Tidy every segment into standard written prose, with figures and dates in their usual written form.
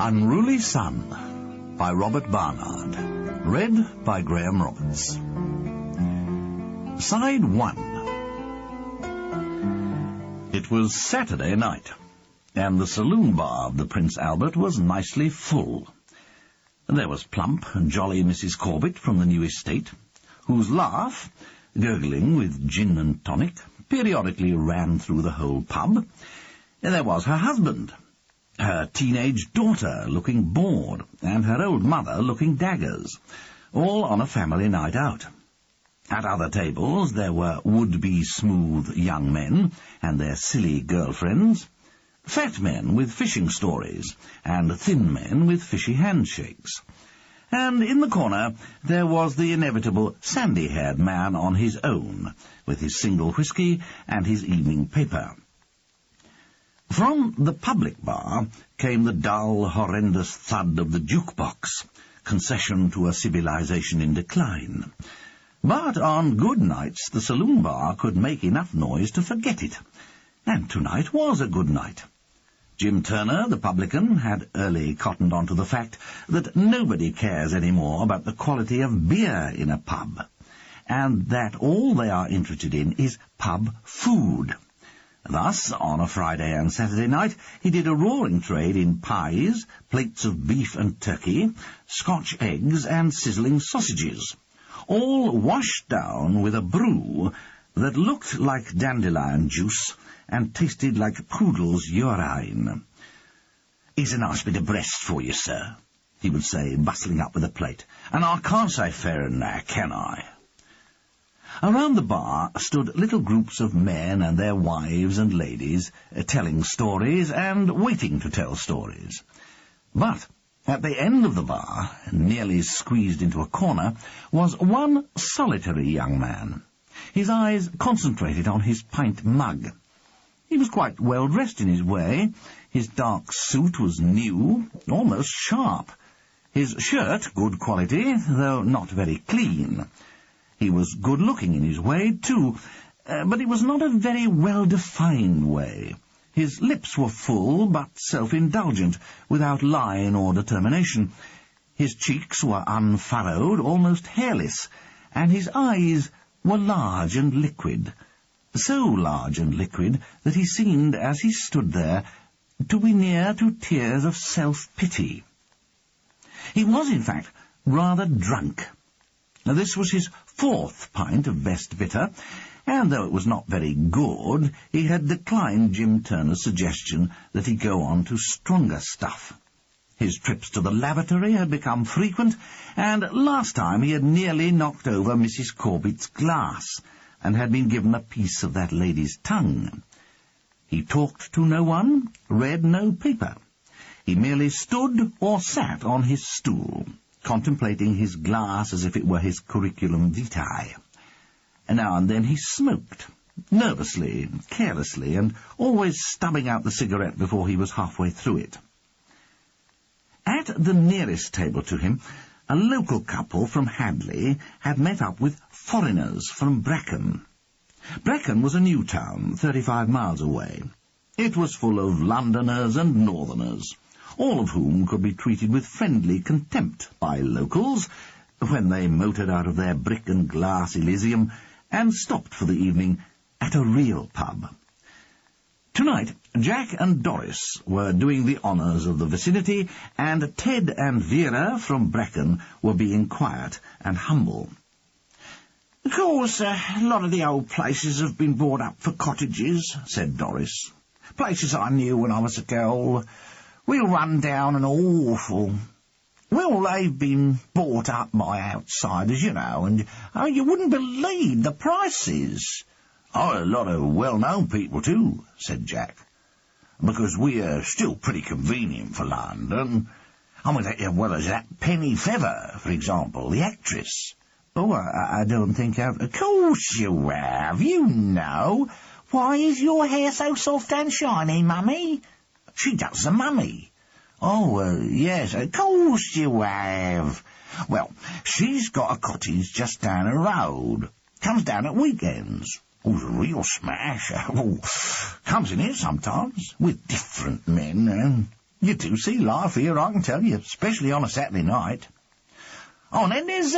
Unruly Son by Robert Barnard. Read by Graham Roberts. Side 1. It was Saturday night, and the saloon bar of the Prince Albert was nicely full. There was plump and jolly Mrs. Corbett from the new estate, whose laugh, gurgling with gin and tonic, periodically ran through the whole pub. There was her husband, her teenage daughter looking bored, and her old mother looking daggers, all on a family night out. At other tables there were would-be smooth young men and their silly girlfriends, fat men with fishing stories, and thin men with fishy handshakes. And in the corner there was the inevitable sandy-haired man on his own, with his single whisky and his evening paper. From the public bar came the dull, horrendous thud of the jukebox, concession to a civilization in decline. But on good nights the saloon bar could make enough noise to forget it, and tonight was a good night. Jim Turner, the publican, had early cottoned on to the fact that nobody cares any more about the quality of beer in a pub, and that all they are interested in is pub food. Thus, on a Friday and Saturday night, he did a roaring trade in pies, plates of beef and turkey, Scotch eggs and sizzling sausages, all washed down with a brew that looked like dandelion juice and tasted like poodle's urine. "Here's a nice bit of breast for you, sir," he would say, bustling up with a plate, "and I can't say fairer than that, can I?" Around the bar stood little groups of men and their wives and ladies, telling stories and waiting to tell stories. But at the end of the bar, nearly squeezed into a corner, was one solitary young man, his eyes concentrated on his pint mug. He was quite well dressed in his way. His dark suit was new, almost sharp. His shirt good quality, though not very clean. He was good-looking in his way, too, but it was not a very well-defined way. His lips were full, but self-indulgent, without line or determination. His cheeks were unfurrowed, almost hairless, and his eyes were large and liquid, so large and liquid that he seemed, as he stood there, to be near to tears of self-pity. He was, in fact, rather drunk. This was his 4th pint of best bitter, and though it was not very good, he had declined Jim Turner's suggestion that he go on to stronger stuff. His trips to the lavatory had become frequent, and last time he had nearly knocked over Mrs. Corbett's glass, and had been given a piece of that lady's tongue. He talked to no one, read no paper. He merely stood or sat on his stool, contemplating his glass as if it were his curriculum vitae. Now and then he smoked, nervously, carelessly, and always stubbing out the cigarette before he was halfway through it. At the nearest table to him, a local couple from Hadley had met up with foreigners from Brecon. Brecon was a new town, 35 miles away. It was full of Londoners and Northerners, all of whom could be treated with friendly contempt by locals when they motored out of their brick and glass Elysium and stopped for the evening at a real pub. Tonight, Jack and Doris were doing the honours of the vicinity, and Ted and Vera from Brecon were being quiet and humble. "Of course, a lot of the old places have been bought up for cottages," said Doris. "Places I knew when I was a girl. Real run down and awful. Well, they've been bought up by outsiders, you know, and you wouldn't believe the prices." "Oh, a lot of well-known people, too," said Jack, "because we're still pretty convenient for London. I mean, well, there's that Penny Feather, for example, the actress." "Oh, I don't think I've—" "Of course you have, you know. Why is your hair so soft and shiny, Mummy?" "She does the mummy." "Oh, yes, of course you have. Well, she's got a cottage just down the road. Comes down at weekends. Oh, a real smash. Oh, comes in here sometimes, with different men, and You do see life here, I can tell you, especially on a Saturday night. Oh, and then there's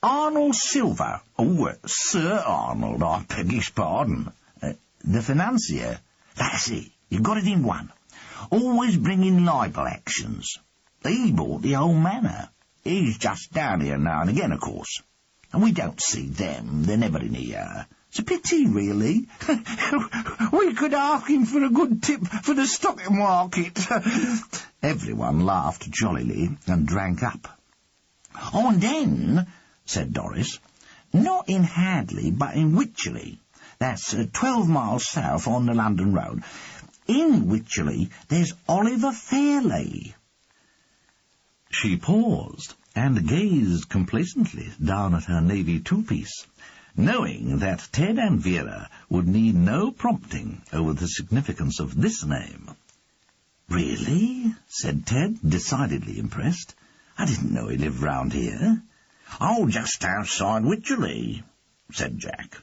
Arnold Silver. Oh, Sir Arnold, I beg his pardon. The financier. That's it. You got it in one. Always bringing libel actions. He bought the old manor. He's just down here now and again, of course. And we don't see them. They're never in here. It's a pity, really. We could ask him for a good tip for the stock market. Everyone laughed jollily and drank up. Oh, and then, said Doris, not in Hadley, but in Wycherley. That's 12 miles south on the London road. In Wycherley, there's Oliver Fairley. She paused and gazed complacently down at her navy two-piece, knowing that Ted and Vera would need no prompting over the significance of this name. "Really?" said Ted, decidedly impressed. "I didn't know he lived round here." "Oh, just outside Wycherley," said Jack.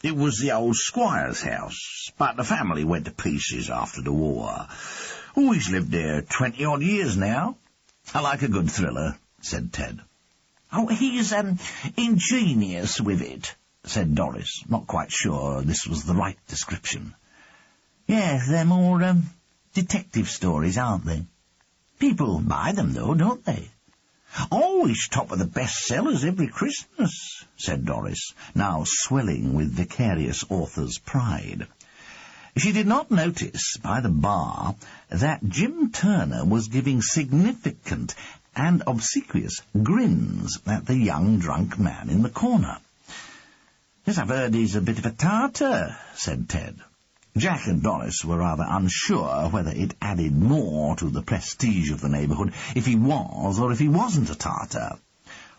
"It was the old squire's house, but the family went to pieces after the war. Oh, he's lived there 20-odd years now." "I like a good thriller," said Ted. "Oh, he's ingenious with it," said Doris, not quite sure this was the right description. "Yes, they're more detective stories, aren't they? People buy them, though, don't they?" "Oh, he's top of the bestsellers every Christmas," said Doris, now swelling with vicarious author's pride. She did not notice, by the bar, that Jim Turner was giving significant and obsequious grins at the young drunk man in the corner. "Yes, I've heard he's a bit of a tartar," said Ted. Jack and Doris were rather unsure whether it added more to the prestige of the neighbourhood if he was or if he wasn't a tartar.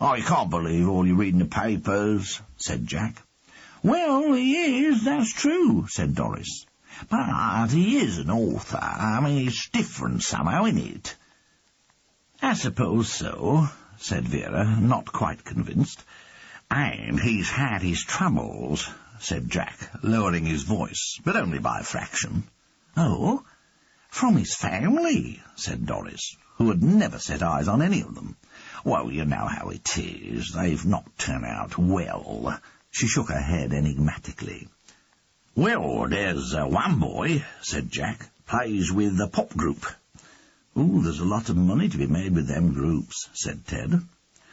"Oh, you can't believe all you read in the papers," said Jack. "Well, he is, that's true," said Doris. "But he is an author. I mean, it's different somehow, isn't it?" "I suppose so," said Vera, not quite convinced. "And he's had his troubles," said Jack, lowering his voice, but only by a fraction. "Oh, from his family," said Doris, who had never set eyes on any of them. "Well, you know how it is. They've not turned out well." She shook her head enigmatically. "Well, there's one boy," said Jack, "plays with the pop group." "Ooh, there's a lot of money to be made with them groups," said Ted.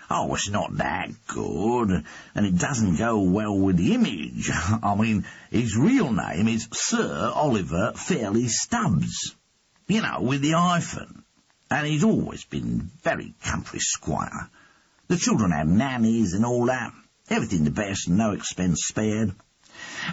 "Oh, it's not that good, and it doesn't go well with the image. I mean, his real name is Sir Oliver Fairley Stubbs, you know, with the hyphen, and he's always been very country squire. The children have nannies and all that, everything the best and no expense spared.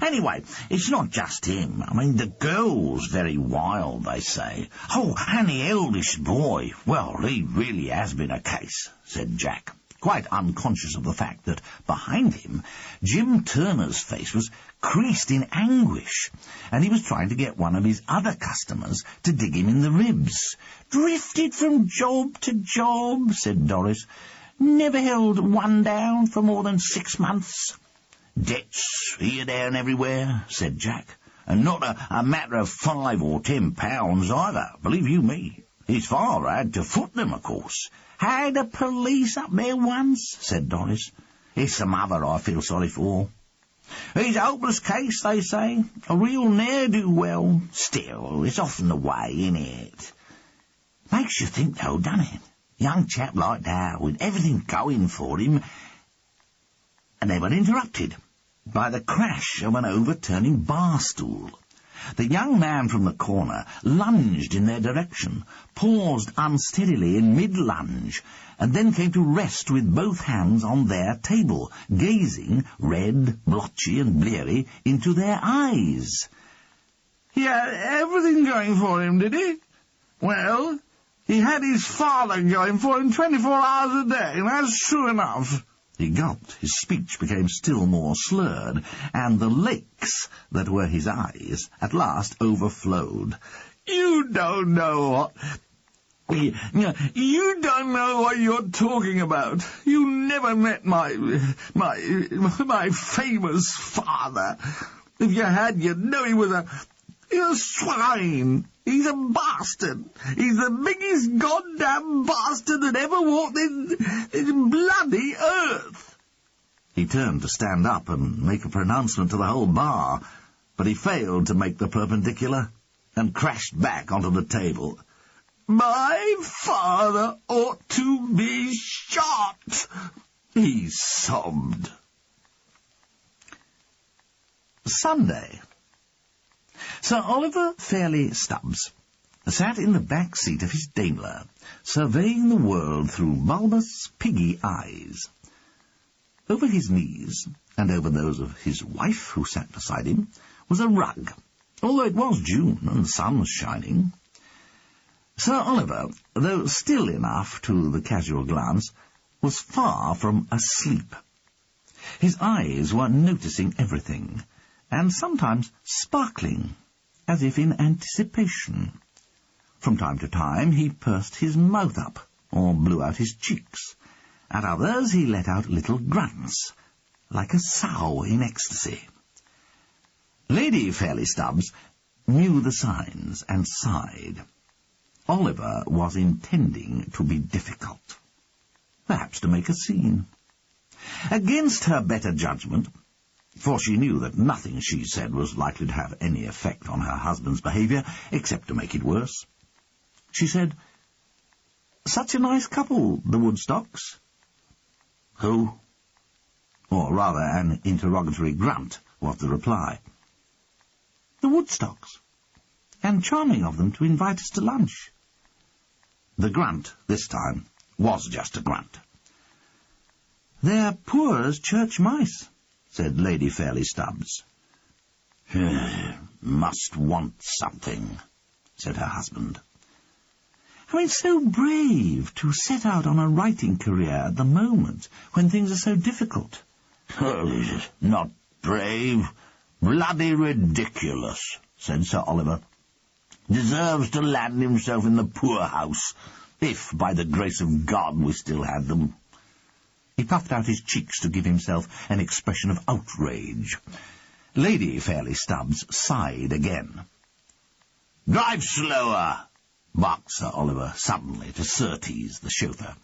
Anyway, it's not just him. I mean, the girl's very wild, they say. Oh, and the eldest boy, well, he really has been a case," said Jack, quite unconscious of the fact that behind him Jim Turner's face was creased in anguish, and he was trying to get one of his other customers to dig him in the ribs. "Drifted from job to job," said Doris. "Never held one down for more than 6 months. "Debts here, there, and everywhere," said Jack, "and not a matter of £5 or £10 either, believe you me. His father had to foot them, of course." "Had the police up there once," said Doris. "It's the mother I feel sorry for. He's a hopeless case, they say, a real ne'er-do-well. Still, it's often the way, innit? Makes you think, though, doesn't it? Young chap like that, with everything going for him." And they were interrupted by the crash of an overturning bar stool. The young man from the corner lunged in their direction, paused unsteadily in mid-lunge, and then came to rest with both hands on their table, gazing, red, blotchy and bleary, into their eyes. "He had everything going for him, did he? Well, he had his father going for him 24 hours a day, that's true enough." He gulped, his speech became still more slurred, and the lakes that were his eyes at last overflowed. "You don't know what you're talking about. You never met my famous father. If you had, you'd know he was "You swine! He's a bastard! He's the biggest goddamn bastard that ever walked this bloody earth!" He turned to stand up and make a pronouncement to the whole bar, but he failed to make the perpendicular and crashed back onto the table. "My father ought to be shot," he sobbed. Sunday. Sir Oliver Fairlie Stubbs sat in the back seat of his Daimler, surveying the world through bulbous, piggy eyes. Over his knees, and over those of his wife, who sat beside him, was a rug, although it was June and the sun was shining. Sir Oliver, though still enough to the casual glance, was far from asleep. His eyes were noticing everything, and sometimes sparkling, as if in anticipation. From time to time he pursed his mouth up, or blew out his cheeks. At others he let out little grunts, like a sow in ecstasy. Lady Fairlie Stubbs knew the signs and sighed. Oliver was intending to be difficult, perhaps to make a scene. Against her better judgment, for she knew that nothing she said was likely to have any effect on her husband's behaviour, except to make it worse, she said, "Such a nice couple, the Woodstocks." "Who?" Or rather, an interrogatory grunt was the reply. "The Woodstocks. And charming of them to invite us to lunch." The grunt, this time, was just a grunt. "They're poor as church mice," said Lady Fairlie Stubbs. "Must want something," said her husband. "I mean, so brave to set out on a writing career at the moment when things are so difficult." "Not brave, bloody ridiculous," said Sir Oliver. "Deserves to land himself in the poorhouse, if, by the grace of God, we still had them." He puffed out his cheeks to give himself an expression of outrage. Lady Fairlie Stubbs sighed again. "Drive slower," barked Sir Oliver suddenly to Surtees, the chauffeur.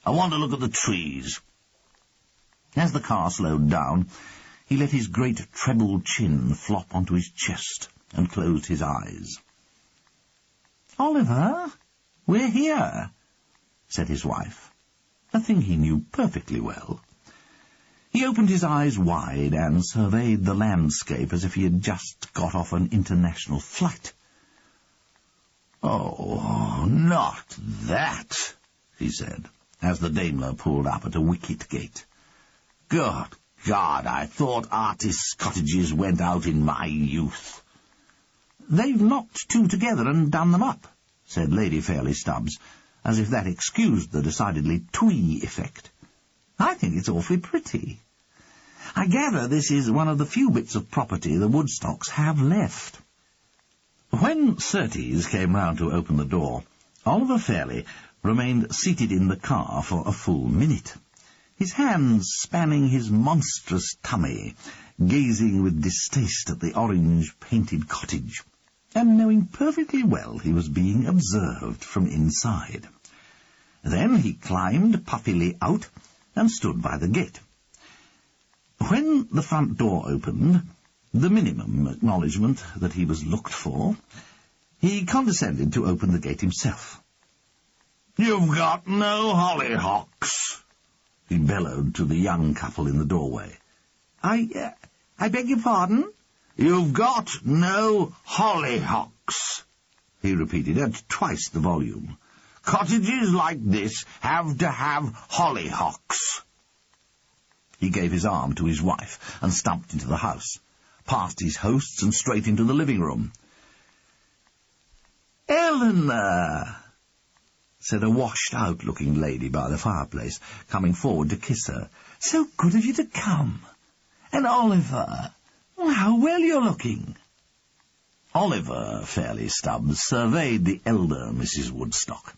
"I want to look at the trees." As the car slowed down, he let his great treble chin flop onto his chest and closed his eyes. "Oliver, we're here," said his wife, a thing he knew perfectly well. He opened his eyes wide and surveyed the landscape as if he had just got off an international flight. "Oh, not that," he said, as the Daimler pulled up at a wicket gate. "Good God, I thought artists' cottages went out in my youth." "They've knocked two together and done them up," said Lady Fairlie Stubbs, as if that excused the decidedly twee effect. "I think it's awfully pretty. I gather this is one of the few bits of property the Woodstocks have left." When Surtees came round to open the door, Oliver Fairlie remained seated in the car for a full minute, his hands spanning his monstrous tummy, gazing with distaste at the orange-painted cottage, and knowing perfectly well he was being observed from inside. Then he climbed puffily out and stood by the gate. When the front door opened, the minimum acknowledgment that he was looked for, he condescended to open the gate himself. "You've got no hollyhocks," he bellowed to the young couple in the doorway. I beg your pardon?" "You've got no hollyhocks," he repeated at twice the volume. "Cottages like this have to have hollyhocks." He gave his arm to his wife and stumped into the house, past his hosts and straight into the living room. "Eleanor," said a washed-out-looking lady by the fireplace, coming forward to kiss her. "So good of you to come. And Oliver, how well you're looking." Oliver Fairlie Stubbs surveyed the elder Mrs. Woodstock.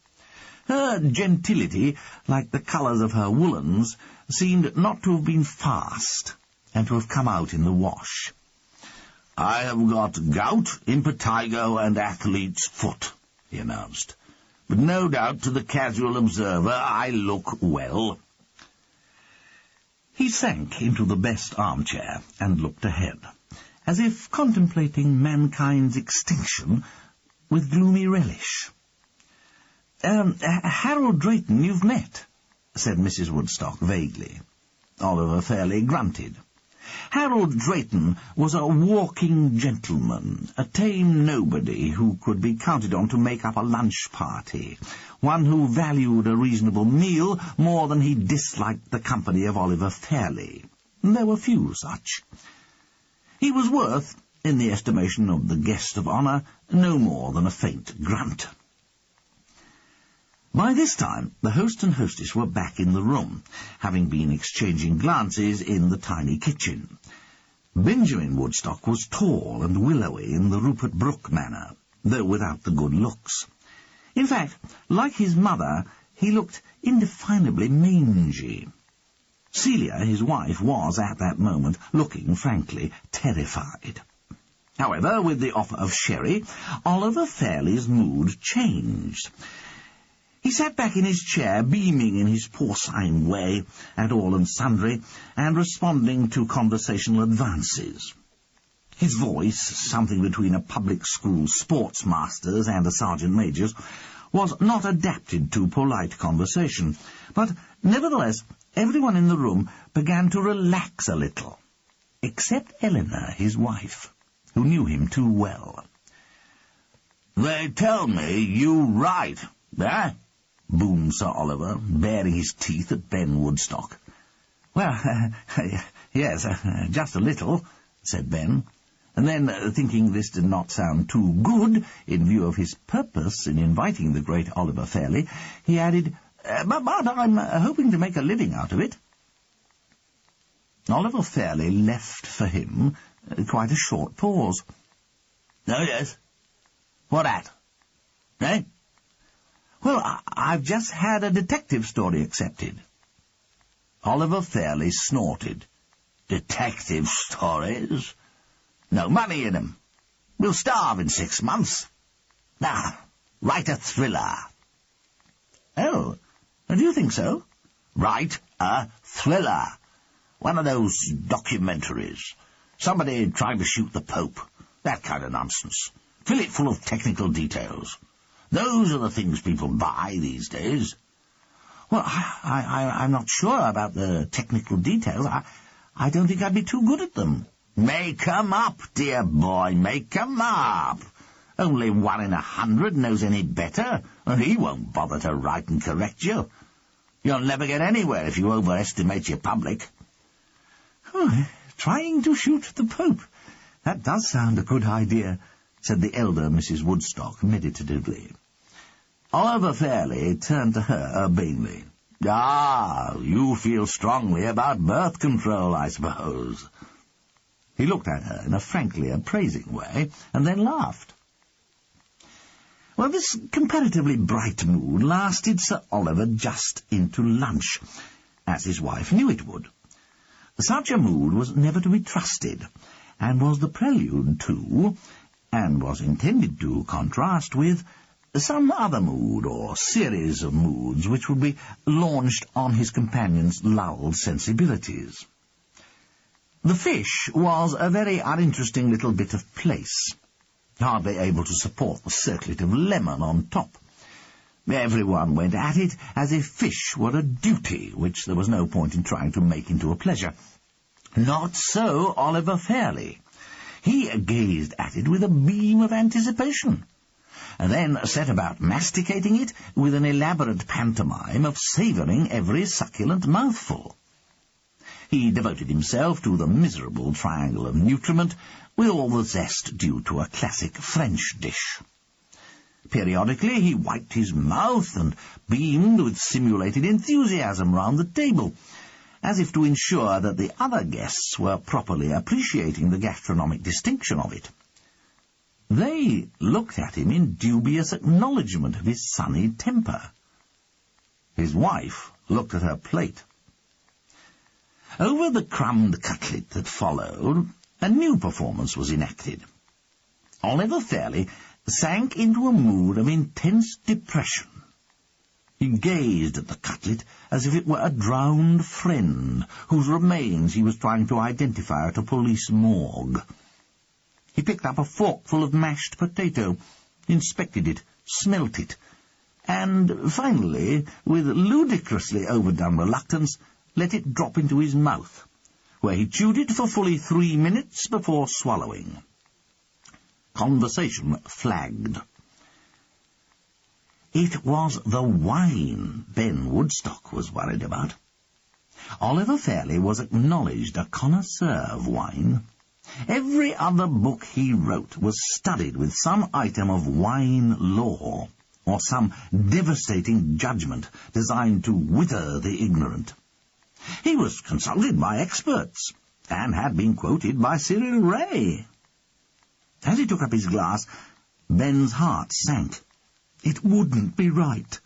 Her gentility, like the colours of her woollens, seemed not to have been fast, and to have come out in the wash. "I have got gout, impetigo, and athlete's foot," he announced. "But no doubt to the casual observer I look well." He sank into the best armchair and looked ahead, as if contemplating mankind's extinction with gloomy relish. "Harold Drayton you've met," said Mrs. Woodstock vaguely. Oliver fairly grunted. Harold Drayton was a walking gentleman, a tame nobody who could be counted on to make up a lunch party, one who valued a reasonable meal more than he disliked the company of Oliver Fairley. There were few such. He was worth, in the estimation of the guest of honour, no more than a faint grunt. By this time, the host and hostess were back in the room, having been exchanging glances in the tiny kitchen. Benjamin Woodstock was tall and willowy in the Rupert Brooke manner, though without the good looks. In fact, like his mother, he looked indefinably mangy. Celia, his wife, was, at that moment, looking, frankly, terrified. However, with the offer of sherry, Oliver Fairley's mood changed. He sat back in his chair, beaming in his porcine way at all and sundry, and responding to conversational advances. His voice, something between a public school sportsmaster's and a sergeant major's, was not adapted to polite conversation, but nevertheless everyone in the room began to relax a little, except Eleanor, his wife, who knew him too well. "They tell me you write, eh?" boomed Sir Oliver, baring his teeth at Ben Woodstock. "Well, yes, just a little," said Ben, and then, thinking this did not sound too good in view of his purpose in inviting the great Oliver Fairley, he added, but I'm hoping to make a living out of it." Oliver Fairley left for him quite a short pause. "Oh, yes? What at? Eh?" "Well, I've just had a detective story accepted." Oliver Fairley snorted. "Detective stories? No money in 'em. We'll starve in 6 months. Now, write a thriller." "Oh, do you think so?" "Write a thriller. One of those documentaries. Somebody trying to shoot the Pope. That kind of nonsense. Fill it full of technical details. Those are the things people buy these days." "Well, I'm not sure about the technical details. I don't think I'd be too good at them." "Make 'em up, dear boy, make 'em up. Only 1 in 100 knows any better, and he won't bother to write and correct you. You'll never get anywhere if you overestimate your public." "Oh, trying to shoot the Pope. That does sound a good idea," said the elder Mrs. Woodstock meditatively. Oliver Fairley turned to her urbanely. "Ah, you feel strongly about birth control, I suppose." He looked at her in a frankly appraising way, and then laughed. Well, this comparatively bright mood lasted Sir Oliver just into lunch, as his wife knew it would. Such a mood was never to be trusted, and was the prelude to, and was intended to contrast with, some other mood or series of moods which would be launched on his companion's lulled sensibilities. The fish was a very uninteresting little bit of place, hardly able to support the circlet of lemon on top. Everyone went at it as if fish were a duty which there was no point in trying to make into a pleasure. Not so Oliver Fairley. He gazed at it with a beam of anticipation, and then set about masticating it with an elaborate pantomime of savouring every succulent mouthful. He devoted himself to the miserable triangle of nutriment with all the zest due to a classic French dish. Periodically he wiped his mouth and beamed with simulated enthusiasm round the table, as if to ensure that the other guests were properly appreciating the gastronomic distinction of it. They looked at him in dubious acknowledgment of his sunny temper. His wife looked at her plate. Over the crumbed cutlet that followed, a new performance was enacted. Oliver Fairlie sank into a mood of intense depression. He gazed at the cutlet as if it were a drowned friend whose remains he was trying to identify at a police morgue. He picked up a forkful of mashed potato, inspected it, smelt it, and finally, with ludicrously overdone reluctance, let it drop into his mouth, where he chewed it for fully 3 minutes before swallowing. Conversation flagged. It was the wine Ben Woodstock was worried about. Oliver Fairlie was acknowledged a connoisseur of wine. Every other book he wrote was studied with some item of wine lore, or some devastating judgment designed to wither the ignorant. He was consulted by experts, and had been quoted by Cyril Ray. As he took up his glass, Ben's heart sank. It wouldn't be right.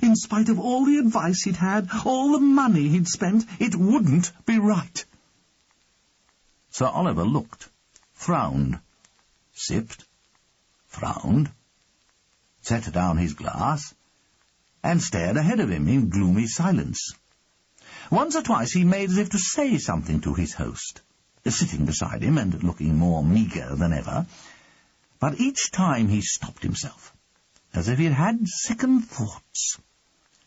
In spite of all the advice he'd had, all the money he'd spent, it wouldn't be right. Sir Oliver looked, frowned, sipped, frowned, set down his glass, and stared ahead of him in gloomy silence. Once or twice he made as if to say something to his host, sitting beside him and looking more meagre than ever, but each time he stopped himself, as if he had second thoughts.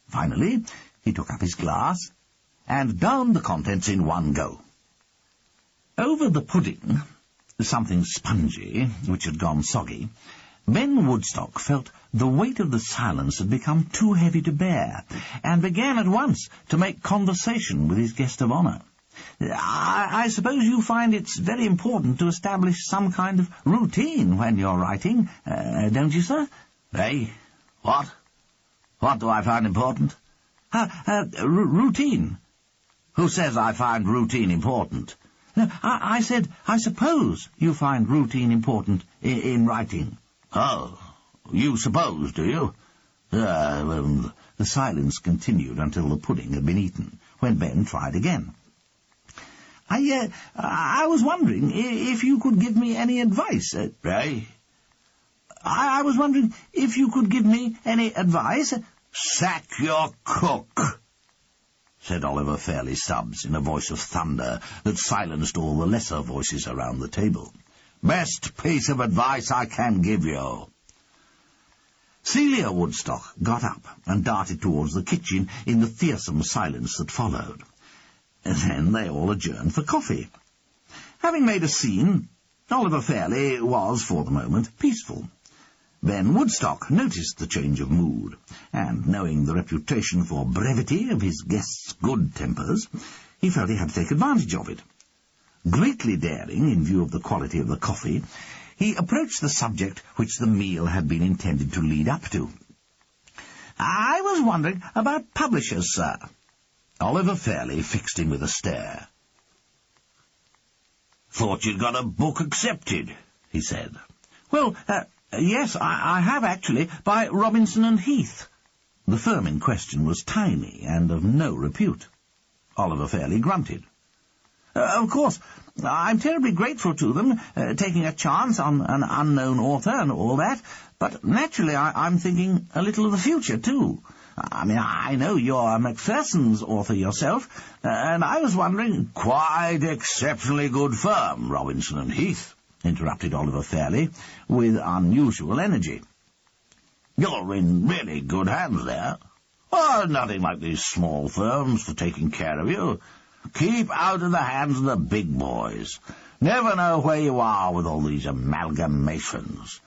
Finally, he took up his glass and downed the contents in one go. Over the pudding, something spongy, which had gone soggy, Ben Woodstock felt the weight of the silence had become too heavy to bear, and began at once to make conversation with his guest of honour. I suppose you find it's very important to establish some kind of routine when you're writing, don't you, sir? Eh? What? What do I find important? Routine. Who says I find routine important? No, I said, I suppose you find routine important in writing. Oh, you suppose, do you? The silence continued until the pudding had been eaten, when Ben tried again. I was wondering if you could give me any advice. Eh? I was wondering if you could give me any advice. Sack your cook, said Oliver Fairlie Stubbs in a voice of thunder that silenced all the lesser voices around the table. Best piece of advice I can give you. Celia Woodstock got up and darted towards the kitchen in the fearsome silence that followed. And then they all adjourned for coffee. Having made a scene, Oliver Fairlie was, for the moment, peaceful. Ben Woodstock noticed the change of mood, and, knowing the reputation for brevity of his guest's good tempers, he felt he had to take advantage of it. Greatly daring, in view of the quality of the coffee, he approached the subject which the meal had been intended to lead up to. "I was wondering about publishers, sir." Oliver Fairlie fixed him with a stare. "Thought you'd got a book accepted," he said. "Well, yes, I have actually, by Robinson and Heath." The firm in question was tiny and of no repute. Oliver Fairlie grunted. "Of course, I'm terribly grateful to them, taking a chance on an unknown author and all that, but naturally I'm thinking a little of the future, too. I mean, I know you're Macpherson's author yourself, and I was wondering—" "Quite exceptionally good firm, Robinson and Heath," interrupted Oliver Fairlie, with unusual energy. "You're in really good hands there. Oh, nothing like these small firms for taking care of you. Keep out of the hands of the big boys. Never know where you are with all these amalgamations.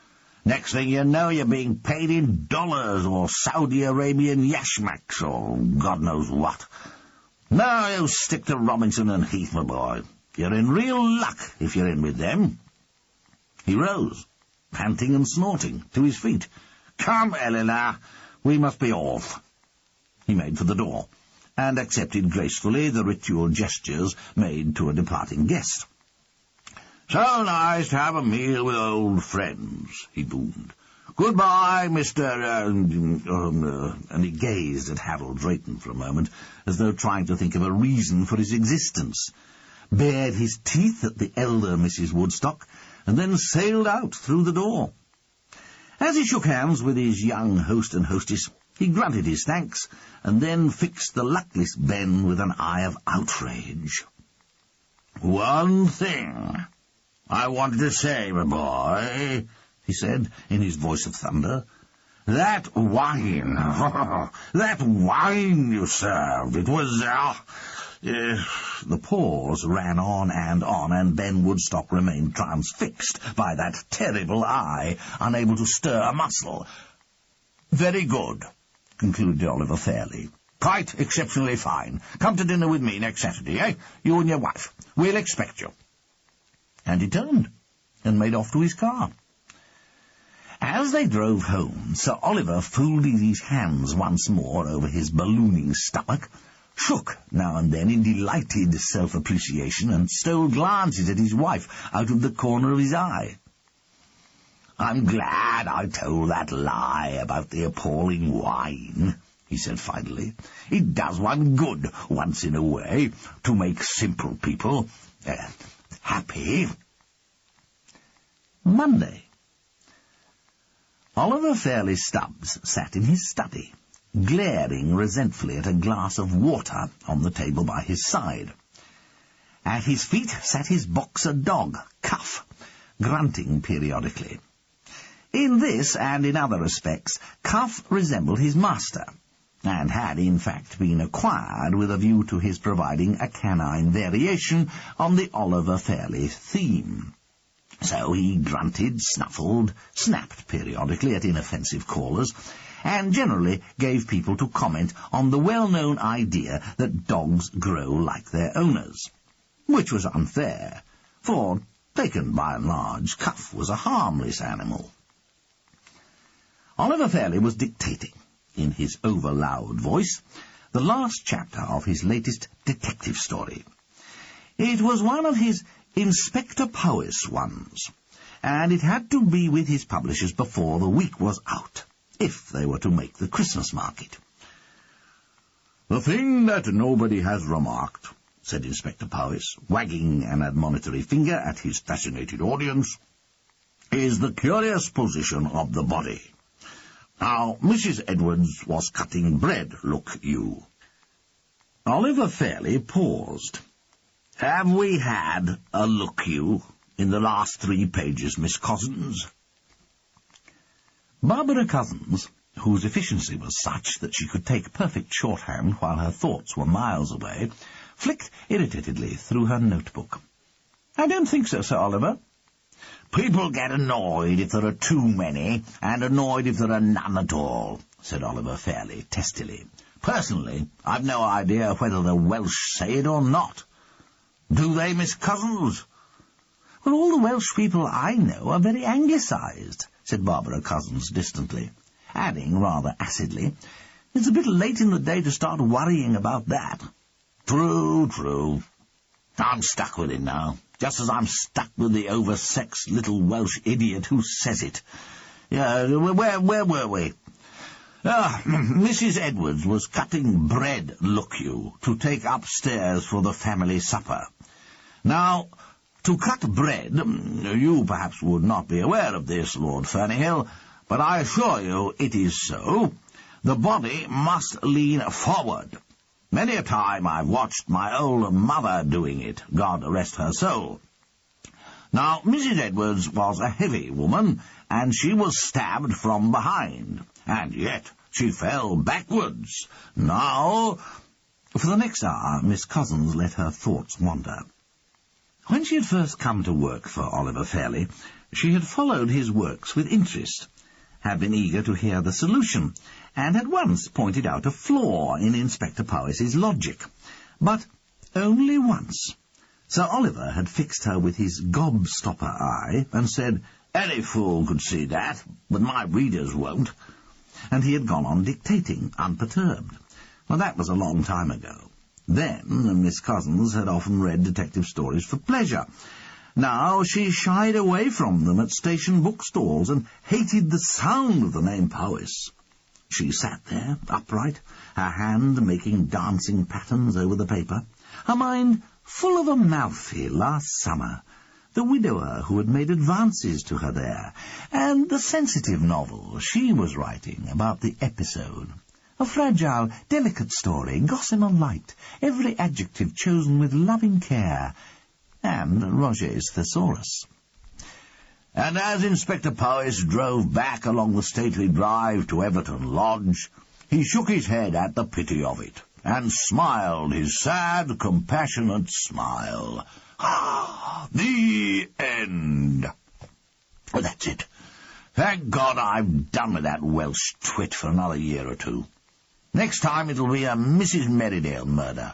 Next thing you know, you're being paid in dollars or Saudi Arabian yashmaks or God knows what. No, you stick to Robinson and Heath, my boy. You're in real luck if you're in with them." He rose, panting and snorting, to his feet. "Come, Eleanor, we must be off." He made for the door, and accepted gracefully the ritual gestures made to a departing guest. "So nice to have a meal with old friends," he boomed. "Goodbye, Mr. and he gazed at Harold Drayton for a moment, as though trying to think of a reason for his existence. bared his teeth at the elder Mrs. Woodstock, and then sailed out through the door. As he shook hands with his young host and hostess, he grunted his thanks, and then fixed the luckless Ben with an eye of outrage. "One thing I wanted to say, my boy," he said in his voice of thunder. "That wine, that wine you served, it was, The pause ran on, and Ben Woodstock remained transfixed by that terrible eye, unable to stir a muscle. "Very good," concluded Oliver Fairley. "Quite exceptionally fine. Come to dinner with me next Saturday, eh? You and your wife. We'll expect you." And he turned and made off to his car. As they drove home, Sir Oliver folded his hands once more over his ballooning stomach, shook now and then in delighted self-appreciation, and stole glances at his wife out of the corner of his eye. "I'm glad I told that lie about the appalling wine," he said finally. "It does one good, once in a way, to make simple people happy." Monday. Oliver Fairley Stubbs sat in his study, glaring resentfully at a glass of water on the table by his side. At his feet sat his boxer dog, Cuff, grunting periodically. In this, and in other respects, Cuff resembled his master, and had in fact been acquired with a view to his providing a canine variation on the Oliver Fairley theme. So he grunted, snuffled, snapped periodically at inoffensive callers, and generally gave people to comment on the well-known idea that dogs grow like their owners, which was unfair, for, taken by and large, Cuff was a harmless animal. Oliver Fairley was dictating, in his over-loud voice, the last chapter of his latest detective story. It was one of his Inspector Powys ones, and it had to be with his publishers before the week was out, if they were to make the Christmas market. "The thing that nobody has remarked," said Inspector Powys, wagging an admonitory finger at his fascinated audience, "is the curious position of the body. Now, Mrs. Edwards was cutting bread, look you." Oliver Fairley paused. "Have we had a look you in the last 3 pages, Miss Cozzens?" Barbara Cozzens, whose efficiency was such that she could take perfect shorthand while her thoughts were miles away, flicked irritatedly through her notebook. "I don't think so, Sir Oliver." "People get annoyed if there are too many, and annoyed if there are none at all," said Oliver Fairley testily. "Personally, I've no idea whether the Welsh say it or not. Do they, Miss Cozzens?" "Well, all the Welsh people I know are very anglicised," said Barbara Cozzens distantly, adding rather acidly, "It's a bit late in the day to start worrying about that." "True, true. I'm stuck with it now, just as I'm stuck with the oversexed little Welsh idiot who says it. Where were we? Mrs. Edwards was cutting bread, look you, to take upstairs for the family supper. Now, to cut bread, you perhaps would not be aware of this, Lord Fernyhill, but I assure you it is so. The body must lean forward. Many a time I've watched my old mother doing it, God rest her soul. Now, Mrs. Edwards was a heavy woman, and she was stabbed from behind, and yet she fell backwards. Now—" For the next hour, Miss Cozzens let her thoughts wander. When she had first come to work for Oliver Fairley, she had followed his works with interest, had been eager to hear the solution, and had once pointed out a flaw in Inspector Powys's logic. But only once. Sir Oliver had fixed her with his gobstopper eye and said, "Any fool could see that, but my readers won't," and he had gone on dictating, unperturbed. Well, that was a long time ago. Then Miss Cozzens had often read detective stories for pleasure. Now she shied away from them at station bookstores and hated the sound of the name Powys. She sat there, upright, her hand making dancing patterns over the paper, her mind full of a mouthful last summer, the widower who had made advances to her there, and the sensitive novel she was writing about the episode. A fragile, delicate story, gossamer light, every adjective chosen with loving care, and Roger's thesaurus. And as Inspector Powys drove back along the stately drive to Everton Lodge, he shook his head at the pity of it, and smiled his sad, compassionate smile. Ah, the end. Well, that's it. Thank God I've done with that Welsh twit for another year or two. Next time it'll be a Mrs. Merrydale murder,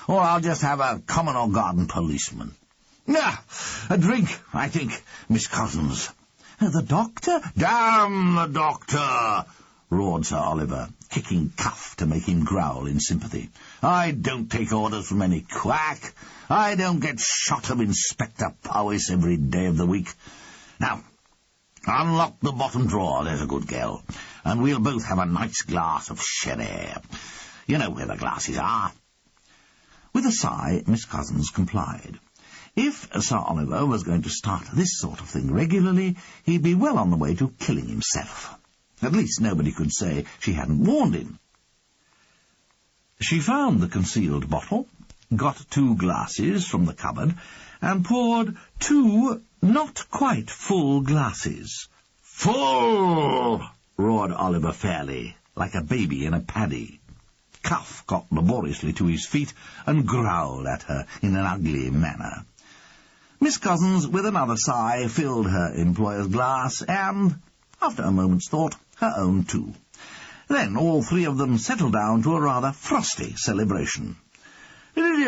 or I'll just have a common or garden policeman. A drink, I think, Miss Cousins. The doctor? Damn the doctor! Roared Sir Oliver, kicking Cuff to make him growl in sympathy. I don't take orders from any quack. I don't get shot of Inspector Powys every day of the week. Now, unlock the bottom drawer, there's a good girl, and we'll both have a nice glass of sherry. You know where the glasses are. With a sigh, Miss Cousins complied. If Sir Oliver was going to start this sort of thing regularly, he'd be well on the way to killing himself. At least nobody could say she hadn't warned him. She found the concealed bottle, got 2 glasses from the cupboard, and poured 2 not quite full glasses. "Full!" roared Oliver fairly, like a baby in a paddy. Cuff got laboriously to his feet and growled at her in an ugly manner. Miss Cousins, with another sigh, filled her employer's glass, and, after a moment's thought, her own too. Then all 3 of them settled down to a rather frosty celebration. Did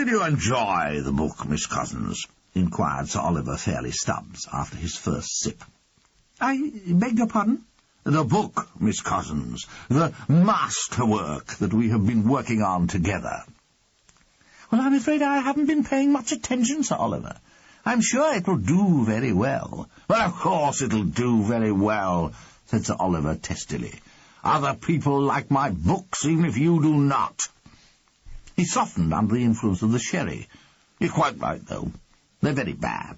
you enjoy the book, Miss Cousins?" inquired Sir Oliver Fairlie Stubbs after his first sip. "I beg your pardon?" "The book, Miss Cousins, the masterwork that we have been working on together." "Well, I'm afraid I haven't been paying much attention, Sir Oliver. I'm sure it will do very well." "Well, of course it'll do very well," said Sir Oliver testily. "Other people like my books, even if you do not." He softened under the influence of the sherry. "You're quite right, though. They're very bad.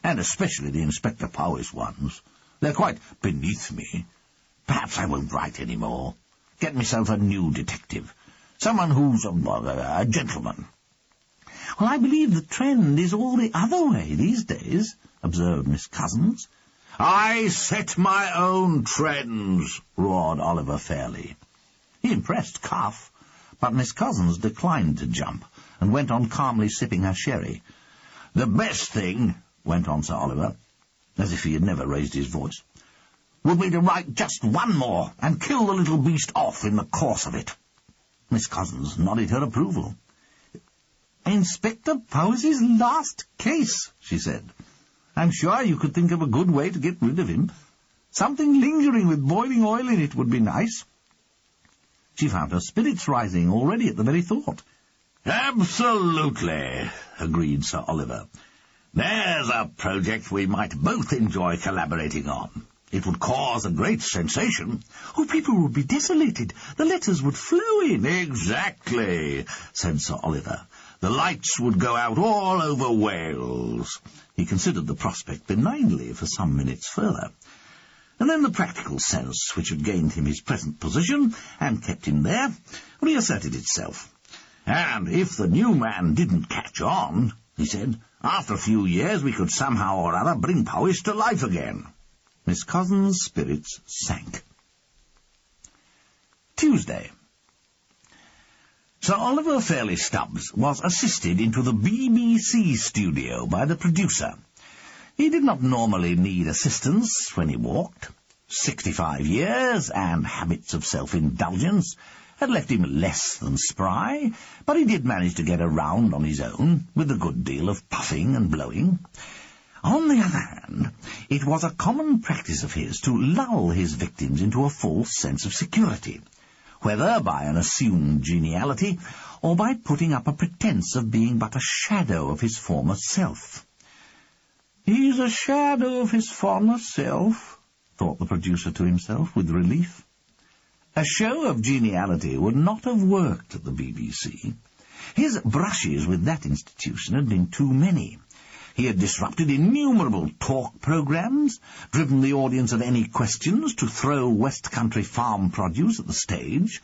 And especially the Inspector Powys ones. They're quite beneath me. Perhaps I won't write any more. Get myself a new detective. Someone who's a gentleman." "Well, I believe the trend is all the other way these days," observed Miss Cousins. "I set my own trends," roared Oliver Fairlie. He impressed Cuff, but Miss Cousins declined to jump, and went on calmly sipping her sherry. "The best thing," went on Sir Oliver, as if he had never raised his voice, "would be to write just one more, and kill the little beast off in the course of it." Miss Cousins nodded her approval. "Inspector Powys's last case," she said. "I'm sure you could think of a good way to get rid of him. Something lingering with boiling oil in it would be nice." She found her spirits rising already at the very thought. "Absolutely," agreed Sir Oliver. "There's a project we might both enjoy collaborating on. It would cause a great sensation." "Oh, people would be desolated. The letters would flow in." "Exactly," said Sir Oliver. "The lights would go out all over Wales." He considered the prospect benignly for some minutes further. And then the practical sense, which had gained him his present position and kept him there, reasserted itself. "And if the new man didn't catch on," he said, "after a few years we could somehow or other bring Powys to life again." Miss Cousins' spirits sank. Tuesday. Sir Oliver Fairlie Stubbs was assisted into the BBC studio by the producer. He did not normally need assistance when he walked. 65 years and habits of self-indulgence had left him less than spry, but he did manage to get around on his own, with a good deal of puffing and blowing. On the other hand, it was a common practice of his to lull his victims into a false sense of security, whether by an assumed geniality or by putting up a pretence of being but a shadow of his former self. "He's a shadow of his former self," thought the producer to himself with relief. A show of geniality would not have worked at the BBC. His brushes with that institution had been too many. He had disrupted innumerable talk programmes, driven the audience of Any Questions to throw West Country farm produce at the stage,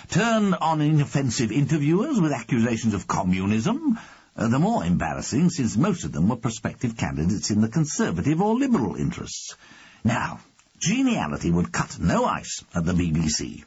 turned on inoffensive interviewers with accusations of communism, the more embarrassing since most of them were prospective candidates in the Conservative or Liberal interests. Now, geniality would cut no ice at the BBC.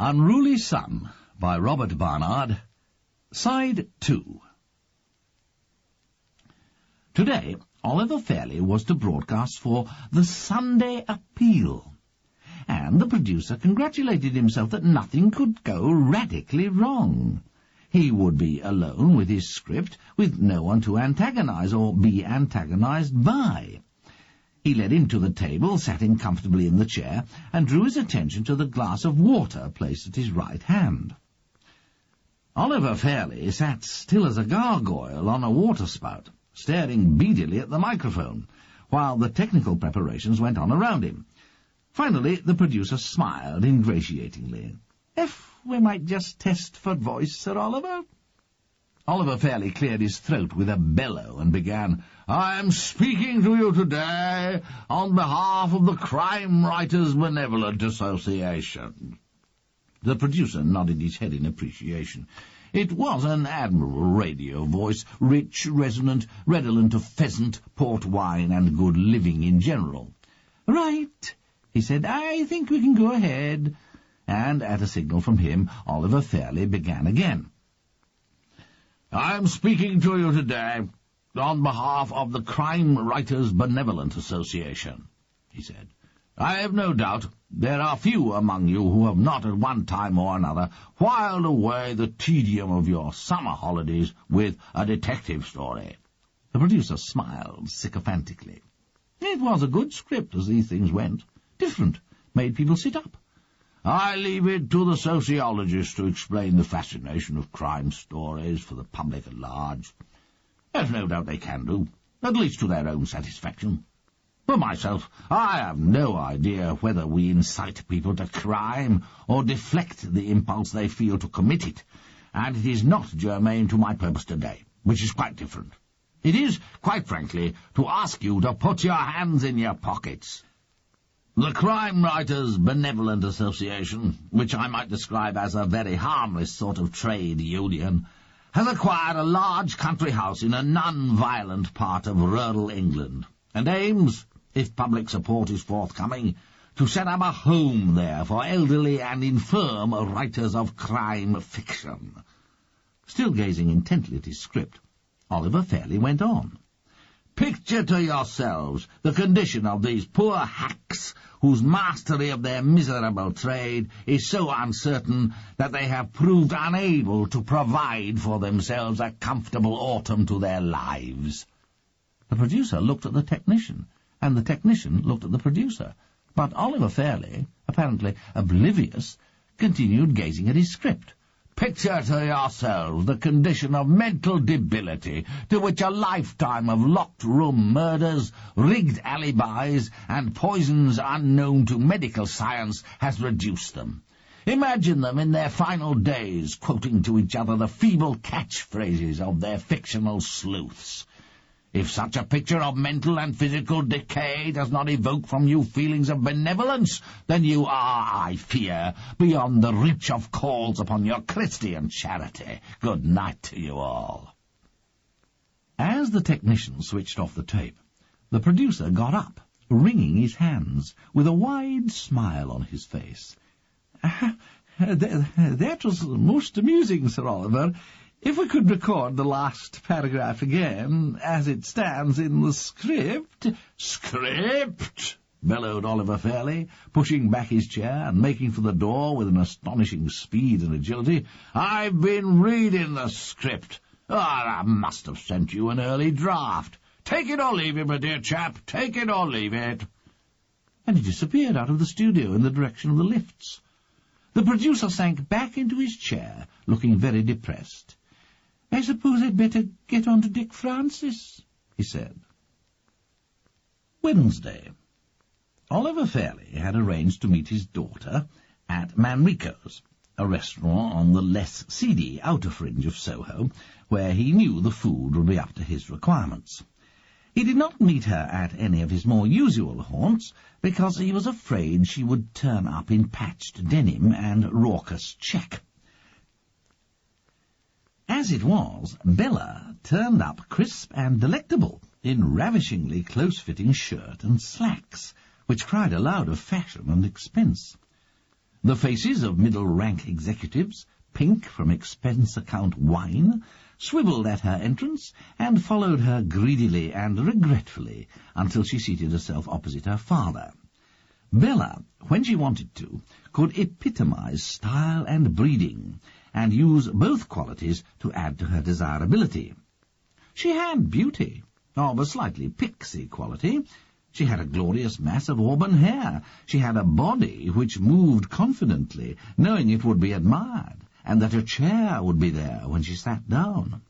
Unruly Son by Robert Barnard, Side 2. Today, Oliver Fairley was to broadcast for the Sunday Appeal, and the producer congratulated himself that nothing could go radically wrong. He would be alone with his script, with no one to antagonize or be antagonized by. He led him to the table, sat him comfortably in the chair, and drew his attention to the glass of water placed at his right hand. Oliver Fairley sat still as a gargoyle on a waterspout, staring beadily at the microphone, while the technical preparations went on around him. Finally, the producer smiled ingratiatingly. "If we might just test for voice, Sir Oliver?" Oliver Fairley cleared his throat with a bellow and began, "I am speaking to you today on behalf of the Crime Writers' Benevolent Association." The producer nodded his head in appreciation. It was an admirable radio voice, rich, resonant, redolent of pheasant, port wine, and good living in general. "Right," he said, "I think we can go ahead." And at a signal from him, Oliver Fairley began again. "I am speaking to you today on behalf of the Crime Writers' Benevolent Association," he said. "I have no doubt there are few among you who have not at one time or another whiled away the tedium of your summer holidays with a detective story." The producer smiled sycophantically. It was a good script as these things went. Different, made people sit up. I leave it to the sociologists to explain the fascination of crime stories for the public at large. There's no doubt they can do, at least to their own satisfaction. For myself, I have no idea whether we incite people to crime or deflect the impulse they feel to commit it, and it is not germane to my purpose today, which is quite different. It is, quite frankly, to ask you to put your hands in your pockets. The Crime Writers' Benevolent Association, which I might describe as a very harmless sort of trade union, has acquired a large country house in a non-violent part of rural England, and aims, if public support is forthcoming, to set up a home there for elderly and infirm writers of crime fiction. Still gazing intently at his script, Oliver Fairley went on. Picture to yourselves the condition of these poor hacks whose mastery of their miserable trade is so uncertain that they have proved unable to provide for themselves a comfortable autumn to their lives. The producer looked at the technician, and the technician looked at the producer, but Oliver Fairley, apparently oblivious, continued gazing at his script. Picture to yourselves the condition of mental debility to which a lifetime of locked-room murders, rigged alibis, and poisons unknown to medical science has reduced them. Imagine them in their final days quoting to each other the feeble catchphrases of their fictional sleuths. If such a picture of mental and physical decay does not evoke from you feelings of benevolence, then you are, I fear, beyond the reach of calls upon your Christian charity. Good night to you all. As the technician switched off the tape, the producer got up, wringing his hands, with a wide smile on his face. That was most amusing, Sir Oliver. If we could record the last paragraph again, as it stands in the script—" "Script!" bellowed Oliver Fairley, pushing back his chair and making for the door with an astonishing speed and agility. "I've been reading the script. I must have sent you an early draft. Take it or leave it, my dear chap, take it or leave it." And he disappeared out of the studio in the direction of the lifts. The producer sank back into his chair, looking very depressed. "I suppose I'd better get on to Dick Francis," he said. Wednesday. Oliver Fairley had arranged to meet his daughter at Manrico's, a restaurant on the less seedy outer fringe of Soho, where he knew the food would be up to his requirements. He did not meet her at any of his more usual haunts, because he was afraid she would turn up in patched denim and raucous check. As it was, Bella turned up crisp and delectable, in ravishingly close-fitting shirt and slacks, which cried aloud of fashion and expense. The faces of middle-rank executives, pink from expense-account wine, swiveled at her entrance and followed her greedily and regretfully until she seated herself opposite her father. Bella, when she wanted to, could epitomize style and breeding, and use both qualities to add to her desirability. She had beauty, of a slightly pixie quality. She had a glorious mass of auburn hair. She had a body which moved confidently, knowing it would be admired, and that a chair would be there when she sat down.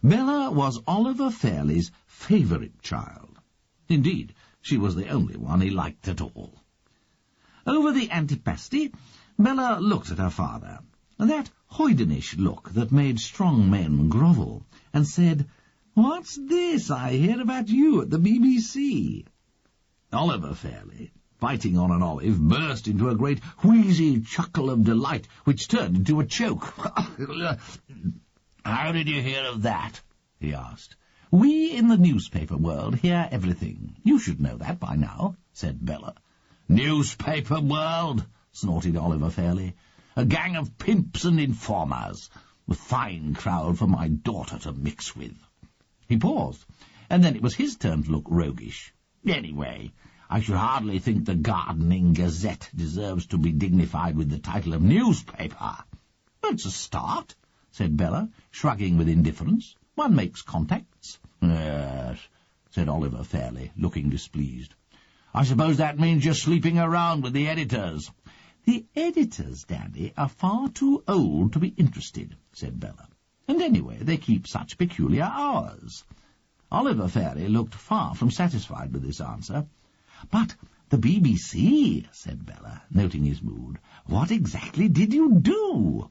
Bella was Oliver Fairley's favourite child. Indeed, she was the only one he liked at all. Over the antipasti, Bella looked at her father, that hoydenish look that made strong men grovel, and said, "What's this I hear about you at the BBC?" Oliver Fairley, biting on an olive, burst into a great wheezy chuckle of delight, which turned into a choke. "How did you hear of that?" he asked. "We in the newspaper world hear everything. You should know that by now," said Bella. "Newspaper world?" snorted Oliver Fairley. "A gang of pimps and informers. A fine crowd for my daughter to mix with." He paused, and then it was his turn to look roguish. "Anyway, I should hardly think the Gardening Gazette deserves to be dignified with the title of newspaper." "It's a start," said Bella, shrugging with indifference. "One makes contacts." "Yes," said Oliver Fairley, looking displeased. "I suppose that means you're sleeping around with the editors." "The editors, Daddy, are far too old to be interested," said Bella. "And anyway, they keep such peculiar hours." Oliver Fairley looked far from satisfied with this answer. "But the BBC," said Bella, noting his mood. "What exactly did you do?"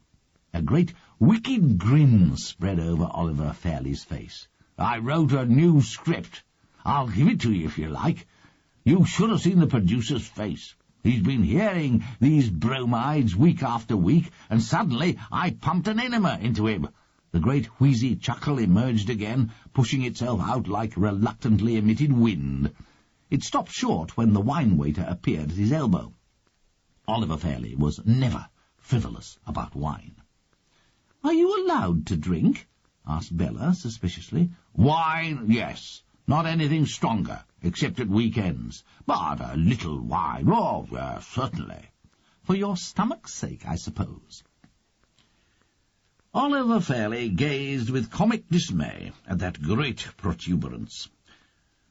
A great wicked grin spread over Oliver Fairley's face. "I wrote a new script. I'll give it to you if you like. You should have seen the producer's face. He's been hearing these bromides week after week, and suddenly I pumped an enema into him." The great wheezy chuckle emerged again, pushing itself out like reluctantly emitted wind. It stopped short when the wine-waiter appeared at his elbow. Oliver Fairley was never frivolous about wine. "Are you allowed to drink?" asked Bella suspiciously. "Wine, yes. Not anything stronger, except at weekends. But a little wine, oh, certainly." "For your stomach's sake, I suppose." Oliver Fairley gazed with comic dismay at that great protuberance.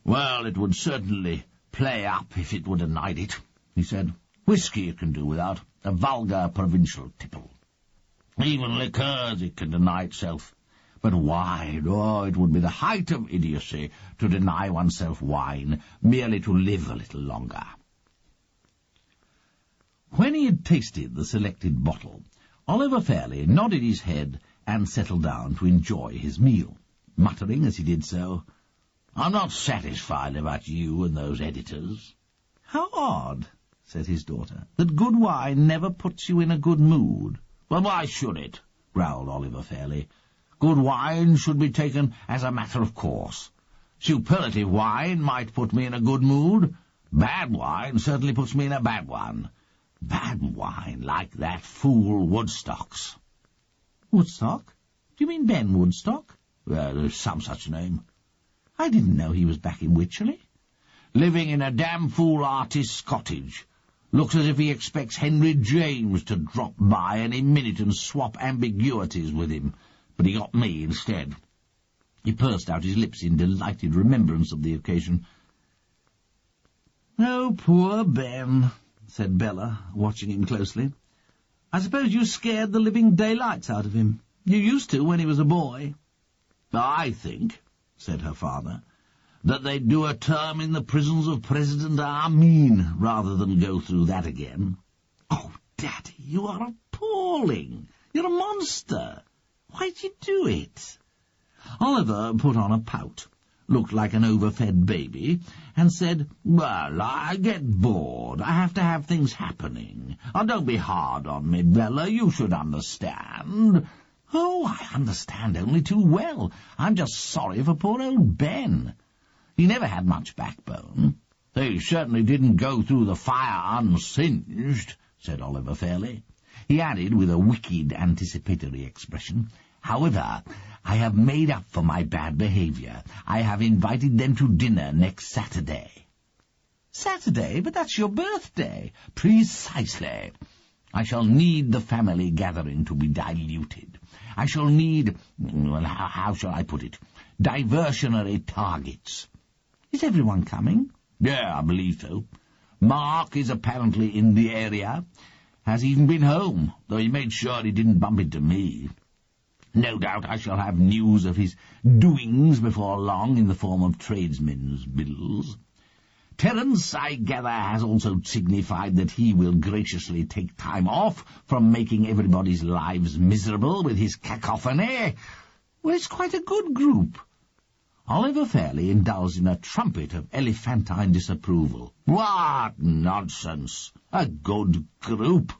"Well, it would certainly play up if it were denied it," he said. "Whisky you can do without, a vulgar provincial tipple. Even liqueurs it can deny itself. But wine, oh, it would be the height of idiocy to deny oneself wine, merely to live a little longer." When he had tasted the selected bottle, Oliver Fairley nodded his head and settled down to enjoy his meal, muttering as he did so, "I'm not satisfied about you and those editors." "How odd," said his daughter, "that good wine never puts you in a good mood." "Well, why should it?" growled Oliver Fairley. "Good wine should be taken as a matter of course. Superlative wine might put me in a good mood. Bad wine certainly puts me in a bad one. Bad wine like that fool Woodstock's." "Woodstock? Do You mean Ben Woodstock? Well, there's some such name. I didn't know he was back in Wycherley. Living in a damn fool artist's cottage. Looks as if he expects Henry James to drop by any minute and swap ambiguities with him, but he got me instead. He pursed out his lips in delighted remembrance of the occasion. "Oh, poor Ben," said Bella, watching him closely. "I suppose you scared the living daylights out of him. You used to when he was a boy." "I think," said her father, "that they'd do a term in the prisons of President Amin rather than go through that again." "Oh, Daddy, you are appalling. You're a monster. Why'd you do it?" Oliver put on a pout, looked like an overfed baby, and said, "Well, I get bored. I have to have things happening. Oh, don't be hard on me, Bella. You should understand." "Oh, I understand only too well. I'm just sorry for poor old Ben. He never had much backbone." "He certainly didn't go through the fire unsinged," said Oliver fairly. He added, with a wicked anticipatory expression, "However, I have made up for my bad behaviour. I have invited them to dinner next Saturday." "Saturday? But that's your birthday." "Precisely. I shall need the family gathering to be diluted. I shall need, well, how shall I put it, diversionary targets." "Is everyone coming?" "Yeah, I believe so. Mark is apparently in the area. Has even been home, though he made sure he didn't bump into me. No doubt I shall have news of his doings before long in the form of tradesmen's bills. Terence, I gather, has also signified that he will graciously take time off from making everybody's lives miserable with his cacophony. Well, it's quite a good group." Oliver Fairley indulged in a trumpet of elephantine disapproval. "What nonsense! A good group!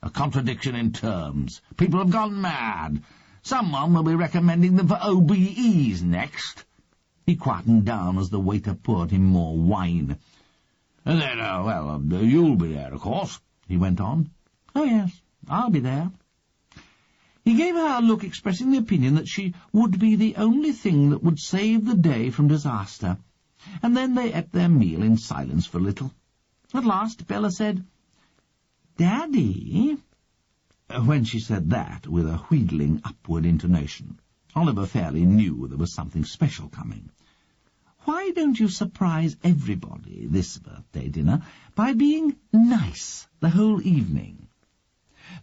A contradiction in terms. People have gone mad. Someone will be recommending them for OBEs next." He quietened down as the waiter poured him more wine. "And then, you'll be there, of course," he went on. "Oh, yes, I'll be there." He gave her a look expressing the opinion that she would be the only thing that would save the day from disaster, and then they ate their meal in silence for a little. At last Bella said, "Daddy," when she said that with a wheedling upward intonation. Oliver Fairley knew there was something special coming. "Why don't you surprise everybody this birthday dinner by being nice the whole evening?"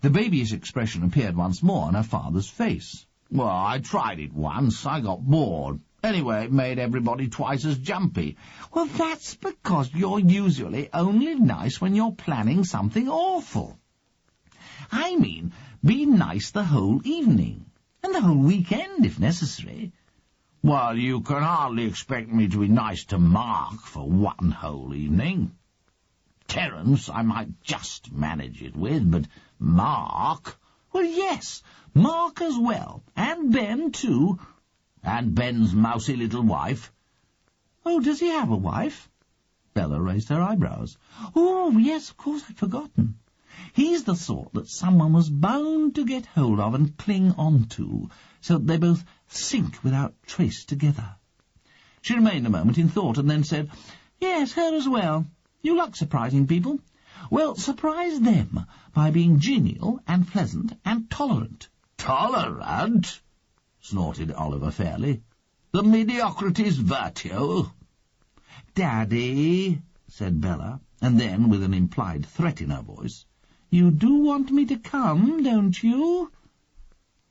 The babyish expression appeared once more on her father's face. "Well, I tried it once. I got bored. Anyway, it made everybody twice as jumpy." "Well, that's because you're usually only nice when you're planning something awful. I mean, be nice the whole evening, and the whole weekend, if necessary." "Well, you can hardly expect me to be nice to Mark for one whole evening. Terence I might just manage it with, but Mark—" "Well, yes, Mark as well, and Ben too." "And Ben's mousy little wife." "Oh, does he have a wife?" Bella raised her eyebrows. "Oh, yes, of course, I'd forgotten. He's the sort that someone was bound to get hold of and cling on to, so that they both sink without trace together." She remained a moment in thought, and then said, "Yes, her as well. You like surprising people. Well, surprise them by being genial and pleasant and tolerant." "Tolerant?" snorted Oliver Fairley. "The mediocrity's virtue." "Daddy," said Bella, and then, with an implied threat in her voice, "you do want me to come, don't you?"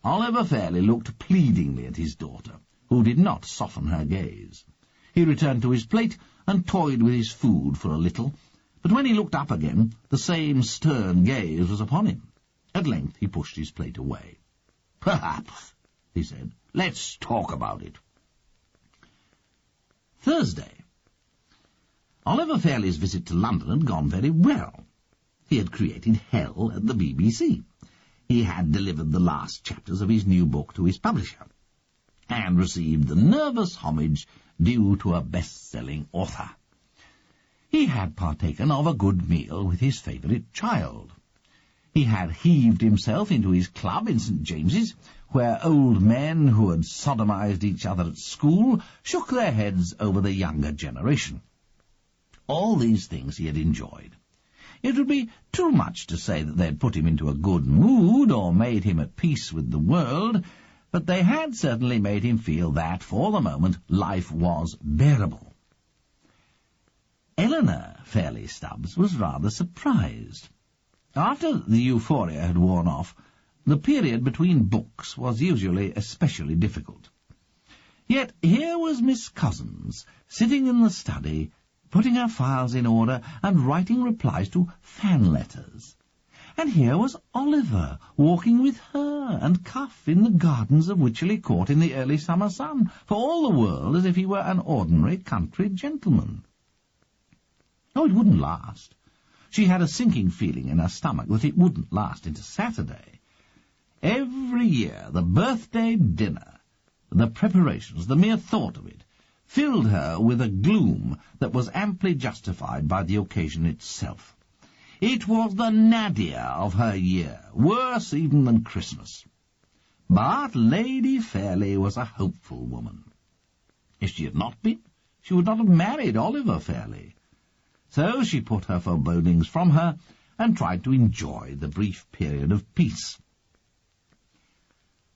Oliver Fairley looked pleadingly at his daughter, who did not soften her gaze. He returned to his plate and toyed with his food for a little, but when he looked up again, the same stern gaze was upon him. At length he pushed his plate away. "Perhaps," he said. "Let's talk about it." Thursday. Oliver Fairley's visit to London had gone very well. He had created hell at the BBC. He had delivered the last chapters of his new book to his publisher, and received the nervous homage due to a best-selling author. He had partaken of a good meal with his favourite child. He had heaved himself into his club in St. James's, where old men who had sodomized each other at school shook their heads over the younger generation. All these things he had enjoyed. It would be too much to say that they had put him into a good mood or made him at peace with the world, but they had certainly made him feel that, for the moment, life was bearable. Eleanor Fairlie Stubbs was rather surprised. After the euphoria had worn off, the period between books was usually especially difficult. Yet here was Miss Cousins, sitting in the study, putting her files in order and writing replies to fan letters. And here was Oliver, walking with her and Cuff in the gardens of Wycherley Court in the early summer sun, for all the world as if he were an ordinary country gentleman. Oh, it wouldn't last. She had a sinking feeling in her stomach that it wouldn't last into Saturday. Every year the birthday dinner, the preparations, the mere thought of it, filled her with a gloom that was amply justified by the occasion itself. It was the nadir of her year, worse even than Christmas. But Lady Fairlie was a hopeful woman. If she had not been, she would not have married Oliver Fairlie. So she put her forebodings from her and tried to enjoy the brief period of peace.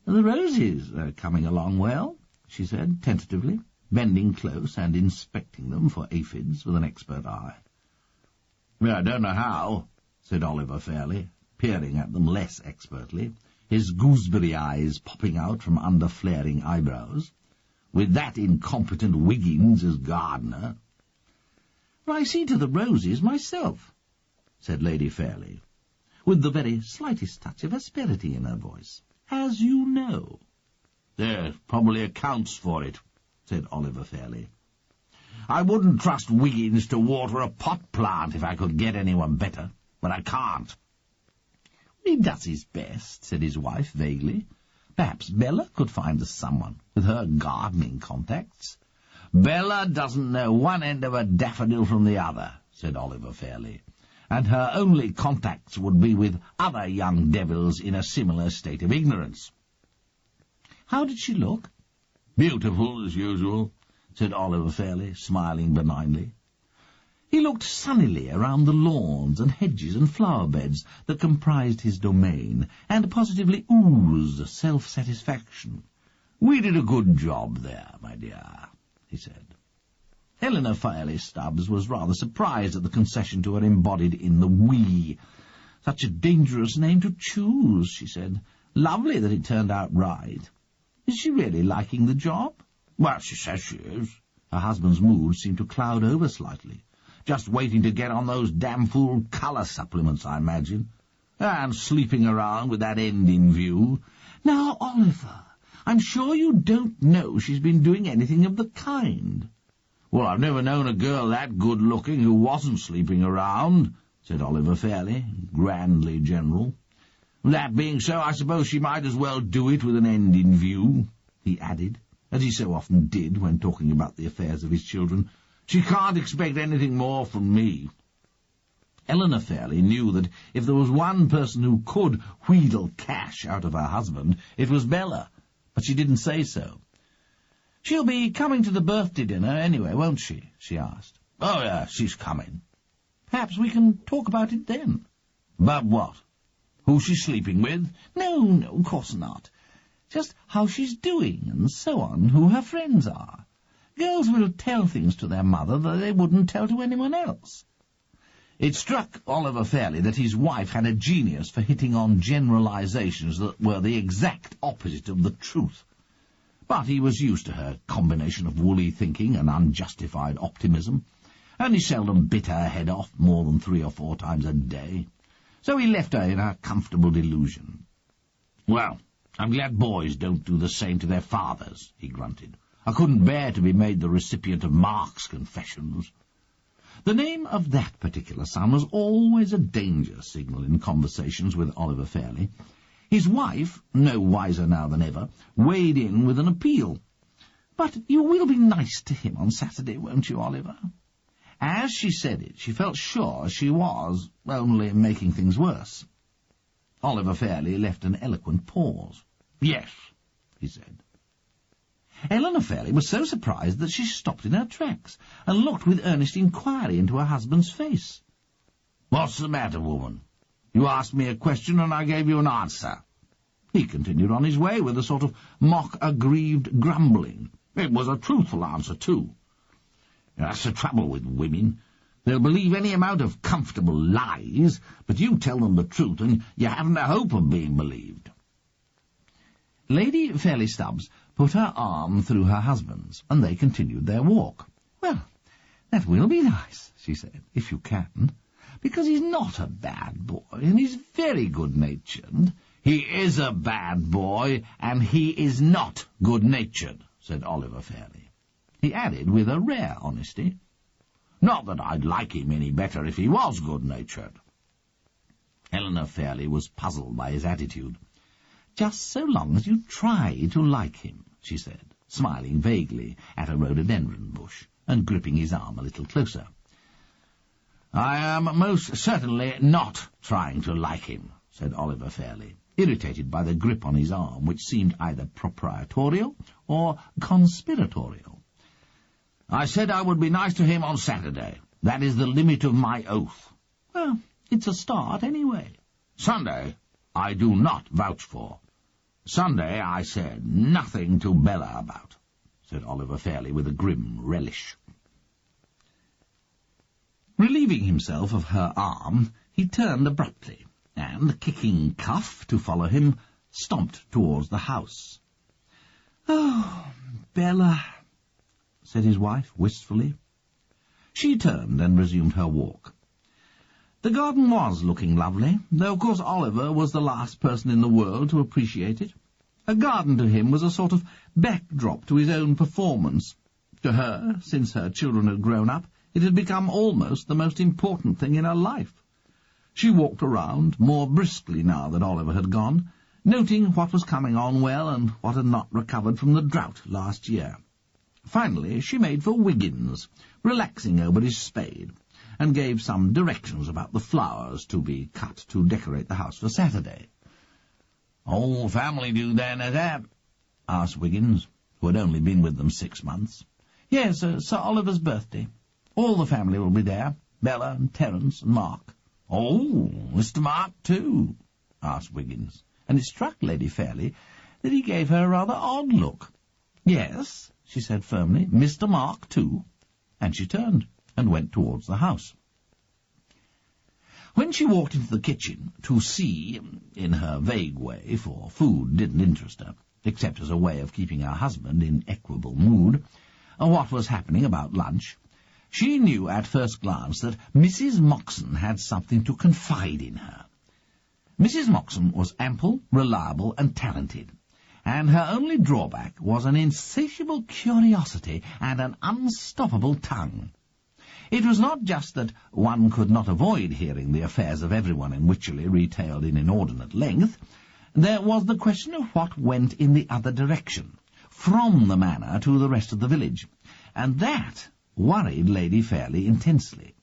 "The roses are coming along well," she said, tentatively, bending close and inspecting them for aphids with an expert eye. "I don't know how," said Oliver Fairlie, peering at them less expertly, his gooseberry eyes popping out from under flaring eyebrows, "with that incompetent Wiggins as gardener." "I see to the roses myself," said Lady Fairlie, with the very slightest touch of asperity in her voice, "as you know." "There probably accounts for it," said Oliver Fairlie. "I wouldn't trust Wiggins to water a pot plant if I could get anyone better, but I can't." "He does his best," said his wife vaguely. "Perhaps Bella could find us someone with her gardening contacts." "Bella doesn't know one end of a daffodil from the other," said Oliver Fairlie, "and her only contacts would be with other young devils in a similar state of ignorance." "How did she look?" "Beautiful, as usual," said Oliver Fairlie, smiling benignly. He looked sunnily around the lawns and hedges and flower-beds that comprised his domain, and positively oozed self-satisfaction. "We did a good job there, my dear," he said. Eleanor Fairlie Stubbs was rather surprised at the concession to her embodied in the we. "Such a dangerous name to choose," she said. "Lovely that it turned out right. Is she really liking the job?" "Well, she says she is." Her husband's mood seemed to cloud over slightly. "Just waiting to get on those damn-fool colour supplements, I imagine. And sleeping around with that end in view." "Now, Oliver, I'm sure you don't know she's been doing anything of the kind." "Well, I've never known a girl that good-looking who wasn't sleeping around," said Oliver Fairlie, grandly general. "That being so, I suppose she might as well do it with an end in view," he added, as he so often did when talking about the affairs of his children. "She can't expect anything more from me." Eleanor Fairlie knew that if there was one person who could wheedle cash out of her husband, it was Bella, but she didn't say so. "She'll be coming to the birthday dinner anyway, won't she?" she asked. "Oh, yeah, she's coming." "Perhaps we can talk about it then." "About what? Who she's sleeping with?" No, of course not. Just how she's doing, and so on, who her friends are. Girls will tell things to their mother that they wouldn't tell to anyone else." It struck Oliver Fairlie that his wife had a genius for hitting on generalizations that were the exact opposite of the truth. But he was used to her combination of woolly thinking and unjustified optimism, and he seldom bit her head off more than 3 or 4 times a day. So he left her in her comfortable delusion. "Well, I'm glad boys don't do the same to their fathers," he grunted. "I couldn't bear to be made the recipient of Mark's confessions." The name of that particular son was always a danger signal in conversations with Oliver Fairlie. His wife, no wiser now than ever, weighed in with an appeal. "But you will be nice to him on Saturday, won't you, Oliver?" As she said it, she felt sure she was only making things worse. Oliver Fairlie left an eloquent pause. "Yes," he said. Eleanor Fairlie was so surprised that she stopped in her tracks and looked with earnest inquiry into her husband's face. "What's the matter, woman? You asked me a question and I gave you an answer." He continued on his way with a sort of mock-aggrieved grumbling. "It was a truthful answer, too. That's the trouble with women. They'll believe any amount of comfortable lies, but you tell them the truth and you haven't a hope of being believed." Lady Fairlie Stubbs put her arm through her husband's, and they continued their walk. "Well, that will be nice," she said, "if you can, because he's not a bad boy, and he's very good-natured." "He is a bad boy, and he is not good-natured," said Oliver Fairlie. He added with a rare honesty, "Not that I'd like him any better if he was good-natured." Eleanor Fairlie was puzzled by his attitude. "Just so long as you try to like him," she said, smiling vaguely at a rhododendron bush and gripping his arm a little closer. "I am most certainly not trying to like him," said Oliver Fairlie, irritated by the grip on his arm, which seemed either proprietorial or conspiratorial. "I said I would be nice to him on Saturday. That is the limit of my oath." "Well, it's a start, anyway." "Sunday I do not vouch for. Sunday I said nothing to Bella about," said Oliver Fairlie with a grim relish. Relieving himself of her arm, he turned abruptly, and, kicking Cuff to follow him, stomped towards the house. "Oh, Bella," said his wife wistfully. She turned and resumed her walk. The garden was looking lovely, though of course Oliver was the last person in the world to appreciate it. A garden to him was a sort of backdrop to his own performance. To her, since her children had grown up, it had become almost the most important thing in her life. She walked around more briskly now that Oliver had gone, noting what was coming on well and what had not recovered from the drought last year. Finally she made for Wiggins, relaxing over his spade, and gave some directions about the flowers to be cut to decorate the house for Saturday. "Whole family do then at that?" asked Wiggins, who had only been with them 6 months. "Yes, Sir Oliver's birthday. All the family will be there, Bella and Terence and Mark." "Oh, Mr. Mark too?" asked Wiggins, and it struck Lady Fairlie that he gave her a rather odd look. "Yes," she said firmly, "Mr. Mark too," and she turned and went towards the house. When she walked into the kitchen to see, in her vague way, for food didn't interest her, except as a way of keeping her husband in equable mood, what was happening about lunch, she knew at first glance that Mrs. Moxon had something to confide in her. Mrs. Moxon was ample, reliable, and talented, and her only drawback was an insatiable curiosity and an unstoppable tongue. It was not just that one could not avoid hearing the affairs of everyone in Wycherley retailed in inordinate length. There was the question of what went in the other direction, from the manor to the rest of the village, and that worried Lady Fairlie intensely.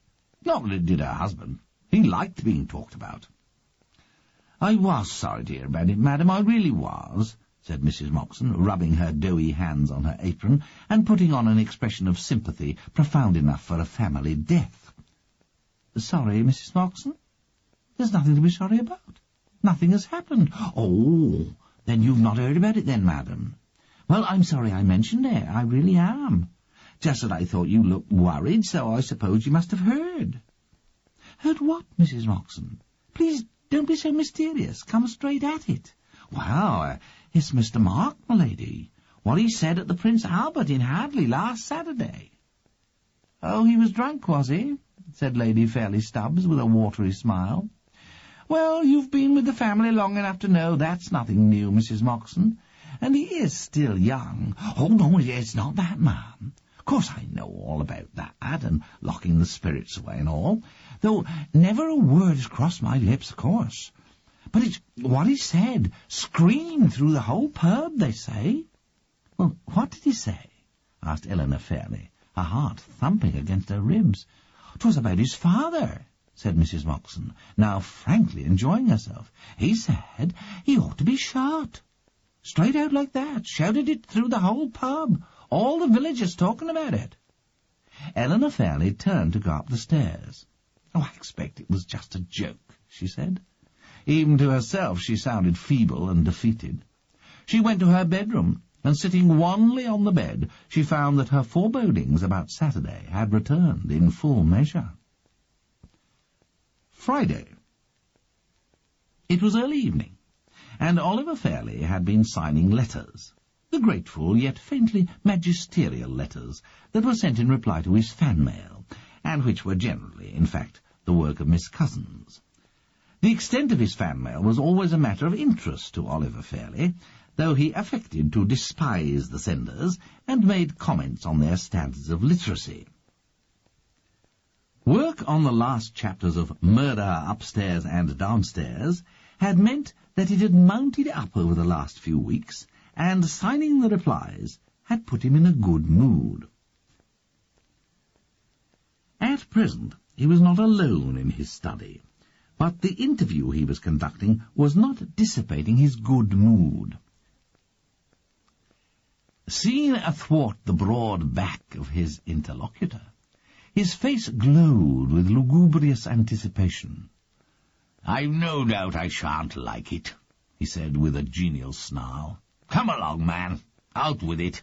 Not that it did her husband. He liked being talked about. "I was sorry to hear about it, madam, I really was," said Mrs. Moxon, rubbing her doughy hands on her apron and putting on an expression of sympathy profound enough for a family death. "Sorry, Mrs. Moxon? There's nothing to be sorry about. Nothing has happened." "Oh, then you've not heard about it then, madam?" "Well, I'm sorry I mentioned it. I really am. Just that I thought you looked worried, so I suppose you must have heard." "Heard what, Mrs. Moxon? Please don't be so mysterious. Come straight at it." "Well, it's Mr. Mark, my lady. What he said at the Prince Albert in Hadley last Saturday." "Oh, he was drunk, was he?" said Lady Fairlie Stubbs with a watery smile. "Well, you've been with the family long enough to know that's nothing new, Mrs. Moxon. And he is still young." "Oh, no, it's not that, ma'am. Of course I know all about that, and locking the spirits away and all, though never a word has crossed my lips, of course. But it's what he said, screamed through the whole pub, they say." "Well, what did he say?" asked Eleanor Fairlie, her heart thumping against her ribs. "'Twas about his father," said Mrs. Moxon, now frankly enjoying herself. "He said he ought to be shot. Straight out like that, shouted it through the whole pub, all the villagers talking about it." Eleanor Fairley turned to go up the stairs. "Oh, I expect it was just a joke," she said. Even to herself she sounded feeble and defeated. She went to her bedroom, and sitting wanly on the bed, she found that her forebodings about Saturday had returned in full measure. Friday. It was early evening, and Oliver Fairley had been signing letters, the grateful yet faintly magisterial letters that were sent in reply to his fan mail, and which were generally, in fact, the work of Miss Cousins. The extent of his fan mail was always a matter of interest to Oliver Fairley, though he affected to despise the senders and made comments on their standards of literacy. Work on the last chapters of Murder Upstairs and Downstairs had meant that it had mounted up over the last few weeks, and signing the replies had put him in a good mood. At present he was not alone in his study, but the interview he was conducting was not dissipating his good mood. Seen athwart the broad back of his interlocutor, his face glowed with lugubrious anticipation. "I've no doubt I shan't like it," he said with a genial snarl. "Come along, man. Out with it."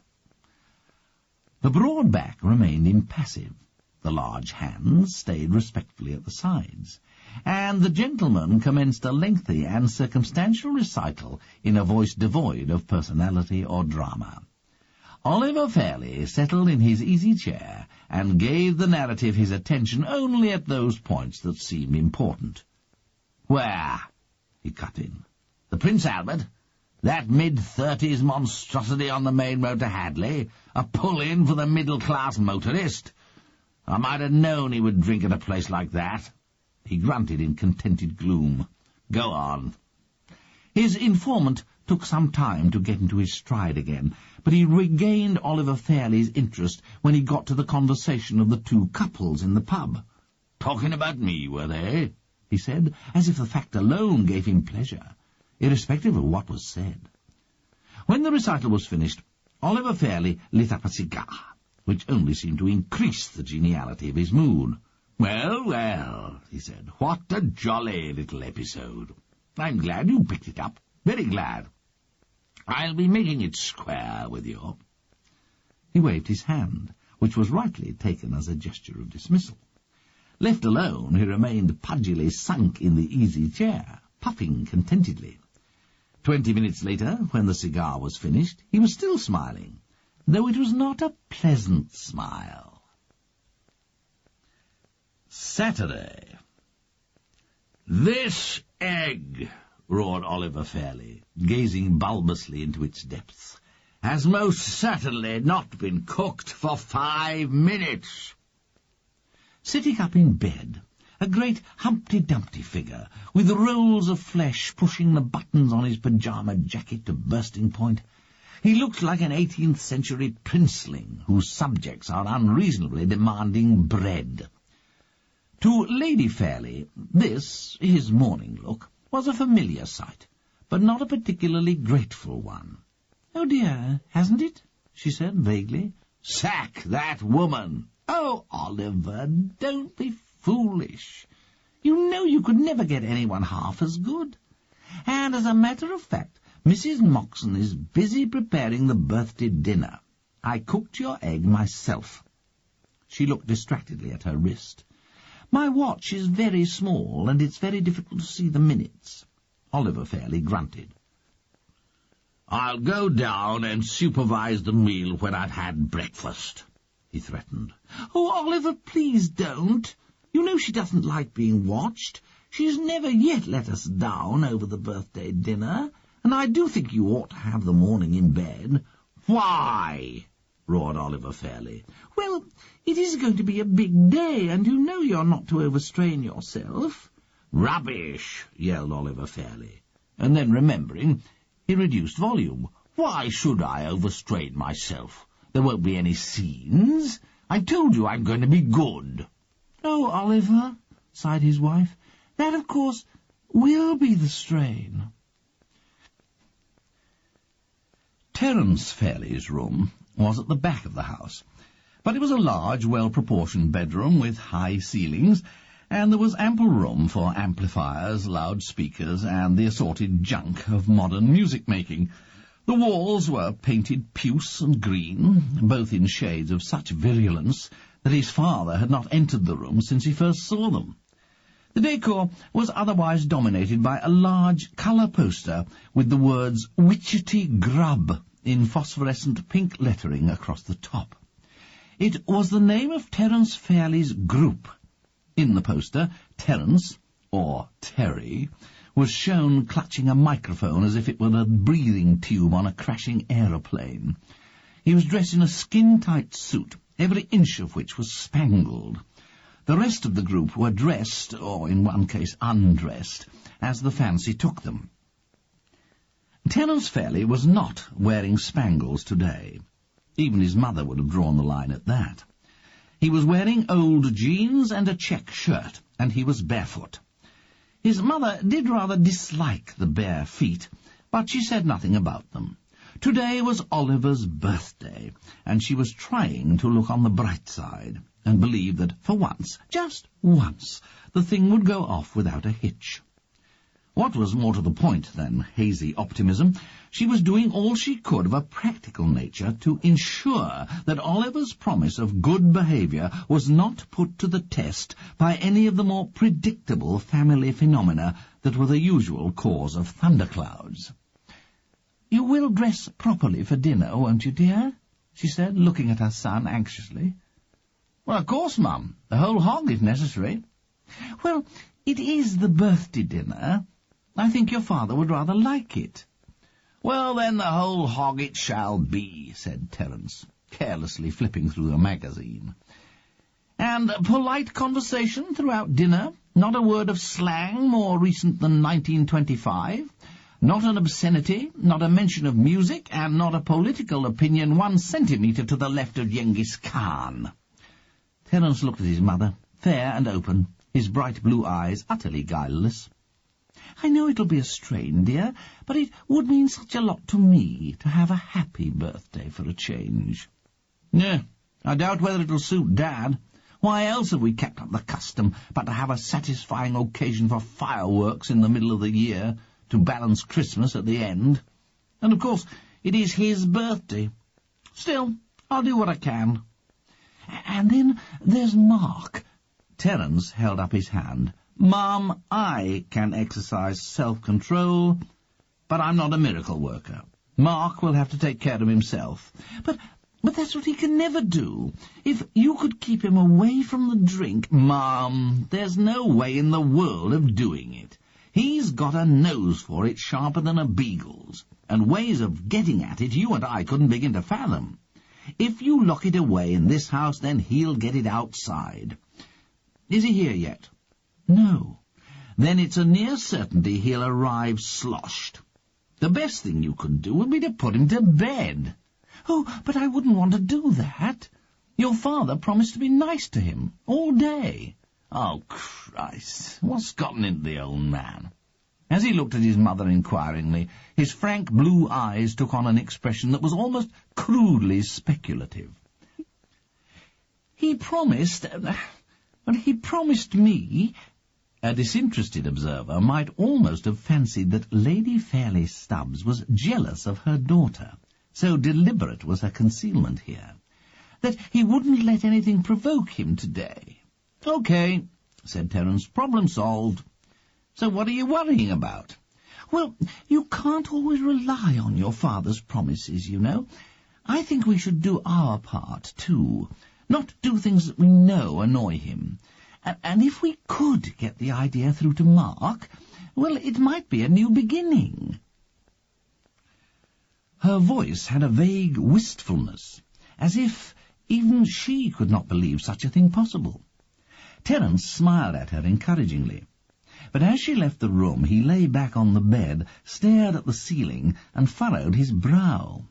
The broad back remained impassive. The large hands stayed respectfully at the sides, and the gentleman commenced a lengthy and circumstantial recital in a voice devoid of personality or drama. Oliver Fairley settled in his easy chair and gave the narrative his attention only at those points that seemed important. "Where?" he cut in. "The Prince Albert? That mid-30s monstrosity on the main road to Hadley? A pull-in for the middle-class motorist? I might have known he would drink at a place like that." He grunted in contented gloom. "Go on." His informant took some time to get into his stride again, but he regained Oliver Fairley's interest when he got to the conversation of the two couples in the pub. "Talking about me, were they?" he said, as if the fact alone gave him pleasure, irrespective of what was said. When the recital was finished, Oliver Fairley lit up a cigar, which only seemed to increase the geniality of his mood. "Well, well," he said, "what a jolly little episode. I'm glad you picked it up, very glad. I'll be making it square with you." He waved his hand, which was rightly taken as a gesture of dismissal. Left alone, he remained pudgily sunk in the easy chair, puffing contentedly. 20 minutes later, when the cigar was finished, he was still smiling, though it was not a pleasant smile. Saturday. "This egg," roared Oliver Fairley, gazing bulbously into its depths, "has most certainly not been cooked for 5 minutes. Sitting up in bed, a great Humpty-Dumpty figure, with rolls of flesh pushing the buttons on his pyjama jacket to bursting point, he looked like an 18th century princeling whose subjects are unreasonably demanding bread. To Lady Fairley, this, his morning look, was a familiar sight, but not a particularly grateful one. "Oh dear, hasn't it?" she said vaguely. "Sack that woman!" "Oh, Oliver, don't be foolish. You know you could never get anyone half as good. And as a matter of fact, Mrs. Moxon is busy preparing the birthday dinner. I cooked your egg myself." She looked distractedly at her wrist. "My watch is very small, and it's very difficult to see the minutes." Oliver Fairley grunted. "I'll go down and supervise the meal when I've had breakfast," he threatened. "Oh, Oliver, please don't. You know she doesn't like being watched. She's never yet let us down over the birthday dinner, and I do think you ought to have the morning in bed." "Why?" roared Oliver Fairley. "Well, it is going to be a big day, and you know you're not to overstrain yourself." "Rubbish!" yelled Oliver Fairley, and then, remembering, he reduced volume. "Why should I overstrain myself? There won't be any scenes. I told you I'm going to be good." "Oh, Oliver," sighed his wife. "That, of course, will be the strain." Terence Fairley's room was at the back of the house, but it was a large, well-proportioned bedroom with high ceilings, and there was ample room for amplifiers, loudspeakers, and the assorted junk of modern music-making. The walls were painted puce and green, both in shades of such virulence that his father had not entered the room since he first saw them. The decor was otherwise dominated by a large colour poster with the words "Witchetty Grub" in phosphorescent pink lettering across the top. It was the name of Terence Fairley's group. In the poster, Terence, or Terry, was shown clutching a microphone as if it were a breathing tube on a crashing aeroplane. He was dressed in a skin-tight suit, every inch of which was spangled. The rest of the group were dressed, or in one case undressed, as the fancy took them. Terence Fairley was not wearing spangles today. Even his mother would have drawn the line at that. He was wearing old jeans and a check shirt, and he was barefoot. His mother did rather dislike the bare feet, but she said nothing about them. Today was Oliver's birthday, and she was trying to look on the bright side, and believe that for once, just once, the thing would go off without a hitch. What was more to the point than hazy optimism, she was doing all she could of a practical nature to ensure that Oliver's promise of good behaviour was not put to the test by any of the more predictable family phenomena that were the usual cause of thunderclouds. "You will dress properly for dinner, won't you, dear?" she said, looking at her son anxiously. "Well, of course, Mum. The whole hog, if necessary." "Well, it is the birthday dinner. I think your father would rather like it." "Well, then, the whole hog it shall be," said Terence, carelessly flipping through a magazine. "And polite conversation throughout dinner, not a word of slang more recent than 1925, not an obscenity, not a mention of music, and not a political opinion 1 centimetre to the left of Genghis Khan." Terence looked at his mother, fair and open, his bright blue eyes utterly guileless. "I know it'll be a strain, dear, but it would mean such a lot to me to have a happy birthday for a change." "Yeah, I doubt whether it'll suit Dad. Why else have we kept up the custom but to have a satisfying occasion for fireworks in the middle of the year to balance Christmas at the end? And, of course, it is his birthday. Still, I'll do what I can. And then there's Mark." Terence held up his hand. "Mum, I can exercise self-control, but I'm not a miracle worker. Mark will have to take care of himself." But that's what he can never do. If you could keep him away from the drink—" "Mum, there's no way in the world of doing it. He's got a nose for it sharper than a beagle's, and ways of getting at it you and I couldn't begin to fathom. If you lock it away in this house, then he'll get it outside. Is he here yet?" "No." "Then it's a near certainty he'll arrive sloshed. The best thing you could do would be to put him to bed." "Oh, but I wouldn't want to do that. Your father promised to be nice to him all day." "Oh, Christ, what's gotten into the old man?" As he looked at his mother inquiringly, his frank blue eyes took on an expression that was almost crudely speculative. He promised me." A disinterested observer might almost have fancied that Lady Fairley Stubbs was jealous of her daughter, so deliberate was her concealment here, "that he wouldn't let anything provoke him today." "OK," said Terence, "problem solved. So what are you worrying about?" "Well, you can't always rely on your father's promises, you know. I think we should do our part, too, not do things that we know annoy him. And if we could get the idea through to Mark, well, it might be a new beginning." Her voice had a vague wistfulness, as if even she could not believe such a thing possible. Terence smiled at her encouragingly, but as she left the room he lay back on the bed, stared at the ceiling, and furrowed his brow.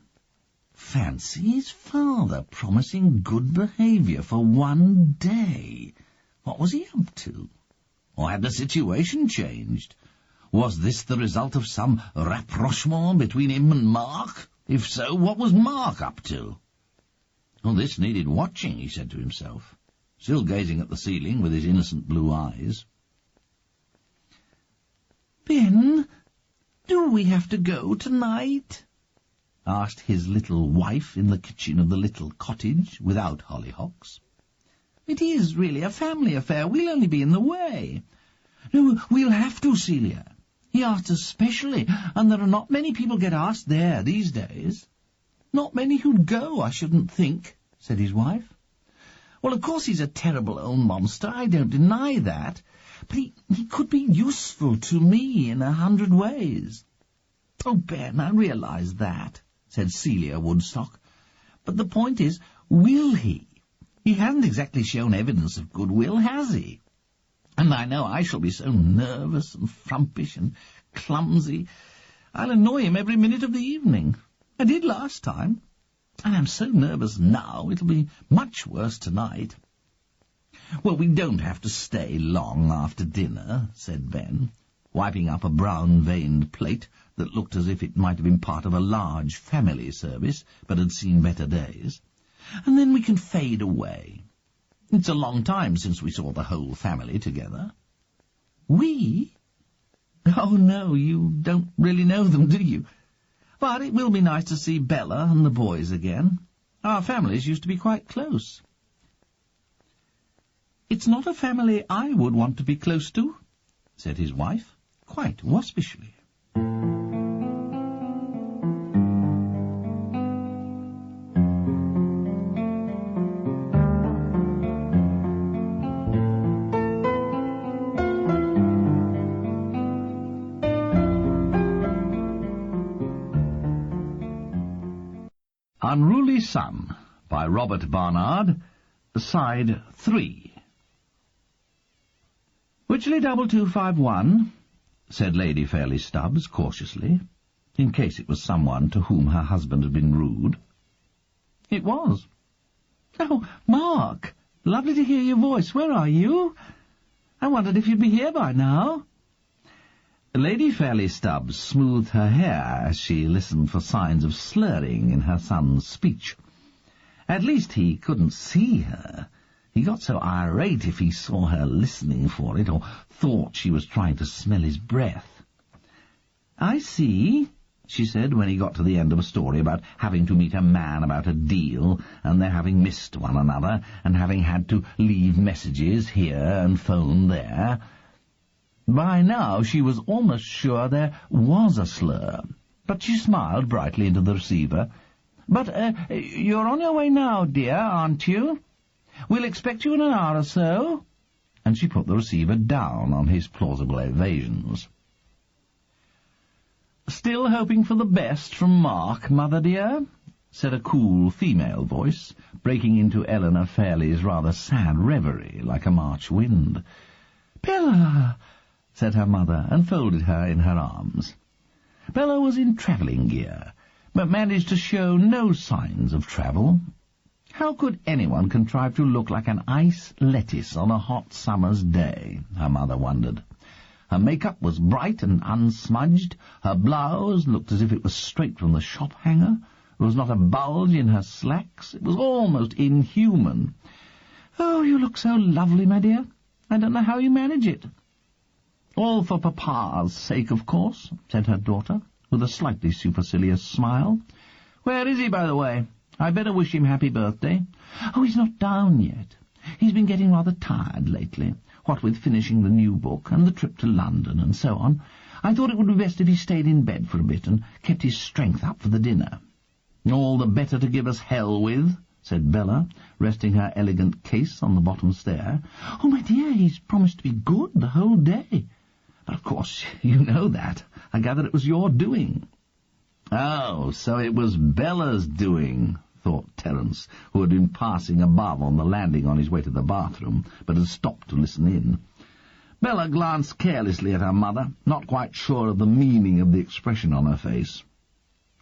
Fancy his father promising good behaviour for 1 day. What was he up to? Or had the situation changed? Was this the result of some rapprochement between him and Mark? If so, what was Mark up to? Well, this needed watching, he said to himself, still gazing at the ceiling with his innocent blue eyes. Ben, do we have to go tonight? Asked his little wife in the kitchen of the little cottage without hollyhocks. It is really a family affair. We'll only be in the way. No, we'll have to, Celia. He asked us specially, and there are not many people get asked there these days. Not many who'd go, I shouldn't think, said his wife. Well, of course he's a terrible old monster, I don't deny that, but he could be useful to me in 100 ways. Oh, Ben, I realise that, said Celia Woodstock. But the point is, will he? He hasn't exactly shown evidence of goodwill, has he? And I know I shall be so nervous and frumpish and clumsy. I'll annoy him every minute of the evening. I did last time. And I'm so nervous now, it'll be much worse tonight. Well, we don't have to stay long after dinner, said Ben, wiping up a brown-veined plate that looked as if it might have been part of a large family service, but had seen better days. And then we can fade away. It's a long time since we saw the whole family together. We? Oh, no, you don't really know them, do you? But it will be nice to see Bella and the boys again. Our families used to be quite close. It's not a family I would want to be close to, said his wife, quite waspishly. Unruly Son, by Robert Barnard, Side 3. Wycherley 2251, said Lady Fairlie Stubbs cautiously, in case it was someone to whom her husband had been rude. It was. Oh, Mark, lovely to hear your voice. Where are you? I wondered if you'd be here by now. Lady Fairlie Stubbs smoothed her hair as she listened for signs of slurring in her son's speech. At least he couldn't see her. He got so irate if he saw her listening for it, or thought she was trying to smell his breath. "I see," she said when he got to the end of a story about having to meet a man about a deal, and their having missed one another, and having had to leave messages here and phone there. By now she was almost sure there was a slur, but she smiled brightly into the receiver. "But, you're on your way now, dear, aren't you? We'll expect you in an hour or so." And she put the receiver down on his plausible evasions. "Still hoping for the best from Mark, mother dear?" said a cool female voice, breaking into Eleanor Fairlie's rather sad reverie like a March wind. "Bella!" said her mother, and folded her in her arms. Bella was in travelling gear, but managed to show no signs of travel. How could anyone contrive to look like an ice lettuce on a hot summer's day, her mother wondered. Her makeup was bright and unsmudged, her blouse looked as if it was straight from the shop hanger, there was not a bulge in her slacks, it was almost inhuman. "Oh, you look so lovely, my dear. I don't know how you manage it." "All for Papa's sake, of course," said her daughter, with a slightly supercilious smile. "Where is he, by the way? I'd better wish him happy birthday." "Oh, he's not down yet. He's been getting rather tired lately, what with finishing the new book and the trip to London and so on. I thought it would be best if he stayed in bed for a bit and kept his strength up for the dinner." "All the better to give us hell with," said Bella, resting her elegant case on the bottom stair. "Oh, my dear, he's promised to be good the whole day. But of course, you know that. I gather it was your doing." "Oh, so it was Bella's doing," thought Terence, who had been passing above on the landing on his way to the bathroom, but had stopped to listen in. Bella glanced carelessly at her mother, not quite sure of the meaning of the expression on her face.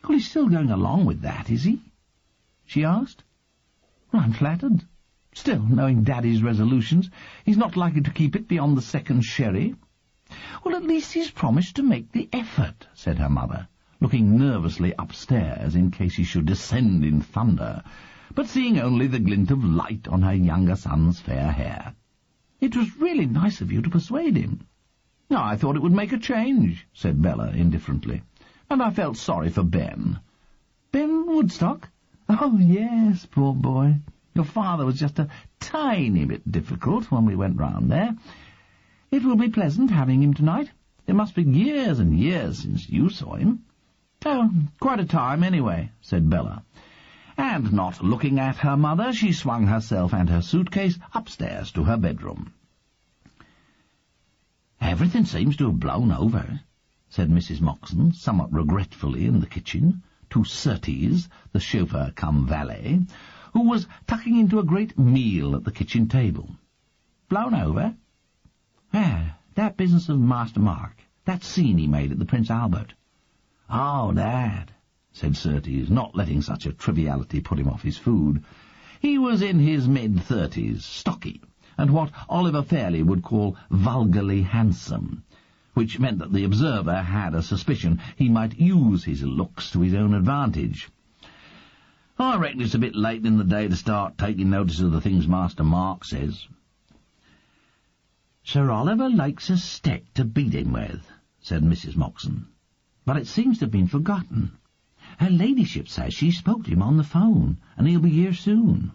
"Well, he's still going along with that, is he?" she asked. "Well, I'm flattered. Still, knowing Daddy's resolutions, he's not likely to keep it beyond the second sherry. Well, at least he's promised to make the effort, said her mother, looking nervously upstairs in case he should descend in thunder, but seeing only the glint of light on her younger son's fair hair. It was really nice of you to persuade him. I thought it would make a change, said Bella indifferently, and I felt sorry for Ben. Ben Woodstock? Oh, yes, poor boy. Your father was just a tiny bit difficult when we went round there. It will be pleasant having him tonight. It must be years and years since you saw him. Oh, quite a time anyway, said Bella. And not looking at her mother, she swung herself and her suitcase upstairs to her bedroom. Everything seems to have blown over, said Mrs. Moxon, somewhat regretfully in the kitchen, to Surtees, the chauffeur-cum-valet, who was tucking into a great meal at the kitchen table. Blown over? That business of Master Mark, that scene he made at the Prince Albert. Oh, that, said Surtees, not letting such a triviality put him off his food. He was in his mid-30s, stocky, and what Oliver Fairley would call vulgarly handsome, which meant that the observer had a suspicion he might use his looks to his own advantage. I reckon it's a bit late in the day to start taking notice of the things Master Mark says. Sir Oliver likes a stick to beat him with, said Mrs. Moxon, but it seems to have been forgotten. Her ladyship says she spoke to him on the phone, and he'll be here soon.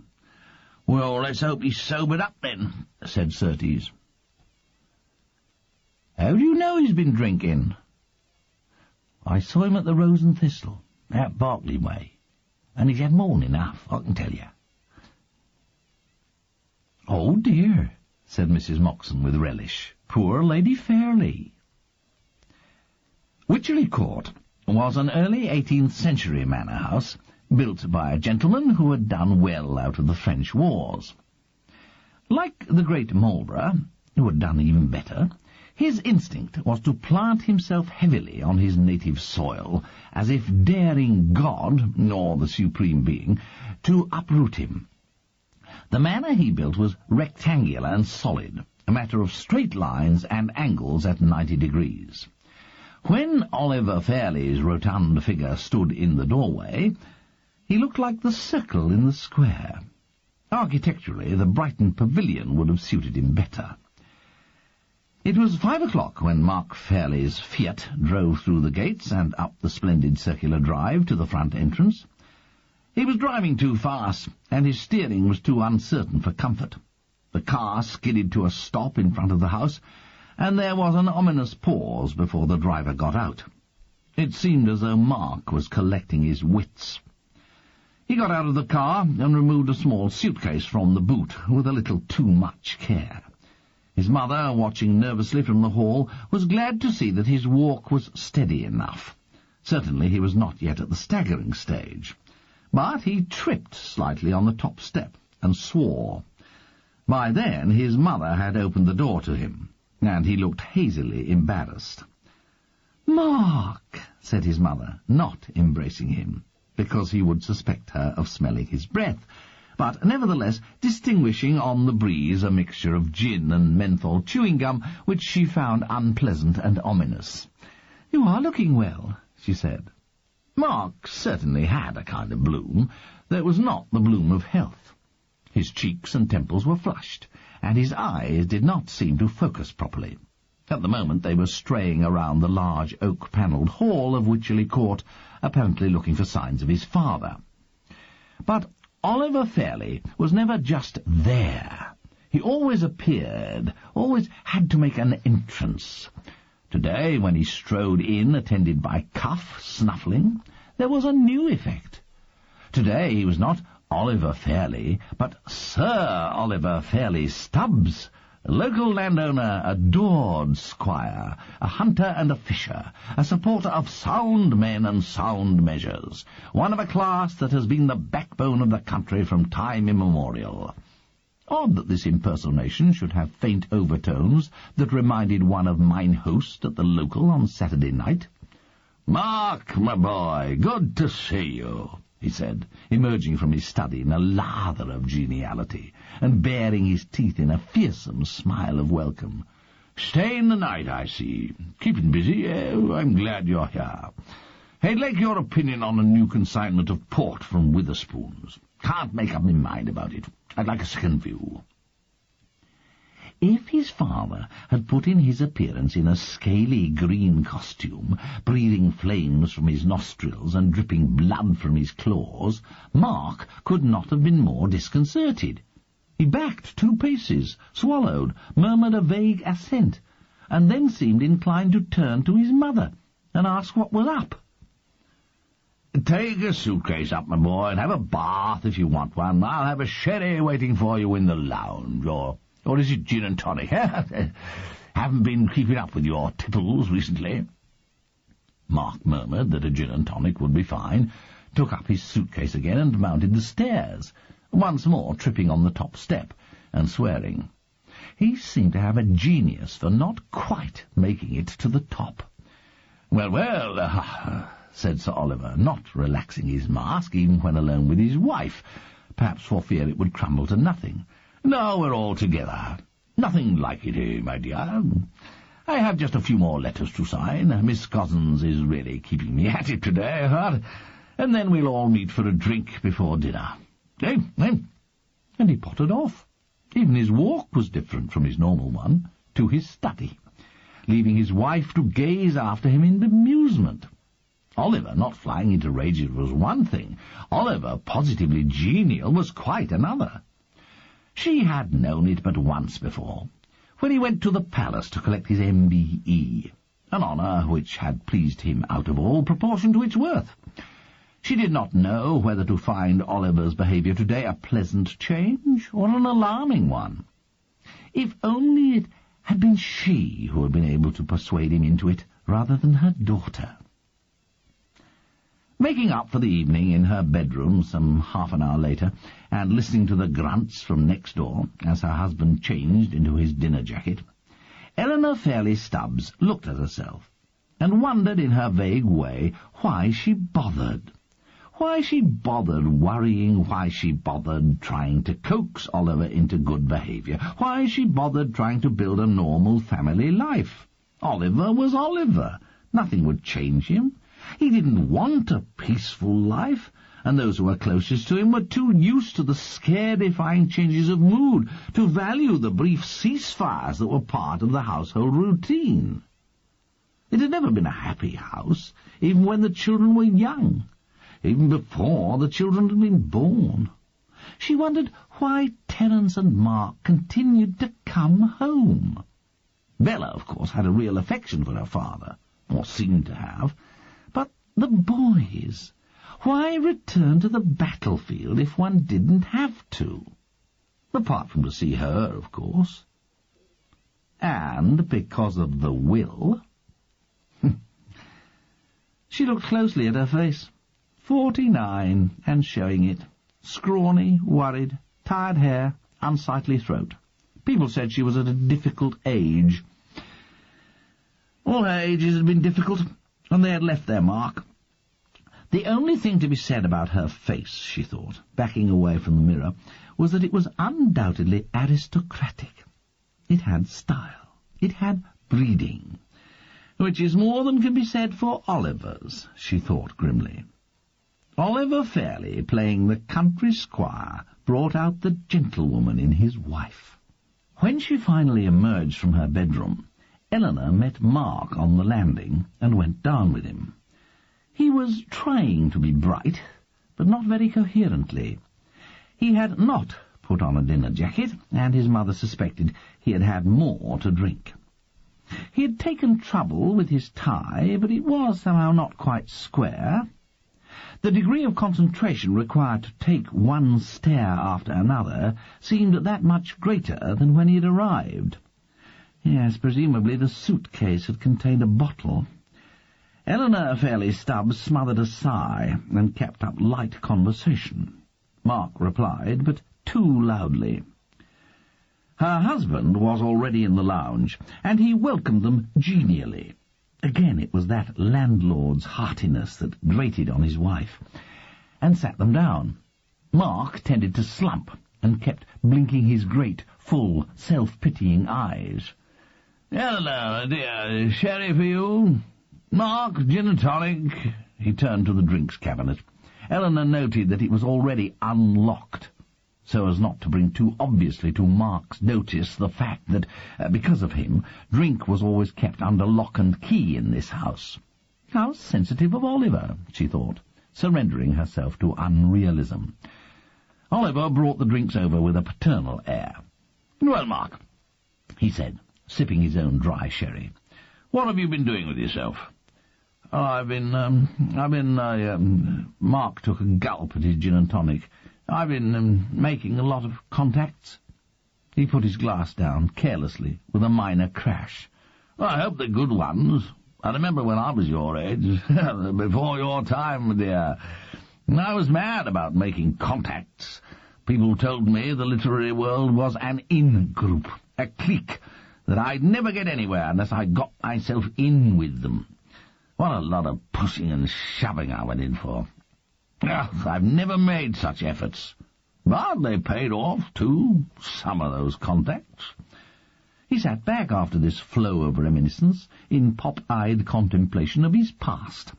Well, let's hope he's sobered up then, said Surtees. How do you know he's been drinking? I saw him at the Rose and Thistle, out Berkeley way, and he's had more than enough, I can tell you. Oh, dear, said Mrs. Moxon with relish. Poor Lady Fairley. Wycherley Court was an early 18th century manor house, built by a gentleman who had done well out of the French wars. Like the great Marlborough, who had done even better, his instinct was to plant himself heavily on his native soil, as if daring God, or the Supreme Being, to uproot him. The manor he built was rectangular and solid, a matter of straight lines and angles at 90 degrees. When Oliver Fairley's rotund figure stood in the doorway, he looked like the circle in the square. Architecturally, the Brighton Pavilion would have suited him better. It was 5 o'clock when Mark Fairley's Fiat drove through the gates and up the splendid circular drive to the front entrance. He was driving too fast, and his steering was too uncertain for comfort. The car skidded to a stop in front of the house, and there was an ominous pause before the driver got out. It seemed as though Mark was collecting his wits. He got out of the car and removed a small suitcase from the boot with a little too much care. His mother, watching nervously from the hall, was glad to see that his walk was steady enough. Certainly he was not yet at the staggering stage. But he tripped slightly on the top step and swore. By then his mother had opened the door to him, and he looked hazily embarrassed. "Mark," said his mother, not embracing him, because he would suspect her of smelling his breath, but nevertheless distinguishing on the breeze a mixture of gin and menthol chewing gum, which she found unpleasant and ominous. "You are looking well," she said. Mark certainly had a kind of bloom, though it was not the bloom of health. His cheeks and temples were flushed, and his eyes did not seem to focus properly. At the moment they were straying around the large oak-panelled hall of Wycherley Court, apparently looking for signs of his father. But Oliver Fairley was never just there. He always appeared, always had to make an entrance. Today, when he strode in, attended by Cuff snuffling, there was a new effect. Today he was not Oliver Fairley, but Sir Oliver Fairley Stubbs, a local landowner, adored squire, a hunter and a fisher, a supporter of sound men and sound measures, one of a class that has been the backbone of the country from time immemorial. Odd that this impersonation should have faint overtones that reminded one of mine host at the local on Saturday night. "Mark, my boy, good to see you," he said, emerging from his study in a lather of geniality, and baring his teeth in a fearsome smile of welcome. "Staying the night, I see. Keeping busy? I'm glad you're here. I'd like your opinion on a new consignment of port from Witherspoon's. Can't make up my mind about it. I'd like a second view." If his father had put in his appearance in a scaly green costume, breathing flames from his nostrils and dripping blood from his claws, Mark could not have been more disconcerted. He backed 2 paces, swallowed, murmured a vague assent, and then seemed inclined to turn to his mother and ask what was up. "Take a suitcase up, my boy, and have a bath if you want one. I'll have a sherry waiting for you in the lounge, or is it gin and tonic? Haven't been keeping up with your tipples recently." Mark murmured that a gin and tonic would be fine, took up his suitcase again and mounted the stairs, once more tripping on the top step and swearing. He seemed to have a genius for not quite making it to the top. Well, said Sir Oliver, not relaxing his mask even when alone with his wife, perhaps for fear it would crumble to nothing. "No, we're all together. Nothing like it, my dear. I have just a few more letters to sign. Miss Cozzens is really keeping me at it today, and then we'll all meet for a drink before dinner. And he pottered off. Even his walk was different from his normal one, to his study, leaving his wife to gaze after him in bemusement. Oliver not flying into rages was one thing. Oliver, positively genial, was quite another. She had known it but once before, when he went to the palace to collect his MBE, an honour which had pleased him out of all proportion to its worth. She did not know whether to find Oliver's behaviour today a pleasant change or an alarming one. If only it had been she who had been able to persuade him into it, rather than her daughter. Making up for the evening in her bedroom some half an hour later, and listening to the grunts from next door as her husband changed into his dinner jacket, Eleanor Fairlie Stubbs looked at herself, and wondered in her vague way why she bothered. Why she bothered worrying, why she bothered trying to coax Oliver into good behaviour, why she bothered trying to build a normal family life. Oliver was Oliver. Nothing would change him. He didn't want a peaceful life, and those who were closest to him were too used to the scare-defying changes of mood to value the brief ceasefires that were part of the household routine. It had never been a happy house, even when the children were young, even before the children had been born. She wondered why Terence and Mark continued to come home. Bella, of course, had a real affection for her father, or seemed to have. But the boys, why return to the battlefield if one didn't have to? Apart from to see her, of course. And because of the will. She looked closely at her face. 49, and showing it. Scrawny, worried, tired hair, unsightly throat. People said she was at a difficult age. All her ages had been difficult, and they had left their mark. The only thing to be said about her face, she thought, backing away from the mirror, was that it was undoubtedly aristocratic. It had style. It had breeding. Which is more than can be said for Oliver's, she thought grimly. Oliver Fairlie, playing the country squire, brought out the gentlewoman in his wife. When she finally emerged from her bedroom, Eleanor met Mark on the landing and went down with him. He was trying to be bright, but not very coherently. He had not put on a dinner jacket, and his mother suspected he had had more to drink. He had taken trouble with his tie, but it was somehow not quite square. The degree of concentration required to take one stare after another seemed that much greater than when he had arrived. Yes, presumably the suitcase had contained a bottle. Eleanor Fairlie Stubbs smothered a sigh and kept up light conversation. Mark replied, but too loudly. Her husband was already in the lounge, and he welcomed them genially. Again it was that landlord's heartiness that grated on his wife. and sat them down. Mark tended to slump and kept blinking his great, full, self-pitying eyes. "Hello, dear, sherry for you? Mark, gin and tonic?" He turned to the drinks cabinet. Eleanor noted that it was already unlocked, so as not to bring too obviously to Mark's notice the fact that, because of him, drink was always kept under lock and key in this house. How sensitive of Oliver, she thought, surrendering herself to unrealism. Oliver brought the drinks over with a paternal air. "Well, Mark," he said, sipping his own dry sherry, "what have you been doing with yourself?" Mark took a gulp at his gin and tonic. "I've been making a lot of contacts." He put his glass down carelessly, with a minor crash. "I hope they're good ones. I remember when I was your age, before your time, dear. I was mad about making contacts. People told me the literary world was an in-group, a clique, that I'd never get anywhere unless I got myself in with them. What a lot of pushing and shoving I went in for. I've never made such efforts. But they paid off, too, some of those contacts." He sat back after this flow of reminiscence in pop-eyed contemplation of his past,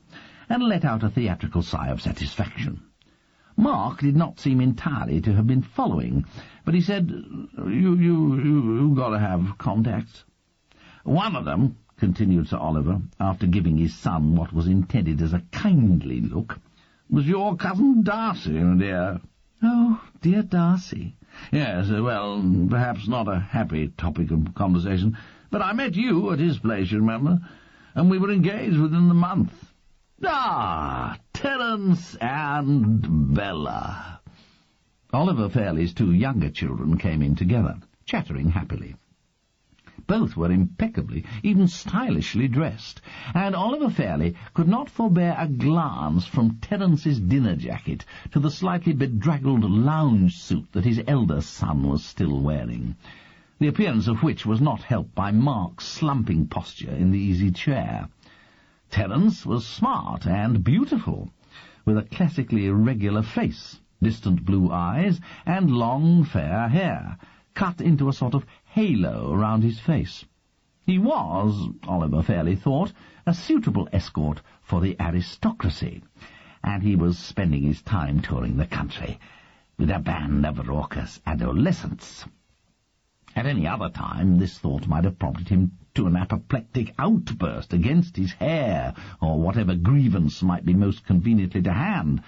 and let out a theatrical sigh of satisfaction. Mark did not seem entirely to have been following, but he said, You got to have contacts." "One of them," continued Sir Oliver, after giving his son what was intended as a kindly look, "was your cousin Darcy, dear." "Oh, dear Darcy." "Yes, well, perhaps not a happy topic of conversation, but I met you at his place, you remember, and we were engaged within the month." "Ah, Terence and Bella." Oliver Fairley's two younger children came in together, chattering happily. Both were impeccably, even stylishly dressed, and Oliver Fairley could not forbear a glance from Terence's dinner jacket to the slightly bedraggled lounge suit that his elder son was still wearing, the appearance of which was not helped by Mark's slumping posture in the easy chair. Terence was smart and beautiful, with a classically irregular face, distant blue eyes, and long fair hair, cut into a sort of halo around his face. He was, Oliver Fairley thought, a suitable escort for the aristocracy, and he was spending his time touring the country with a band of raucous adolescents. At any other time this thought might have prompted him to an apoplectic outburst against his hair, or whatever grievance might be most conveniently to hand,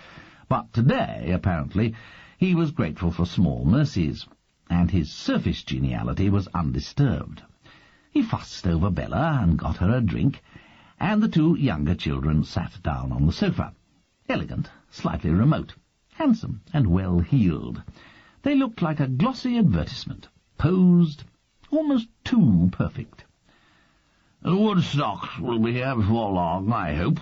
but today, apparently, he was grateful for small mercies, and his surface geniality was undisturbed. He fussed over Bella and got her a drink, and the two younger children sat down on the sofa, elegant, slightly remote, handsome and well-heeled. They looked like a glossy advertisement, posed almost too perfect. "The Woodstocks will be here before long, I hope,"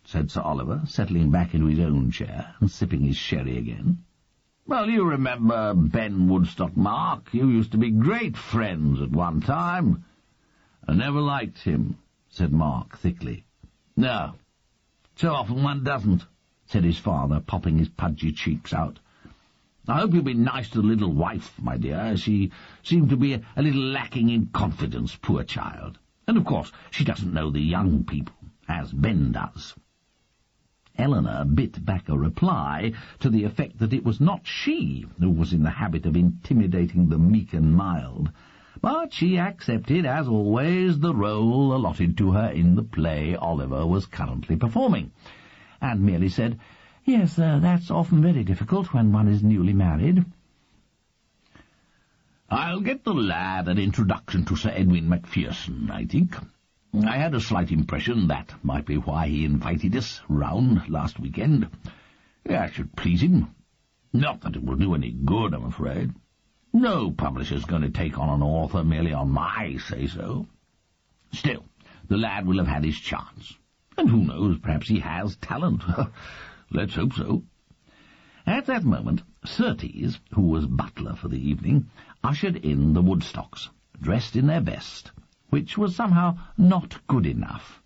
said Sir Oliver, settling back into his own chair and sipping his sherry again. "Well, you remember Ben Woodstock, Mark. You used to be great friends at one time." "I never liked him," said Mark thickly. "No, so often one doesn't," said his father, popping his pudgy cheeks out. "I hope you'll be nice to the little wife, my dear. She seemed to be a little lacking in confidence, poor child. And, of course, she doesn't know the young people, as Ben does." Eleanor bit back a reply to the effect that it was not she who was in the habit of intimidating the meek and mild, but she accepted, as always, the role allotted to her in the play Oliver was currently performing, and merely said, "Yes, that's often very difficult when one is newly married." "I'll get the lad an introduction to Sir Edwin Macpherson, I think. I had a slight impression that might be why he invited us round last weekend. That should please him. Not that it will do any good, I'm afraid. No publisher's going to take on an author merely on my say-so. Still, the lad will have had his chance. And who knows, perhaps he has talent. Let's hope so." At that moment, Surtees, who was butler for the evening, ushered in the Woodstocks, dressed in their best, which was somehow not good enough.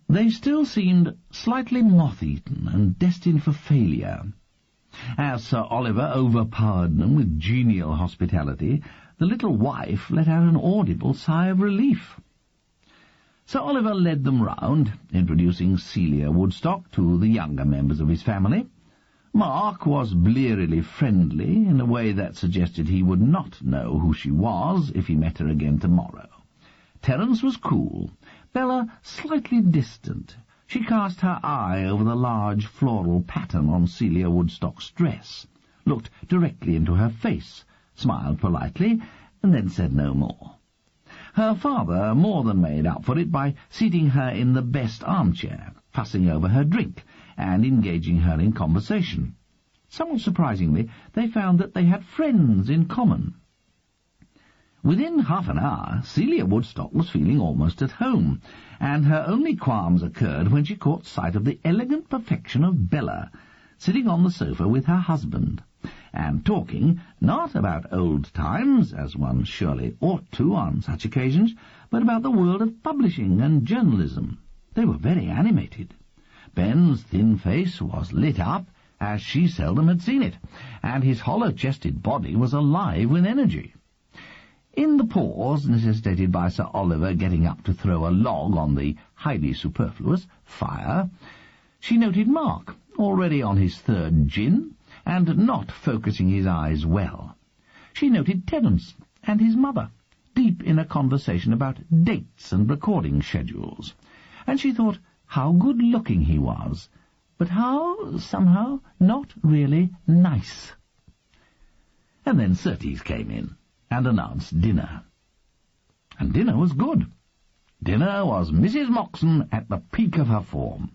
They still seemed slightly moth-eaten and destined for failure. As Sir Oliver overpowered them with genial hospitality, the little wife let out an audible sigh of relief. Sir Oliver led them round, introducing Celia Woodstock to the younger members of his family. Mark was blearily friendly in a way that suggested he would not know who she was if he met her again tomorrow. Terence was cool, Bella slightly distant. She cast her eye over the large floral pattern on Celia Woodstock's dress, looked directly into her face, smiled politely, and then said no more. Her father more than made up for it by seating her in the best armchair, fussing over her drink, and engaging her in conversation. Somewhat surprisingly, they found that they had friends in common. Within half an hour, Celia Woodstock was feeling almost at home, and her only qualms occurred when she caught sight of the elegant perfection of Bella, sitting on the sofa with her husband, and talking, not about old times, as one surely ought to on such occasions, but about the world of publishing and journalism. They were very animated. Ben's thin face was lit up, as she seldom had seen it, and his hollow-chested body was alive with energy. In the pause necessitated by Sir Oliver getting up to throw a log on the highly superfluous fire, she noted Mark, already on his third gin, and not focusing his eyes well. She noted Terence and his mother, deep in a conversation about dates and recording schedules, and she thought how good-looking he was, but how, somehow, not really nice. And then Surtees came in and announced dinner. And dinner was good. Dinner was Mrs. Moxon at the peak of her form.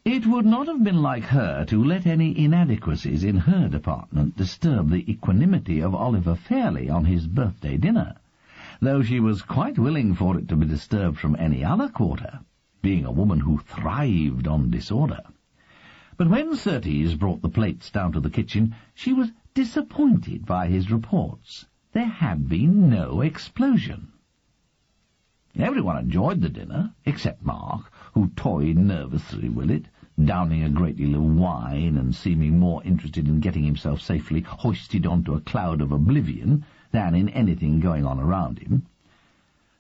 It would not have been like her to let any inadequacies in her department disturb the equanimity of Oliver Fairley on his birthday dinner, though she was quite willing for it to be disturbed from any other quarter, being a woman who thrived on disorder. But when Surtees brought the plates down to the kitchen, she was disappointed by his reports. There had been no explosion. Everyone enjoyed the dinner, except Mark, who toyed nervously with it, downing a great deal of wine and seeming more interested in getting himself safely hoisted onto a cloud of oblivion than in anything going on around him.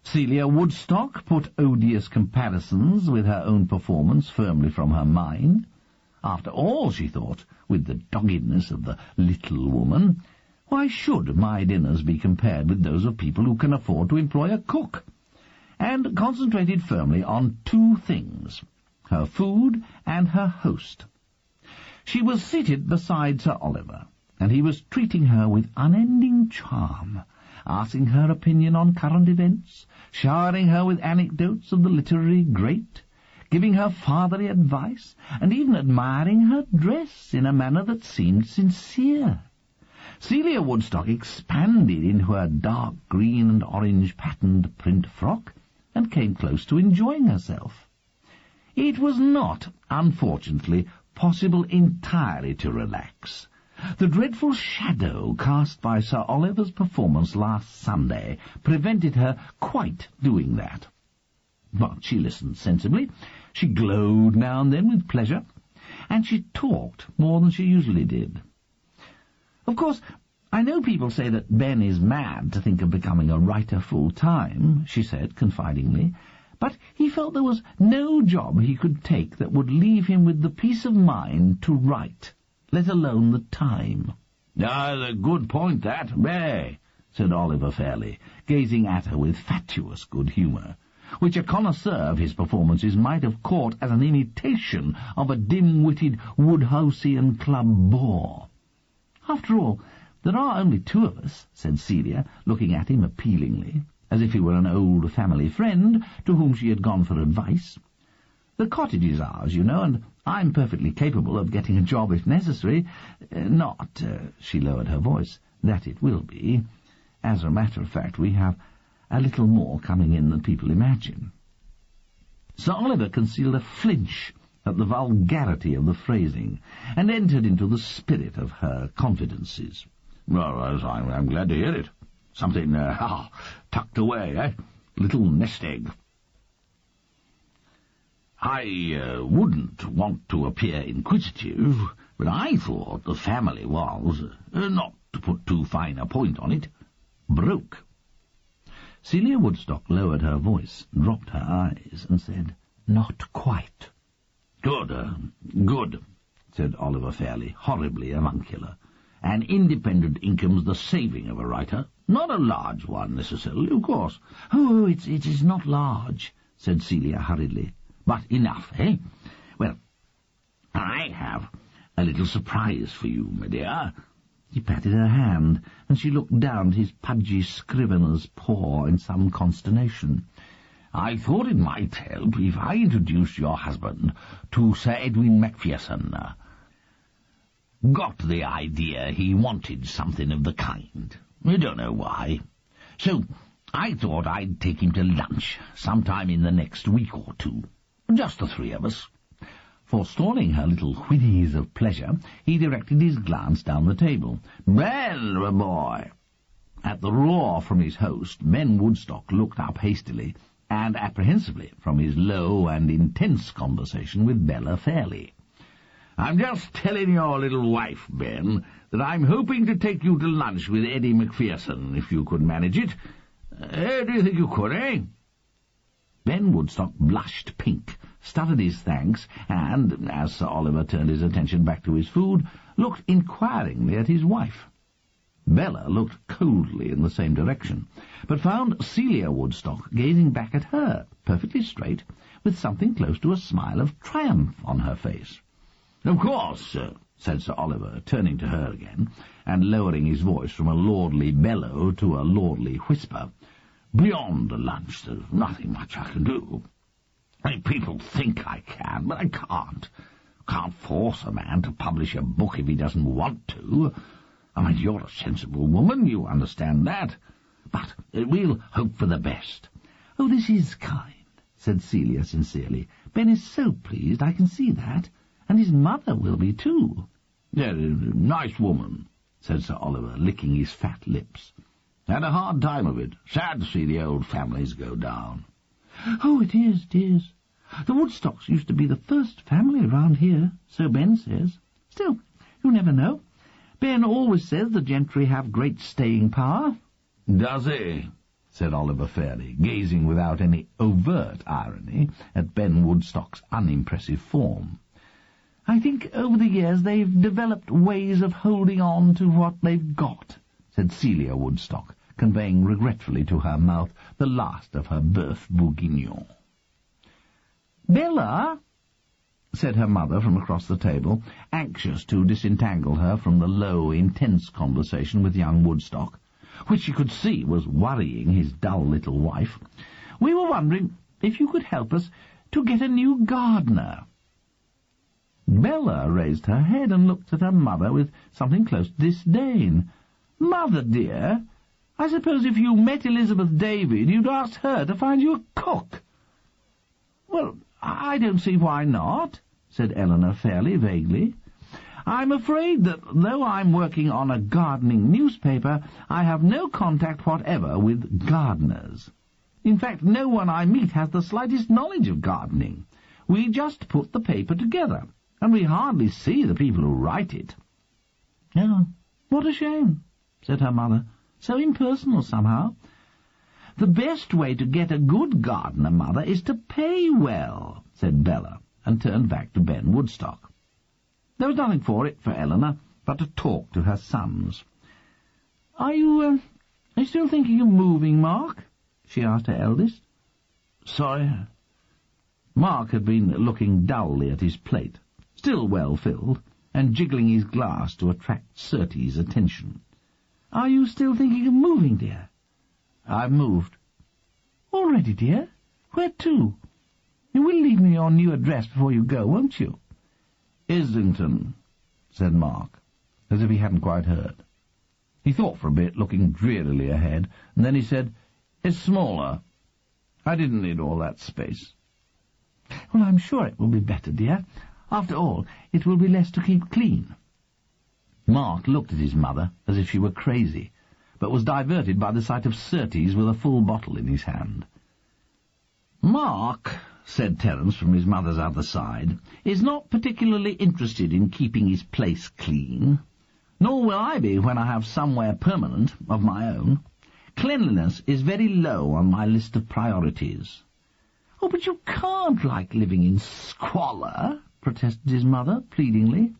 Celia Woodstock put odious comparisons with her own performance firmly from her mind. After all, she thought, with the doggedness of the little woman, why should my dinners be compared with those of people who can afford to employ a cook? And concentrated firmly on two things, her food and her host. She was seated beside Sir Oliver, and he was treating her with unending charm, asking her opinion on current events, showering her with anecdotes of the literary great, giving her fatherly advice, and even admiring her dress in a manner that seemed sincere. Celia Woodstock expanded into her dark green and orange patterned print frock, and came close to enjoying herself. It was not, unfortunately, possible entirely to relax. The dreadful shadow cast by Sir Oliver's performance last Sunday prevented her quite doing that. But she listened sensibly, she glowed now and then with pleasure, and she talked more than she usually did. Of course, I know people say that Ben is mad to think of becoming a writer full-time, she said confidingly, but he felt there was no job he could take that would leave him with the peace of mind to write, let alone the time. "A good point, that, very," said Oliver Fairley, gazing at her with fatuous good humour, which a connoisseur of his performances might have caught as an imitation of a dim-witted Woodhouseian club bore. "After all, there are only two of us," said Celia, looking at him appealingly, as if he were an old family friend to whom she had gone for advice. "The cottage is ours, you know, and I'm perfectly capable of getting a job if necessary. Not," she lowered her voice, "that it will be. As a matter of fact, we have a little more coming in than people imagine." Sir Oliver concealed a flinch at the vulgarity of the phrasing, and entered into the spirit of her confidences. "Well, I'm glad to hear it. Something, tucked away, eh? Little nest egg." I wouldn't want to appear inquisitive, but I thought the family was, not to put too fine a point on it, broke. Celia Woodstock lowered her voice, dropped her eyes, and said, "Not quite." Good, said Oliver Fairley, horribly avuncular. "An independent income's the saving of a writer. Not a large one, necessarily, of course." "Oh, it is not large," said Celia hurriedly. "But enough, eh? Well, I have a little surprise for you, my dear." He patted her hand, and she looked down at his pudgy scrivener's paw in some consternation. "I thought it might help if I introduced your husband to Sir Edwin Macpherson. Got the idea he wanted something of the kind. I don't know why. So I thought I'd take him to lunch sometime in the next week or two. Just the three of us." Forestalling her little whinnies of pleasure, he directed his glance down the table. "Ben, my boy!" At the roar from his host, Ben Woodstock looked up hastily and apprehensively from his low and intense conversation with Bella Fairley. "I'm just telling your little wife, Ben, that I'm hoping to take you to lunch with Eddie Macpherson, if you could manage it. Do you think you could, eh?" Ben Woodstock blushed pink, stuttered his thanks, and, as Sir Oliver turned his attention back to his food, looked inquiringly at his wife. Bella looked coldly in the same direction, but found Celia Woodstock gazing back at her, perfectly straight, with something close to a smile of triumph on her face. "Of course," said Sir Oliver, turning to her again, and lowering his voice from a lordly bellow to a lordly whisper, "beyond the lunch there's nothing much I can do. I mean, people think I can, but I can't. Can't force a man to publish a book if he doesn't want to. I mean, you're a sensible woman, you understand that. But we'll hope for the best." "Oh, this is kind," said Celia sincerely. "Ben is so pleased, I can see that. And his mother will be, too." "Yeah, nice woman," said Sir Oliver, licking his fat lips. "Had a hard time of it. Sad to see the old families go down." "Oh, it is, dears. The Woodstocks used to be the first family round here, so Ben says. Still, you never know. Ben always says the gentry have great staying power." "Does he?" said Oliver Fairley, gazing without any overt irony at Ben Woodstock's unimpressive form. "I think over the years they've developed ways of holding on to what they've got," said Celia Woodstock, conveying regretfully to her mouth the last of her bœuf bourguignon. "Bella," said her mother from across the table, anxious to disentangle her from the low, intense conversation with young Woodstock, which she could see was worrying his dull little wife. "We were wondering if you could help us to get a new gardener." Bella raised her head and looked at her mother with something close to disdain. "Mother, dear, I suppose if you met Elizabeth David you'd ask her to find you a cook." "Well, I don't see why not," said Eleanor Fairley vaguely. "I'm afraid that, though I'm working on a gardening newspaper, I have no contact whatever with gardeners. In fact, no one I meet has the slightest knowledge of gardening. We just put the paper together, and we hardly see the people who write it." "Oh, what a shame," said her mother. "So impersonal, somehow. The best way to get a good gardener, Mother, is to pay well," said Bella, and turned back to Ben Woodstock. There was nothing for it for Eleanor but to talk to her sons. Are you still thinking of moving, Mark?" she asked her eldest. "Sorry?" Mark had been looking dully at his plate, still well filled, and jiggling his glass to attract Surtees' attention. "Are you still thinking of moving, dear?" "I've moved." "Already, dear? Where to? You will leave me your new address before you go, won't you?" "Islington," said Mark, as if he hadn't quite heard. He thought for a bit, looking drearily ahead, and then he said, "It's smaller. I didn't need all that space." "Well, I'm sure it will be better, dear. After all, it will be less to keep clean." Mark looked at his mother as if she were crazy, but was diverted by the sight of Surtees with a full bottle in his hand. "Mark," said Terence from his mother's other side, is not particularly interested in keeping his place clean. Nor will I be when I have somewhere permanent of my own. Cleanliness is very low on my list of priorities. Oh, but you can't like living in squalor, protested his mother, pleadingly.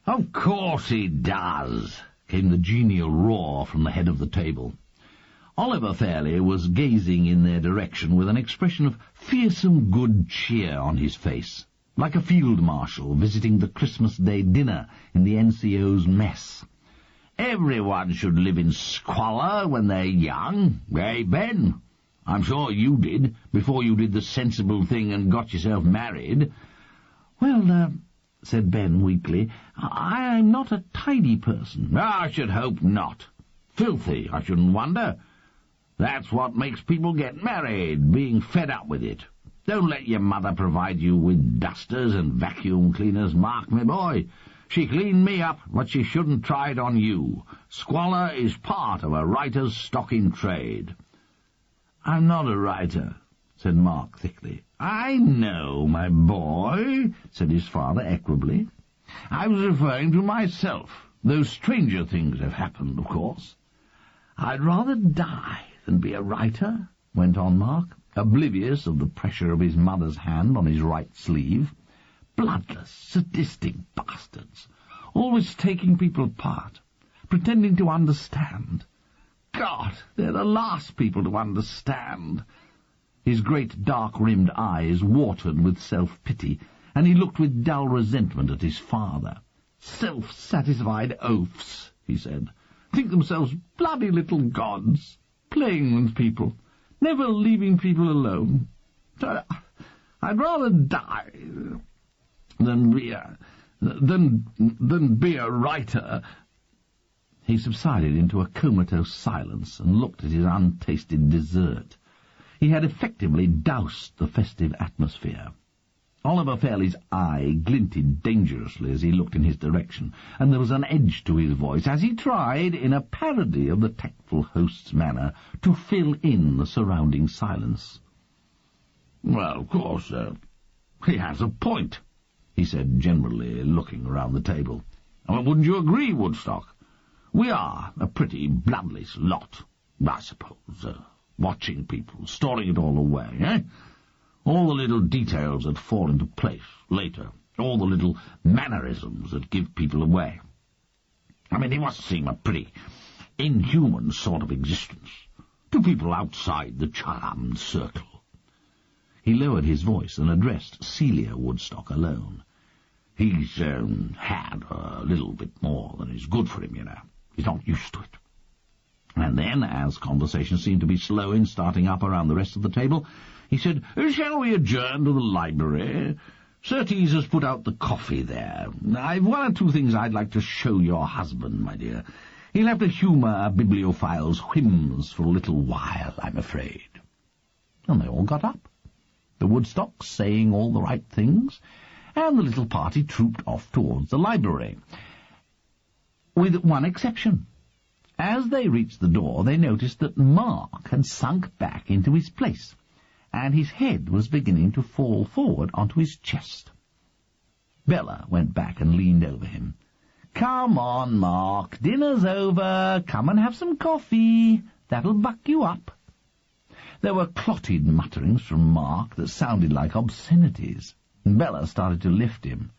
Of course he does, came the genial roar from the head of the table. Oliver Fairley was gazing in their direction with an expression of fearsome good cheer on his face, like a field marshal visiting the Christmas Day dinner in the NCO's mess. Everyone should live in squalor when they're young, eh, Ben? I'm sure you did, before you did the sensible thing and got yourself married. Well, said Ben weakly, I'm not a tidy person. I should hope not. Filthy, I shouldn't wonder. That's what makes people get married, being fed up with it. Don't let your mother provide you with dusters and vacuum cleaners, Mark, my boy. She cleaned me up, but she shouldn't try it on you. Squalor is part of a writer's stock in trade. I'm not a writer, said Mark thickly. I know, my boy, said his father equably. I was referring to myself, though stranger things have happened, of course. I'd rather die than be a writer, went on Mark, oblivious of the pressure of his mother's hand on his right sleeve. Bloodless, sadistic bastards, always taking people apart, pretending to understand. God, they're the last people to understand. His great dark-rimmed eyes watered with self-pity, and he looked with dull resentment at his father. Self-satisfied oafs, he said, think themselves bloody little gods, playing with people, never leaving people alone. I'd rather die than be a writer. He subsided into a comatose silence and looked at his untasted dessert. He had effectively doused the festive atmosphere. Oliver Fairley's eye glinted dangerously as he looked in his direction, and there was an edge to his voice as he tried, in a parody of the tactful host's manner, to fill in the surrounding silence. Well, of course, he has a point, he said generally, looking around the table. Wouldn't you agree, Woodstock? We are a pretty bloodless lot, I suppose, watching people, storing it all away, eh? All the little details that fall into place later, all the little mannerisms that give people away. I mean, it must seem a pretty inhuman sort of existence to people outside the charmed circle. He lowered his voice and addressed Celia Woodstock alone. He's had a little bit more than is good for him, you know. He's not used to it. And then, as conversation seemed to be slow in starting up around the rest of the table, he said, shall we adjourn to the library? Surtees has put out the coffee there. I've one or two things I'd like to show your husband, my dear. He'll have to humour a bibliophile's whims for a little while, I'm afraid. And they all got up, the Woodstocks saying all the right things, and the little party trooped off towards the library. With one exception. As they reached the door, they noticed that Mark had sunk back into his place, and his head was beginning to fall forward onto his chest. Bella went back and leaned over him. "Come on, Mark, dinner's over. Come and have some coffee. That'll buck you up." There were clotted mutterings from Mark that sounded like obscenities, and Bella started to lift him.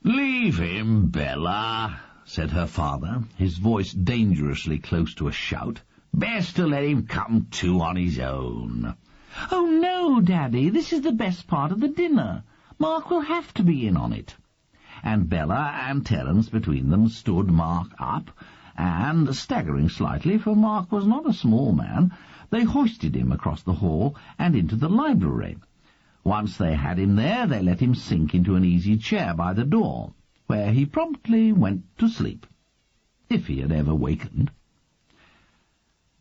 "Leave him, Bella," said her father, his voice dangerously close to a shout. "Best to let him come to on his own." "Oh, no, Daddy, this is the best part of the dinner. Mark will have to be in on it." And Bella and Terence between them stood Mark up, and, staggering slightly, for Mark was not a small man, they hoisted him across the hall and into the library. Once they had him there, they let him sink into an easy chair by the door, where he promptly went to sleep, if he had ever wakened.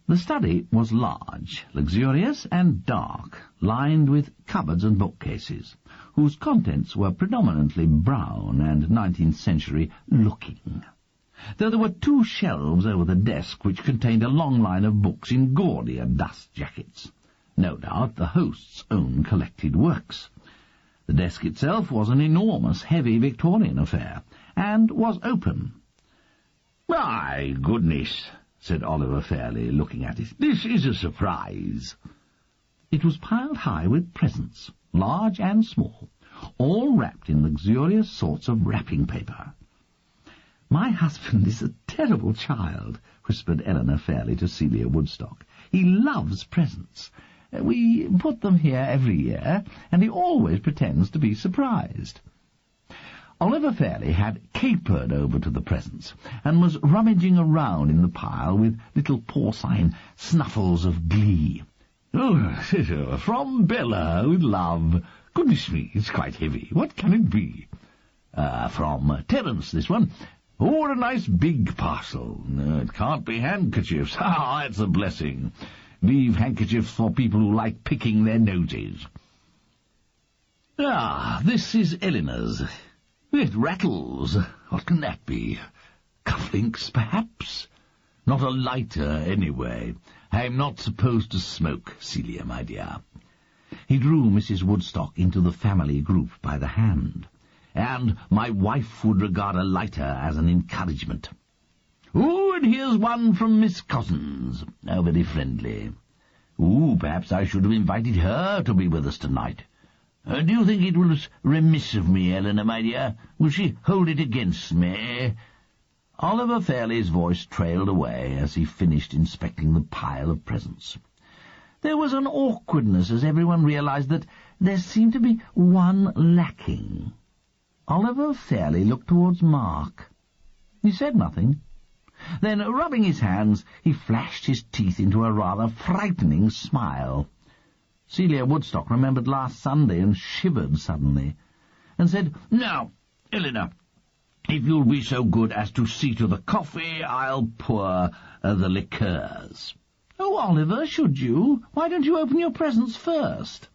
The study was large, luxurious, and dark, lined with cupboards and bookcases, whose contents were predominantly brown and 19th century looking. though there were 2 shelves over the desk which contained a long line of books in gaudier dust jackets. No doubt the host's own collected works. The desk itself was an enormous, heavy Victorian affair, and was open. "My goodness," said Oliver Fairley, looking at it. "This is a surprise." It was piled high with presents, large and small, all wrapped in luxurious sorts of wrapping paper. "My husband is a terrible child," whispered Eleanor Fairley to Celia Woodstock. "He loves presents. We put them here every year, and he always pretends to be surprised." Oliver Fairley had capered over to the presents, and was rummaging around in the pile with little porcine snuffles of glee. "Oh, from Bella, with love. Goodness me, it's quite heavy. What can it be?" "From Terence, this one." "Oh, what a nice big parcel. It can't be handkerchiefs. Ah, that's a blessing. Leave handkerchiefs for people who like picking their noses." "Ah, this is Eleanor's. It rattles. What can that be? Cufflinks, perhaps? Not a lighter, anyway. I'm not supposed to smoke, Celia, my dear." He drew Mrs. Woodstock into the family group by the hand. "And my wife would regard a lighter as an encouragement. Oh, and here's one from Miss Cozzens. Oh, very friendly. Oh, perhaps I should have invited her to be with us tonight. Do you think it was remiss of me, Eleanor, my dear? Will she hold it against me?" Oliver Fairley's voice trailed away as he finished inspecting the pile of presents. There was an awkwardness as everyone realized that there seemed to be one lacking. Oliver Fairley looked towards Mark. He said nothing. Then, rubbing his hands, he flashed his teeth into a rather frightening smile. Celia Woodstock remembered last Sunday and shivered suddenly, and said, "Now, Eleanor, if you'll be so good as to see to the coffee, I'll pour the liqueurs." "Oh, Oliver, should you? Why don't you open your presents first?"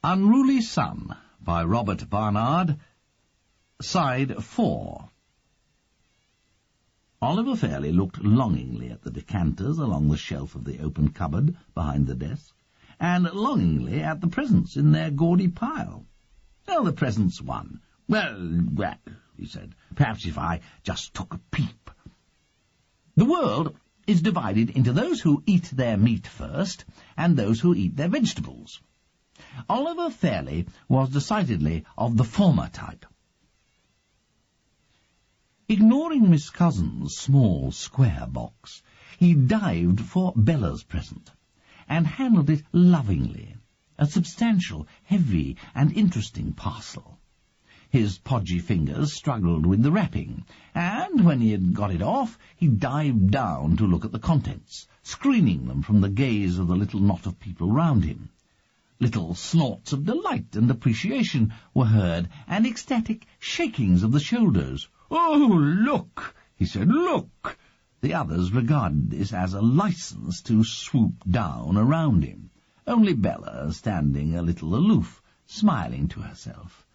Unruly Son by Robert Barnard, Side 4. Oliver Fairley looked longingly at the decanters along the shelf of the open cupboard behind the desk, and longingly at the presents in their gaudy pile. "Oh, the presents won. Well, he said, perhaps if I just took a peep. The world is divided into those who eat their meat first and those who eat their vegetables. Oliver Fairley was decidedly of the former type. Ignoring Miss Cozzens' small square box, he dived for Bella's present, and handled it lovingly, a substantial, heavy, and interesting parcel. His podgy fingers struggled with the wrapping, and when he had got it off, he dived down to look at the contents, screening them from the gaze of the little knot of people round him. Little snorts of delight and appreciation were heard, and ecstatic shakings of the shoulders. "Oh, look!" he said, "look!" The others regarded this as a license to swoop down around him, only Bella standing a little aloof, smiling to herself.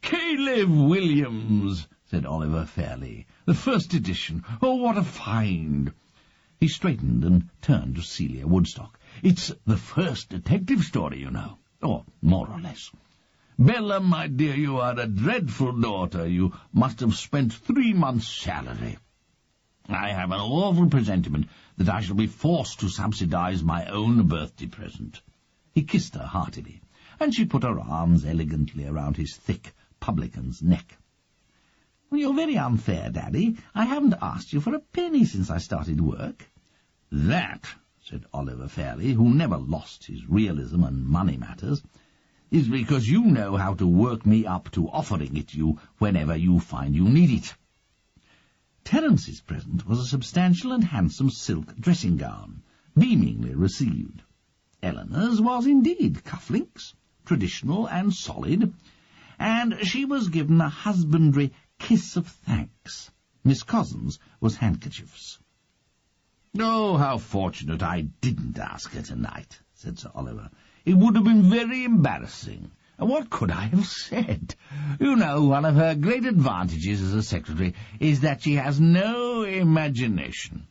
"Caleb Williams," said Oliver Fairley. "The first edition. Oh, what a find!" He straightened and turned to Celia Woodstock. "It's the first detective story, you know, or more or less. Bella, my dear, you are a dreadful daughter. You must have spent 3 months' salary." I have an awful presentiment that I shall be forced to subsidize my own birthday present." He kissed her heartily, and she put her arms elegantly around his thick publican's neck. "Well, you're very unfair, Daddy. I haven't asked you for a penny since I started work." "That," said Oliver Fairley, who never lost his realism and money matters, "is because you know how to work me up to offering it you whenever you find you need it." Terence's present was a substantial and handsome silk dressing-gown, beamingly received. Eleanor's was indeed cufflinks, traditional and solid, and she was given a husbandry kiss of thanks. Miss Cozzens was handkerchiefs. "Oh, how fortunate I didn't ask her tonight," said Sir Oliver. "It would have been very embarrassing. And what could I have said? You know, one of her great advantages as a secretary is that she has no imagination,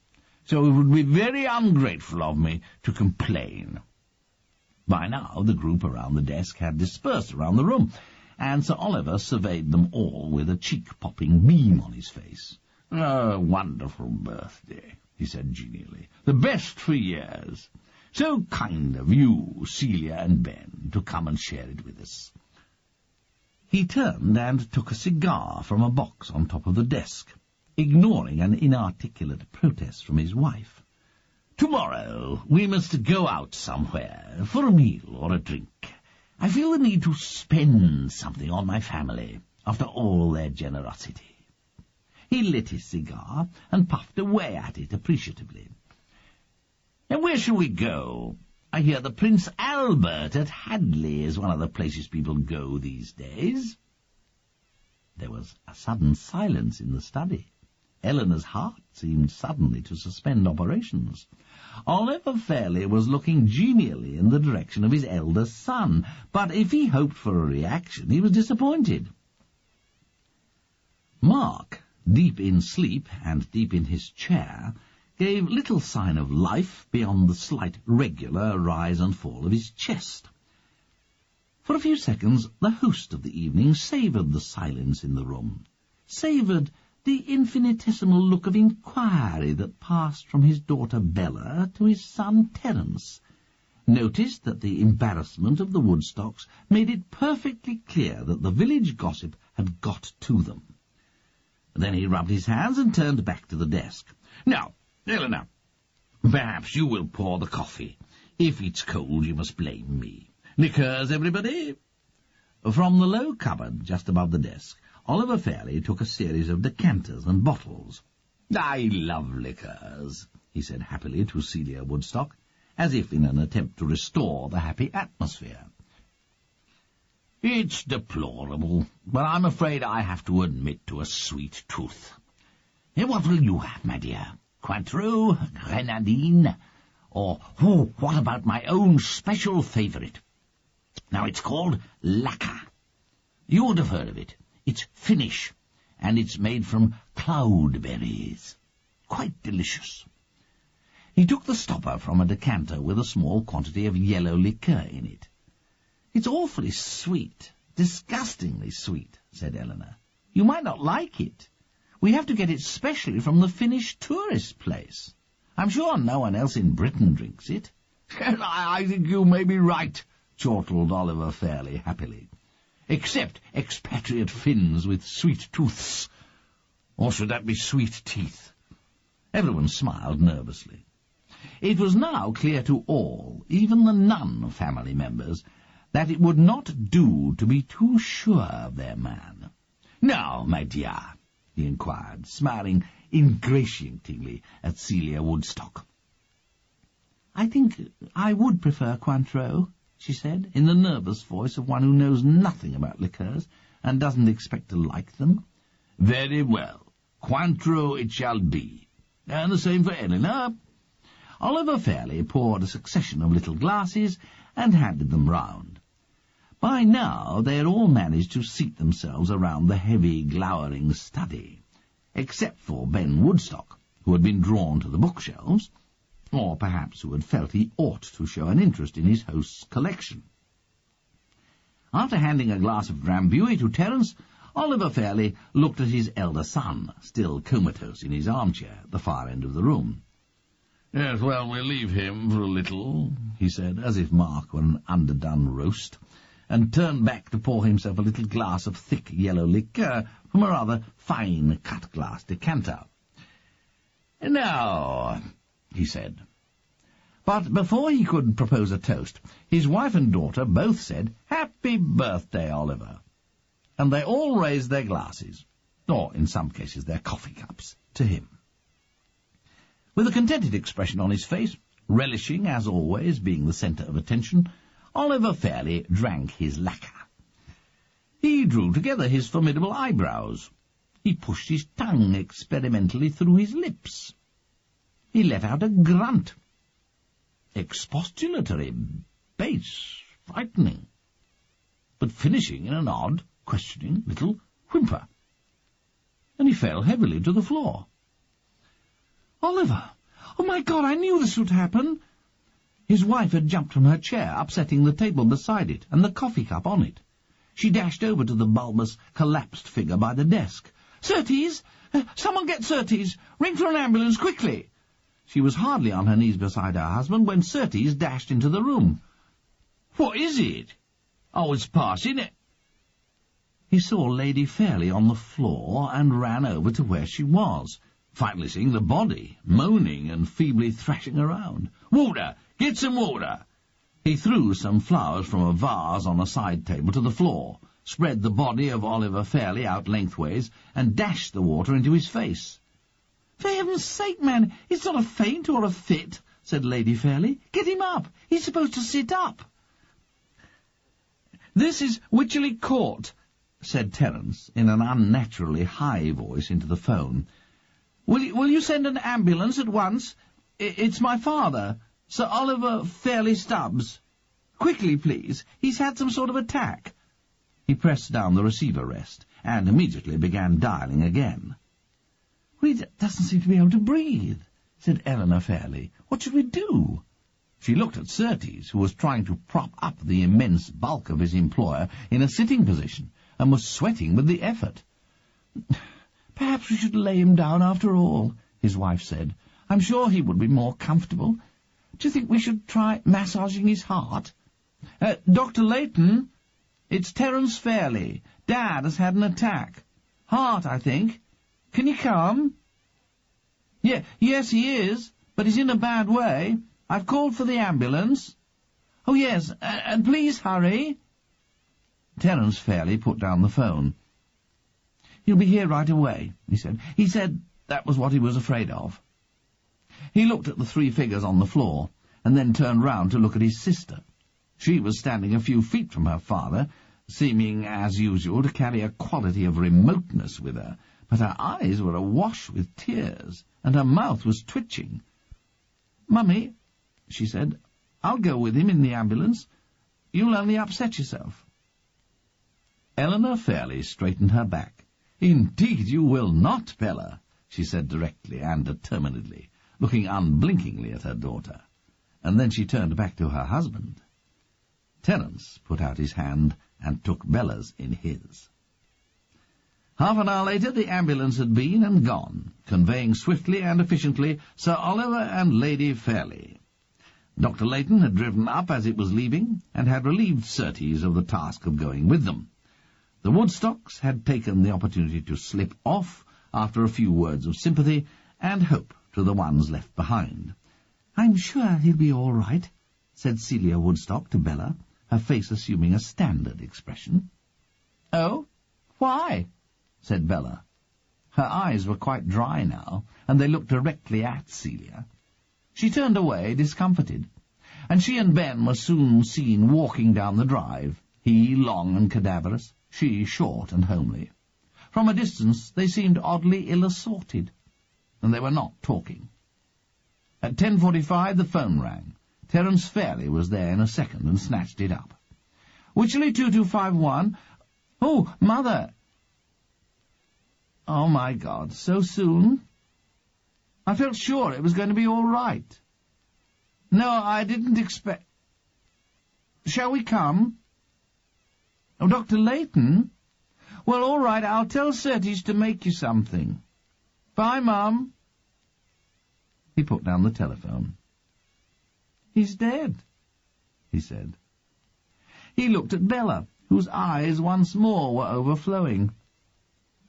so it would be very ungrateful of me to complain." By now the group around the desk had dispersed around the room, and Sir Oliver surveyed them all with a cheek-popping beam on his face. "A wonderful birthday," he said genially. "The best for years. So kind of you, Celia and Ben, to come and share it with us." He turned and took a cigar from a box on top of the desk, ignoring an inarticulate protest from his wife. "Tomorrow we must go out somewhere, for a meal or a drink. I feel the need to spend something on my family, after all their generosity." He lit his cigar and puffed away at it appreciatively. "And where shall we go? I hear the Prince Albert at Hadley is one of the places people go these days." There was a sudden silence in the study. Eleanor's heart seemed suddenly to suspend operations. Oliver Fairley was looking genially in the direction of his elder son, but if he hoped for a reaction, he was disappointed. Mark, deep in sleep and deep in his chair, gave little sign of life beyond the slight regular rise and fall of his chest. For a few seconds the host of the evening savoured the silence in the room, savoured the infinitesimal look of inquiry that passed from his daughter Bella to his son Terence, noticed that the embarrassment of the Woodstocks made it perfectly clear that the village gossip had got to them. Then he rubbed his hands and turned back to the desk. "Now, Eleanor, perhaps you will pour the coffee. If it's cold, you must blame me. Liqueurs, everybody?" From the low cupboard just above the desk, Oliver Fairley took a series of decanters and bottles. "I love liqueurs," he said happily to Celia Woodstock, as if in an attempt to restore the happy atmosphere. "It's deplorable, but I'm afraid I have to admit to a sweet tooth. What will you have, my dear? Cointreau, grenadine, or what about my own special favourite? Now, it's called lacquer. You would have heard of it. It's Finnish, and it's made from cloudberries. Quite delicious." He took the stopper from a decanter with a small quantity of yellow liqueur in it. "It's awfully sweet, disgustingly sweet," said Eleanor. "You might not like it. We have to get it specially from the Finnish tourist place. I'm sure no one else in Britain drinks it." "I think you may be right," chortled Oliver Fairley happily. "Except expatriate Finns with sweet tooths. Or should that be sweet teeth?" Everyone smiled nervously. It was now clear to all, even the non-family members, that it would not do to be too sure of their man. "Now, my dear," he inquired, smiling ingratiatingly at Celia Woodstock. "I think I would prefer Cointreau," she said, in the nervous voice of one who knows nothing about liqueurs and doesn't expect to like them. "Very well. Cointreau it shall be. And the same for Eleanor." Oliver Fairley poured a succession of little glasses and handed them round. By now they had all managed to seat themselves around the heavy, glowering study, except for Ben Woodstock, who had been drawn to the bookshelves, or perhaps who had felt he ought to show an interest in his host's collection. After handing a glass of Drambuie to Terence, Oliver Fairley looked at his elder son, still comatose in his armchair at the far end of the room. "Yes, well, we'll leave him for a little," he said, as if Mark were an underdone roast, and turned back to pour himself a little glass of thick yellow liqueur from a rather fine cut-glass decanter. "Now," he said. But before he could propose a toast, his wife and daughter both said, "Happy birthday, Oliver," and they all raised their glasses, or in some cases their coffee cups, to him. With a contented expression on his face, relishing, as always, being the centre of attention, Oliver Fairley drank his lacquer. He drew together his formidable eyebrows. He pushed his tongue experimentally through his lips. He let out a grunt. Expostulatory, base, frightening, but finishing in an odd, questioning little whimper. And he fell heavily to the floor. "Oliver! Oh, my God, I knew this would happen!" His wife had jumped from her chair, upsetting the table beside it and the coffee cup on it. She dashed over to the bulbous, collapsed figure by the desk. "Surtees! Someone get Surtees! Ring for an ambulance, quickly!" She was hardly on her knees beside her husband when Surtees dashed into the room. "What is it?" "Oh, it's passing it." He saw Lady Fairley on the floor and ran over to where she was, finally seeing the body, moaning and feebly thrashing around. "Water! Get some water!" He threw some flowers from a vase on a side table to the floor, spread the body of Oliver Fairley out lengthways, and dashed the water into his face. "For heaven's sake, man, it's not a faint or a fit," said Lady Fairley. "Get him up. He's supposed to sit up." "This is Wycherley Court," said Terence, in an unnaturally high voice into the phone. Will you send an ambulance at once? It's my father, Sir Oliver Fairley Stubbs. Quickly, please. He's had some sort of attack." He pressed down the receiver rest, and immediately began dialling again. "Well, he doesn't seem to be able to breathe," said Eleanor Fairley. "What should we do?" She looked at Surtees, who was trying to prop up the immense bulk of his employer in a sitting position, and was sweating with the effort. "Perhaps we should lay him down after all," his wife said. "I'm sure he would be more comfortable. Do you think we should try massaging his heart?" "Dr. Layton, it's Terence Fairley. Dad has had an attack. Heart, I think. Can you come?" Yes, he is, but he's in a bad way. I've called for the ambulance." "Oh, yes, and please hurry." Terence Fairley put down the phone. "He'll be here right away," he said. He said that was what he was afraid of. He looked at the three figures on the floor, and then turned round to look at his sister. She was standing a few feet from her father, seeming, as usual, to carry a quality of remoteness with her, but her eyes were awash with tears, and her mouth was twitching. "Mummy," she said, "I'll go with him in the ambulance. You'll only upset yourself." Eleanor Fairley straightened her back. "Indeed you will not, Bella," she said directly and determinedly, looking unblinkingly at her daughter, and then she turned back to her husband. Terence put out his hand and took Bella's in his. Half an hour later the ambulance had been and gone, conveying swiftly and efficiently Sir Oliver and Lady Fairley. Dr. Layton had driven up as it was leaving, and had relieved Surtees of the task of going with them. The Woodstocks had taken the opportunity to slip off after a few words of sympathy and hope to the ones left behind. "I'm sure he'll be all right," said Celia Woodstock to Bella, her face assuming a standard expression. "Oh? Why?" said Bella. Her eyes were quite dry now, and they looked directly at Celia. She turned away, discomfited, and she and Ben were soon seen walking down the drive, he long and cadaverous, she short and homely. From a distance they seemed oddly ill-assorted, and they were not talking. At 10:45 the phone rang. Terence Fairley was there in a second and snatched it up. "Wycherley 2251. Oh, Mother!" "Oh, my God, so soon? I felt sure it was going to be all right. No, I didn't expect... Shall we come? Oh, Dr. Layton? Well, all right, I'll tell Surtees to make you something. Bye, Mum. He put down the telephone. He's dead, he said. He looked at Bella, whose eyes once more were overflowing.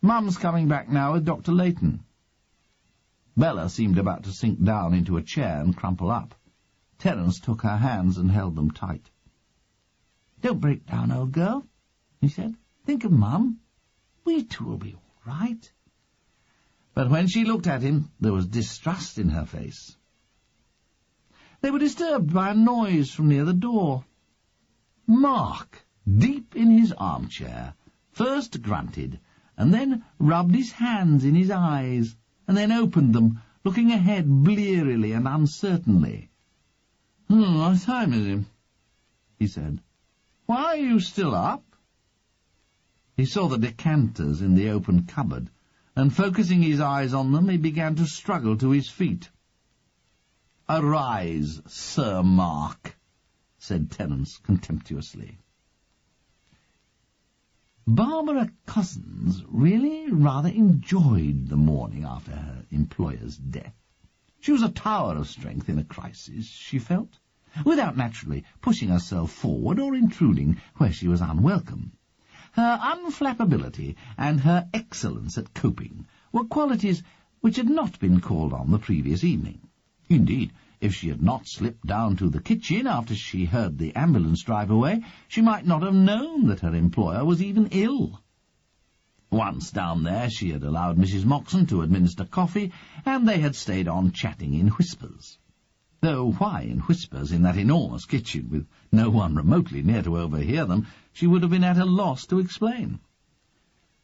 Mum's coming back now with Dr. Layton. Bella seemed about to sink down into a chair and crumple up. Terence took her hands and held them tight. Don't break down, old girl, he said. Think of Mum. We two will be all right. But when she looked at him, there was distrust in her face. They were disturbed by a noise from near the door. Mark, deep in his armchair, first grunted, and then rubbed his hands in his eyes, and then opened them, looking ahead blearily and uncertainly. What time is it? He said. Why are you still up? He saw the decanters in the open cupboard, and focusing his eyes on them, he began to struggle to his feet. Arise, Sir Mark, said Terence contemptuously. Barbara Cousins really rather enjoyed the morning after her employer's death. She was a tower of strength in a crisis, she felt, without naturally pushing herself forward or intruding where she was unwelcome. Her unflappability and her excellence at coping were qualities which had not been called on the previous evening. Indeed, if she had not slipped down to the kitchen after she heard the ambulance drive away, she might not have known that her employer was even ill. Once down there, she had allowed Mrs. Moxon to administer coffee, and they had stayed on chatting in whispers. Though why in whispers in that enormous kitchen, with no one remotely near to overhear them, she would have been at a loss to explain.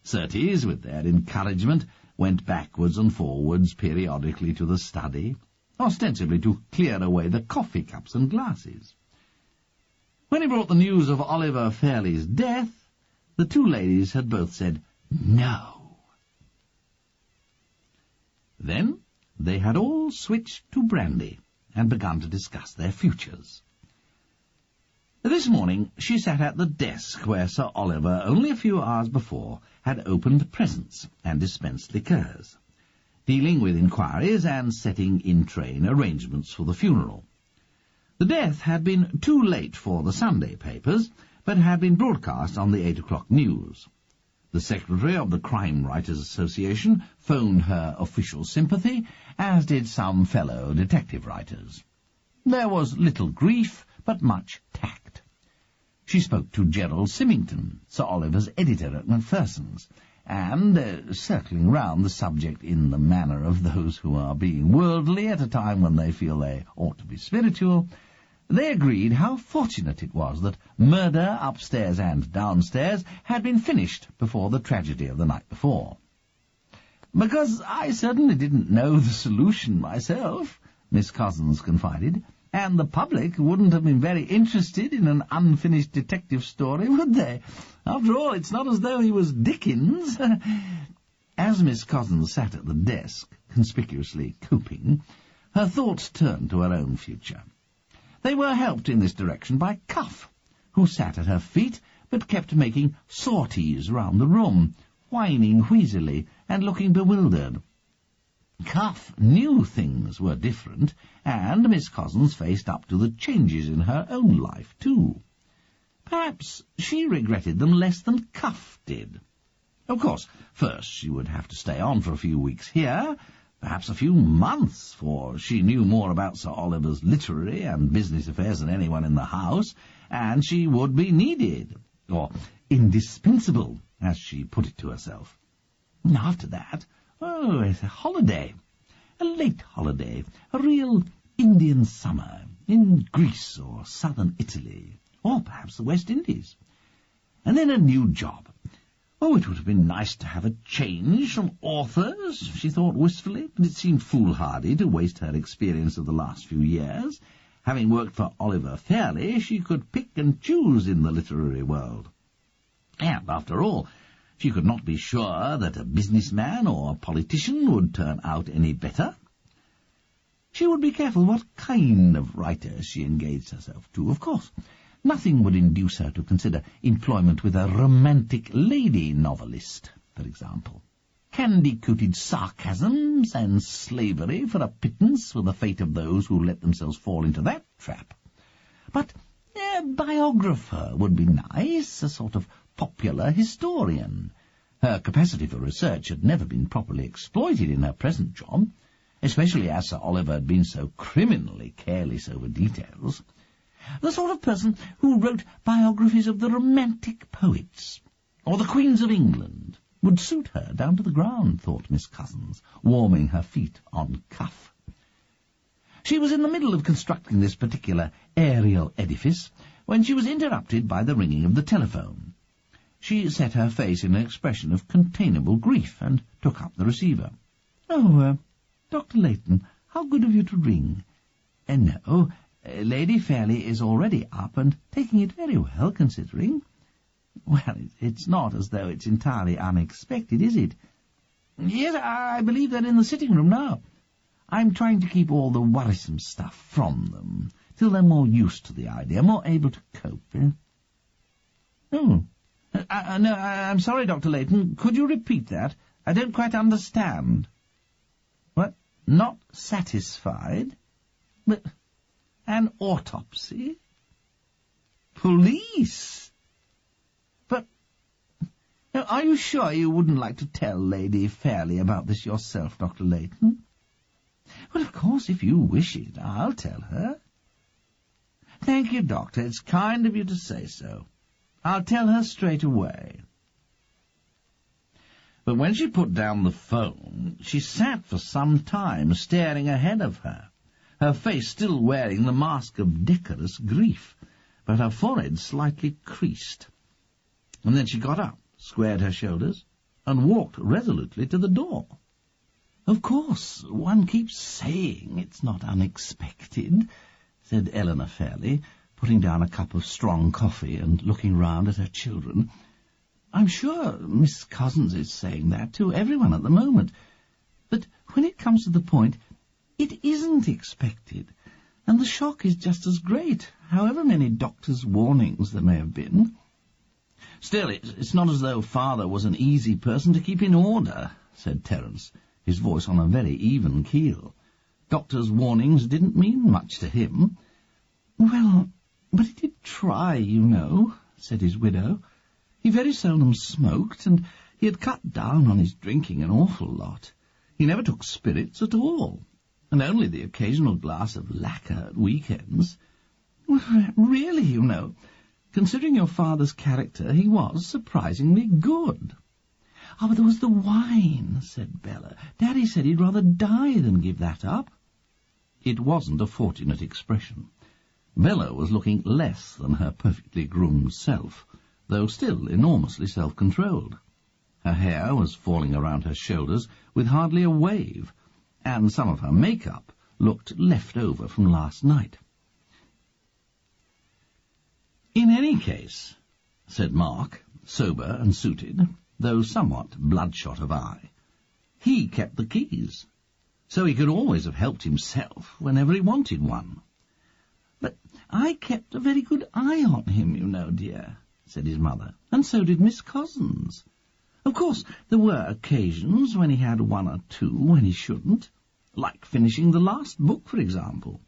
Surtees, with their encouragement, went backwards and forwards periodically to the study, ostensibly to clear away the coffee cups and glasses. When he brought the news of Oliver Fairley's death, the two ladies had both said, "No." Then they had all switched to brandy and begun to discuss their futures. This morning she sat at the desk where Sir Oliver, only a few hours before, had opened presents and dispensed liqueurs, dealing with inquiries and setting in train arrangements for the funeral. The death had been too late for the Sunday papers, but had been broadcast on the 8 o'clock news. The secretary of the Crime Writers Association phoned her official sympathy, as did some fellow detective writers. There was little grief, but much tact. She spoke to Gerald Symington, Sir Oliver's editor at Macpherson's, and, circling round the subject in the manner of those who are being worldly at a time when they feel they ought to be spiritual, they agreed how fortunate it was that murder upstairs and downstairs had been finished before the tragedy of the night before. "Because I certainly didn't know the solution myself," Miss Cousins confided, "and the public wouldn't have been very interested in an unfinished detective story, would they? After all, it's not as though he was Dickens." As Miss Cousins sat at the desk, conspicuously coping, her thoughts turned to her own future. They were helped in this direction by Cuff, who sat at her feet, but kept making sorties round the room, whining wheezily and looking bewildered. Cuff knew things were different, and Miss Cousins faced up to the changes in her own life, too. Perhaps she regretted them less than Cuff did. Of course, first she would have to stay on for a few weeks here, perhaps a few months, for she knew more about Sir Oliver's literary and business affairs than anyone in the house, and she would be needed, or indispensable, as she put it to herself. And after that, it's a holiday, a late holiday, a real Indian summer, in Greece or southern Italy, or perhaps the West Indies. And then a new job. Oh, it would have been nice to have a change from authors, she thought wistfully, but it seemed foolhardy to waste her experience of the last few years. Having worked for Oliver Fairley, she could pick and choose in the literary world. And, after all, she could not be sure that a businessman or a politician would turn out any better. She would be careful what kind of writer she engaged herself to, of course. Nothing would induce her to consider employment with a romantic lady novelist, for example. Candy-coated sarcasms and slavery for a pittance were the fate of those who let themselves fall into that trap. But a biographer would be nice, a sort of popular historian. Her capacity for research had never been properly exploited in her present job, especially as Sir Oliver had been so criminally careless over details. The sort of person who wrote biographies of the romantic poets, or the Queens of England, would suit her down to the ground, thought Miss Cousins, warming her feet on cuff. She was in the middle of constructing this particular aerial edifice when she was interrupted by the ringing of the telephone. She set her face in an expression of containable grief and took up the receiver. "Oh, Dr. Layton, how good of you to ring." "No, Lady Fairley is already up and taking it very well, considering." "Well, it's not as though it's entirely unexpected, is it?" "Yes, I believe they're in the sitting-room now. I'm trying to keep all the worrisome stuff from them, till they're more used to the idea, more able to cope." "Oh, no, I'm sorry, Dr. Layton. Could you repeat that? I don't quite understand." "What? Not satisfied? But an autopsy? Police? But now, are you sure you wouldn't like to tell Lady Fairley about this yourself, Dr. Layton?" "Well, of course, if you wish it, I'll tell her." "Thank you, Doctor. It's kind of you to say so. I'll tell her straight away." But when she put down the phone, she sat for some time staring ahead of her, her face still wearing the mask of decorous grief, but her forehead slightly creased. And then she got up, squared her shoulders, and walked resolutely to the door. "Of course, one keeps saying it's not unexpected," said Eleanor Fairley, putting down a cup of strong coffee and looking round at her children. "I'm sure Miss Cousins is saying that to everyone at the moment. But when it comes to the point, it isn't expected, and the shock is just as great, however many doctors' warnings there may have been." "Still, it's not as though Father was an easy person to keep in order," said Terence, his voice on a very even keel. "Doctors' warnings didn't mean much to him." "Well, but he did try, you know," said his widow. "He very seldom smoked, and he had cut down on his drinking an awful lot. He never took spirits at all, and only the occasional glass of lacquer at weekends. Really, you know, considering your father's character, he was surprisingly good." "Oh, but there was the wine," said Bella. "Daddy said he'd rather die than give that up." It wasn't a fortunate expression. Bella was looking less than her perfectly groomed self, though still enormously self-controlled. Her hair was falling around her shoulders with hardly a wave, and some of her make-up looked left over from last night. "In any case," said Mark, sober and suited, though somewhat bloodshot of eye, "he kept the keys, so he could always have helped himself whenever he wanted one." "But I kept a very good eye on him, you know, dear," said his mother, "and so did Miss Cousins. Of course, there were occasions when he had one or two when he shouldn't, like finishing the last book, for example.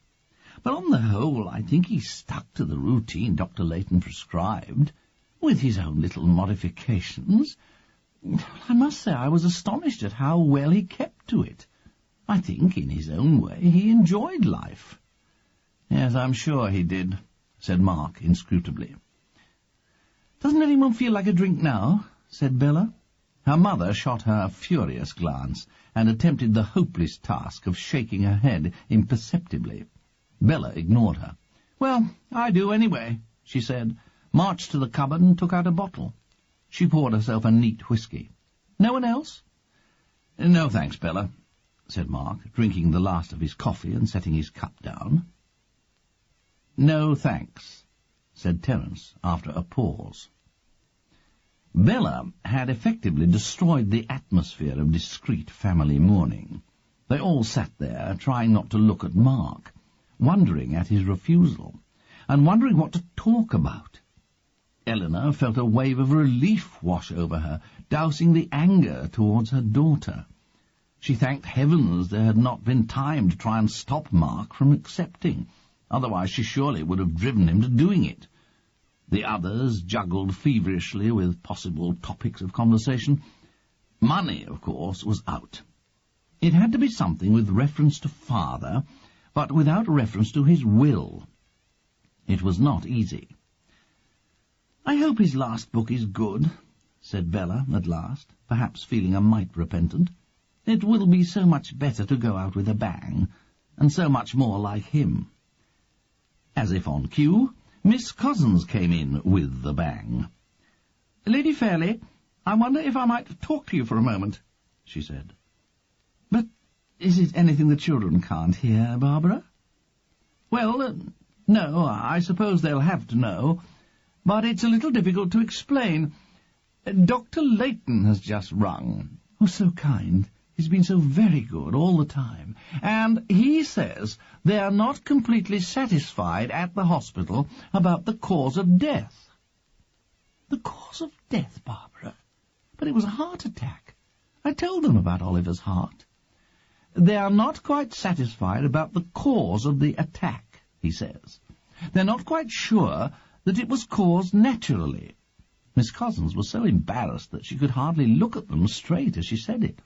But on the whole, I think he stuck to the routine Dr. Layton prescribed, with his own little modifications. I must say I was astonished at how well he kept to it. I think, in his own way, he enjoyed life." "Yes, I'm sure he did," said Mark inscrutably. "Doesn't anyone feel like a drink now?" said Bella. Her mother shot her a furious glance, and attempted the hopeless task of shaking her head imperceptibly. Bella ignored her. "Well, I do anyway," she said, marched to the cupboard and took out a bottle. She poured herself a neat whisky. "No one else?" "No, thanks, Bella," said Mark, drinking the last of his coffee and setting his cup down. "No, thanks," said Terence, after a pause. Bella had effectively destroyed the atmosphere of discreet family mourning. They all sat there, trying not to look at Mark, wondering at his refusal. and wondering what to talk about. Eleanor felt a wave of relief wash over her, dousing the anger towards her daughter. She thanked heavens there had not been time to try and stop Mark from accepting. Otherwise she surely would have driven him to doing it. The others juggled feverishly with possible topics of conversation. Money, of course, was out. It had to be something with reference to father, but without reference to his will. It was not easy. "I hope his last book is good," said Bella at last, perhaps feeling a mite repentant. "It will be so much better to go out with a bang, and so much more like him." As if on cue, Miss Cozzens came in with the bang. "Lady Fairley, I wonder if I might talk to you for a moment," she said. "But is it anything the children can't hear, Barbara?" "Well, no, I suppose they'll have to know. But it's a little difficult to explain. Dr. Layton has just rung. Oh, so kind. He's been so very good all the time. And he says they are not completely satisfied at the hospital about the cause of death." "The cause of death, Barbara? But it was a heart attack. I told them about Oliver's heart." "They are not quite satisfied about the cause of the attack," he says. "They're not quite sure that it was caused naturally." Miss Cozzens was so embarrassed that she could hardly look at them straight as she said it.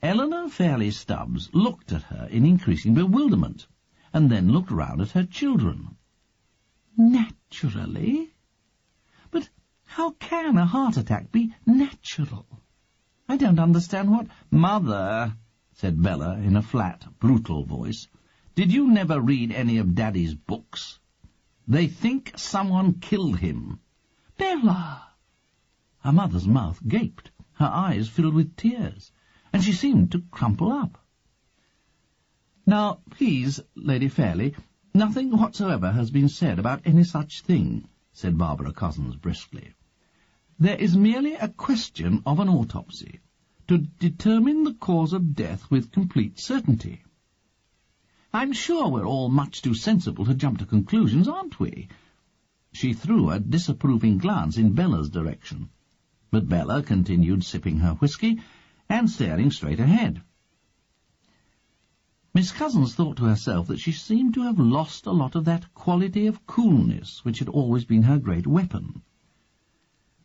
Eleanor Fairley Stubbs looked at her in increasing bewilderment, and then looked round at her children. "Naturally? But how can a heart attack be natural? I don't understand what—" "Mother," said Bella in a flat, brutal voice, "did you never read any of Daddy's books? They think someone killed him." "Bella!" Her mother's mouth gaped, her eyes filled with tears, and she seemed to crumple up. "Now, please, Lady Fairley, nothing whatsoever has been said about any such thing," said Barbara Cozzens briskly. "There is merely a question of an autopsy, to determine the cause of death with complete certainty. I'm sure we're all much too sensible to jump to conclusions, aren't we?" She threw a disapproving glance in Bella's direction, but Bella continued sipping her whisky and staring straight ahead. Miss Cozzens thought to herself that she seemed to have lost a lot of that quality of coolness which had always been her great weapon.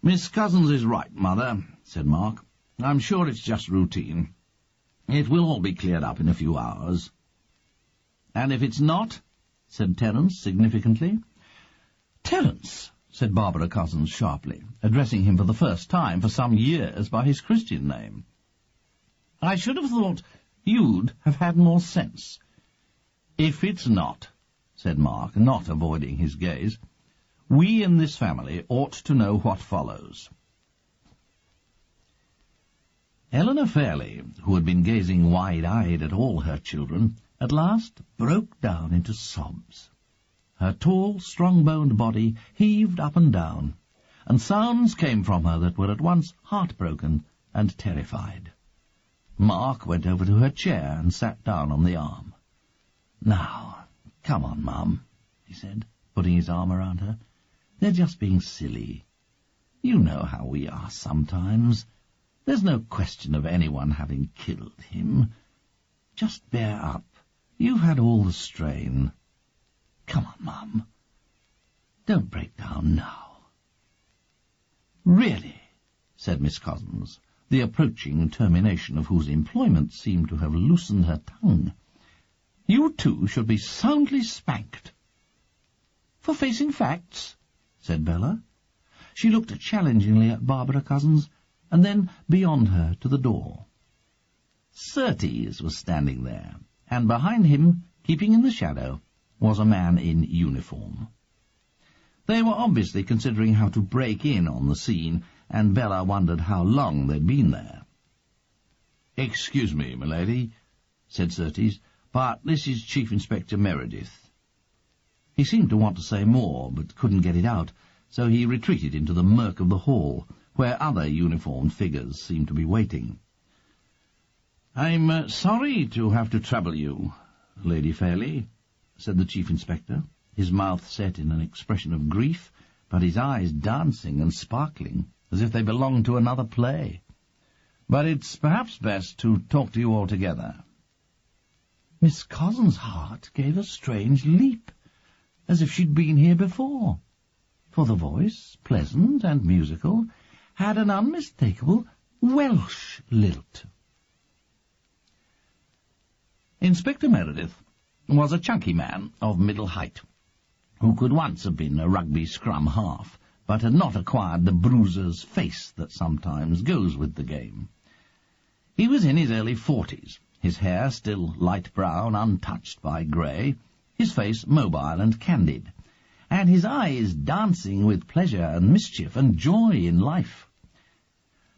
"Miss Cozzens is right, Mother," said Mark. "I'm sure it's just routine. It will all be cleared up in a few hours." "And if it's not?" said Terence significantly. "Terence," said Barbara Cozzens sharply, addressing him for the first time for some years by his Christian name. "I should have thought you'd have had more sense." "If it's not," said Mark, not avoiding his gaze, "we in this family ought to know what follows." Eleanor Fairley, who had been gazing wide-eyed at all her children, at last broke down into sobs. Her tall, strong-boned body heaved up and down, and sounds came from her that were at once heartbroken and terrified. Mark went over to her chair and sat down on the arm. "Now, come on, Mum," he said, putting his arm around her. "They're just being silly. You know how we are sometimes. There's no question of anyone having killed him. Just bear up. You've had all the strain. Come on, Mum. Don't break down now." "Really," said Miss Cozzens, the approaching termination of whose employment seemed to have loosened her tongue, "you two should be soundly spanked." "For facing facts?" said Bella. She looked challengingly at Barbara Cozzens, and then beyond her to the door. Surtees was standing there, and behind him, keeping in the shadow, was a man in uniform. They were obviously considering how to break in on the scene, and Bella wondered how long they'd been there. "Excuse me, m'lady," said Surtees, "but this is Chief Inspector Meredith." He seemed to want to say more, but couldn't get it out, so he retreated into the murk of the hall, where other uniformed figures seemed to be waiting. "I'm sorry to have to trouble you, Lady Fairley," said the Chief Inspector, his mouth set in an expression of grief, but his eyes dancing and sparkling, as if they belonged to another play. "But it's perhaps best to talk to you all together." Miss Cousin's heart gave a strange leap, as if she'd been here before, for the voice, pleasant and musical, had an unmistakable Welsh lilt. Inspector Meredith was a chunky man of middle height, who could once have been a rugby scrum half, but had not acquired the bruiser's face that sometimes goes with the game. He was in his early 40s, his hair still light brown, untouched by grey, his face mobile and candid, and his eyes dancing with pleasure and mischief and joy in life.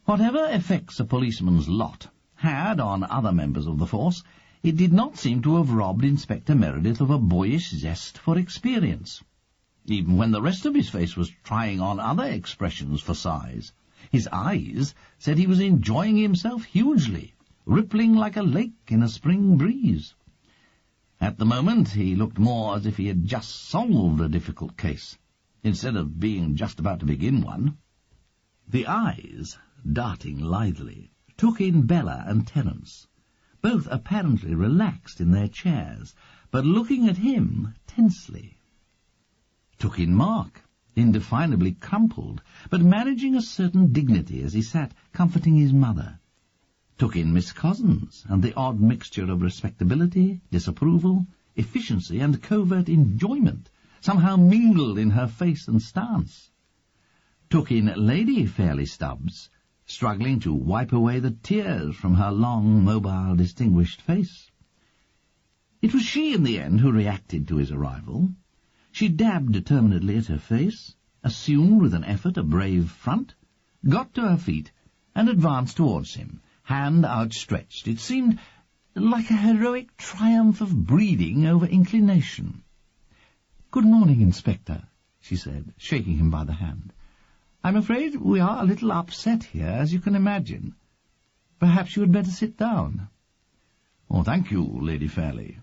Whatever effects a policeman's lot had on other members of the force, it did not seem to have robbed Inspector Meredith of a boyish zest for experience. Even when the rest of his face was trying on other expressions for size, his eyes said he was enjoying himself hugely, rippling like a lake in a spring breeze. At the moment he looked more as if he had just solved a difficult case, instead of being just about to begin one. The eyes, darting lithely, took in Bella and Terence, both apparently relaxed in their chairs, but looking at him tensely. Took in Mark, indefinably crumpled, but managing a certain dignity as he sat comforting his mother. Took in Miss Cousins, and the odd mixture of respectability, disapproval, efficiency, and covert enjoyment somehow mingled in her face and stance. Took in Lady Fairly Stubbs, struggling to wipe away the tears from her long, mobile, distinguished face. It was she, in the end, who reacted to his arrival. She dabbed determinedly at her face, assumed with an effort a brave front, got to her feet, and advanced towards him, hand outstretched. It seemed like a heroic triumph of breeding over inclination. "Good morning, Inspector," she said, shaking him by the hand. "I'm afraid we are a little upset here, as you can imagine. Perhaps you had better sit down." "Oh, thank you, Lady Fairley."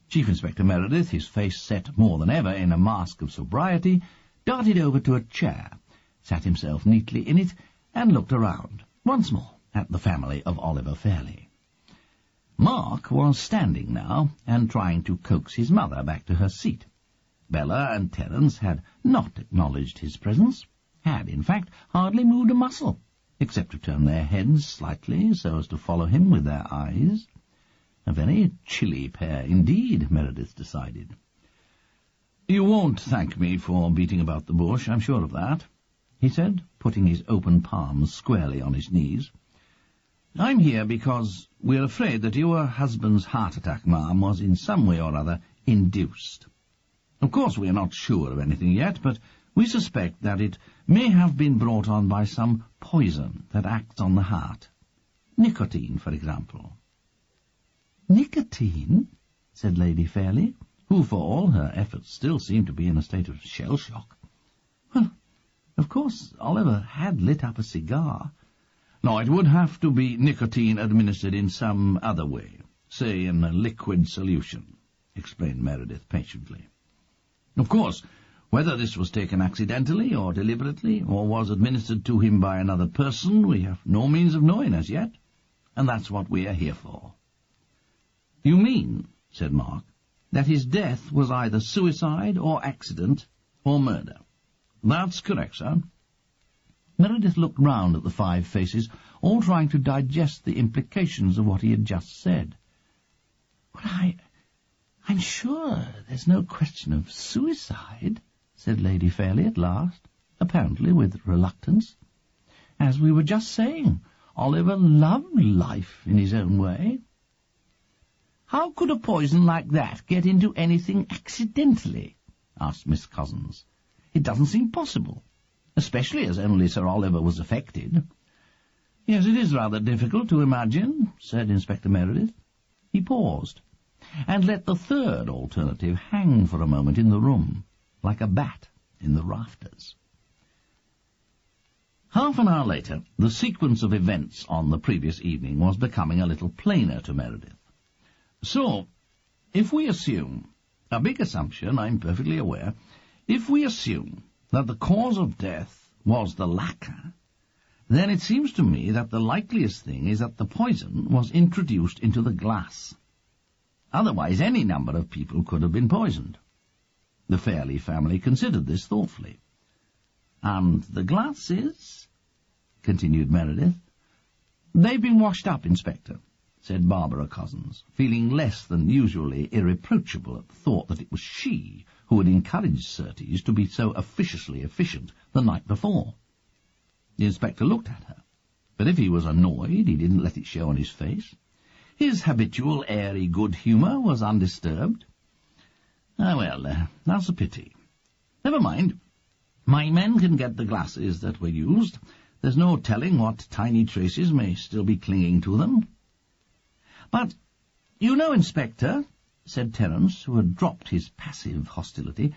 Chief Inspector Meredith, his face set more than ever in a mask of sobriety, darted over to a chair, sat himself neatly in it, and looked around, once more, at the family of Oliver Fairley. Mark was standing now, and trying to coax his mother back to her seat. Bella and Terence had not acknowledged his presence, had, in fact, hardly moved a muscle, except to turn their heads slightly so as to follow him with their eyes. A very chilly pair indeed, Meredith decided. "You won't thank me for beating about the bush, I'm sure of that," he said, putting his open palms squarely on his knees. "I'm here because we're afraid that your husband's heart attack, ma'am, was in some way or other induced. Of course we are not sure of anything yet, but we suspect that it may have been brought on by some poison that acts on the heart. Nicotine, for example." "Nicotine?" said Lady Fairley, who, for all her efforts, still seemed to be in a state of shell-shock. Well, of course, Oliver had lit up a cigar. "No, it would have to be nicotine administered in some other way, say in a liquid solution," explained Meredith patiently. "Of course, whether this was taken accidentally or deliberately, or was administered to him by another person, we have no means of knowing as yet, and that's what we are here for." "You mean," said Mark, "that his death was either suicide or accident or murder?" "That's correct, sir." Meredith looked round at the 5 faces, all trying to digest the implications of what he had just said. "Well, I'm sure there's no question of suicide," said Lady Fairley at last, apparently with reluctance. "As we were just saying, Oliver loved life in his own way." "How could a poison like that get into anything accidentally?" asked Miss Cousins. "It doesn't seem possible, especially as only Sir Oliver was affected." "Yes, it is rather difficult to imagine," said Inspector Meredith. He paused, and let the third alternative hang for a moment in the room, like a bat in the rafters. Half an hour later, the sequence of events on the previous evening was becoming a little plainer to Meredith. "So, if we assume A big assumption, I'm perfectly aware. If we assume that the cause of death was the lacquer, then it seems to me that the likeliest thing is that the poison was introduced into the glass. Otherwise, any number of people could have been poisoned. The Fairley family considered this thoughtfully. "And the glasses?" continued Meredith. "They've been washed up, Inspector," said Barbara Cousins, feeling less than usually irreproachable at the thought that it was she who had encouraged Surtees to be so officiously efficient the night before. The Inspector looked at her, but if he was annoyed, he didn't let it show on his face. His habitual airy good humour was undisturbed. Well, that's a pity. Never mind. My men can get the glasses that were used. There's no telling what tiny traces may still be clinging to them." "But, you know, Inspector," said Terence, who had dropped his passive hostility,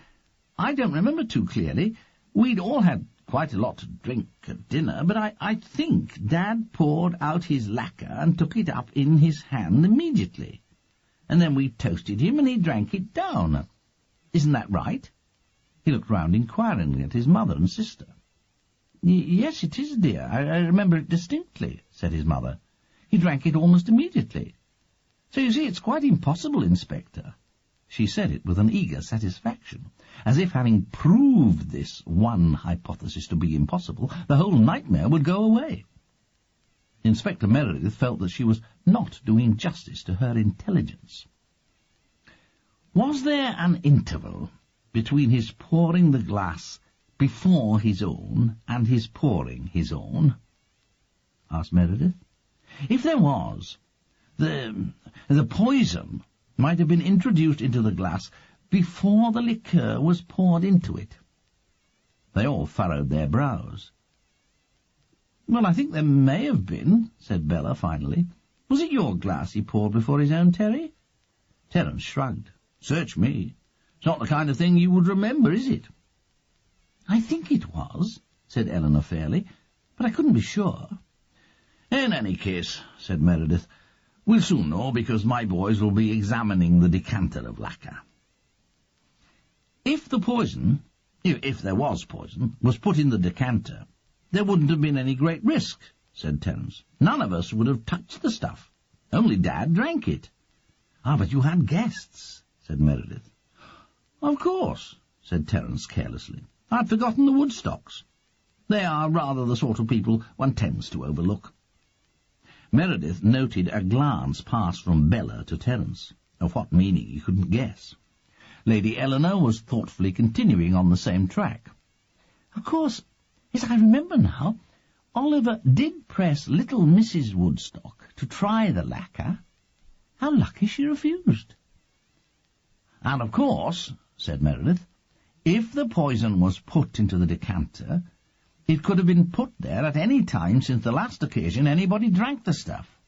"I don't remember too clearly. We'd all had quite a lot to drink at dinner, but I think Dad poured out his lacquer and took it up in his hand immediately. And then we toasted him and he drank it down. Isn't that right?" He looked round inquiringly at his mother and sister. "Yes, it is, dear. I remember it distinctly," said his mother. "He drank it almost immediately. So you see, it's quite impossible, Inspector." She said it with an eager satisfaction, as if having proved this one hypothesis to be impossible, the whole nightmare would go away. Inspector Meredith felt that she was not doing justice to her intelligence. "Was there an interval between his pouring the glass before his own and his pouring his own?" asked Meredith. "If there was, the poison might have been introduced into the glass before the liqueur was poured into it." They all furrowed their brows. "Well, I think there may have been," said Bella finally. "Was it your glass he poured before his own, Terry?" Terence shrugged. "Search me. It's not the kind of thing you would remember, is it?" "I think it was," said Eleanor Fairley, "but I couldn't be sure." "In any case," said Meredith, "we'll soon know, because my boys will be examining the decanter of lacquer." "If the poison, if there was poison, was put in the decanter, there wouldn't have been any great risk," said Terence. "None of us would have touched the stuff. Only Dad drank it." "Ah, but you had guests," said Meredith. "Of course," said Terence carelessly. "I'd forgotten the Woodstocks. They are rather the sort of people one tends to overlook." Meredith noted a glance pass from Bella to Terence, of what meaning he couldn't guess. Lady Eleanor was thoughtfully continuing on the same track. "Of course, yes, I remember now, Oliver did press little Mrs. Woodstock to try the lacquer. How lucky she refused." "And of course," said Meredith, "if the poison was put into the decanter, it could have been put there at any time since the last occasion anybody drank the stuff.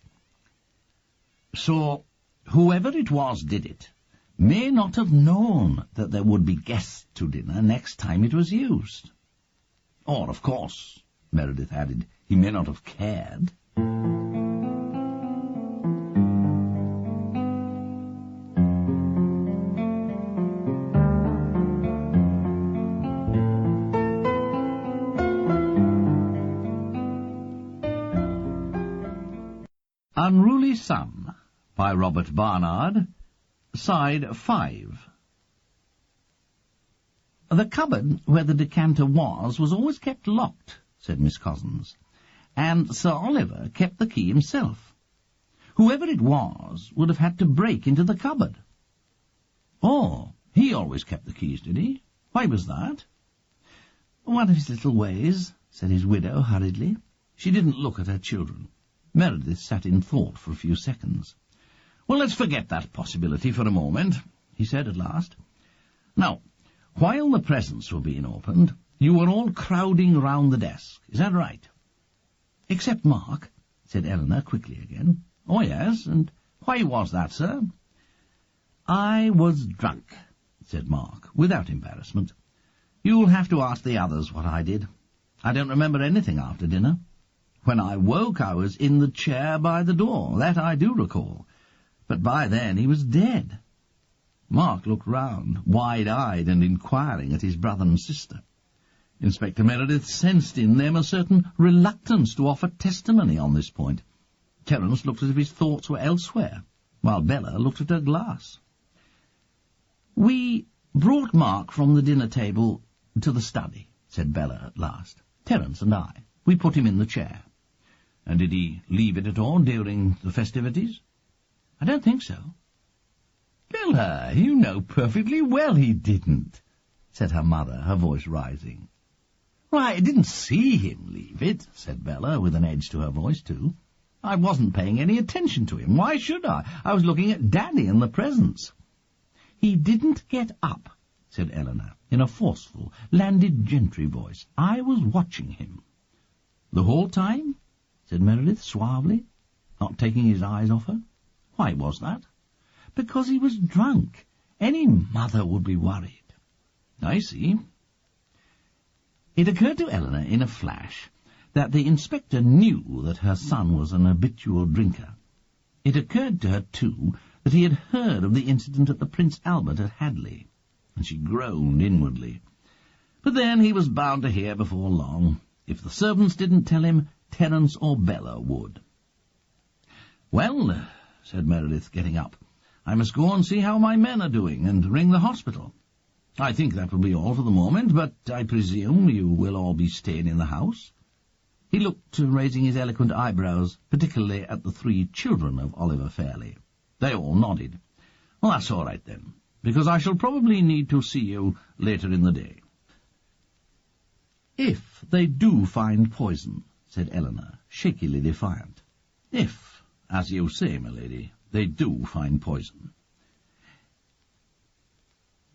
So, whoever it was did it may not have known that there would be guests to dinner next time it was used. Or, of course," Meredith added, "he may not have cared." Unruly Son, by Robert Barnard, side 5. "The cupboard where the decanter was always kept locked," said Miss Cousins, "and Sir Oliver kept the key himself. Whoever it was would have had to break into the cupboard." "Oh, he always kept the keys, did he? Why was that?" "One of his little ways," said his widow hurriedly. She didn't look at her children. Meredith sat in thought for a few seconds. "Well, let's forget that possibility for a moment," he said at last. "Now, while the presents were being opened, you were all crowding round the desk. Is that right?" "Except Mark," said Eleanor quickly again. "Oh, yes, and why was that, sir?" "I was drunk," said Mark, without embarrassment. "You'll have to ask the others what I did. I don't remember anything after dinner. When I woke, I was in the chair by the door. That I do recall. But by then he was dead." Mark looked round, wide-eyed and inquiring at his brother and sister. Inspector Meredith sensed in them a certain reluctance to offer testimony on this point. Terence looked as if his thoughts were elsewhere, while Bella looked at her glass. "We brought Mark from the dinner table to the study," said Bella at last. "Terence and I. We put him in the chair." "And did he leave it at all during the festivities?" "I don't think so." "Bella, you know perfectly well he didn't," said her mother, her voice rising. "Why, I didn't see him leave it," said Bella, with an edge to her voice, too. "I wasn't paying any attention to him. Why should I? I was looking at Daddy and the presents." "He didn't get up," said Eleanor, in a forceful, landed gentry voice. "I was watching him." "The whole time?" said Meredith suavely, not taking his eyes off her. "Why was that?" "Because he was drunk. Any mother would be worried." "I see." It occurred to Eleanor in a flash that the inspector knew that her son was an habitual drinker. It occurred to her, too, that he had heard of the incident at the Prince Albert at Hadley, and she groaned inwardly. But then he was bound to hear before long. If the servants didn't tell him, Terence or Bella would. "Well," said Meredith, getting up, "I must go and see how my men are doing, and ring the hospital. I think that will be all for the moment, but I presume you will all be staying in the house?" He looked, raising his eloquent eyebrows, particularly at the 3 children of Oliver Fairley. They all nodded. "Well, that's all right, then, because I shall probably need to see you later in the day." "If they do find poison," said Eleanor, shakily defiant. "If, as you say, my lady, they do find poison."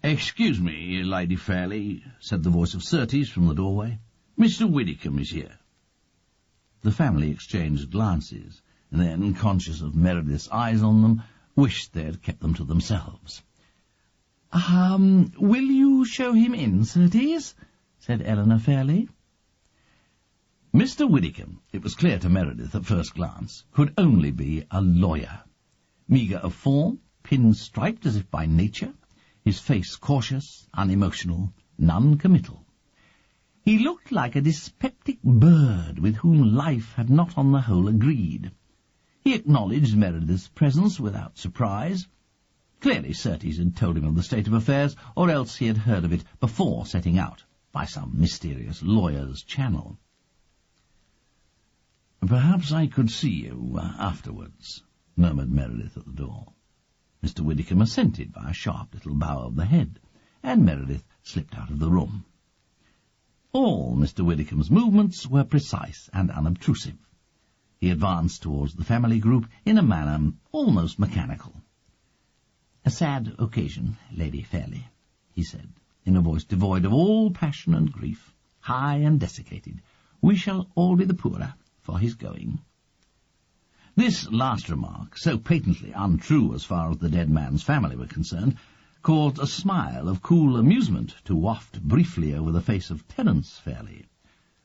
"Excuse me, Lady Fairley," said the voice of Surtees from the doorway. "Mr. Widdicombe is here." The family exchanged glances, and then, conscious of Meredith's eyes on them, wished they had kept them to themselves. "Will you show him in, Surtees?" said Eleanor Fairley. Mr. Widdicombe, it was clear to Meredith at first glance, could only be a lawyer. Meagre of form, pin-striped as if by nature, his face cautious, unemotional, non-committal. He looked like a dyspeptic bird with whom life had not on the whole agreed. He acknowledged Meredith's presence without surprise. Clearly Surtees had told him of the state of affairs, or else he had heard of it before setting out, by some mysterious lawyer's channel. "Perhaps I could see you afterwards," murmured Meredith at the door. Mr. Widdicombe assented by a sharp little bow of the head, and Meredith slipped out of the room. All Mr. Widdicombe's movements were precise and unobtrusive. He advanced towards the family group in a manner almost mechanical. "A sad occasion, Lady Fairley," he said, in a voice devoid of all passion and grief, high and desiccated. "We shall all be the poorer for his going." This last remark, so patently untrue as far as the dead man's family were concerned, caused a smile of cool amusement to waft briefly over the face of Terence Fairley.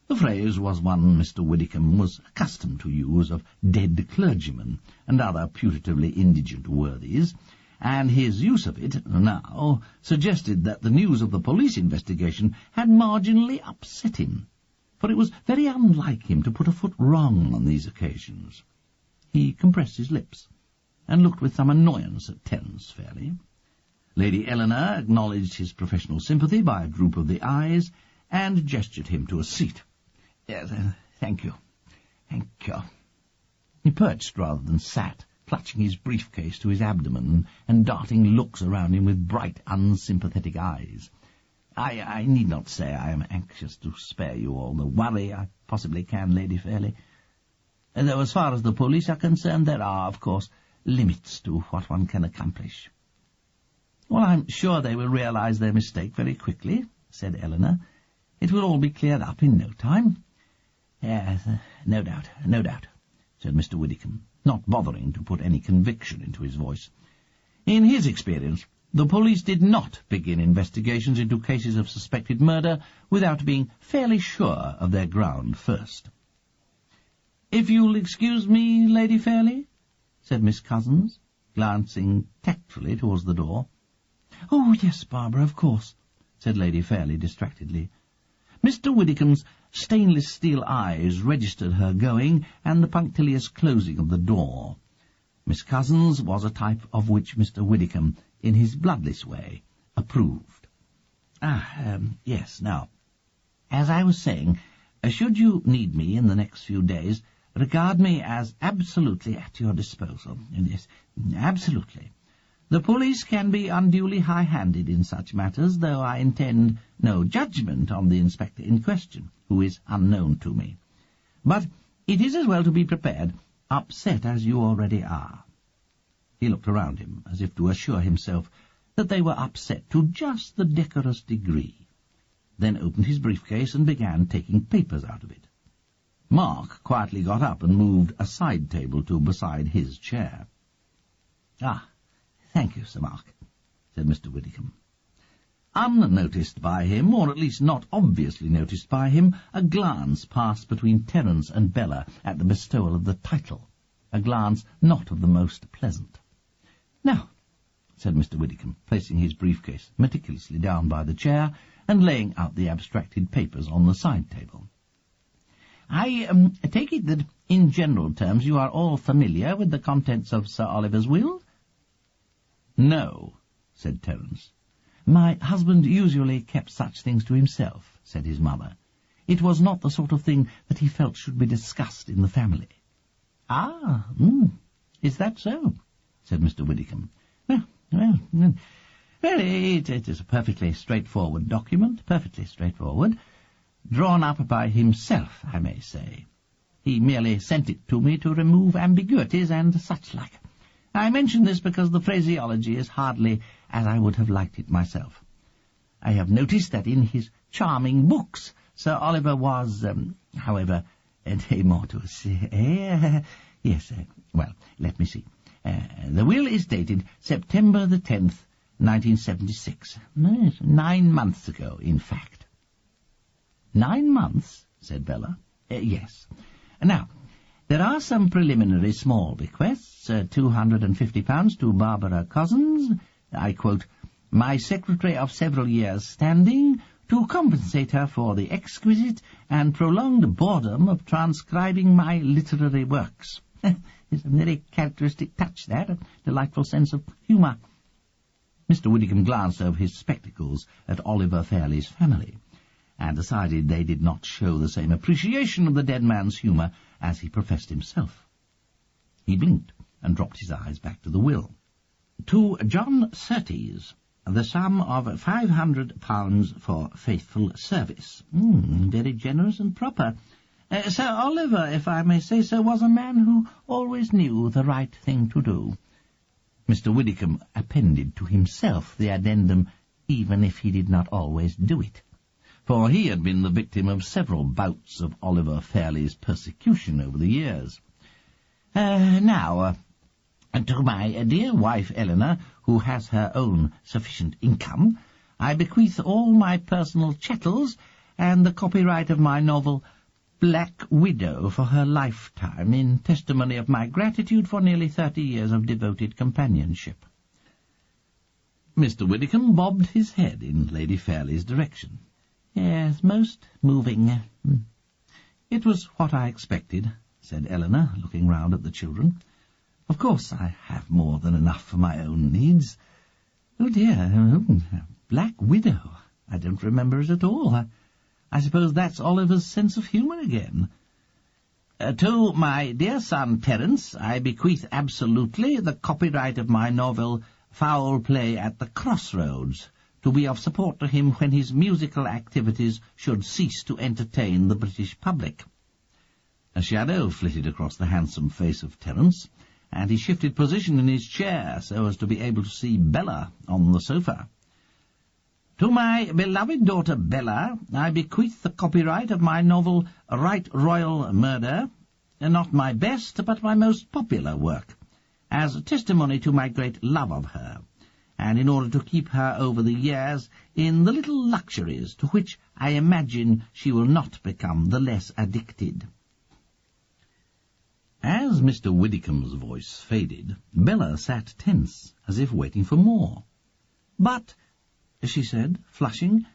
The phrase was one Mr. Widdicombe was accustomed to use of dead clergymen and other putatively indigent worthies, and his use of it now suggested that the news of the police investigation had marginally upset him, for it was very unlike him to put a foot wrong on these occasions. He compressed his lips, and looked with some annoyance at Terence Fairley. Lady Eleanor acknowledged his professional sympathy by a droop of the eyes, and gestured him to a seat. "Yes, thank you. Thank you." He perched rather than sat, clutching his briefcase to his abdomen, and darting looks around him with bright, unsympathetic eyes. I need not say I am anxious to spare you all the worry I possibly can, Lady Fairley. Though as far as the police are concerned, there are, of course, limits to what one can accomplish." "Well, I'm sure they will realize their mistake very quickly," said Eleanor. "It will all be cleared up in no time." "Yes, no doubt, said Mr. Widdicombe, not bothering to put any conviction into his voice. In his experience, the police did not begin investigations into cases of suspected murder without being fairly sure of their ground first. "If you'll excuse me, Lady Fairley," said Miss Cousins, glancing tactfully towards the door. "Oh, yes, Barbara, of course," said Lady Fairley distractedly. Mr. Widdicombe's stainless steel eyes registered her going and the punctilious closing of the door. Miss Cousins was a type of which Mr. Widdicombe, in his bloodless way, approved. Yes, now, as I was saying, should you need me in the next few days, regard me as absolutely at your disposal. Yes, absolutely. The police can be unduly high-handed in such matters, though I intend no judgment on the inspector in question, who is unknown to me. But it is as well to be prepared, upset as you already are." He looked around him, as if to assure himself that they were upset to just the decorous degree, then opened his briefcase and began taking papers out of it. Mark quietly got up and moved a side table to beside his chair. "Thank you, Sir Mark," said Mr. Widdicombe. Unnoticed by him, or at least not obviously noticed by him, a glance passed between Terence and Bella at the bestowal of the title, a glance not of the most pleasant. "Now," said Mr. Widdicombe, placing his briefcase meticulously down by the chair and laying out the abstracted papers on the side table, "I take it that, in general terms, you are all familiar with the contents of Sir Oliver's will?" "No," said Terence. "My husband usually kept such things to himself," said his mother. "It was not the sort of thing that he felt should be discussed in the family." Is that so?" said Mr. Widdicombe. Well, it is a perfectly straightforward document, perfectly straightforward, drawn up by himself, I may say. He merely sent it to me to remove ambiguities and such like. I mention this because the phraseology is hardly as I would have liked it myself. I have noticed that in his charming books Sir Oliver was, however, de mortuis. Yes, well, let me see. The will is dated September the 10th, 1976. 9 months ago, in fact. 9 months, said Bella. Yes. Now, there are some preliminary small bequests, £250 to Barbara Cousins, I quote, "my secretary of several years' standing, to compensate her for the exquisite and prolonged boredom of transcribing my literary works." It's a very characteristic touch, that, a delightful sense of humour. Mr. Widdicombe glanced over his spectacles at Oliver Fairley's family, and decided they did not show the same appreciation of the dead man's humour as he professed himself. He blinked and dropped his eyes back to the will. "To John Surtees, the sum of £500 for faithful service." Very generous and proper. Sir Oliver, if I may say so, was a man who always knew the right thing to do. Mr. Widdicombe appended to himself the addendum, even if he did not always do it, for he had been the victim of several bouts of Oliver Fairley's persecution over the years. Now, to my dear wife Eleanor, who has her own sufficient income, I bequeath all my personal chattels and the copyright of my novel Black Widow for her lifetime, in testimony of my gratitude for nearly 30 years of devoted companionship. Mr. Widdicombe bobbed his head in Lady Fairley's direction. "Yes, most moving." "It was what I expected," said Eleanor, looking round at the children. "Of course I have more than enough for my own needs. Oh dear, Black Widow. I don't remember it at all. I suppose that's Oliver's sense of humour again. To my dear son Terence, I bequeath absolutely the copyright of my novel Foul Play at the Crossroads, to be of support to him when his musical activities should cease to entertain the British public." A shadow flitted across the handsome face of Terence, and he shifted position in his chair so as to be able to see Bella on the sofa. "To my beloved daughter Bella, I bequeath the copyright of my novel Right Royal Murder, not my best, but my most popular work, as a testimony to my great love of her, and in order to keep her over the years in the little luxuries to which I imagine she will not become the less addicted." As Mr. Widdicombe's voice faded, Bella sat tense, as if waiting for more. "But," she said, flushing,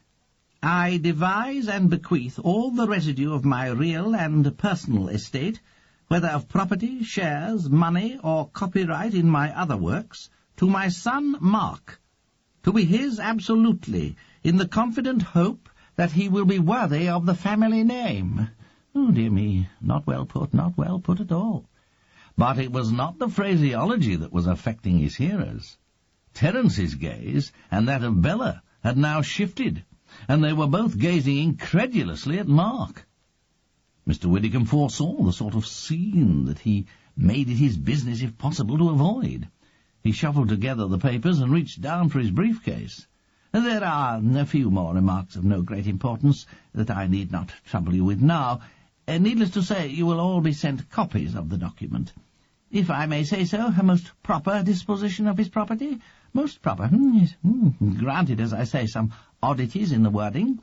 "I devise and bequeath all the residue of my real and personal estate, whether of property, shares, money, or copyright in my other works, to my son Mark, to be his absolutely, in the confident hope that he will be worthy of the family name." Oh, dear me, not well put at all. But it was not the phraseology that was affecting his hearers. Terence's gaze and that of Bella had now shifted, and they were both gazing incredulously at Mark. Mr. Widdicombe foresaw the sort of scene that he made it his business, if possible, to avoid. He shuffled together the papers and reached down for his briefcase. "There are a few more remarks of no great importance that I need not trouble you with now. Needless to say, you will all be sent copies of the document. If I may say so, a most proper disposition of his property. Most proper. Yes. Granted, as I say, some oddities in the wording."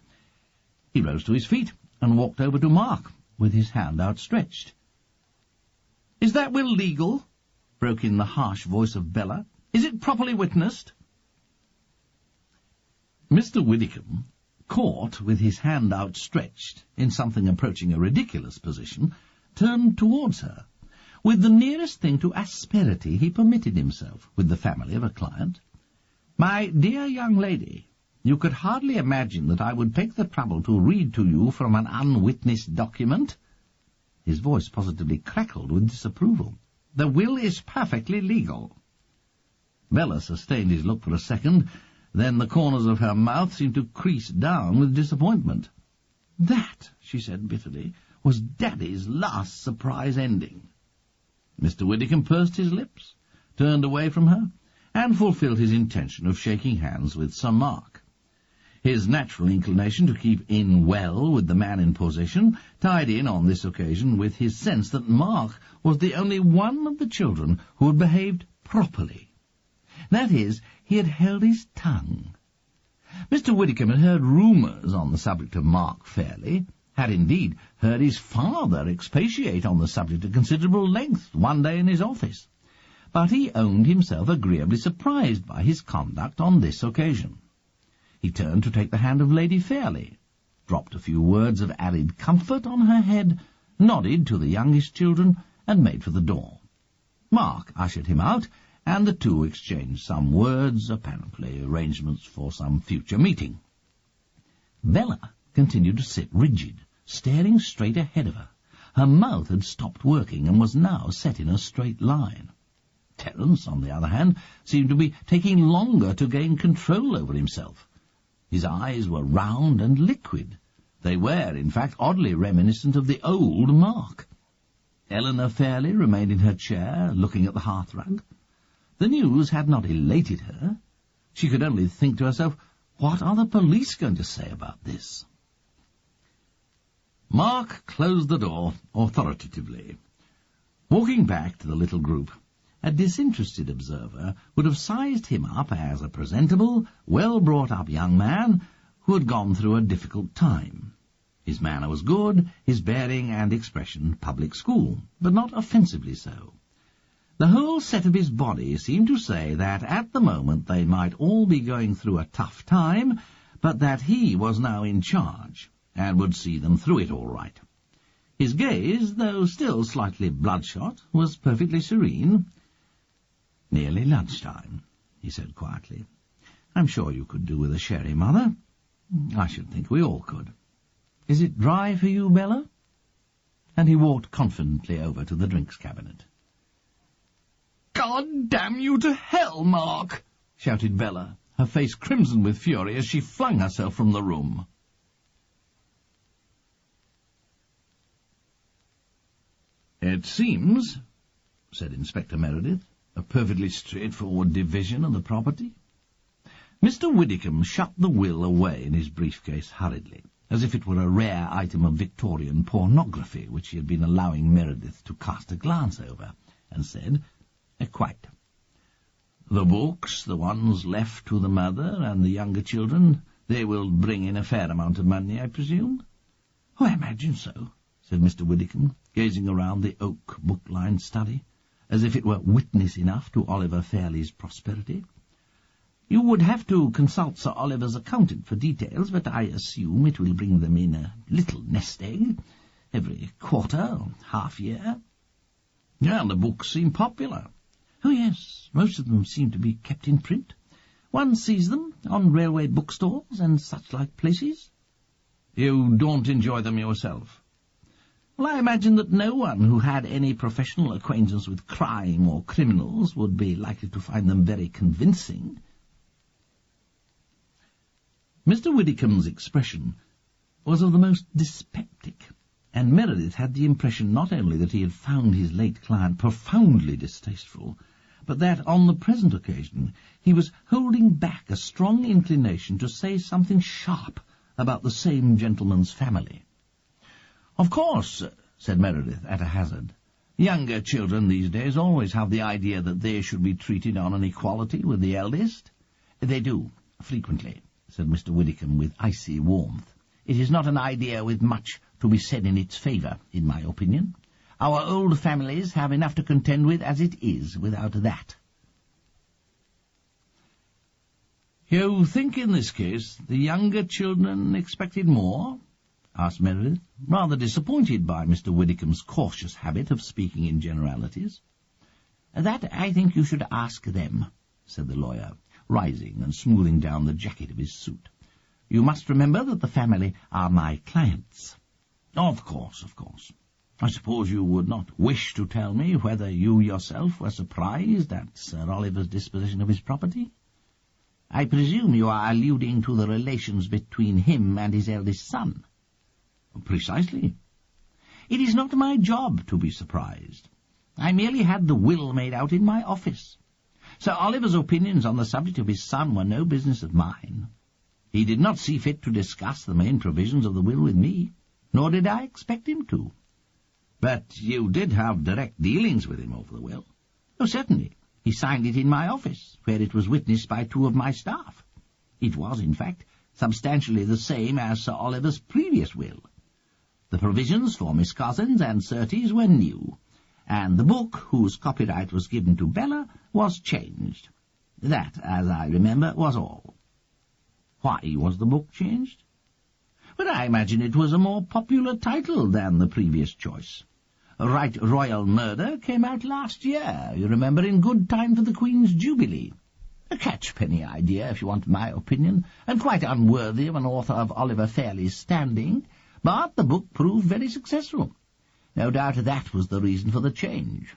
He rose to his feet and walked over to Mark, with his hand outstretched. "Is that will legal?" broke in the harsh voice of Bella. "Is it properly witnessed?" Mr. Widdicombe, caught with his hand outstretched in something approaching a ridiculous position, turned towards her. With the nearest thing to asperity he permitted himself with the family of a client. "My dear young lady, you could hardly imagine that I would take the trouble to read to you from an unwitnessed document." His voice positively crackled with disapproval. "The will is perfectly legal." Bella sustained his look for a second, then the corners of her mouth seemed to crease down with disappointment. "That," she said bitterly, "was Daddy's last surprise ending." Mr. Widdicombe pursed his lips, turned away from her, and fulfilled his intention of shaking hands with Sir Mark. His natural inclination to keep in well with the man in possession tied in on this occasion with his sense that Mark was the only one of the children who had behaved properly. That is, he had held his tongue. Mr. Widdicombe had heard rumours on the subject of Mark Fairley, had indeed heard his father expatiate on the subject at considerable length one day in his office, but he owned himself agreeably surprised by his conduct on this occasion. He turned to take the hand of Lady Fairley, dropped a few words of added comfort on her head, nodded to the youngest children, and made for the door. Mark ushered him out, and the two exchanged some words, apparently arrangements for some future meeting. Bella continued to sit rigid, staring straight ahead of her. Her mouth had stopped working and was now set in a straight line. Terence, on the other hand, seemed to be taking longer to gain control over himself. His eyes were round and liquid. They were, in fact, oddly reminiscent of the old Mark. Eleanor Fairley remained in her chair, looking at the hearthrug. The news had not elated her. She could only think to herself, what are the police going to say about this? Mark closed the door authoritatively. Walking back to the little group, a disinterested observer would have sized him up as a presentable, well-brought-up young man who had gone through a difficult time. His manner was good, his bearing and expression public school, but not offensively so. The whole set of his body seemed to say that at the moment they might all be going through a tough time, but that he was now in charge, and would see them through it all right. His gaze, though still slightly bloodshot, was perfectly serene. "Nearly lunchtime," he said quietly. "I'm sure you could do with a sherry, Mother. I should think we all could. Is it dry for you, Bella?" And he walked confidently over to the drinks cabinet. "God damn you to hell, Mark!" shouted Bella, her face crimson with fury as she flung herself from the room. "It seems," said Inspector Meredith, "a perfectly straightforward division of the property." Mr. Widdicombe shut the will away in his briefcase hurriedly, as if it were a rare item of Victorian pornography which he had been allowing Meredith to cast a glance over, and said, "Quite. The books, the ones left to the mother and the younger children, they will bring in a fair amount of money, I presume?" "Oh, I imagine so," said Mr. Widdicombe, gazing around the oak book-lined study, as if it were witness enough to Oliver Fairley's prosperity. You would have to consult Sir Oliver's accountant for details, but I assume it will bring them in a little nest egg, every quarter or half-year. Yeah, the books seem popular. Oh, yes, most of them seem to be kept in print. One sees them on railway bookstores and such-like places. You don't enjoy them yourself? Well, I imagine that no one who had any professional acquaintance with crime or criminals would be likely to find them very convincing. Mr. Widdicombe's expression was of the most dyspeptic, and Meredith had the impression not only that he had found his late client profoundly distasteful, but that, on the present occasion, he was holding back a strong inclination to say something sharp about the same gentleman's family. "Of course," said Meredith at a hazard, "younger children these days always have the idea that they should be treated on an equality with the eldest." "They do, frequently," said Mr. Widdicombe with icy warmth. "It is not an idea with much to be said in its favour, in my opinion. Our old families have enough to contend with as it is, without that." "You think in this case the younger children expected more?" asked Meredith, rather disappointed by Mr. Widdicombe's cautious habit of speaking in generalities. "That I think you should ask them," said the lawyer, rising and smoothing down the jacket of his suit. "You must remember that the family are my clients." Of course. I suppose you would not wish to tell me whether you yourself were surprised at Sir Oliver's disposition of his property? I presume you are alluding to the relations between him and his eldest son. Precisely. It is not my job to be surprised. I merely had the will made out in my office. Sir Oliver's opinions on the subject of his son were no business of mine. He did not see fit to discuss the main provisions of the will with me, nor did I expect him to. But you did have direct dealings with him over the will? Oh, certainly. He signed it in my office, where it was witnessed by 2 of my staff. It was, in fact, substantially the same as Sir Oliver's previous will. The provisions for Miss Cozzens and Surtees were new, and the book, whose copyright was given to Bella, was changed. That, as I remember, was all. Why was the book changed? But I imagine it was a more popular title than the previous choice. Right Royal Murder came out last year, you remember, in good time for the Queen's Jubilee. A catchpenny idea, if you want my opinion, and quite unworthy of an author of Oliver Fairley's standing, but the book proved very successful. No doubt that was the reason for the change.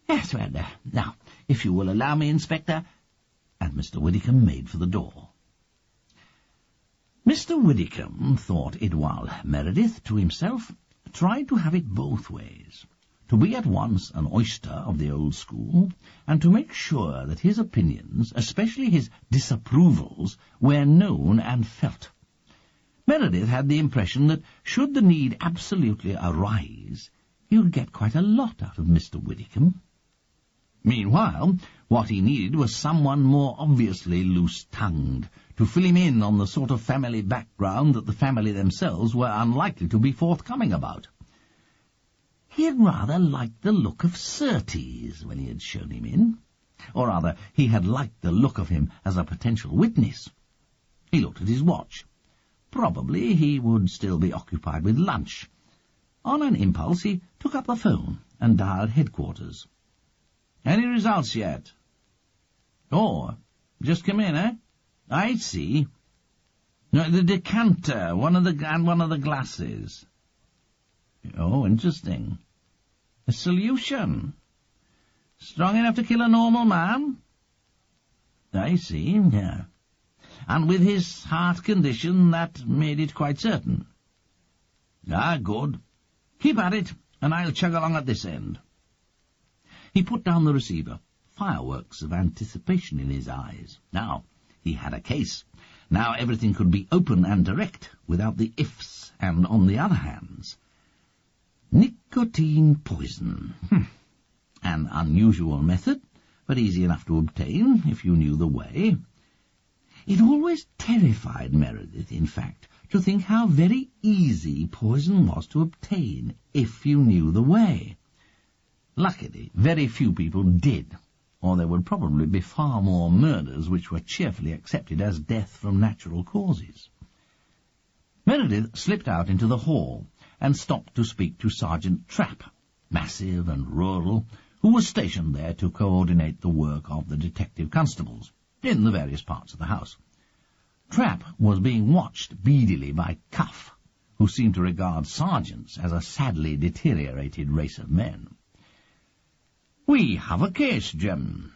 Yes, well, now, if you will allow me, Inspector—" and Mr. Widdicombe made for the door. Mr. Widdicombe thought it while Meredith, to himself, tried to have it both ways, to be at once an oyster of the old school, and to make sure that his opinions, especially his disapprovals, were known and felt. Meredith had the impression that, should the need absolutely arise, he would get quite a lot out of Mr. Widdicombe. Meanwhile, what he needed was someone more obviously loose-tongued, to fill him in on the sort of family background that the family themselves were unlikely to be forthcoming about. He had rather liked the look of Surtees when he had shown him in, or rather, he had liked the look of him as a potential witness. He looked at his watch. Probably he would still be occupied with lunch. On an impulse, he took up the phone and dialed headquarters. "Any results yet?" "Oh, just come in, eh? I see. No, the decanter, one of the glasses." "Oh, interesting. A solution. Strong enough to kill a normal man?" "I see, yeah. And with his heart condition, that made it quite certain." "Ah, good. Keep at it, and I'll chug along at this end." He put down the receiver, fireworks of anticipation in his eyes. Now he had a case. Now everything could be open and direct, without the ifs and on the other hands. Nicotine poison. An unusual method, but easy enough to obtain, if you knew the way. It always terrified Meredith, in fact, to think how very easy poison was to obtain, if you knew the way. Luckily, very few people did, or there would probably be far more murders which were cheerfully accepted as death from natural causes. Meredith slipped out into the hall and stopped to speak to Sergeant Trapp, massive and rural, who was stationed there to coordinate the work of the detective constables in the various parts of the house. Trapp was being watched beadily by Cuff, who seemed to regard sergeants as a sadly deteriorated race of men. "We have a case, Jim.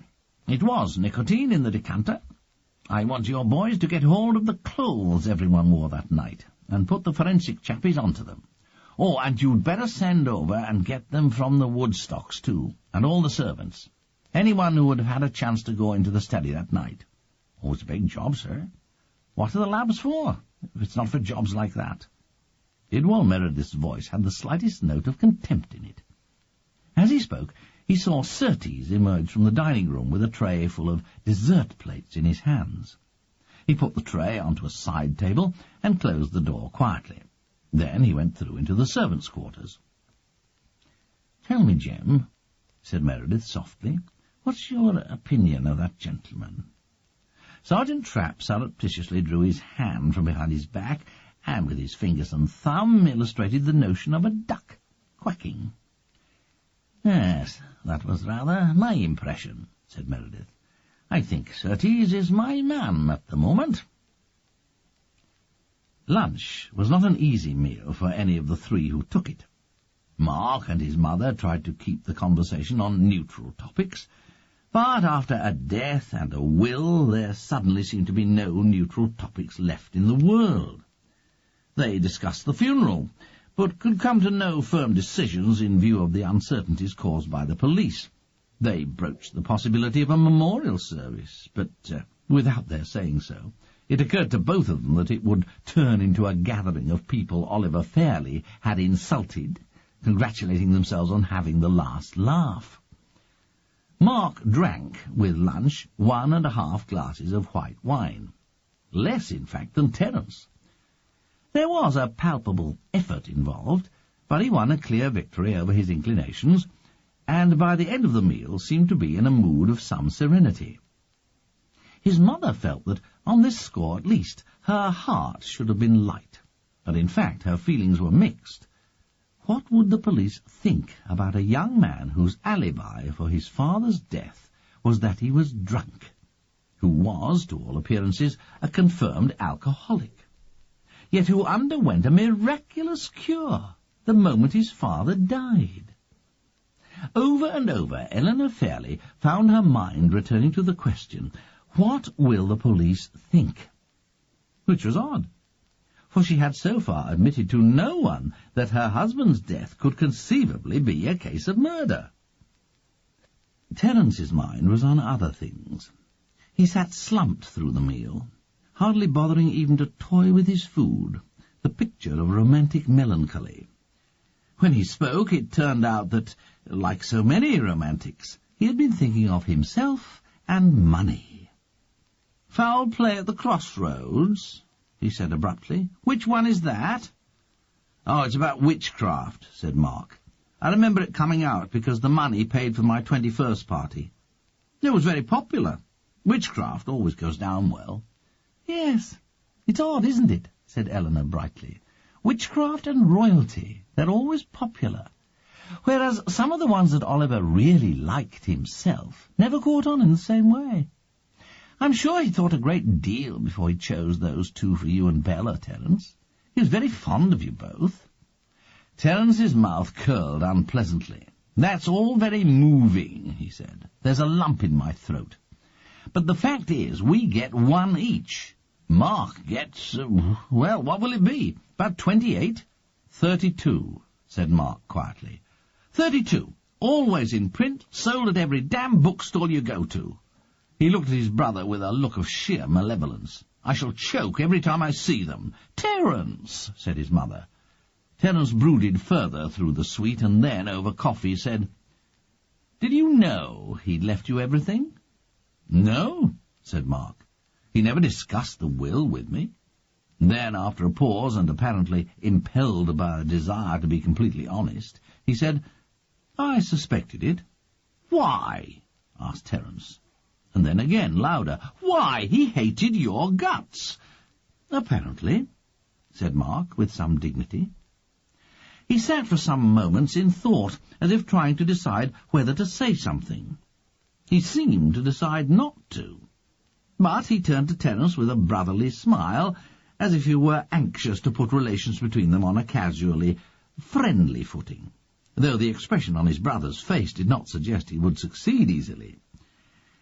It was nicotine in the decanter. I want your boys to get hold of the clothes everyone wore that night, and put the forensic chappies onto them. Oh, and you'd better send over and get them from the Woodstocks, too, and all the servants. Anyone who would have had a chance to go into the study that night. Oh, it's a big job, sir. What are the labs for, if it's not for jobs like that?" Idwal Meredith's voice had the slightest note of contempt in it. As he spoke, he saw Surtees emerge from the dining room with a tray full of dessert plates in his hands. He put the tray onto a side table and closed the door quietly. Then he went through into the servants' quarters. "Tell me, Jem," said Meredith softly, "what's your opinion of that gentleman?" Sergeant Trapp surreptitiously drew his hand from behind his back, and with his fingers and thumb illustrated the notion of a duck quacking. "Yes, that was rather my impression," said Meredith. "I think Surtees is my man at the moment." Lunch was not an easy meal for any of the three who took it. Mark and his mother tried to keep the conversation on neutral topics, but after a death and a will there suddenly seemed to be no neutral topics left in the world. They discussed the funeral, but could come to no firm decisions in view of the uncertainties caused by the police. They broached the possibility of a memorial service, but, without their saying so, it occurred to both of them that it would turn into a gathering of people Oliver Fairley had insulted, congratulating themselves on having the last laugh. Mark drank, with lunch, 1.5 glasses of white wine. Less, in fact, than Terence. There was a palpable effort involved, but he won a clear victory over his inclinations, and by the end of the meal seemed to be in a mood of some serenity. His mother felt that, on this score at least, her heart should have been light, but in fact her feelings were mixed. What would the police think about a young man whose alibi for his father's death was that he was drunk, who was, to all appearances, a confirmed alcoholic, yet who underwent a miraculous cure the moment his father died? Over and over, Eleanor Fairley found her mind returning to the question, what will the police think? Which was odd, for she had so far admitted to no one that her husband's death could conceivably be a case of murder. Terence's mind was on other things. He sat slumped through the meal, hardly bothering even to toy with his food, the picture of romantic melancholy. When he spoke, it turned out that, like so many romantics, he had been thinking of himself and money. "Foul play at the crossroads," he said abruptly. "Which one is that?" "Oh, it's about witchcraft," said Mark. "I remember it coming out because the money paid for my 21st party. It was very popular. Witchcraft always goes down well." "Yes, it's odd, isn't it?" said Eleanor brightly. "Witchcraft and royalty, they're always popular, whereas some of the ones that Oliver really liked himself never caught on in the same way. I'm sure he thought a great deal before he chose those two for you and Bella, Terence. He was very fond of you both." Terence's mouth curled unpleasantly. "That's all very moving," he said. "There's a lump in my throat. But the fact is, we get one each. Mark gets, well, what will it be? About 28? 32, said Mark quietly. 32. Always in print, sold at every damn bookstall you go to. He looked at his brother with a look of sheer malevolence. "I shall choke every time I see them." "Terence," said his mother. Terence brooded further through the sweet, and then, over coffee, said, "Did you know he'd left you everything?" "No," said Mark. "He never discussed the will with me." Then, after a pause, and apparently impelled by a desire to be completely honest, he said, "I suspected it." "Why?" asked Terence. And then again, louder, "Why, he hated your guts." "Apparently," said Mark, with some dignity. He sat for some moments in thought, as if trying to decide whether to say something. He seemed to decide not to. But he turned to Terence with a brotherly smile, as if he were anxious to put relations between them on a casually friendly footing, though the expression on his brother's face did not suggest he would succeed easily.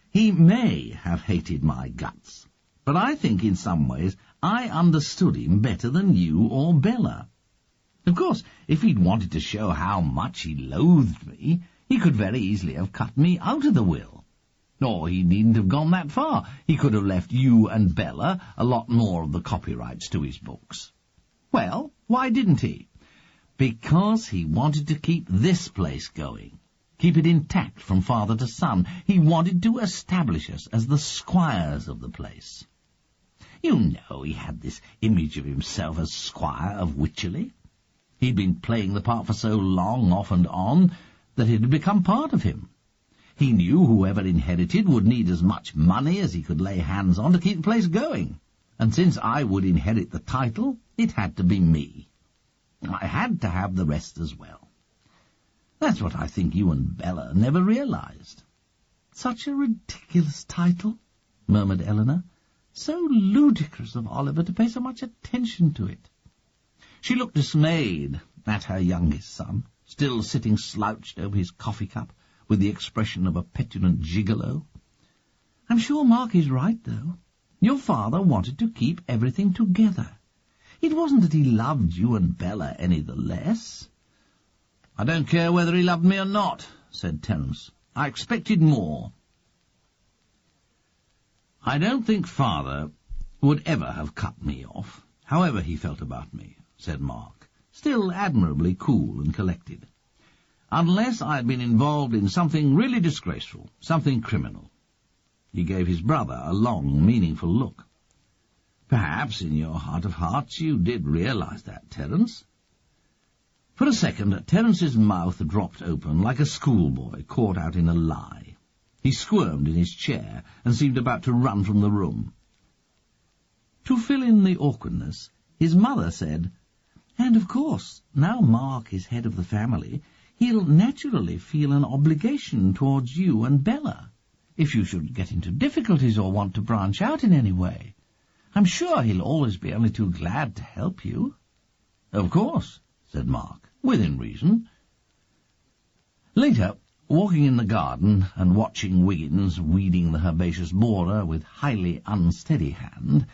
"He may have hated my guts, but I think in some ways I understood him better than you or Bella. Of course, if he'd wanted to show how much he loathed me, he could very easily have cut me out of the will. Or he needn't have gone that far. He could have left you and Bella a lot more of the copyrights to his books. Well, why didn't he? Because he wanted to keep this place going, keep it intact from father to son. He wanted to establish us as the squires of the place. You know, he had this image of himself as squire of Wycherley. He'd been playing the part for so long, off and on, that it had become part of him. He knew whoever inherited would need as much money as he could lay hands on to keep the place going, and since I would inherit the title, it had to be me. I had to have the rest as well. That's what I think you and Bella never realized." "Such a ridiculous title," murmured Eleanor. "So ludicrous of Oliver to pay so much attention to it." She looked dismayed at her youngest son, still sitting slouched over his coffee cup, with the expression of a petulant gigolo. "I'm sure Mark is right, though. Your father wanted to keep everything together. It wasn't that he loved you and Bella any the less." "I don't care whether he loved me or not," said Terence. "I expected more." "I don't think father would ever have cut me off, however he felt about me," said Mark, still admirably cool and collected, "unless I had been involved in something really disgraceful, something criminal." He gave his brother a long, meaningful look. "Perhaps in your heart of hearts you did realize that, Terence." For a second, Terence's mouth dropped open like a schoolboy caught out in a lie. He squirmed in his chair and seemed about to run from the room. To fill in the awkwardness, his mother said, "And of course, now Mark is head of the family, he'll naturally feel an obligation towards you and Bella, if you should get into difficulties or want to branch out in any way. I'm sure he'll always be only too glad to help you." "Of course," said Mark, "within reason." Later, walking in the garden and watching Wiggins weeding the herbaceous border with highly unsteady hand,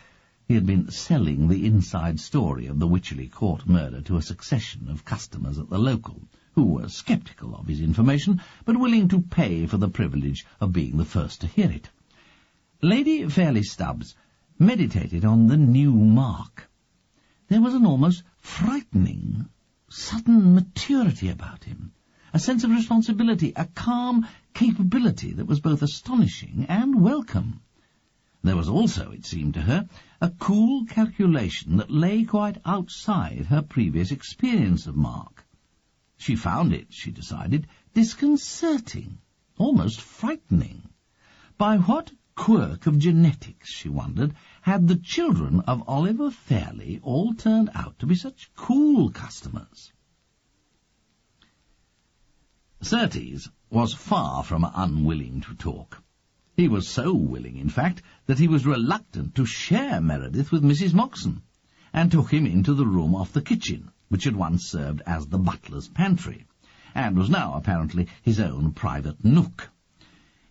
he had been selling the inside story of the Wycherley Court murder to a succession of customers at the local, who were sceptical of his information, but willing to pay for the privilege of being the first to hear it. Lady Fairlie Stubbs meditated on the new Mark. There was an almost frightening, sudden maturity about him, a sense of responsibility, a calm capability that was both astonishing and welcome. There was also, it seemed to her, a cool calculation that lay quite outside her previous experience of Mark. She found it, she decided, disconcerting, almost frightening. By what quirk of genetics, she wondered, had the children of Oliver Fairlie all turned out to be such cool customers? Surtees was far from unwilling to talk. He was so willing, in fact, that he was reluctant to share Meredith with Mrs. Moxon, and took him into the room off the kitchen, which had once served as the butler's pantry, and was now apparently his own private nook.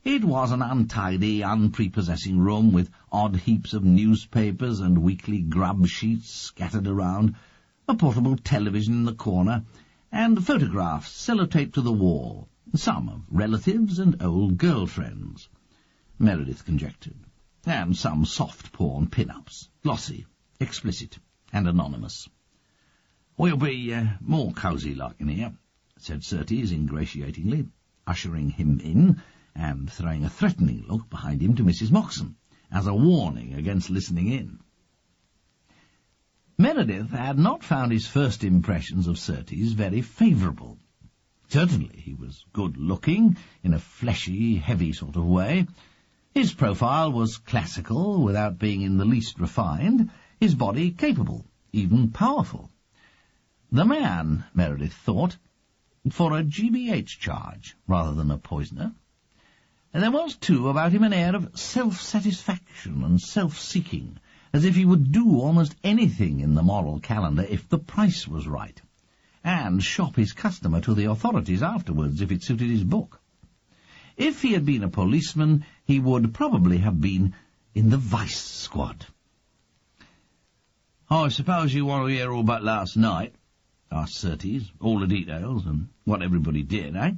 It was an untidy, unprepossessing room, with odd heaps of newspapers and weekly grub sheets scattered around, a portable television in the corner, and photographs sellotaped to the wall, some of relatives and old girlfriends, Meredith conjectured, and some soft-porn pin-ups, glossy, explicit, and anonymous. "We'll be more cosy-like in here," said Surtees ingratiatingly, ushering him in and throwing a threatening look behind him to Mrs. Moxon, as a warning against listening in. Meredith had not found his first impressions of Surtees very favourable. Certainly he was good-looking, in a fleshy, heavy sort of way. His profile was classical, without being in the least refined, his body capable, even powerful. The man, Meredith thought, for a GBH charge, rather than a poisoner. And there was, too, about him an air of self-satisfaction and self-seeking, as if he would do almost anything in the moral calendar if the price was right, and shop his customer to the authorities afterwards if it suited his book. If he had been a policeman, he would probably have been in the vice squad. "I suppose you want to hear all about last night?" asked Surtees, "all the details, and what everybody did, eh?"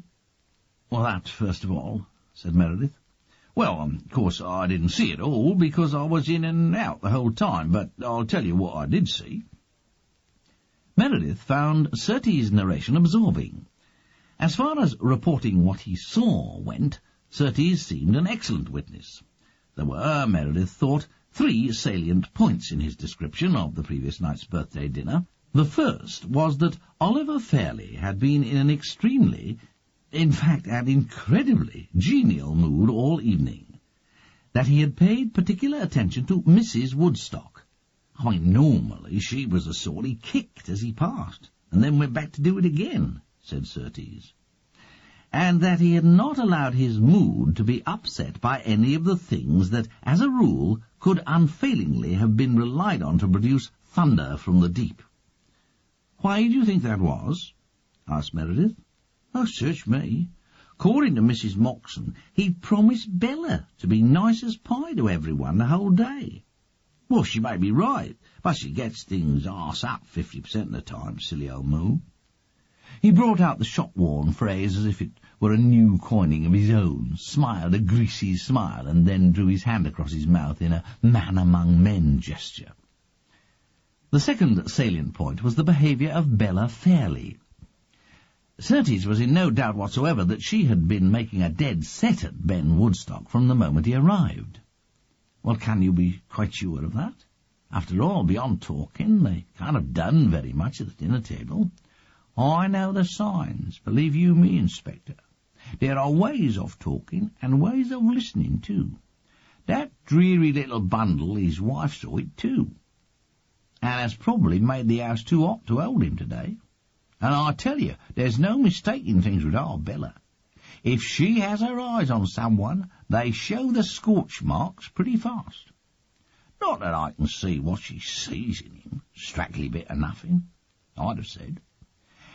"Well, that, first of all," said Meredith. "Well, of course, I didn't see it all, because I was in and out the whole time, but I'll tell you what I did see." Meredith found Surtees' narration absorbing. As far as reporting what he saw went, Surtees seemed an excellent witness. There were, Meredith thought, 3 salient points in his description of the previous night's birthday dinner. The first was that Oliver Fairley had been in an extremely, in fact an incredibly, genial mood all evening, that he had paid particular attention to Mrs. Woodstock. I mean, normally she was the sort he kicked as he passed, and then went back to do it again, said Surtees, and that he had not allowed his mood to be upset by any of the things that, as a rule, could unfailingly have been relied on to produce thunder from the deep. "Why do you think that was?" asked Meredith. "Oh, search me. According to Mrs. Moxon, he'd promised Bella to be nice as pie to everyone the whole day. Well, she may be right, but she gets things arse up 50% of the time, silly old moo." He brought out the shop-worn phrase as if it were a new coining of his own, smiled a greasy smile, and then drew his hand across his mouth in a man-among-men gesture. The second salient point was the behaviour of Bella Fairley. Surtees was in no doubt whatsoever that she had been making a dead set at Ben Woodstock from the moment he arrived. Well, can you be quite sure of that? After all, beyond talking, they can't have done very much at the dinner table. I know the signs, believe you me, Inspector. There are ways of talking and ways of listening, too. That dreary little bundle, his wife saw it, too, and has probably made the house too hot to hold him today. And I tell you, there's no mistaking things with our Bella. If she has her eyes on someone, they show the scorch marks pretty fast. Not that I can see what she sees in him, straggly bit of nothing, I'd have said.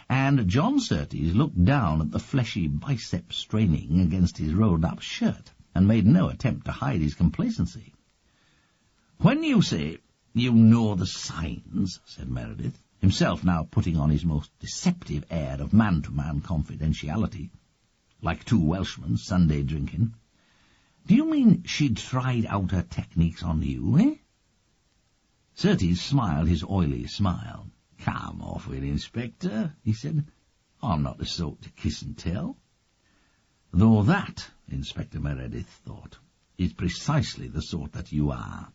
And John Surtees looked down at the fleshy bicep straining against his rolled-up shirt, and made no attempt to hide his complacency. "When you say you know the signs," said Meredith, himself now putting on his most deceptive air of man-to-man confidentiality, like 2 Welshmen Sunday drinking, "do you mean she'd tried out her techniques on you, eh?" Surtees smiled his oily smile. "Come off it, Inspector," he said. "I'm not the sort to kiss and tell." Though that, Inspector Meredith thought, is precisely the sort that you are.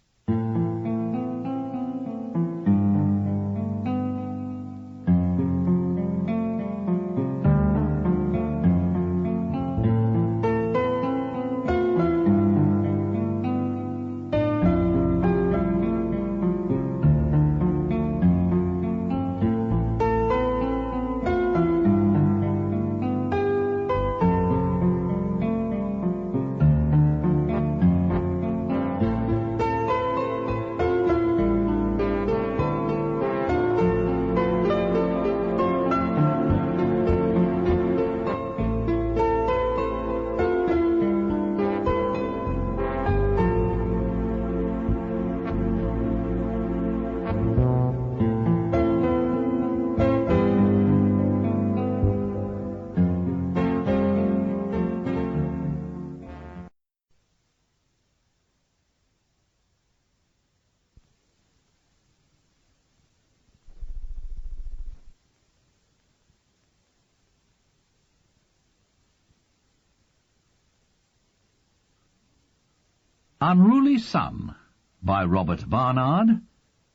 Unruly Son, by Robert Barnard,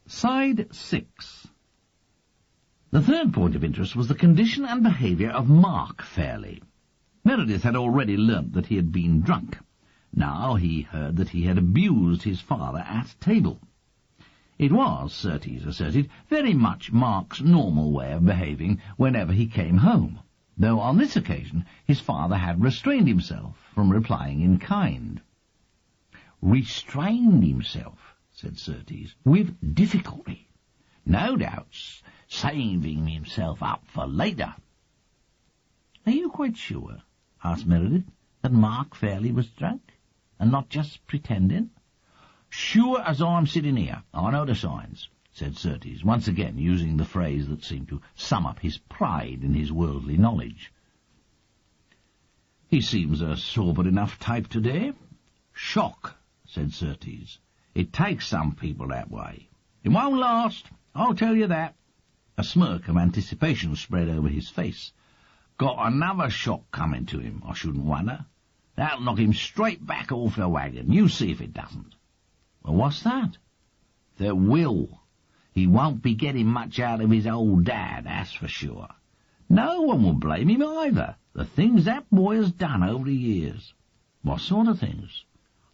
Side 6. The third point of interest was the condition and behaviour of Mark Fairley. Meredith had already learnt that he had been drunk. Now he heard that he had abused his father at table. It was, Surtees asserted, very much Mark's normal way of behaving whenever he came home, though on this occasion his father had restrained himself from replying in kind. "Restrained himself," said Surtees, "with difficulty. No doubts, saving himself up for later." "Are you quite sure," asked Meredith, "that Mark Fairley was drunk, and not just pretending?" "Sure as I'm sitting here. I know the signs," said Surtees, once again using the phrase that seemed to sum up his pride in his worldly knowledge. "He seems a sober enough type today." "Shock," said Surtees. "It takes some people that way. It won't last, I'll tell you that." A smirk of anticipation spread over his face. "Got another shock coming to him, I shouldn't wonder. That'll knock him straight back off the wagon. You see if it doesn't." "Well, what's that?" "The will. He won't be getting much out of his old dad, that's for sure. No one will blame him either. The things that boy has done over the years." "What sort of things?"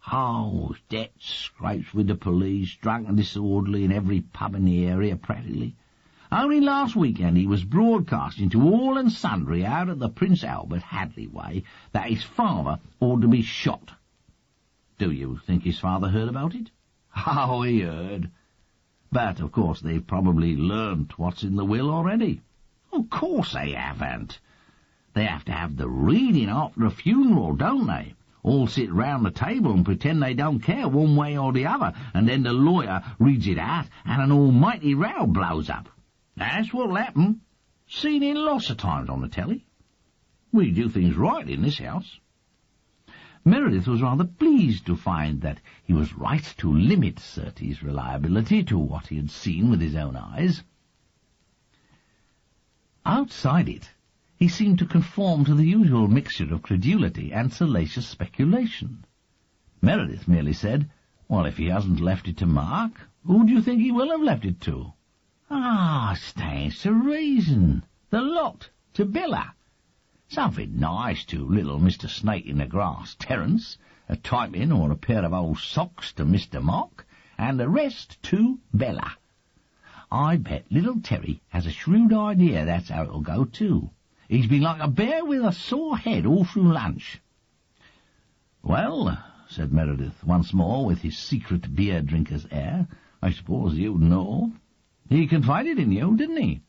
"Oh, debts, scrapes with the police, drunk and disorderly in every pub in the area practically. Only last weekend he was broadcasting to all and sundry out at the Prince Albert, Hadley way, that his father ought to be shot." "Do you think his father heard about it?" "Oh, he heard. But, of course, they've probably learnt what's in the will already." "Of course they haven't. They have to have the reading after a funeral, don't they? All sit round the table and pretend they don't care one way or the other, and then the lawyer reads it out, and an almighty row blows up. That's what'll happen. Seen it lots of times on the telly. We do things right in this house." Meredith was rather pleased to find that he was right to limit Surtees' reliability to what he had seen with his own eyes. Outside it, he seemed to conform to the usual mixture of credulity and salacious speculation. Meredith merely said, "Well, if he hasn't left it to Mark, who do you think he will have left it to?" "Stands to reason. The lot, to Billa. Something nice to little Mr. Snake-in-the-Grass, Terence, a typing or a pair of old socks to Mr. Mock, and the rest to Bella. I bet little Terry has a shrewd idea that's how it'll go, too. He's been like a bear with a sore head all through lunch." "Well," said Meredith once more with his secret beer-drinker's air, "I suppose you know. He confided in you, didn't he?"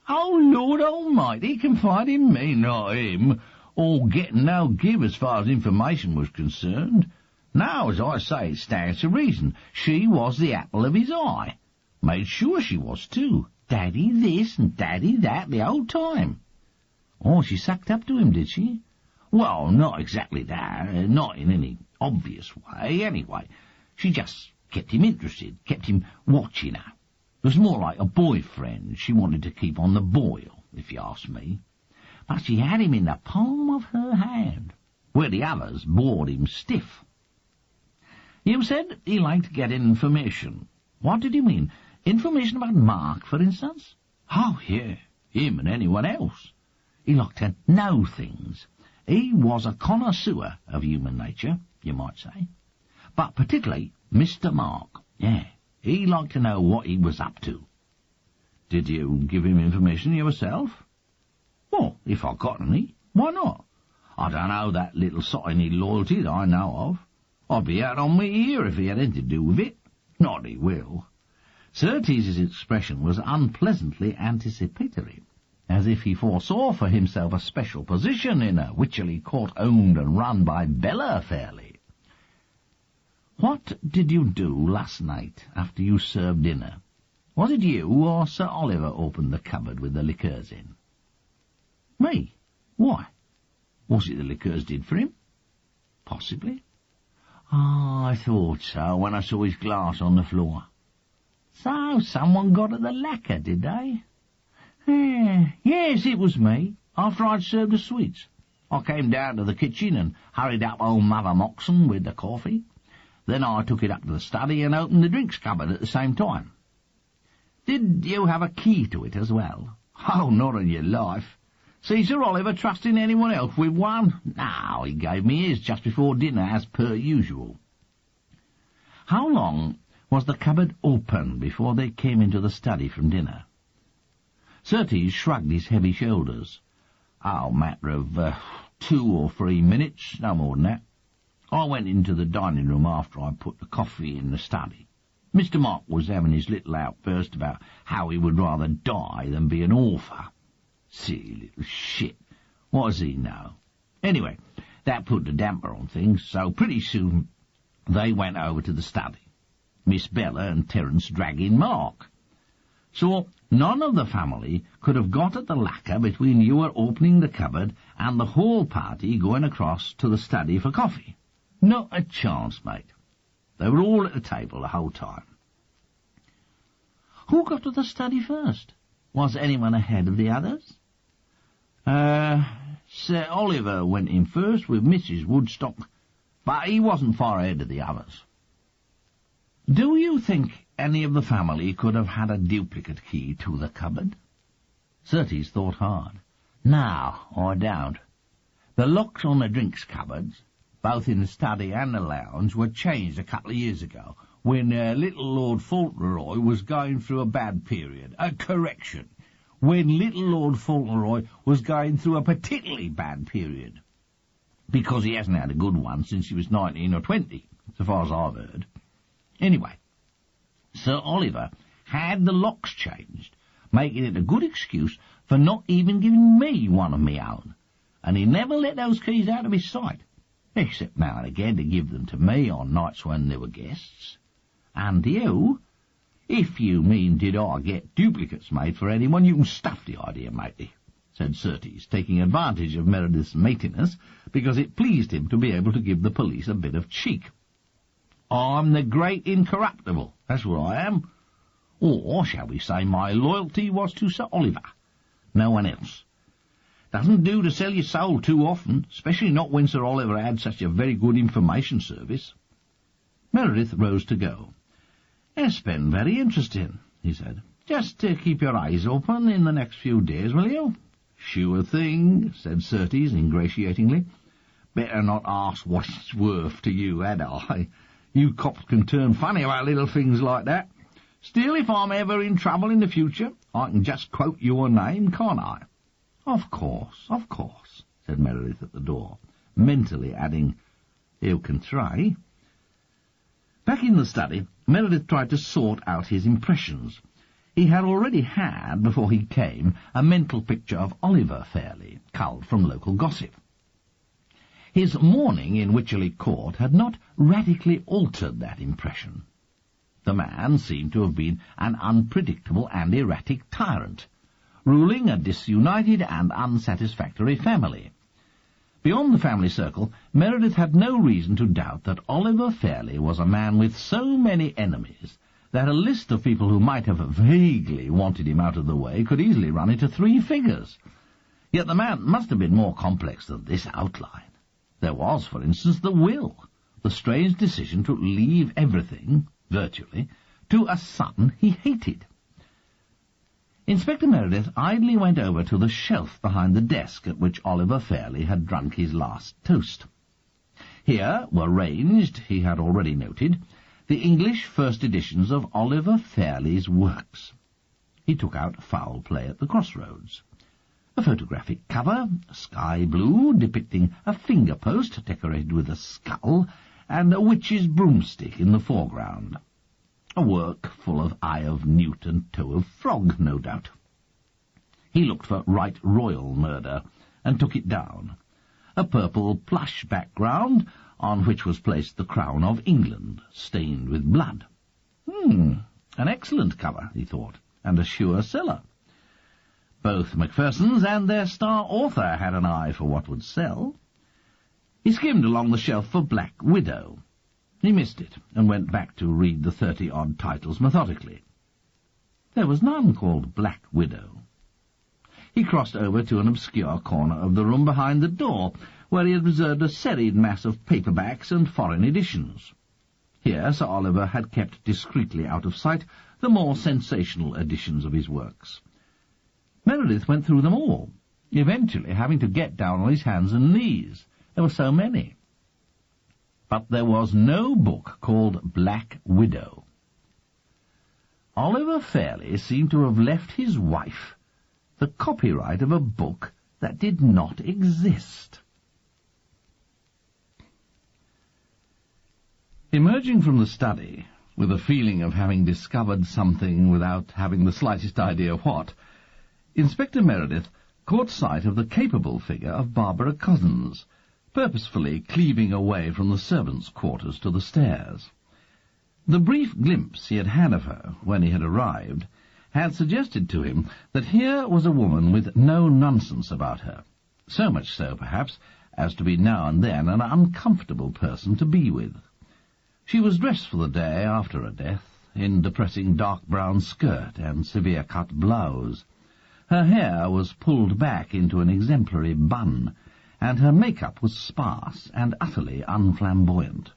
"Oh, Lord Almighty, confide in me, not him. All get and no give as far as information was concerned. Now, as I say, it stands to reason. She was the apple of his eye. Made sure she was, too. Daddy this and Daddy that the whole time." "Oh, she sucked up to him, did she?" "Well, not exactly that. Not in any obvious way, anyway. She just kept him interested, kept him watching her. It was more like a boyfriend she wanted to keep on the boil, if you ask me. But she had him in the palm of her hand, where the others bored him stiff." "You said he liked getting information. What did you mean? Information about Mark, for instance?" "Oh, yeah, him and anyone else. He liked to know things. He was a connoisseur of human nature, you might say. But particularly Mr. Mark. Yeah, he liked to know what he was up to." "Did you give him information yourself?" "Well, if I got any, why not? I don't know that little sotty loyalty that I know of. I'd be out on me ear if he had anything to do with it. Not that he will." Surtees's expression was unpleasantly anticipatory, as if he foresaw for himself a special position in a Wycherley court owned and run by Bella Fairley. "What did you do last night after you served dinner? Was it you or Sir Oliver opened the cupboard with the liqueurs in?" "Me? Why? Was it the liqueurs did for him?" "Possibly." "Ah, I thought so when I saw his glass on the floor." "So someone got at the lacquer, did they?" Yes, it was me, after I'd served the sweets. I came down to the kitchen and hurried up old Mother Moxon with the coffee. Then I took it up to the study and opened the drinks cupboard at the same time." "Did you have a key to it as well?" Oh, not on your life. See Sir Oliver trusting anyone else with one? No, he gave me his just before dinner, as per usual. How long was the cupboard open before they came into the study from dinner? Surtees shrugged his heavy shoulders. Oh, matter of 2 or 3 minutes, no more than that. I went into the dining room after I put the coffee in the study. Mr. Mott was having his little outburst about how he would rather die than be an author. Silly little shit. What does he know? Anyway, that put the damper on things, so pretty soon they went over to the study. Miss Bella and Terence dragging Mark. So none of the family could have got at the lacquer between your opening the cupboard and the whole party going across to the study for coffee. Not a chance, mate. They were all at the table the whole time. Who got to the study first? Was anyone ahead of the others? Sir Oliver went in first with Mrs. Woodstock, but he wasn't far ahead of the others. Do you think any of the family could have had a duplicate key to the cupboard? Surtees thought hard. No, I don't. The locks on the drinks cupboards, both in the study and the lounge, were changed a couple of years ago, when little Lord Fauntleroy was going through a bad period. Correction. When little Lord Fauntleroy was going through a particularly bad period. Because he hasn't had a good one since he was 19 or 20, so far as I've heard. Anyway, Sir Oliver had the locks changed, making it a good excuse for not even giving me one of my own, and he never let those keys out of his sight, except now and again to give them to me on nights when there were guests. And you, if you mean did I get duplicates made for anyone, you can stuff the idea, matey, said Surtees, taking advantage of Meredith's matiness, because it pleased him to be able to give the police a bit of cheek. I'm the great incorruptible, that's what I am. Or, shall we say, my loyalty was to Sir Oliver, no one else. Doesn't do to sell your soul too often, especially not when Sir Oliver had such a very good information service. Meredith rose to go. It's been very interesting, he said. Just keep your eyes open in the next few days, will you? Sure thing, said Surtees ingratiatingly. Better not ask what it's worth to you, had I? You cops can turn funny about little things like that. Still, if I'm ever in trouble in the future, I can just quote your name, can't I? Of course, said Meredith at the door, mentally adding, you can try. Back in the study, Meredith tried to sort out his impressions. He had already had, before he came, a mental picture of Oliver Fairley, culled from local gossip. His morning in Wycherley Court had not radically altered that impression. The man seemed to have been an unpredictable and erratic tyrant, ruling a disunited and unsatisfactory family. Beyond the family circle, Meredith had no reason to doubt that Oliver Fairley was a man with so many enemies that a list of people who might have vaguely wanted him out of the way could easily run into 3 figures. Yet the man must have been more complex than this outline. There was, for instance, the will, the strange decision to leave everything, virtually, to a son he hated. Inspector Meredith idly went over to the shelf behind the desk at which Oliver Fairley had drunk his last toast. Here were ranged, he had already noted, the English first editions of Oliver Fairley's works. He took out Foul Play at the Crossroads. A photographic cover, sky blue, depicting a finger-post decorated with a skull, and a witch's broomstick in the foreground. A work full of eye of newt and toe of frog, no doubt. He looked for Right Royal Murder, and took it down. A purple plush background, on which was placed the crown of England, stained with blood. An excellent cover, he thought, and a sure seller. Both Macphersons and their star author had an eye for what would sell. He skimmed along the shelf for Black Widow. He missed it, and went back to read the 30-odd titles methodically. There was none called Black Widow. He crossed over to an obscure corner of the room behind the door, where he had reserved a serried mass of paperbacks and foreign editions. Here Sir Oliver had kept discreetly out of sight the more sensational editions of his works. Meredith went through them all, eventually having to get down on his hands and knees. There were so many. But there was no book called Black Widow. Oliver Fairley seemed to have left his wife the copyright of a book that did not exist. Emerging from the study, with a feeling of having discovered something without having the slightest idea what, Inspector Meredith caught sight of the capable figure of Barbara Cousins, purposefully cleaving away from the servants' quarters to the stairs. The brief glimpse he had had of her when he had arrived had suggested to him that here was a woman with no nonsense about her, so much so, perhaps, as to be now and then an uncomfortable person to be with. She was dressed for the day after a death, in depressing dark brown skirt and severe-cut blouse. Her hair was pulled back into an exemplary bun, and her make-up was sparse and utterly unflamboyant.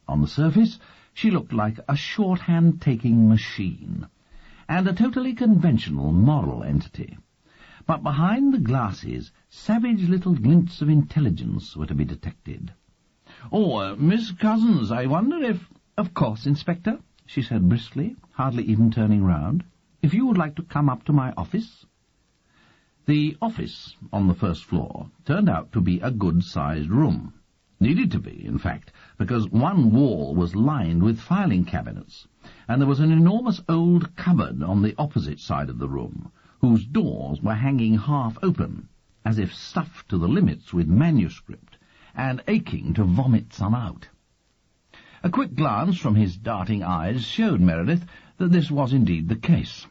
On the surface, she looked like a shorthand-taking machine, and a totally conventional moral entity. But behind the glasses, savage little glints of intelligence were to be detected. "Oh, Miss Cousins, I wonder if—" "Of course, Inspector," she said briskly, hardly even turning round. "If you would like to come up to my office." The office, on the first floor, turned out to be a good-sized room. Needed to be, in fact, because one wall was lined with filing cabinets, and there was an enormous old cupboard on the opposite side of the room, whose doors were hanging half open, as if stuffed to the limits with manuscript, and aching to vomit some out. A quick glance from his darting eyes showed Meredith that this was indeed the case.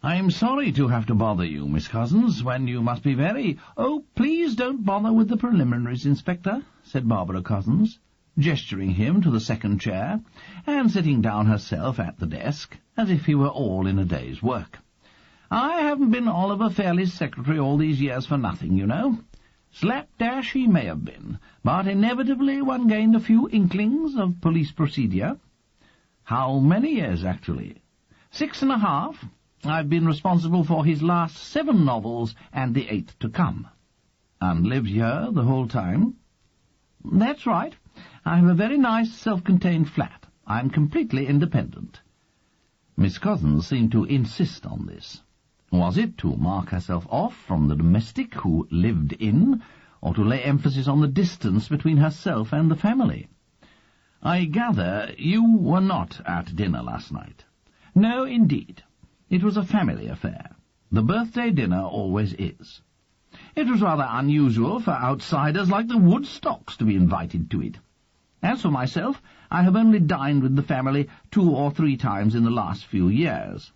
"I'm sorry to have to bother you, Miss Cousins, when you must be very—" "Oh, please don't bother with the preliminaries, Inspector," said Barbara Cousins, gesturing him to the second chair, and sitting down herself at the desk, as if he were all in a day's work. "I haven't been Oliver Fairley's secretary all these years for nothing, you know. Slapdash he may have been, but inevitably one gained a few inklings of police procedure." "How many years, actually?" 6.5. I've been responsible for his last 7 novels and the 8th to come." "And lived here the whole time?" "That's right. I have a very nice self-contained flat. I'm completely independent." Miss Cousins seemed to insist on this. Was it to mark herself off from the domestic who lived in, or to lay emphasis on the distance between herself and the family? "I gather you were not at dinner last night." "No, indeed. It was a family affair. The birthday dinner always is. It was rather unusual for outsiders like the Woodstocks to be invited to it. As for myself, I have only dined with the family 2 or 3 times in the last few years.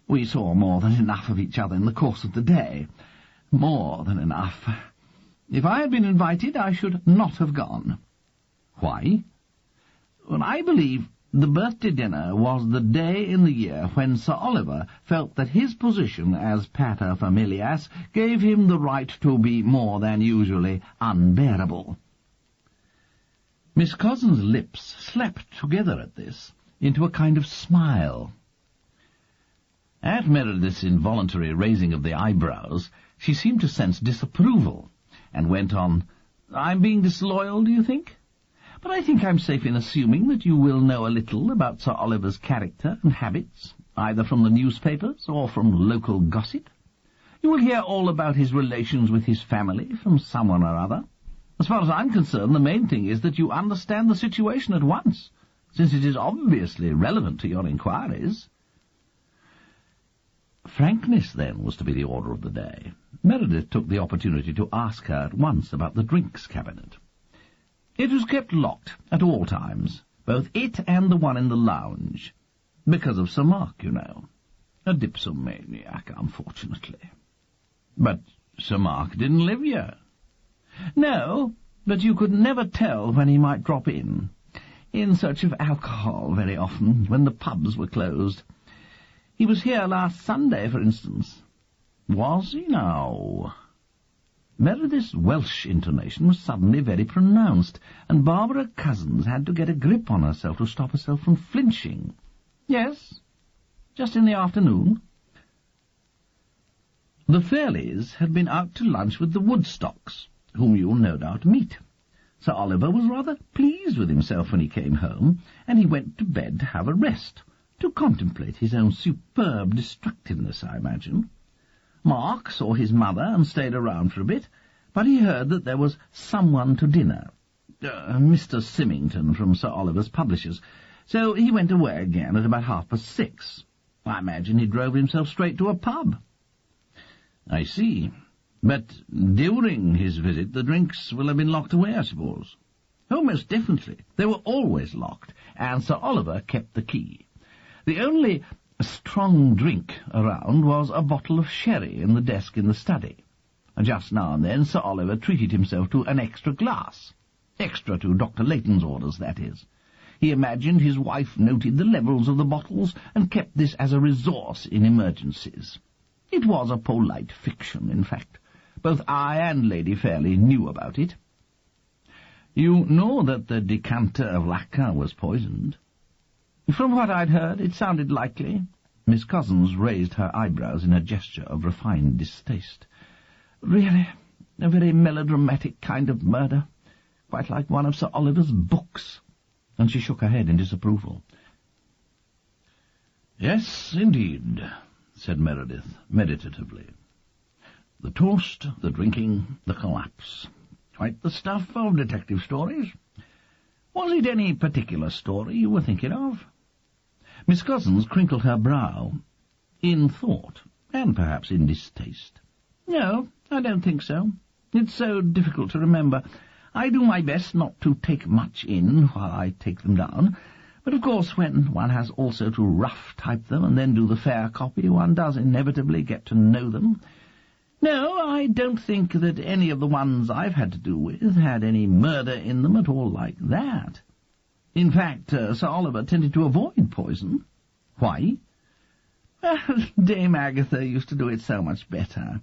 We saw more than enough of each other in the course of the day. More than enough. If I had been invited, I should not have gone." "Why?" "Well, I believe the birthday dinner was the day in the year when Sir Oliver felt that his position as pater familias gave him the right to be more than usually unbearable." Miss Cousins' lips slapped together at this into a kind of smile. At Meredith's involuntary raising of the eyebrows, she seemed to sense disapproval, and went on, "I'm being disloyal, do you think? But I think I'm safe in assuming that you will know a little about Sir Oliver's character and habits, either from the newspapers or from local gossip. You will hear all about his relations with his family from someone or other. As far as I'm concerned, the main thing is that you understand the situation at once, since it is obviously relevant to your inquiries." Frankness, then, was to be the order of the day. Meredith took the opportunity to ask her at once about the drinks cabinet. It was kept locked at all times, both it and the one in the lounge, because of Sir Mark, you know. A dipsomaniac, unfortunately. "But Sir Mark didn't live here." "No, but you could never tell when he might drop in search of alcohol very often, when the pubs were closed. He was here last Sunday, for instance." "Was he now?" Meredith's Welsh intonation was suddenly very pronounced, and Barbara Cousins had to get a grip on herself to stop herself from flinching. "Yes, just in the afternoon." The Fairleys had been out to lunch with the Woodstocks, whom you'll no doubt meet. Sir Oliver was rather pleased with himself when he came home, and he went to bed to have a rest, to contemplate his own superb destructiveness, I imagine. Mark saw his mother and stayed around for a bit, but he heard that there was someone to dinner, Mr. Symington from Sir Oliver's publishers, so he went away again at about 6:30. I imagine he drove himself straight to a pub. I see. But during his visit the drinks will have been locked away, I suppose. Oh, most definitely. They were always locked, and Sir Oliver kept the key. The only strong drink around was a bottle of sherry in the desk in the study. Just now and then Sir Oliver treated himself to an extra glass. Extra to Dr. Layton's orders, that is. He imagined his wife noted the levels of the bottles and kept this as a resource in emergencies. It was a polite fiction, in fact. Both I and Lady Fairley knew about it. You know that the decanter of lacquer was poisoned? From what I'd heard, it sounded likely. Miss Cousins raised her eyebrows in a gesture of refined distaste. Really, a very melodramatic kind of murder, quite like one of Sir Oliver's books. And she shook her head in disapproval. Yes, indeed, said Meredith meditatively. The toast, the drinking, the collapse. Quite the stuff of detective stories. Was it any particular story you were thinking of? Miss Cousins crinkled her brow, in thought, and perhaps in distaste. No, I don't think so. It's so difficult to remember. I do my best not to take much in while I take them down, but of course when one has also to rough-type them and then do the fair copy, one does inevitably get to know them. No, I don't think that any of the ones I've had to do with had any murder in them at all like that. In fact, Sir Oliver tended to avoid poison. Why? Dame Agatha used to do it so much better.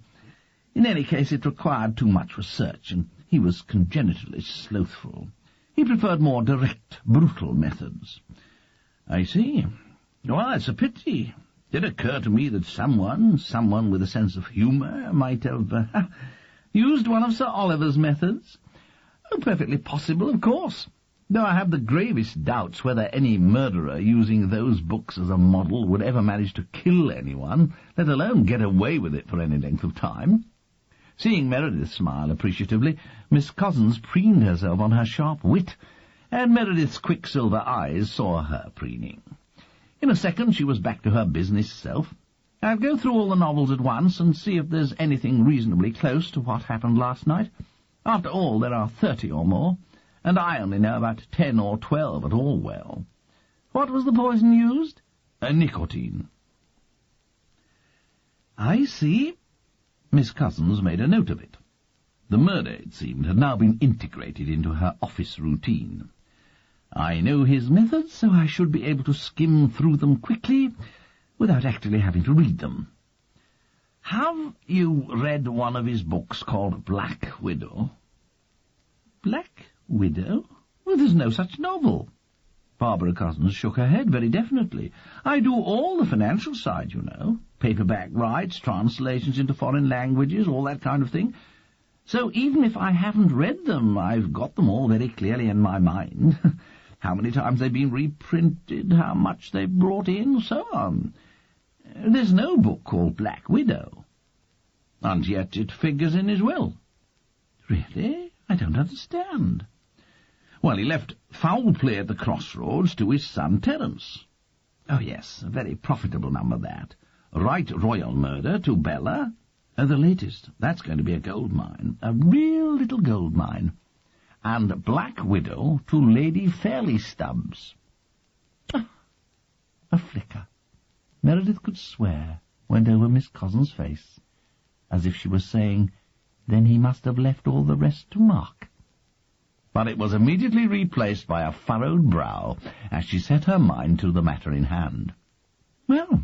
In any case, it required too much research, and he was congenitally slothful. He preferred more direct, brutal methods. I see. Well, it's a pity. It occurred to me that someone with a sense of humour, might have used one of Sir Oliver's methods. Oh, perfectly possible, of course, though I have the gravest doubts whether any murderer using those books as a model would ever manage to kill anyone, let alone get away with it for any length of time. Seeing Meredith smile appreciatively, Miss Cousins preened herself on her sharp wit, and Meredith's quicksilver eyes saw her preening. In a second she was back to her business self. I'll go through all the novels at once and see if there's anything reasonably close to what happened last night. After all, there are 30 or more, and I only know about 10 or 12 at all well. What was the poison used? Nicotine. I see. Miss Cousins made a note of it. The murder, it seemed, had now been integrated into her office routine. I know his methods, so I should be able to skim through them quickly, without actually having to read them. Have you read one of his books called Black Widow? Black Widow? Well, there's no such novel. Barbara Cousins shook her head very definitely. I do all the financial side, you know. Paperback rights, translations into foreign languages, all that kind of thing. So even if I haven't read them, I've got them all very clearly in my mind. How many times they've been reprinted, how much they've brought in, so on. There's no book called Black Widow. And yet it figures in his will. Really? I don't understand. Well, he left Foul Play at the Crossroads to his son Terence. Oh, yes, a very profitable number, that. Right Royal Murder to Bella. The latest. That's going to be a gold mine. A real little gold mine. And Black Widow to Lady Fairly Stubbs. A flicker. Meredith could swear, went over Miss Cousins' face, as if she was saying, then he must have left all the rest to Mark. But it was immediately replaced by a furrowed brow as she set her mind to the matter in hand. Well,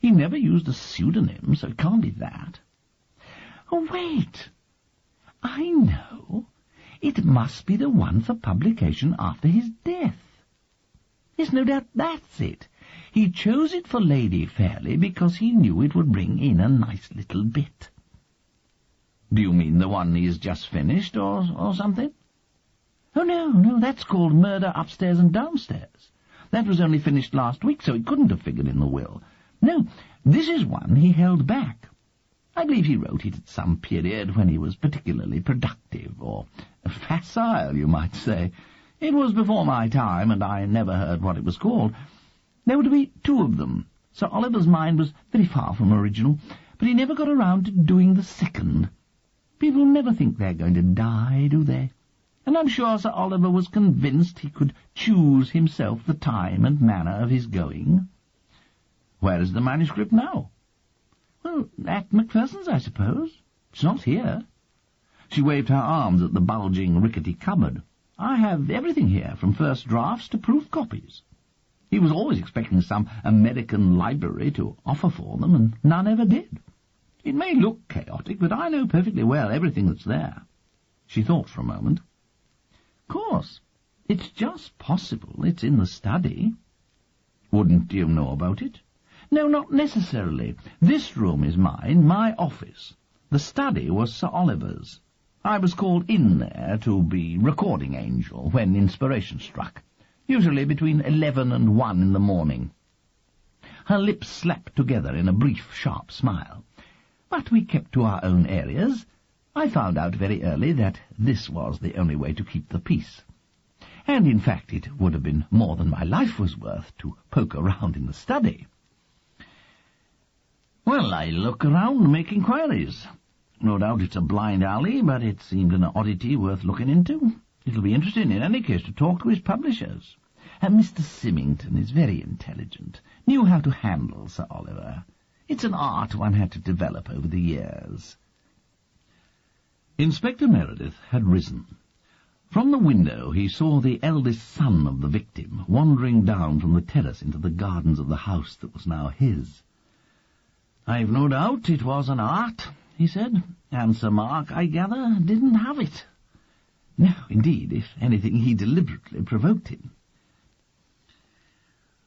he never used a pseudonym, so it can't be that. Oh, wait. I know. It must be the one for publication after his death. Yes, no doubt that's it. He chose it for Lady Fairley because he knew it would bring in a nice little bit." "Do you mean the one he's just finished, or something?" "Oh, no, that's called Murder Upstairs and Downstairs. That was only finished last week, so it couldn't have figured in the will. No, this is one he held back. I believe he wrote it at some period when he was particularly productive, or facile, you might say. It was before my time, and I never heard what it was called. There were to be 2 of them. Sir Oliver's mind was very far from original, but he never got around to doing the second. People never think they're going to die, do they? And I'm sure Sir Oliver was convinced he could choose himself the time and manner of his going." "Where is the manuscript now?" "Well, at Macpherson's, I suppose. It's not here." She waved her arms at the bulging, rickety cupboard. "I have everything here, from first drafts to proof copies." He was always expecting some American library to offer for them, and none ever did. "It may look chaotic, but I know perfectly well everything that's there." She thought for a moment. "Of course, it's just possible it's in the study." "Wouldn't you know about it?" "No, not necessarily. This room is mine, my office. The study was Sir Oliver's. I was called in there to be recording angel when inspiration struck, usually between 11 and 1 in the morning." Her lips slapped together in a brief, sharp smile. "But we kept to our own areas. I found out very early that this was the only way to keep the peace. And, in fact, it would have been more than my life was worth to poke around in the study." "Well, I look around and make inquiries. No doubt it's a blind alley, but it seemed an oddity worth looking into. It'll be interesting in any case to talk to his publishers. And Mr. Symington is very intelligent, knew how to handle Sir Oliver. It's an art one had to develop over the years." Inspector Meredith had risen. From the window he saw the eldest son of the victim wandering down from the terrace into the gardens of the house that was now his. "I've no doubt it was an art," he said, "and Sir Mark, I gather, didn't have it." No, indeed, if anything, he deliberately provoked him.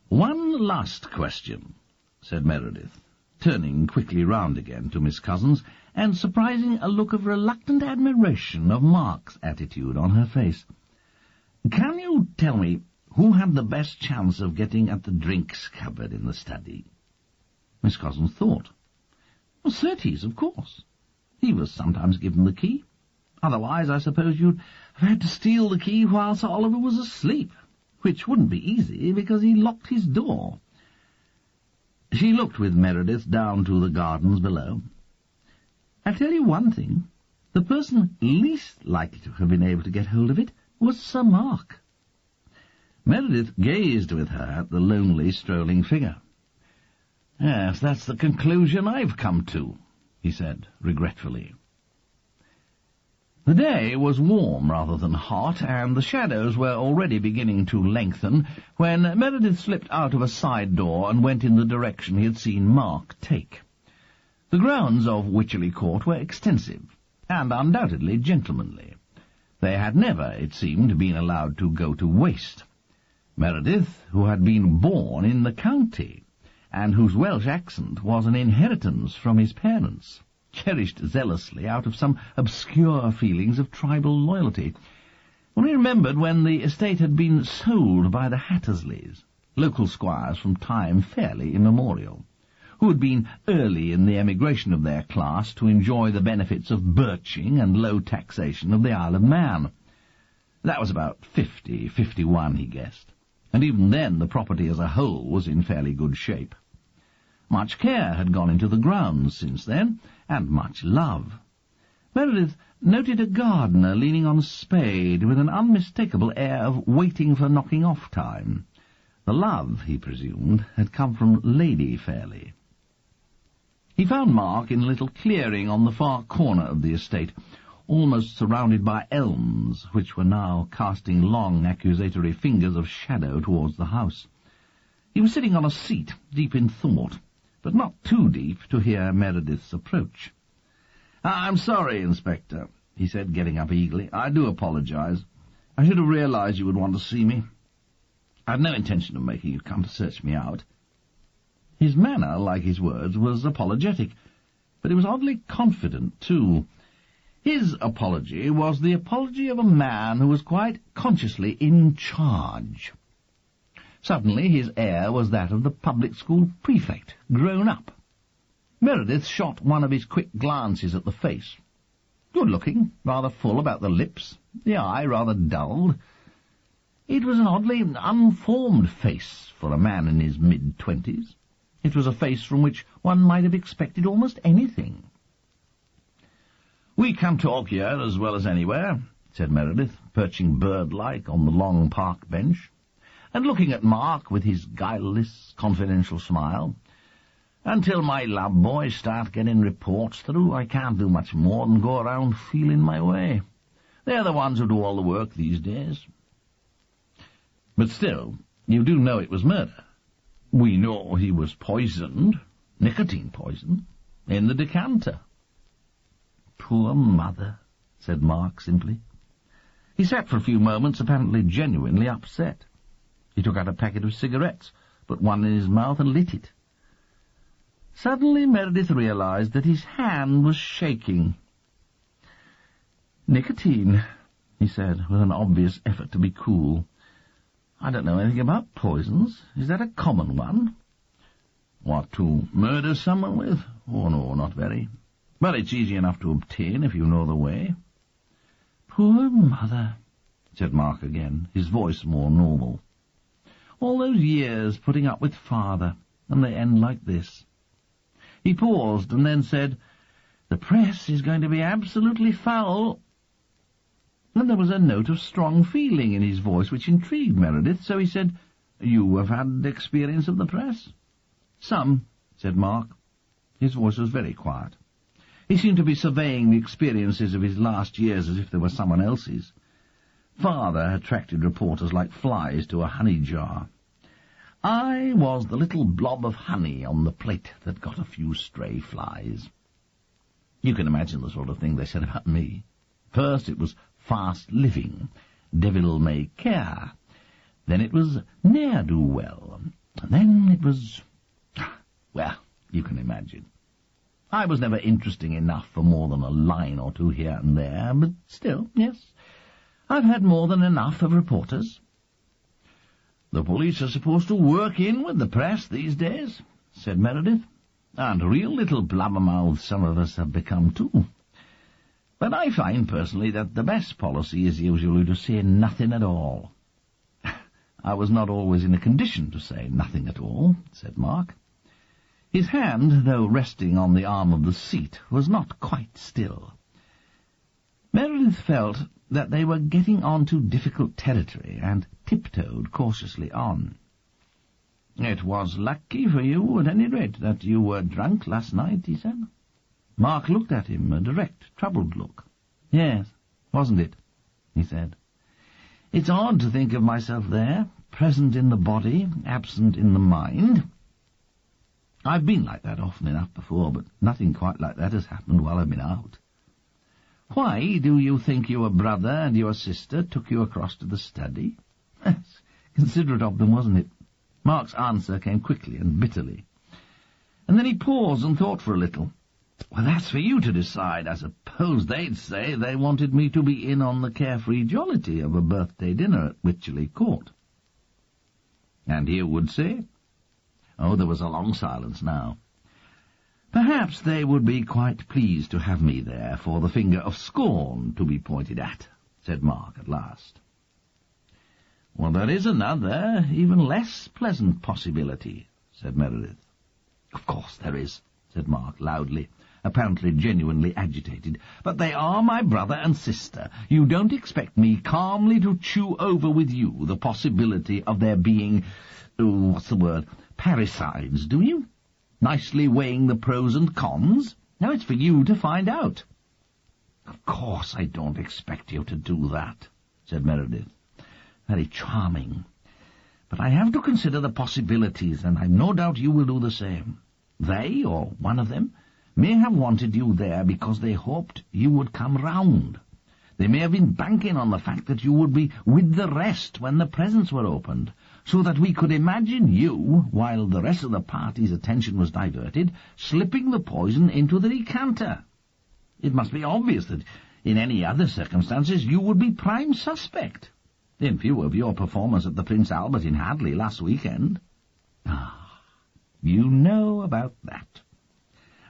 "One last question," said Meredith, turning quickly round again to Miss Cousins, and surprising a look of reluctant admiration of Mark's attitude on her face. "Can you tell me who had the best chance of getting at the drinks cupboard in the study?" Miss Cousins thought. "Well, Surtees, of course. He was sometimes given the key. Otherwise, I suppose you'd have had to steal the key while Sir Oliver was asleep, which wouldn't be easy, because he locked his door." She looked with Meredith down to the gardens below. "I'll tell you one thing. The person least likely to have been able to get hold of it was Sir Mark." Meredith gazed with her at the lonely, strolling figure. "Yes, that's the conclusion I've come to," he said, regretfully. The day was warm rather than hot, and the shadows were already beginning to lengthen when Meredith slipped out of a side door and went in the direction he had seen Mark take. The grounds of Wycherley Court were extensive, and undoubtedly gentlemanly. They had never, it seemed, been allowed to go to waste. Meredith, who had been born in the county, and whose Welsh accent was an inheritance from his parents, cherished zealously out of some obscure feelings of tribal loyalty, when he remembered when the estate had been sold by the Hattersleys, local squires from time fairly immemorial, who had been early in the emigration of their class to enjoy the benefits of birching and low taxation of the Isle of Man. That was about 51, he guessed, and even then the property as a whole was in fairly good shape. Much care had gone into the grounds since then, and much love. Meredith noted a gardener leaning on a spade with an unmistakable air of waiting for knocking-off time. The love, he presumed, had come from Lady Fairley. He found Mark in a little clearing on the far corner of the estate, almost surrounded by elms, which were now casting long accusatory fingers of shadow towards the house. He was sitting on a seat, deep in thought, but not too deep to hear Meredith's approach. "I'm sorry, Inspector," he said, getting up eagerly. "I do apologize. I should have realized you would want to see me. I'd no intention of making you come to search me out. His manner, like his words, was apologetic, but it was oddly confident, too. His apology was the apology of a man who was quite consciously in charge. Suddenly his air was that of the public school prefect, grown up. Meredith shot one of his quick glances at the face. Good-looking, rather full about the lips, the eye rather dulled. It was an oddly unformed face for a man in his mid-20s. It was a face from which one might have expected almost anything. "We can talk here as well as anywhere," said Meredith, perching bird-like on the long park bench, and looking at Mark with his guileless, confidential smile. "Until my lab boys start getting reports through, I can't do much more than go around feeling my way. They're the ones who do all the work these days." "But still, you do know it was murder." "We know he was poisoned, nicotine poison, in the decanter." "Poor mother," said Mark simply. He sat for a few moments, apparently genuinely upset. He took out a packet of cigarettes, put one in his mouth and lit it. Suddenly Meredith realized that his hand was shaking. "Nicotine," he said, with an obvious effort to be cool. "I don't know anything about poisons. Is that a common one?" "What, to murder someone with? Oh, no, not very. But it's easy enough to obtain if you know the way." "Poor mother," said Mark again, his voice more normal. "All those years putting up with father, and they end like this." He paused and then said, "The press is going to be absolutely foul." And there was a note of strong feeling in his voice which intrigued Meredith, so he said, "You have had experience of the press?" "Some," said Mark. His voice was very quiet. He seemed to be surveying the experiences of his last years as if they were someone else's. Father attracted reporters like flies to a honey jar. I was the little blob of honey on the plate that got a few stray flies. You can imagine the sort of thing they said about me. First it was fast living, devil may care. Then it was ne'er-do-well. And then it was... well, you can imagine. I was never interesting enough for more than a line or two here and there, but still, yes, I've had more than enough of reporters. "The police are supposed to work in with the press these days," said Meredith, "and real little blabbermouths some of us have become too. But I find, personally, that the best policy is usually to say nothing at all." "I was not always in a condition to say nothing at all," said Mark. His hand, though resting on the arm of the seat, was not quite still. Meredith felt that they were getting on to difficult territory, and tiptoed cautiously on. "It was lucky for you, at any rate, that you were drunk last night," he said. Mark looked at him, a direct, troubled look. "Yes, wasn't it?" he said. "It's odd to think of myself there, present in the body, absent in the mind. I've been like that often enough before, but nothing quite like that has happened while I've been out." "Why do you think your brother and your sister took you across to the study?" Considerate of them, wasn't it? Mark's answer came quickly and bitterly. And then he paused and thought for a little. "Well, that's for you to decide. I suppose they'd say they wanted me to be in on the carefree jollity of a birthday dinner at Wycherley Court." "And you would say?" Oh, there was a long silence now. "Perhaps they would be quite pleased to have me there for the finger of scorn to be pointed at," said Mark at last. "Well, there is another, even less pleasant possibility," said Meredith. "Of course there is," said Mark loudly, apparently genuinely agitated. "But they are my brother and sister. You don't expect me calmly to chew over with you the possibility of there being, parricides, do you? Nicely weighing the pros and cons? Now it's for you to find out." "Of course I don't expect you to do that," said Meredith. "Very charming. But I have to consider the possibilities, and I've no doubt you will do the same. They, or one of them, may have wanted you there because they hoped you would come round. They may have been banking on the fact that you would be with the rest when the presents were opened. so that we could imagine you, while the rest of the party's attention was diverted, slipping the poison into the decanter. It must be obvious that in any other circumstances you would be prime suspect, in view of your performance at the Prince Albert in Hadley last weekend. Ah, you know about that.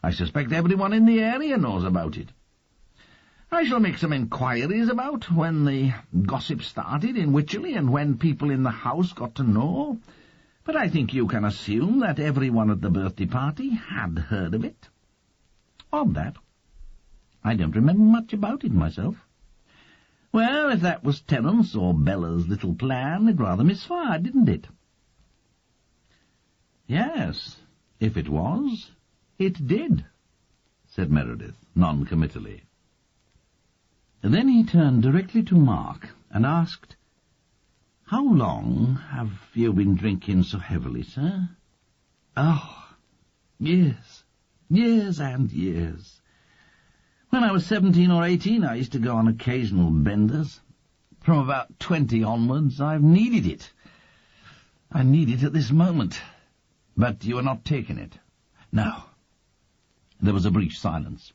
I suspect everyone in the area knows about it. I shall make some inquiries about when the gossip started in Wycherley and when people in the house got to know, but I think you can assume that everyone at the birthday party had heard of it. Odd that. I don't remember much about it myself. Well, if that was Terence or Bella's little plan, it rather misfired, didn't it? Yes, if it was, it did, said Meredith, non-committally. Then he turned directly to Mark and asked, "How long have you been drinking so heavily, sir?" "Oh, years and years. When I was 17 or 18, I used to go on occasional benders. From about 20 onwards, I've needed it. I need it at this moment. But you are not taking it?" "No." There was a brief silence.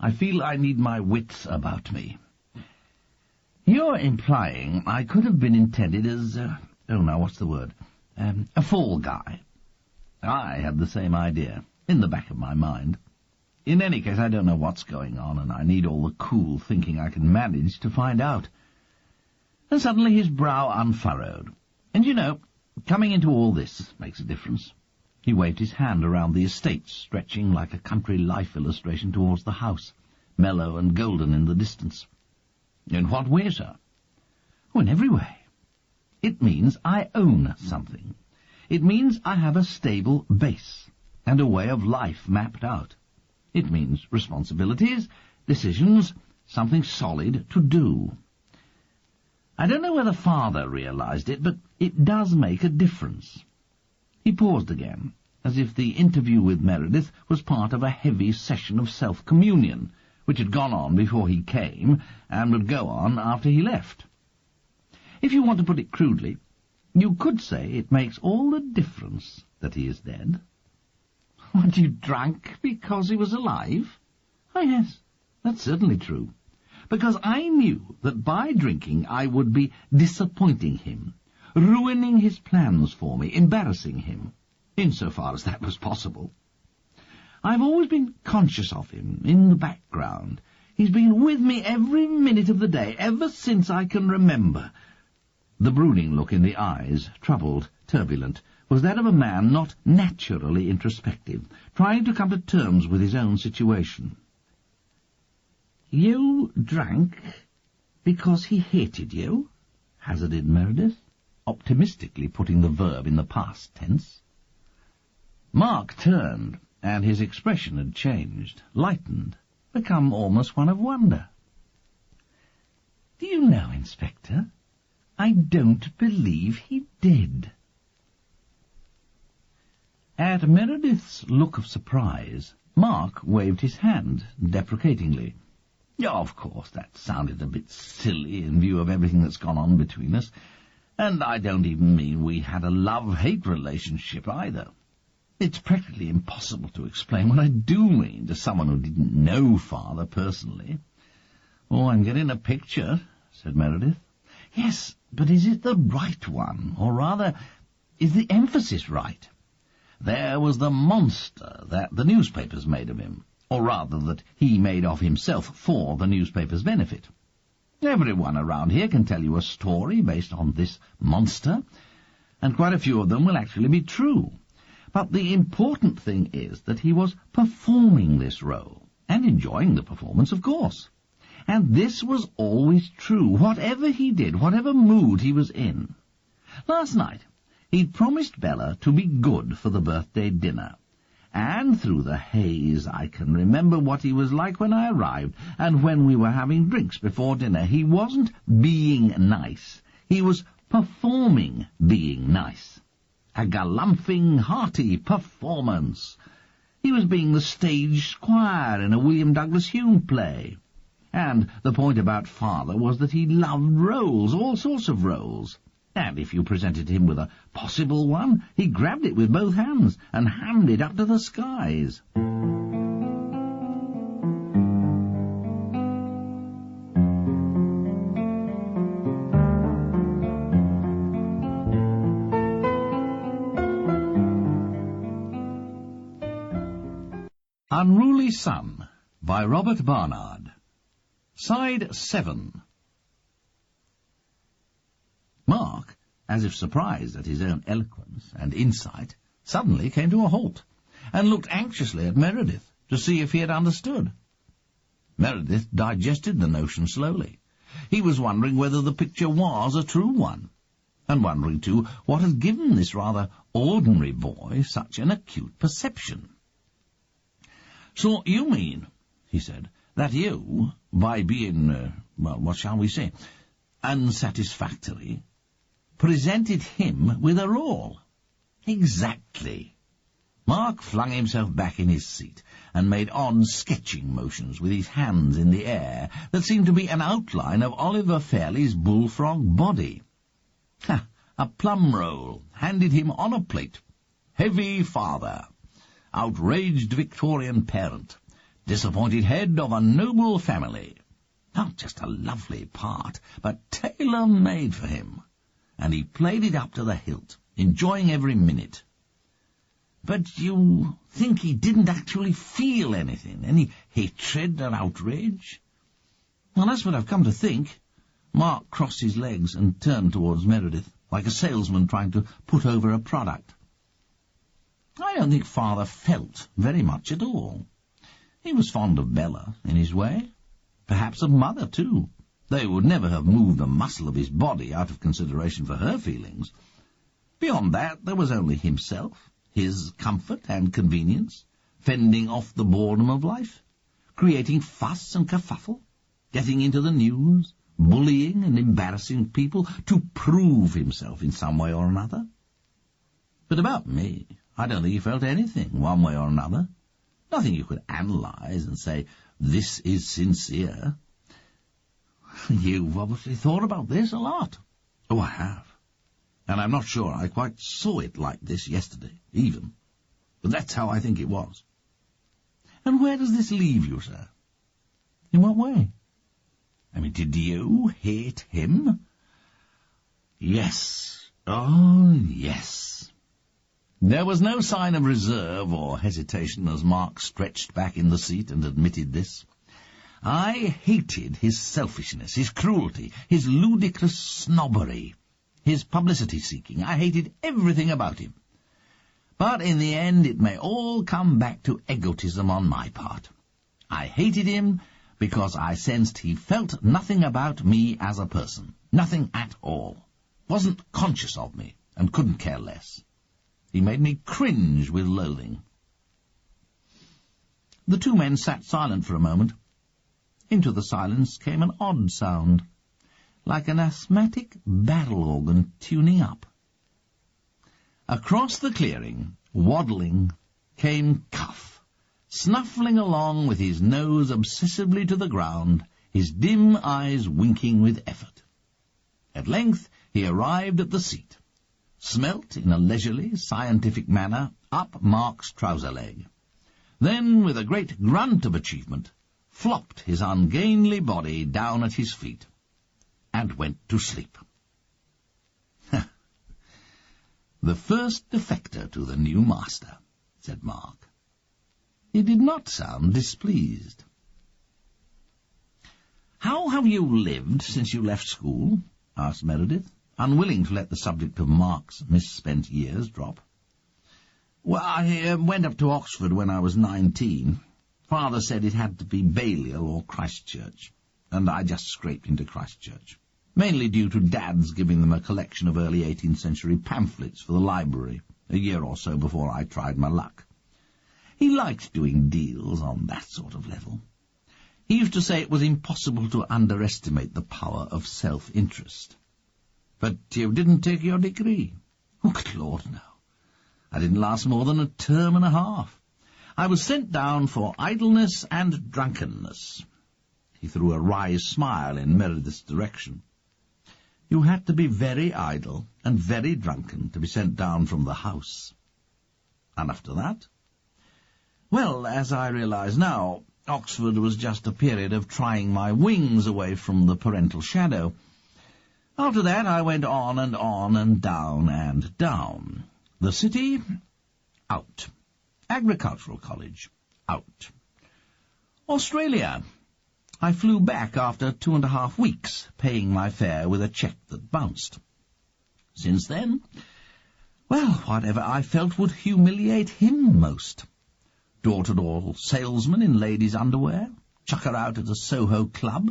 "I feel I need my wits about me." "You're implying I could have been intended as, what's the word? A fall guy." I had the same idea, in the back of my mind. In any case, I don't know what's going on, and I need all the cool thinking I can manage to find out. And suddenly his brow unfurrowed. "And you know, coming into all this makes a difference." He waved his hand around the estate, stretching like a country life illustration towards the house, mellow and golden in the distance. "In what way, sir?" "Oh, in every way. It means I own something. It means I have a stable base, and a way of life mapped out. It means responsibilities, decisions, something solid to do. I don't know whether Father realized it, but it does make a difference." He paused again, as if the interview with Meredith was part of a heavy session of self-communion, which had gone on before he came, and would go on after he left. If you want to put it crudely, you could say it makes all the difference that he is dead. "What, you drank because he was alive?" "Oh, yes, that's certainly true. Because I knew that by drinking I would be disappointing him, ruining his plans for me, embarrassing him, insofar as that was possible. I've always been conscious of him, in the background. He's been with me every minute of the day, ever since I can remember." The brooding look in the eyes, troubled, turbulent, was that of a man not naturally introspective, trying to come to terms with his own situation. "You drank because he hated you?" hazarded Meredith, optimistically putting the verb in the past tense. Mark turned, and his expression had changed, lightened, become almost one of wonder. "Do you know, Inspector, I don't believe he did." At Meredith's look of surprise, Mark waved his hand deprecatingly. "Of course, that sounded a bit silly in view of everything that's gone on between us. And I don't even mean we had a love-hate relationship either. It's practically impossible to explain what I do mean to someone who didn't know Father personally." "Oh, I'm getting a picture," said Meredith. "Yes, but is it the right one? Or rather, is the emphasis right? There was the monster that the newspapers made of him, or rather that he made of himself for the newspapers' benefit. Everyone around here can tell you a story based on this monster, and quite a few of them will actually be true. But the important thing is that he was performing this role, and enjoying the performance, of course. And this was always true, whatever he did, whatever mood he was in. Last night he'd promised Bella to be good for the birthday dinner, and through the haze I can remember what he was like when I arrived, and when we were having drinks before dinner. He wasn't being nice. He was performing being nice. A galumphing, hearty performance. He was being the stage squire in a William Douglas Hume play. And the point about Father was that he loved roles, all sorts of roles. And if you presented him with a possible one, he grabbed it with both hands and hammed it up to the skies. Unruly Son by Robert Barnard. Side 7. Mark, as if surprised at his own eloquence and insight, suddenly came to a halt, and looked anxiously at Meredith to see if he had understood. Meredith digested the notion slowly. He was wondering whether the picture was a true one, and wondering, too, what had given this rather ordinary boy such an acute perception. "So you mean," he said, "that you, by being, what shall we say, unsatisfactory, presented him with a role?" "Exactly." Mark flung himself back in his seat and made odd sketching motions with his hands in the air that seemed to be an outline of Oliver Fairley's bullfrog body. A plum roll, handed him on a plate. Heavy father. Outraged Victorian parent. Disappointed head of a noble family. Not just a lovely part, but tailor-made for him. And he played it up to the hilt, enjoying every minute. But you think he didn't actually feel anything? Any hatred or outrage? Well, that's what I've come to think. Mark crossed his legs and turned towards Meredith, like a salesman trying to put over a product. I don't think Father felt very much at all. He was fond of Bella, in his way. Perhaps of Mother, too. They would never have moved a muscle of his body out of consideration for her feelings. Beyond that, there was only himself, his comfort and convenience, fending off the boredom of life, creating fuss and kerfuffle, getting into the news, bullying and embarrassing people to prove himself in some way or another. But about me, I don't think he felt anything, one way or another. Nothing you could analyse and say, this is sincere. You've obviously thought about this a lot. Oh, I have. And I'm not sure I quite saw it like this yesterday, even. But that's how I think it was. And where does this leave you, sir? In what way? I mean, did you hate him? Yes. Oh, yes. There was no sign of reserve or hesitation as Mark stretched back in the seat and admitted this. I hated his selfishness, his cruelty, his ludicrous snobbery, his publicity-seeking. I hated everything about him. But in the end it may all come back to egotism on my part. I hated him because I sensed he felt nothing about me as a person, nothing at all, wasn't conscious of me, and couldn't care less. He made me cringe with loathing. The two men sat silent for a moment. Into the silence came an odd sound, like an asthmatic barrel organ tuning up. Across the clearing, waddling, came Cuff, snuffling along with his nose obsessively to the ground, his dim eyes winking with effort. At length he arrived at the seat, smelt in a leisurely, scientific manner up Mark's trouser leg, then, with a great grunt of achievement, flopped his ungainly body down at his feet, and went to sleep. The first defector to the new master, said Mark. He did not sound displeased. How have you lived since you left school? Asked Meredith, unwilling to let the subject of Mark's misspent years drop. Well, I went up to Oxford when I was 19. Father said it had to be Balliol or Christchurch, and I just scraped into Christchurch, mainly due to Dad's giving them a collection of early 18th century pamphlets for the library a year or so before I tried my luck. He liked doing deals on that sort of level. He used to say it was impossible to underestimate the power of self-interest. But you didn't take your degree? Oh, good Lord, no. I didn't last more than a term and a half. I was sent down for idleness and drunkenness. He threw a wry smile in Meredith's direction. You had to be very idle and very drunken to be sent down from the house. And after that? Well, as I realise now, Oxford was just a period of trying my wings away from the parental shadow. After that I went on and down and down. The city? Out. Agricultural college? Out. Australia? I flew back after 2.5 weeks, paying my fare with a cheque that bounced. Since then, well, whatever I felt would humiliate him most. Door-to-door salesman in ladies' underwear, chuck her out at a Soho club.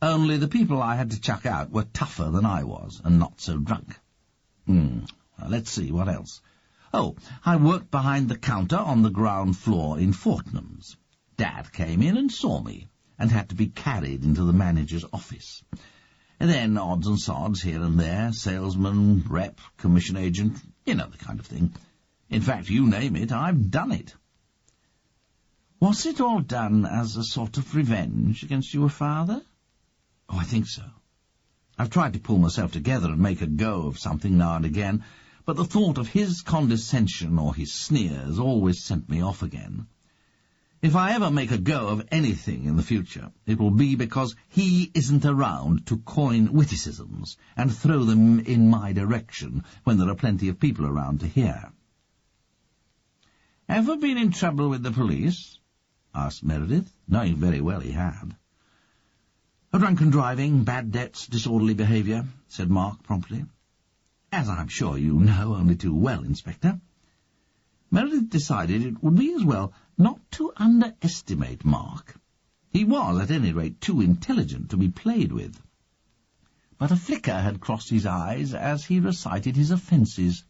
Only the people I had to chuck out were tougher than I was, and not so drunk. Well, let's see, what else? Oh, I worked behind the counter on the ground floor in Fortnum's. Dad came in and saw me, and had to be carried into the manager's office. And then odds and sods here and there, salesman, rep, commission agent, you know, the kind of thing. In fact, you name it, I've done it. Was it all done as a sort of revenge against your father? Oh, I think so. I've tried to pull myself together and make a go of something now and again, but the thought of his condescension or his sneers always sent me off again. If I ever make a go of anything in the future, it will be because he isn't around to coin witticisms and throw them in my direction when there are plenty of people around to hear. "Ever been in trouble with the police?" asked Meredith, knowing very well he had. "Drunken driving, bad debts, disorderly behaviour," said Mark promptly. "As I'm sure you know only too well, Inspector." Meredith decided it would be as well not to underestimate Mark. He was, at any rate, too intelligent to be played with. But a flicker had crossed his eyes as he recited his offences.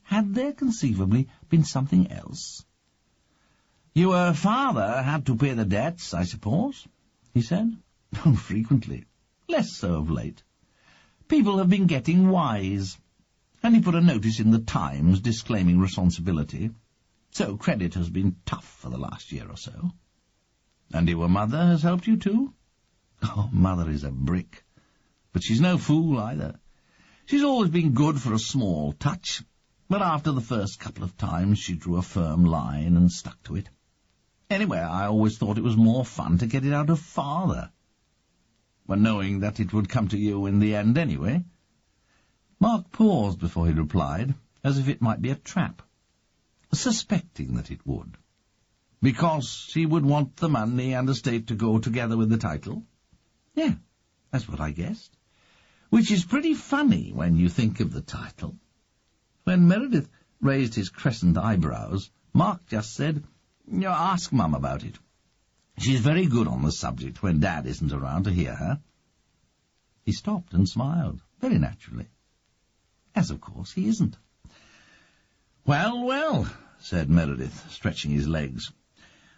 Had there conceivably been something else? "Your father had to pay the debts, I suppose?" he said. "Oh, frequently. Less so of late. People have been getting wise. And he put a notice in the Times disclaiming responsibility. So credit has been tough for the last year or so." "And your mother has helped you too?" "Oh, Mother is a brick. But she's no fool either. She's always been good for a small touch, but after the first couple of times she drew a firm line and stuck to it. Anyway, I always thought it was more fun to get it out of Father. But knowing that it would come to you in the end anyway." Mark paused before he replied, as if it might be a trap, suspecting that it would. "Because he would want the money and estate to go together with the title?" "Yeah, that's what I guessed. Which is pretty funny when you think of the title." When Meredith raised his crescent eyebrows, Mark just said, "Ask Mum about it. She's very good on the subject when Dad isn't around to hear her." He stopped and smiled, very naturally. As, of course, he isn't. "Well, well," said Meredith, stretching his legs.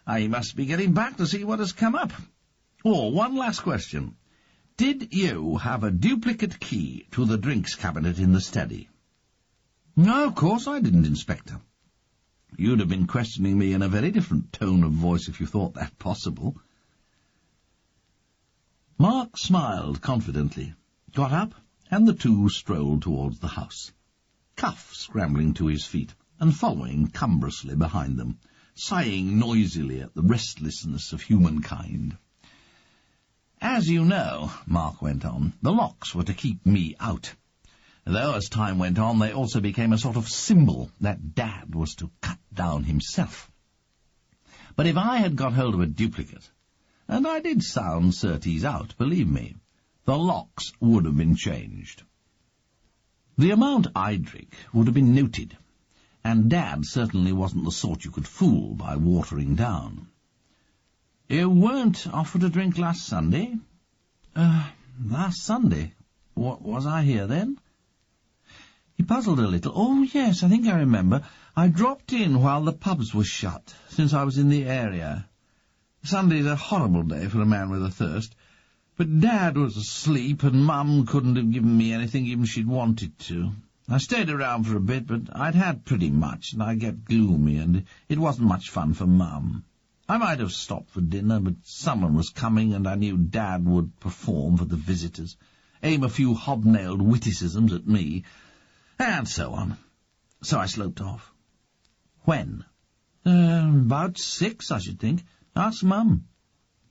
"I must be getting back to see what has come up. Oh, one last question. Did you have a duplicate key to the drinks cabinet in the study?" "No, of course I didn't, Inspector." "You'd have been questioning me in a very different tone of voice if you thought that possible." Mark smiled confidently, got up, and the two strolled towards the house, Cuff scrambling to his feet and following cumbrously behind them, sighing noisily at the restlessness of humankind. "As you know," Mark went on, "the locks were to keep me out, though as time went on they also became a sort of symbol that Dad was to cut down himself. But if I had got hold of a duplicate, and I did sound Surtees out, believe me, the locks would have been changed. The amount I drink would have been noted, and Dad certainly wasn't the sort you could fool by watering down." "You weren't offered a drink last Sunday?" Last Sunday? Was I here then?" He puzzled a little. "Oh, yes, I think I remember. I dropped in while the pubs were shut, since I was in the area. Sunday's a horrible day for a man with a thirst. But Dad was asleep, and Mum couldn't have given me anything even if she'd wanted to. I stayed around for a bit, but I'd had pretty much, and I get gloomy, and it wasn't much fun for Mum. I might have stopped for dinner, but someone was coming, and I knew Dad would perform for the visitors. aim a few hobnailed witticisms at me, and so on. So I sloped off. When? About 6, I should think. Ask Mum.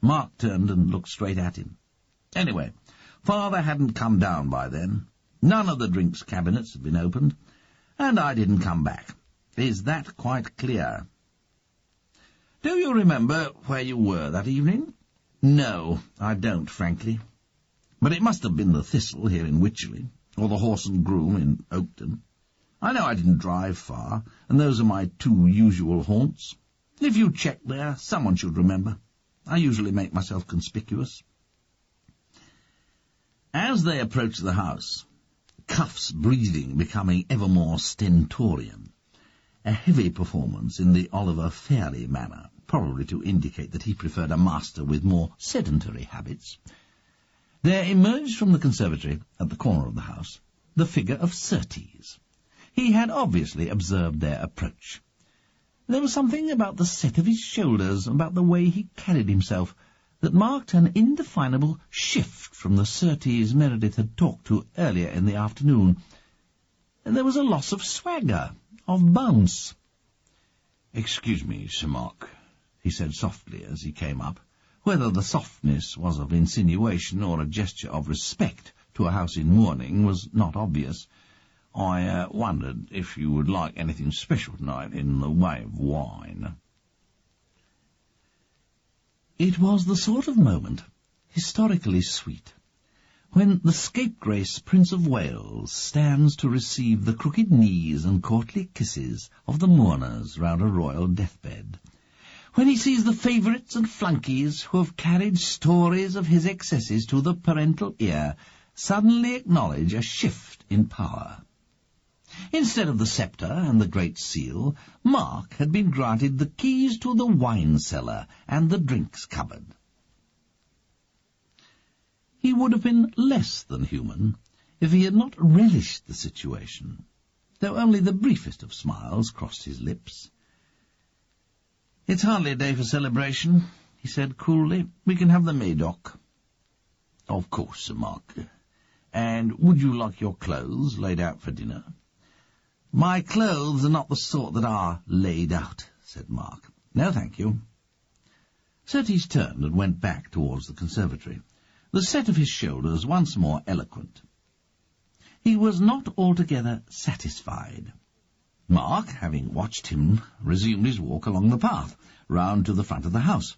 Mark turned and looked straight at him. Anyway, Father hadn't come down by then. None of the drinks cabinets had been opened, and I didn't come back. Is that quite clear? Do you remember where you were that evening? No, I don't, frankly. But it must have been the Thistle here in Wycherley, or the Horse and Groom in Oakton. I know I didn't drive far, and those are my 2 usual haunts. If you check there, someone should remember. I usually make myself conspicuous. As they approached the house, Cuff's breathing becoming ever more stentorian, a heavy performance in the Oliver Fairley manner, probably to indicate that he preferred a master with more sedentary habits, there emerged from the conservatory at the corner of the house the figure of Surtees. He had obviously observed their approach. There was something about the set of his shoulders, about the way he carried himself, that marked an indefinable shift from the Surtees Meredith had talked to earlier in the afternoon. And there was a loss of swagger, of bounce. "Excuse me, Sir Mark," he said softly as he came up. Whether the softness was of insinuation or a gesture of respect to a house in mourning was not obvious. "I wondered if you would like anything special tonight in the way of wine." It was the sort of moment, historically sweet, when the scapegrace Prince of Wales stands to receive the crooked knees and courtly kisses of the mourners round a royal deathbed, when he sees the favourites and flunkies who have carried stories of his excesses to the parental ear suddenly acknowledge a shift in power. Instead of the sceptre and the Great Seal, Mark had been granted the keys to the wine-cellar and the drinks cupboard. He would have been less than human if he had not relished the situation, though only the briefest of smiles crossed his lips. "It's hardly a day for celebration," he said coolly. "We can have the Médoc." "Of course, Sir Mark. And would you like your clothes laid out for dinner?" "My clothes are not the sort that are laid out," said Mark. "No, thank you." Surtees turned and went back towards the conservatory, the set of his shoulders once more eloquent. He was not altogether satisfied. Mark, having watched him, resumed his walk along the path, round to the front of the house,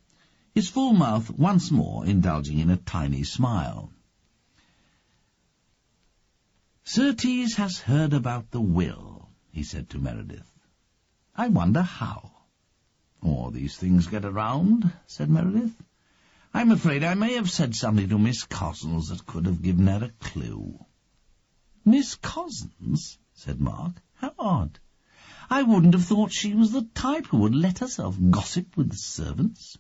his full mouth once more indulging in a tiny smile. "Surtees has heard about the will," he said to Meredith. "I wonder how." "Oh, these things get around," said Meredith. "I'm afraid I may have said something to Miss Cozzens that could have given her a clue." "Miss Cozzens?" said Mark. "How odd. I wouldn't have thought she was the type who would let herself gossip with the servants."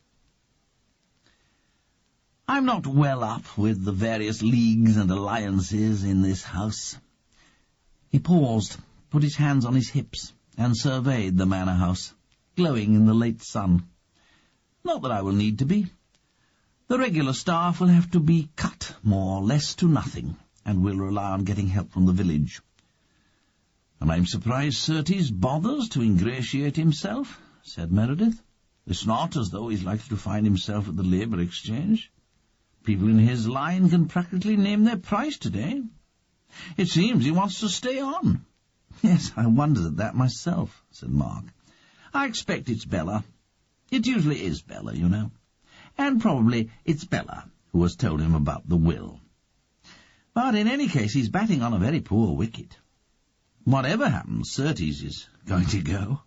"I'm not well up with the various leagues and alliances in this house." He paused, put his hands on his hips, and surveyed the manor house, glowing in the late sun. "Not that I will need to be. The regular staff will have to be cut more or less to nothing, and will rely on getting help from the village." "And I'm surprised Surtees bothers to ingratiate himself," said Meredith. "It's not as though he's likely to find himself at the Labour Exchange. People in his line can practically name their price today. It seems he wants to stay on." "Yes, I wondered at that myself," said Mark. "I expect it's Bella. It usually is Bella, you know. And probably it's Bella who has told him about the will. But in any case he's batting on a very poor wicket. Whatever happens, Surtees is going to go.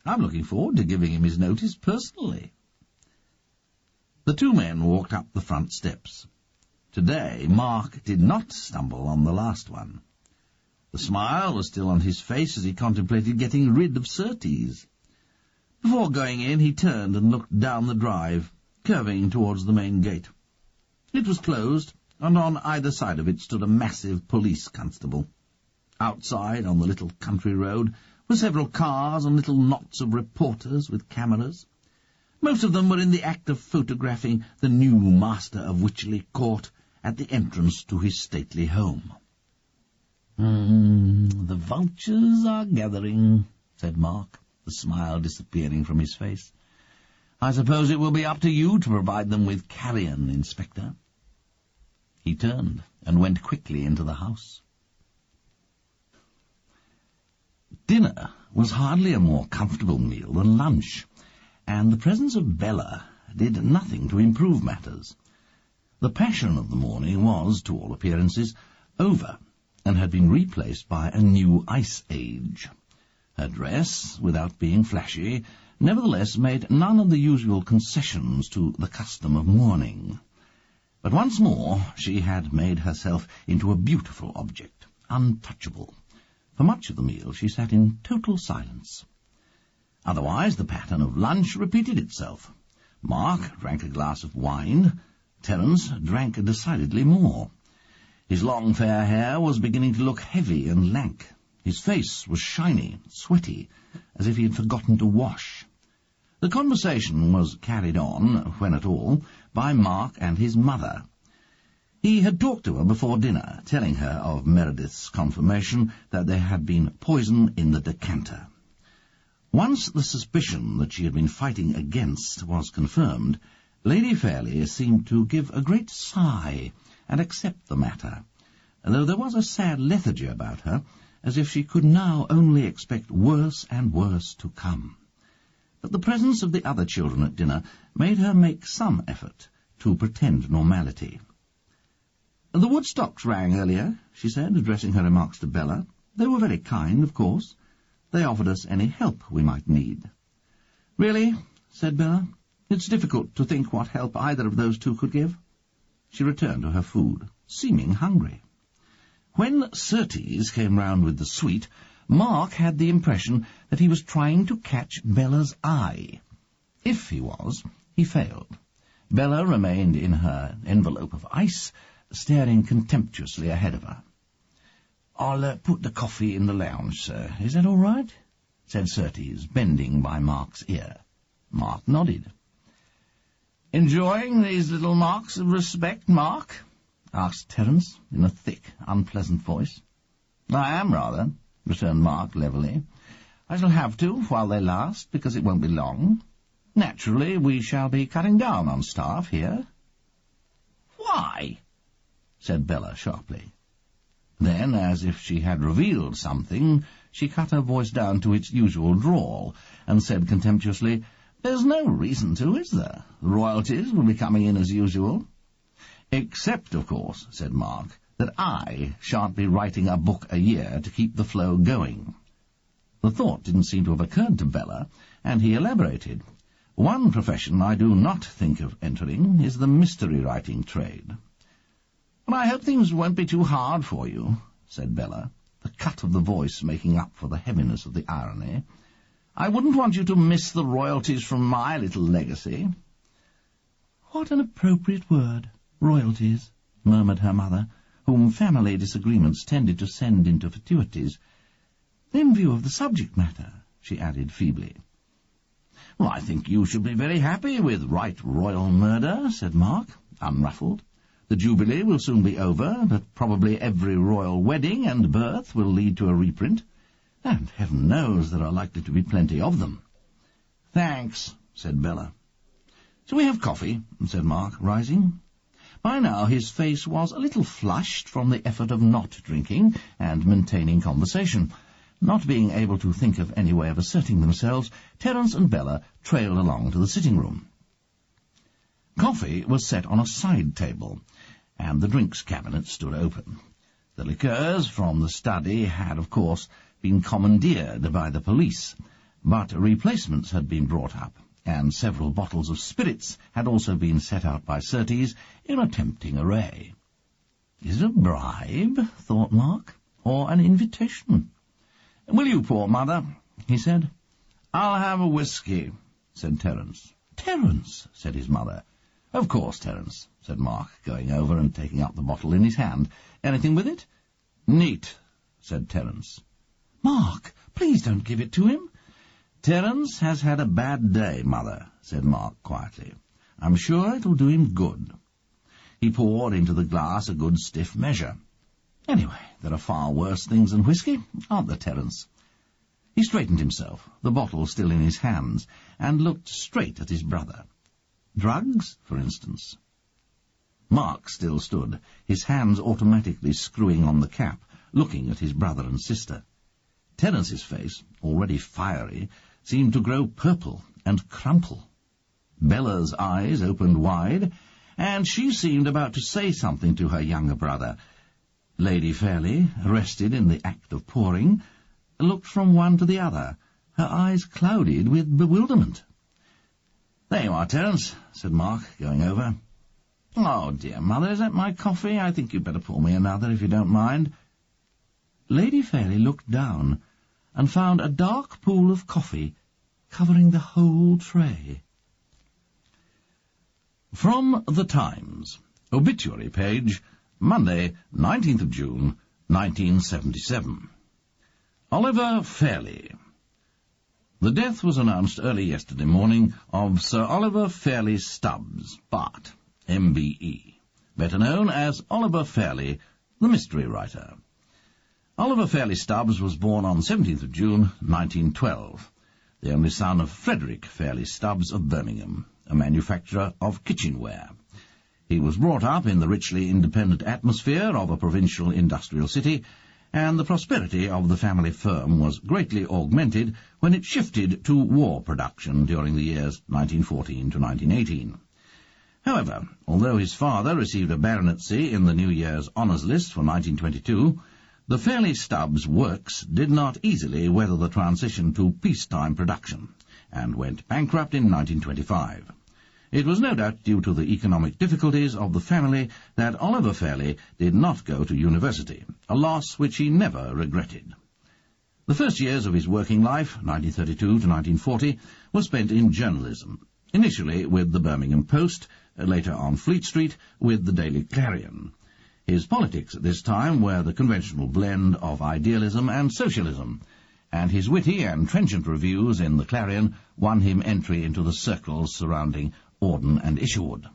I'm looking forward to giving him his notice personally." The 2 men walked up the front steps. Today Mark did not stumble on the last one. The smile was still on his face as he contemplated getting rid of Surtees. Before going in, he turned and looked down the drive, curving towards the main gate. It was closed, and on either side of it stood a massive police constable. Outside, on the little country road, were several cars and little knots of reporters with cameras. Most of them were in the act of photographing the new master of Wycherley Court at the entrance to his stately home. "The vultures are gathering," said Mark, the smile disappearing from his face. "I suppose it will be up to you to provide them with carrion, Inspector." He turned and went quickly into the house. Dinner was hardly a more comfortable meal than lunch, and the presence of Bella did nothing to improve matters. The passion of the morning was, to all appearances, over, and had been replaced by a new ice age. Her dress, without being flashy, nevertheless made none of the usual concessions to the custom of mourning. But once more she had made herself into a beautiful object, untouchable. For much of the meal she sat in total silence. Otherwise the pattern of lunch repeated itself. Mark drank a glass of wine. Terence drank decidedly more. His long fair hair was beginning to look heavy and lank. His face was shiny, sweaty, as if he had forgotten to wash. The conversation was carried on, when at all, by Mark and his mother. He had talked to her before dinner, telling her of Meredith's confirmation that there had been poison in the decanter. Once the suspicion that she had been fighting against was confirmed, Lady Fairlie seemed to give a great sigh and accept the matter, though there was a sad lethargy about her, as if she could now only expect worse and worse to come. But the presence of the other children at dinner made her make some effort to pretend normality. "The Woodstocks rang earlier," she said, addressing her remarks to Bella. "They were very kind, of course. They offered us any help we might need." "Really?" said Bella. "It's difficult to think what help either of those two could give." She returned to her food, seeming hungry. When Surtees came round with the sweet, Mark had the impression that he was trying to catch Bella's eye. If he was, he failed. Bella remained in her envelope of ice, staring contemptuously ahead of her. "I'll put the coffee in the lounge, sir. Is that all right?" said Surtees, bending by Mark's ear. Mark nodded. "Enjoying these little marks of respect, Mark?" asked Terence, in a thick, unpleasant voice. "I am, rather," returned Mark levelly. "I shall have to, while they last, because it won't be long. Naturally, we shall be cutting down on staff here." "Why?" said Bella sharply. Then, as if she had revealed something, she cut her voice down to its usual drawl, and said contemptuously, "There's no reason to, is there? The royalties will be coming in as usual." "Except, of course," said Mark, "that I shan't be writing a book a year to keep the flow going." The thought didn't seem to have occurred to Bella, and he elaborated. "One profession I do not think of entering is the mystery-writing trade." "Well, I hope things won't be too hard for you," said Bella, the cut of the voice making up for the heaviness of the irony. "I wouldn't want you to miss the royalties from my little legacy." "What an appropriate word, royalties," murmured her mother, whom family disagreements tended to send into fatuities. "In view of the subject matter," she added feebly. "Well, I think you should be very happy with right royal murder," said Mark, unruffled. "The Jubilee will soon be over, but probably every royal wedding and birth will lead to a reprint, and heaven knows there are likely to be plenty of them." "Thanks," said Bella. "Shall we have coffee?" said Mark, rising. By now his face was a little flushed from the effort of not drinking and maintaining conversation. Not being able to think of any way of asserting themselves, Terence and Bella trailed along to the sitting-room. Coffee was set on a side table, and the drinks cabinet stood open. The liqueurs from the study had, of course, been commandeered by the police, but replacements had been brought up, and several bottles of spirits had also been set out by Surtees in a tempting array. "Is it a bribe?" thought Mark, "or an invitation?" "Will you pour, Mother?" he said. "I'll have a whisky," said Terence. "Terence," said his mother. "Of course, Terence," said Mark, going over and taking up the bottle in his hand. "Anything with it?" "Neat," said Terence. "Mark, please don't give it to him." "Terence has had a bad day, Mother," said Mark quietly. "I'm sure it'll do him good." He poured into the glass a good stiff measure. "Anyway, there are far worse things than whisky, aren't there, Terence?" He straightened himself, the bottle still in his hands, and looked straight at his brother. "Drugs, for instance?" Mark still stood, his hands automatically screwing on the cap, looking at his brother and sister. Terence's face, already fiery, seemed to grow purple and crumple. Bella's eyes opened wide, and she seemed about to say something to her younger brother. Lady Fairley, arrested in the act of pouring, looked from one to the other, her eyes clouded with bewilderment. "There you are, Terence," said Mark, going over. "Oh, dear, Mother, is that my coffee? I think you'd better pour me another, if you don't mind." Lady Fairley looked down and found a dark pool of coffee covering the whole tray. From The Times, obituary page, Monday, 19th of June, 1977. Oliver Fairley. The death was announced early yesterday morning of Sir Oliver Fairley Stubbs, Bart., M.B.E., better known as Oliver Fairley, the mystery writer. Oliver Fairley Stubbs was born on 17th of June, 1912, the only son of Frederick Fairley Stubbs of Birmingham, a manufacturer of kitchenware. He was brought up in the richly independent atmosphere of a provincial industrial city, and the prosperity of the family firm was greatly augmented when it shifted to war production during the years 1914 to 1918. However, although his father received a baronetcy in the New Year's Honours List for 1922, the Fairley Stubbs works did not easily weather the transition to peacetime production, and went bankrupt in 1925. It was no doubt due to the economic difficulties of the family that Oliver Fairley did not go to university, a loss which he never regretted. The first years of his working life, 1932 to 1940, were spent in journalism, initially with the Birmingham Post, later on Fleet Street with the Daily Clarion. His politics at this time were the conventional blend of idealism and socialism, and his witty and trenchant reviews in the Clarion won him entry into the circles surrounding Auden and Isherwood.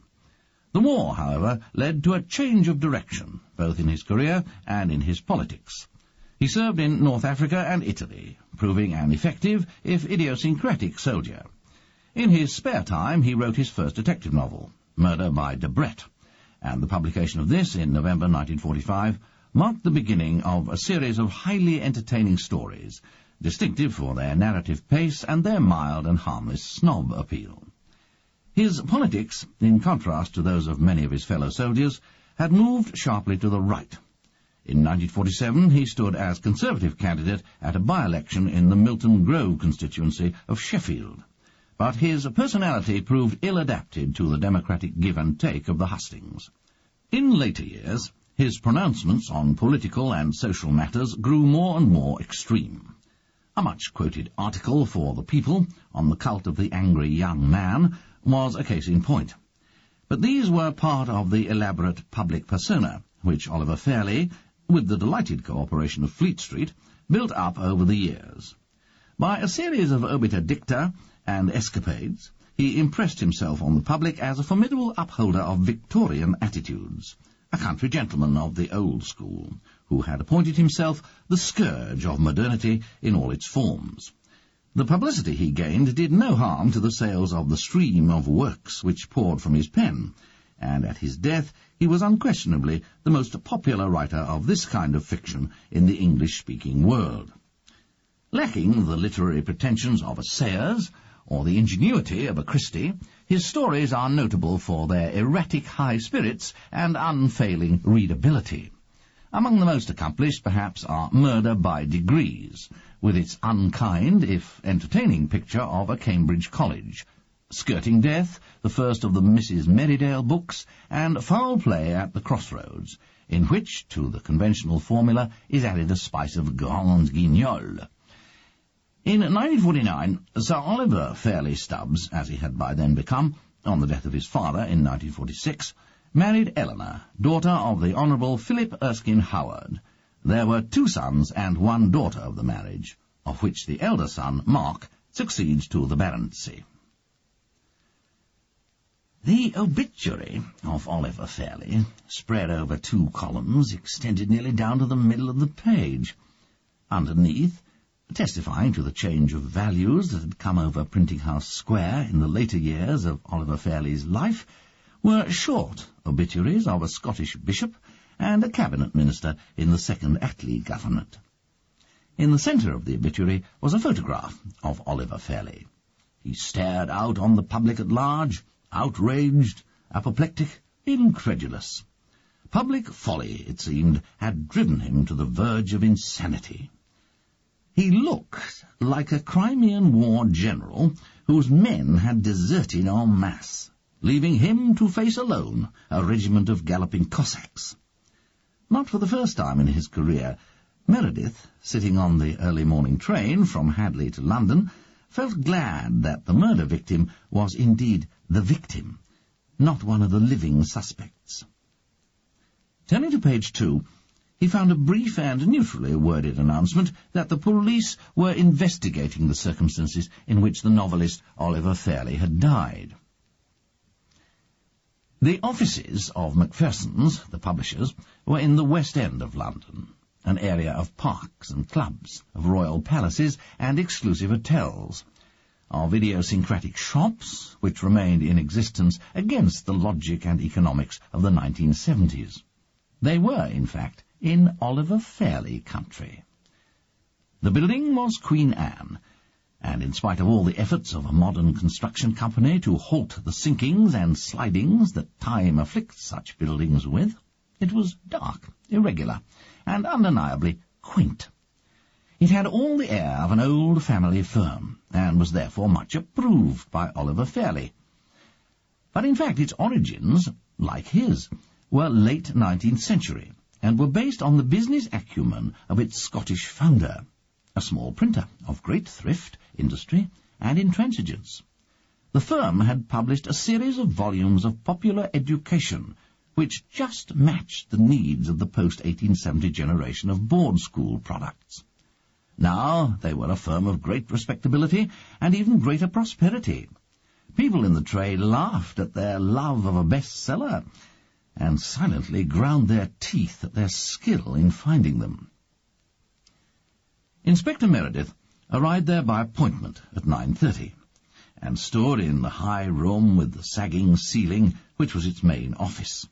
The war, however, led to a change of direction, both in his career and in his politics. He served in North Africa and Italy, proving an effective, if idiosyncratic, soldier. In his spare time he wrote his first detective novel, Murder by Debrett, and the publication of this in November 1945 marked the beginning of a series of highly entertaining stories, distinctive for their narrative pace and their mild and harmless snob appeal. His politics, in contrast to those of many of his fellow soldiers, had moved sharply to the right. In 1947 he stood as Conservative candidate at a by-election in the Milton Grove constituency of Sheffield, but his personality proved ill-adapted to the democratic give-and-take of the hustings. In later years, his pronouncements on political and social matters grew more and more extreme. A much-quoted article for The People on the cult of the angry young man was a case in point. But these were part of the elaborate public persona which Oliver Fairley, with the delighted cooperation of Fleet Street, built up over the years. By a series of obiter dicta and escapades, he impressed himself on the public as a formidable upholder of Victorian attitudes, a country gentleman of the old school, who had appointed himself the scourge of modernity in all its forms. The publicity he gained did no harm to the sales of the stream of works which poured from his pen, and at his death he was unquestionably the most popular writer of this kind of fiction in the English-speaking world. Lacking the literary pretensions of a Sayers or the ingenuity of a Christie, his stories are notable for their erratic high spirits and unfailing readability. Among the most accomplished, perhaps, are Murder by Degrees, with its unkind, if entertaining, picture of a Cambridge college, Skirting Death, the first of the Mrs. Merridale books, and Foul Play at the Crossroads, in which, to the conventional formula, is added a spice of Grand Guignol. In 1949, Sir Oliver Fairley Stubbs, as he had by then become, on the death of his father in 1946, married Eleanor, daughter of the Honourable Philip Erskine Howard. There were 2 sons and 1 daughter of the marriage, of which the elder son, Mark, succeeds to the baronetcy. The obituary of Oliver Fairley, spread over 2 columns, extended nearly down to the middle of the page. Underneath, testifying to the change of values that had come over Printing House Square in the later years of Oliver Fairley's life, were short obituaries of a Scottish bishop and a cabinet minister in the second Attlee government. In the centre of the obituary was a photograph of Oliver Fairley. He stared out on the public at large, outraged, apoplectic, incredulous. Public folly, it seemed, had driven him to the verge of insanity. He looked like a Crimean War general whose men had deserted en masse, leaving him to face alone a regiment of galloping Cossacks. Not for the first time in his career, Meredith, sitting on the early morning train from Hadley to London, felt glad that the murder victim was indeed the victim, not one of the living suspects. Turning to page 2, he found a brief and neutrally worded announcement that the police were investigating the circumstances in which the novelist Oliver Fairley had died. The offices of Macpherson's, the publishers, were in the West End of London, an area of parks and clubs, of royal palaces and exclusive hotels, of idiosyncratic shops which remained in existence against the logic and economics of the 1970s. They were, in fact, in Oliver Fairley country. The building was Queen Anne, and in spite of all the efforts of a modern construction company to halt the sinkings and slidings that time afflicts such buildings with, it was dark, irregular, and undeniably quaint. It had all the air of an old family firm, and was therefore much approved by Oliver Fairley. But in fact its origins, like his, were late 19th century, and were based on the business acumen of its Scottish founder, a small printer of great thrift, industry, and intransigence. The firm had published a series of volumes of popular education, which just matched the needs of the post-1870 generation of board school products. Now they were a firm of great respectability and even greater prosperity. People in the trade laughed at their love of a bestseller, and silently ground their teeth at their skill in finding them. Inspector Meredith arrived there by appointment at 9:30, and stood in the high room with the sagging ceiling, which was its main office.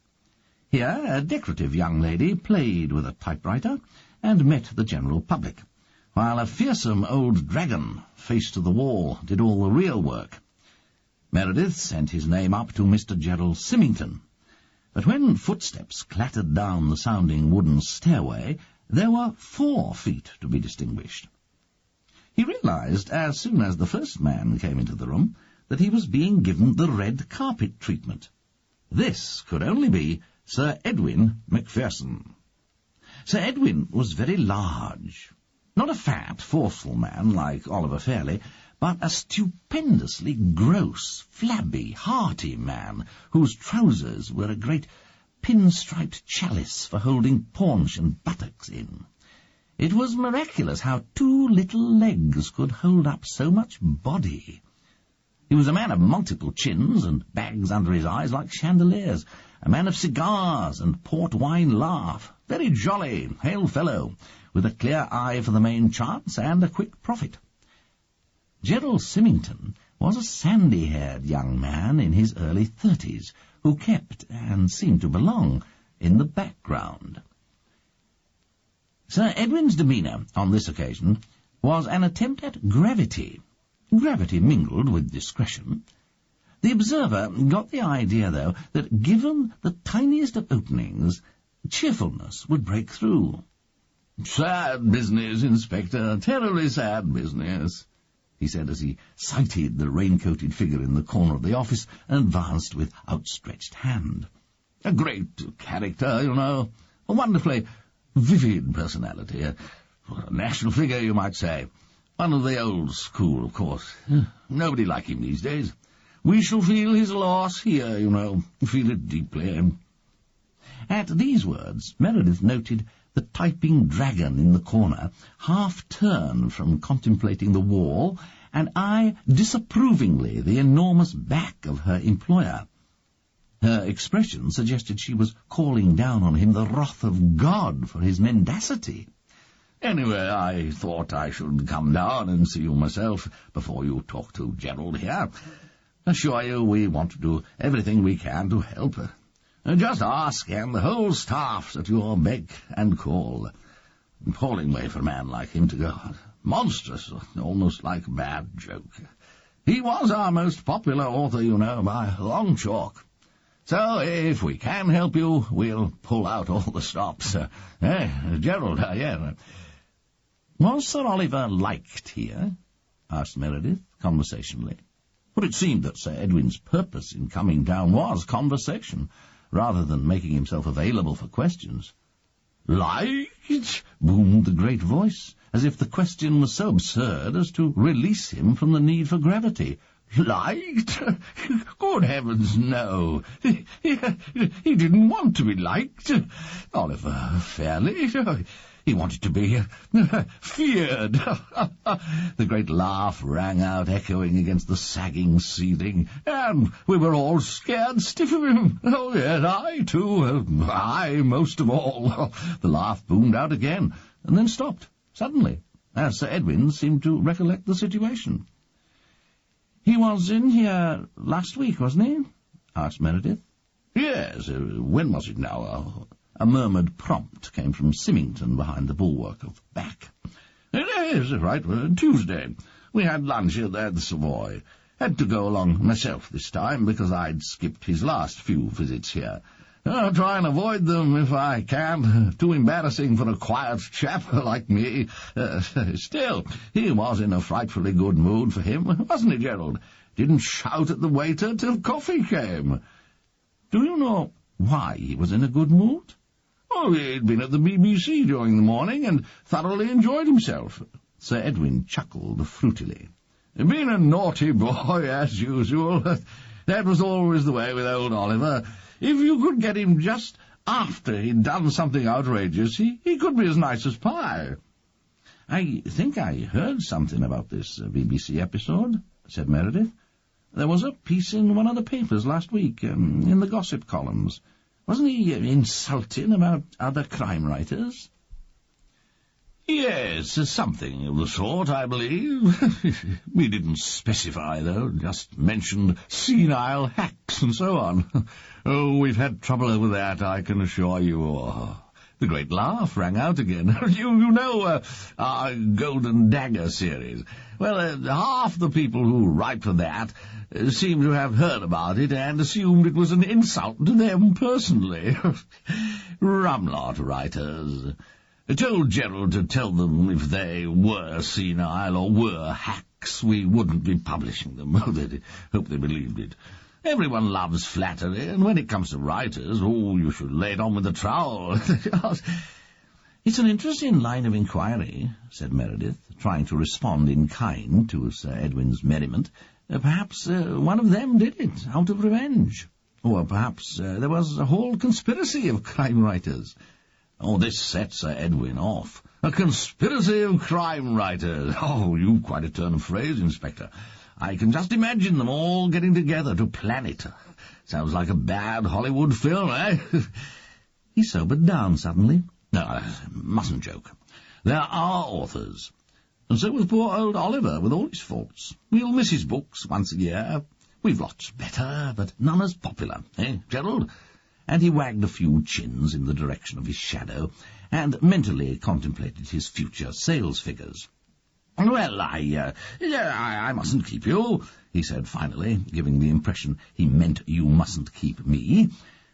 Here a decorative young lady played with a typewriter and met the general public, while a fearsome old dragon, face to the wall, did all the real work. Meredith sent his name up to Mr. Gerald Symington, but when footsteps clattered down the sounding wooden stairway, there were 4 feet to be distinguished. He realized, as soon as the first man came into the room, that he was being given the red carpet treatment. This could only be Sir Edwin Macpherson. Sir Edwin was very large, not a fat, forceful man like Oliver Fairley, but a stupendously gross, flabby, hearty man, whose trousers were a great pin-striped chalice for holding paunch and buttocks in. It was miraculous how 2 little legs could hold up so much body. He was a man of multiple chins and bags under his eyes like chandeliers, a man of cigars and port-wine laugh, very jolly, hail fellow, with a clear eye for the main chance and a quick profit. Gerald Symington was a sandy-haired young man in his early 30s, who kept, and seemed to belong, in the background. Sir Edwin's demeanour on this occasion was an attempt at gravity mingled with discretion. The observer got the idea, though, that given the tiniest of openings, cheerfulness would break through. "Sad business, Inspector, terribly sad business," he said as he sighted the raincoated figure in the corner of the office and advanced with outstretched hand. "A great character, you know, a wonderfully vivid personality, a national figure, you might say. One of the old school, of course. Nobody like him these days. We shall feel his loss here, you know, feel it deeply." At these words, Meredith noted the typing dragon in the corner half turn from contemplating the wall and eye disapprovingly the enormous back of her employer. Her expression suggested she was calling down on him the wrath of God for his mendacity. "Anyway, I thought I should come down and see you myself before you talk to Gerald here. Assure you we want to do everything we can to help her. Just ask, and the whole staff's at your beck and call. Appalling way for a man like him to go. Monstrous, almost like a bad joke. He was our most popular author, you know, by a long chalk. So, if we can help you, we'll pull out all the stops. Gerald, yeah. Was Sir Oliver liked here? Asked Meredith, conversationally. For it seemed that Sir Edwin's purpose in coming down was conversation, rather than making himself available for questions. "Liked?" boomed the great voice, as if the question was so absurd as to release him from the need for gravity. "Liked? Good heavens, no. He didn't want to be liked. Oliver Fairley. He wanted to be feared." The great laugh rang out, echoing against the sagging ceiling. "And we were all scared stiff of him. Oh, yes, I too. I most of all." The laugh boomed out again, and then stopped, suddenly, as Sir Edwin seemed to recollect the situation. "He was in here last week, wasn't he?" asked Meredith. "Yes. When was it now?" A murmured prompt came from Symington behind the bulwark of back. "Yes, right, Tuesday. We had lunch at the Savoy. Had to go along myself this time, because I'd skipped his last few visits here. I'll try and avoid them if I can. Too embarrassing for a quiet chap like me. Still, he was in a frightfully good mood for him, wasn't he, Gerald? Didn't shout at the waiter till coffee came." "Do you know why he was in a good mood?" "Oh, he'd been at the BBC during the morning and thoroughly enjoyed himself." Sir Edwin chuckled fruitily. "Been a naughty boy, as usual. That was always the way with old Oliver. If you could get him just after he'd done something outrageous, he could be as nice as pie." "I think I heard something about this BBC episode," said Meredith. "There was a piece in one of the papers last week, in the gossip columns. Wasn't he insulting about other crime writers?" "Yes, something of the sort, I believe. We didn't specify, though, just mentioned senile hacks and so on. Oh, we've had trouble over that, I can assure you." The great laugh rang out again. You know our Golden Dagger series? Well, half the people who write for that seem to have heard about it and assumed it was an insult to them personally. Rum lot writers. Told Gerald to tell them if they were senile or were hacks, we wouldn't be publishing them. Hope they believed it. Everyone loves flattery, and when it comes to writers, you should lay it on with the trowel. "It's an interesting line of inquiry," said Meredith, trying to respond in kind to Sir Edwin's merriment. "Perhaps one of them did it, out of revenge. Or perhaps there was a whole conspiracy of crime writers." This set Sir Edwin off. "A conspiracy of crime writers. You've quite a turn of phrase, Inspector. I can just imagine them all getting together to plan it. Sounds like a bad Hollywood film, eh?" He sobered down suddenly. "No, mustn't joke. There are authors. And so was poor old Oliver, with all his faults. We'll miss his books once a year. We've lots better, but none as popular, eh, Gerald?" And he wagged a few chins in the direction of his shadow, and mentally contemplated his future sales figures. "Well, I mustn't keep you," he said finally, giving the impression he meant you mustn't keep me.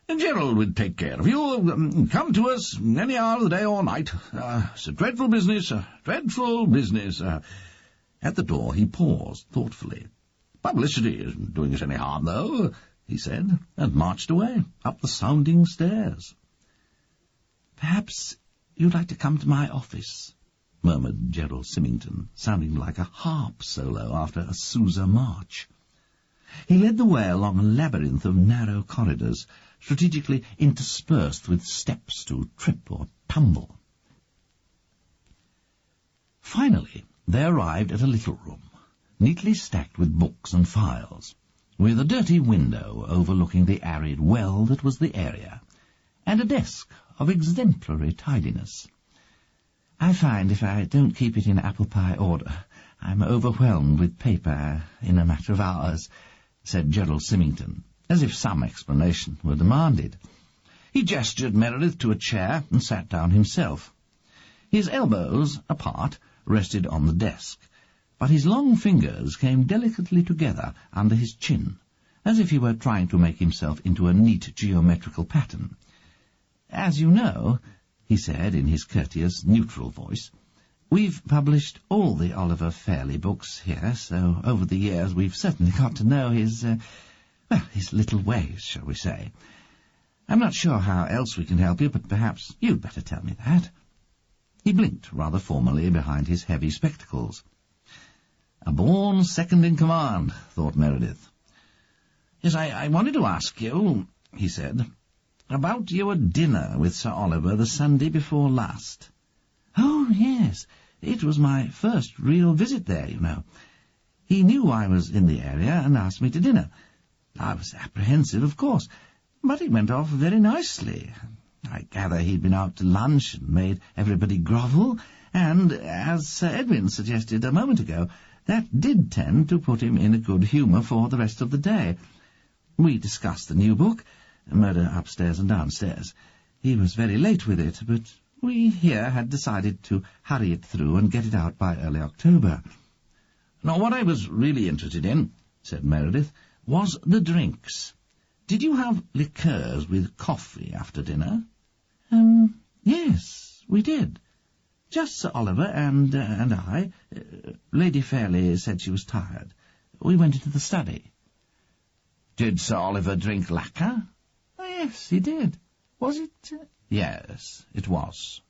"Gerald would take care of you. Come to us any hour of the day or night. It's a dreadful business, dreadful business." At the door he paused thoughtfully. "Publicity isn't doing us any harm, though," he said, and marched away, up the sounding stairs. "Perhaps you'd like to come to my office," murmured Gerald Symington, sounding like a harp solo after a Sousa march. He led the way along a labyrinth of narrow corridors, strategically interspersed with steps to trip or tumble. Finally, they arrived at a little room, neatly stacked with books and files, with a dirty window overlooking the arid well that was the area, and a desk of exemplary tidiness. "I find if I don't keep it in apple pie order, I'm overwhelmed with paper in a matter of hours," said Gerald Symington, as if some explanation were demanded. He gestured Meredith to a chair and sat down himself. His elbows, apart, rested on the desk, but his long fingers came delicately together under his chin, as if he were trying to make himself into a neat geometrical pattern. "As you know," he said in his courteous, neutral voice, "we've published all the Oliver Fairley books here, so over the years we've certainly got to know his little ways, shall we say. I'm not sure how else we can help you, but perhaps you'd better tell me that." He blinked rather formally behind his heavy spectacles. "A born second-in-command," thought Meredith. "Yes, I wanted to ask you," he said, "about your dinner with Sir Oliver the Sunday before last." "Oh, yes, it was my first real visit there, you know. He knew I was in the area and asked me to dinner. I was apprehensive, of course, but it went off very nicely. I gather he'd been out to lunch and made everybody grovel, and, as Sir Edwin suggested a moment ago, that did tend to put him in a good humour for the rest of the day. We discussed the new book, Murder Upstairs and Downstairs. He was very late with it, but we here had decided to hurry it through and get it out by early October." "Now, what I was really interested in," said Meredith, "was the drinks. Did you have liqueurs with coffee after dinner?" Yes, we did. Just Sir Oliver and I. Lady Fairley said she was tired. We went into the study." "Did Sir Oliver drink lacquer?" "Oh, yes, he did. Was it?" "Yes, it was."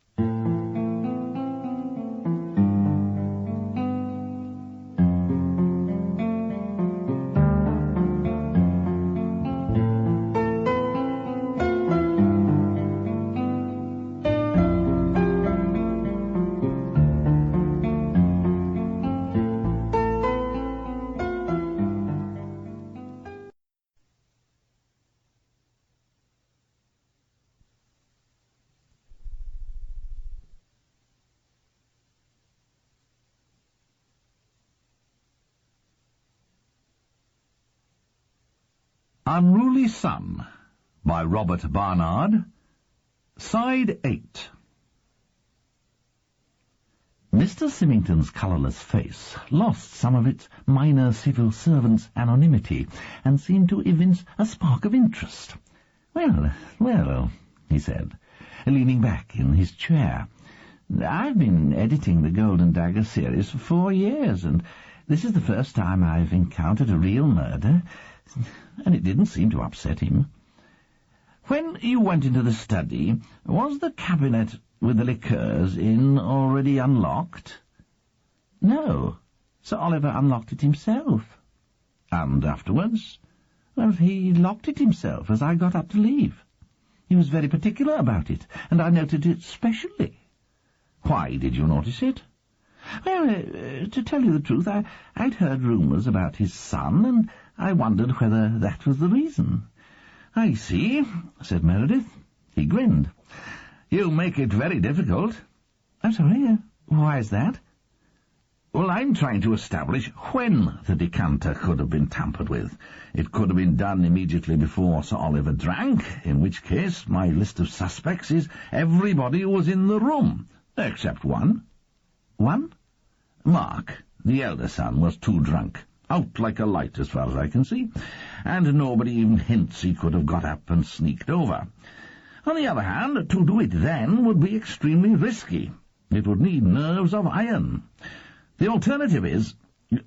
Unruly Son, by Robert Barnard. Side 8. Mr. Symington's colourless face lost some of its minor civil servant's anonymity, and seemed to evince a spark of interest. Well, he said, leaning back in his chair, "I've been editing the Golden Dagger series for 4 years, and this is the first time I've encountered a real murder, and it didn't seem to upset him. When you went into the study, was the cabinet with the liqueurs in already unlocked?" "No, Sir Oliver unlocked it himself." "And afterwards?" "Well, he locked it himself as I got up to leave. He was very particular about it, and I noted it specially." "Why did you notice it?" "Well, to tell you the truth, I'd heard rumours about his son, and I wondered whether that was the reason." "I see," said Meredith. He grinned. "You make it very difficult." "I'm sorry, why is that?" "Well, I'm trying to establish when the decanter could have been tampered with. It could have been done immediately before Sir Oliver drank, in which case my list of suspects is everybody who was in the room, except one." "One?" "Mark, the elder son, was too drunk, out like a light as far as I can see, and nobody even hints he could have got up and sneaked over. On the other hand, to do it then would be extremely risky. It would need nerves of iron. The alternative is,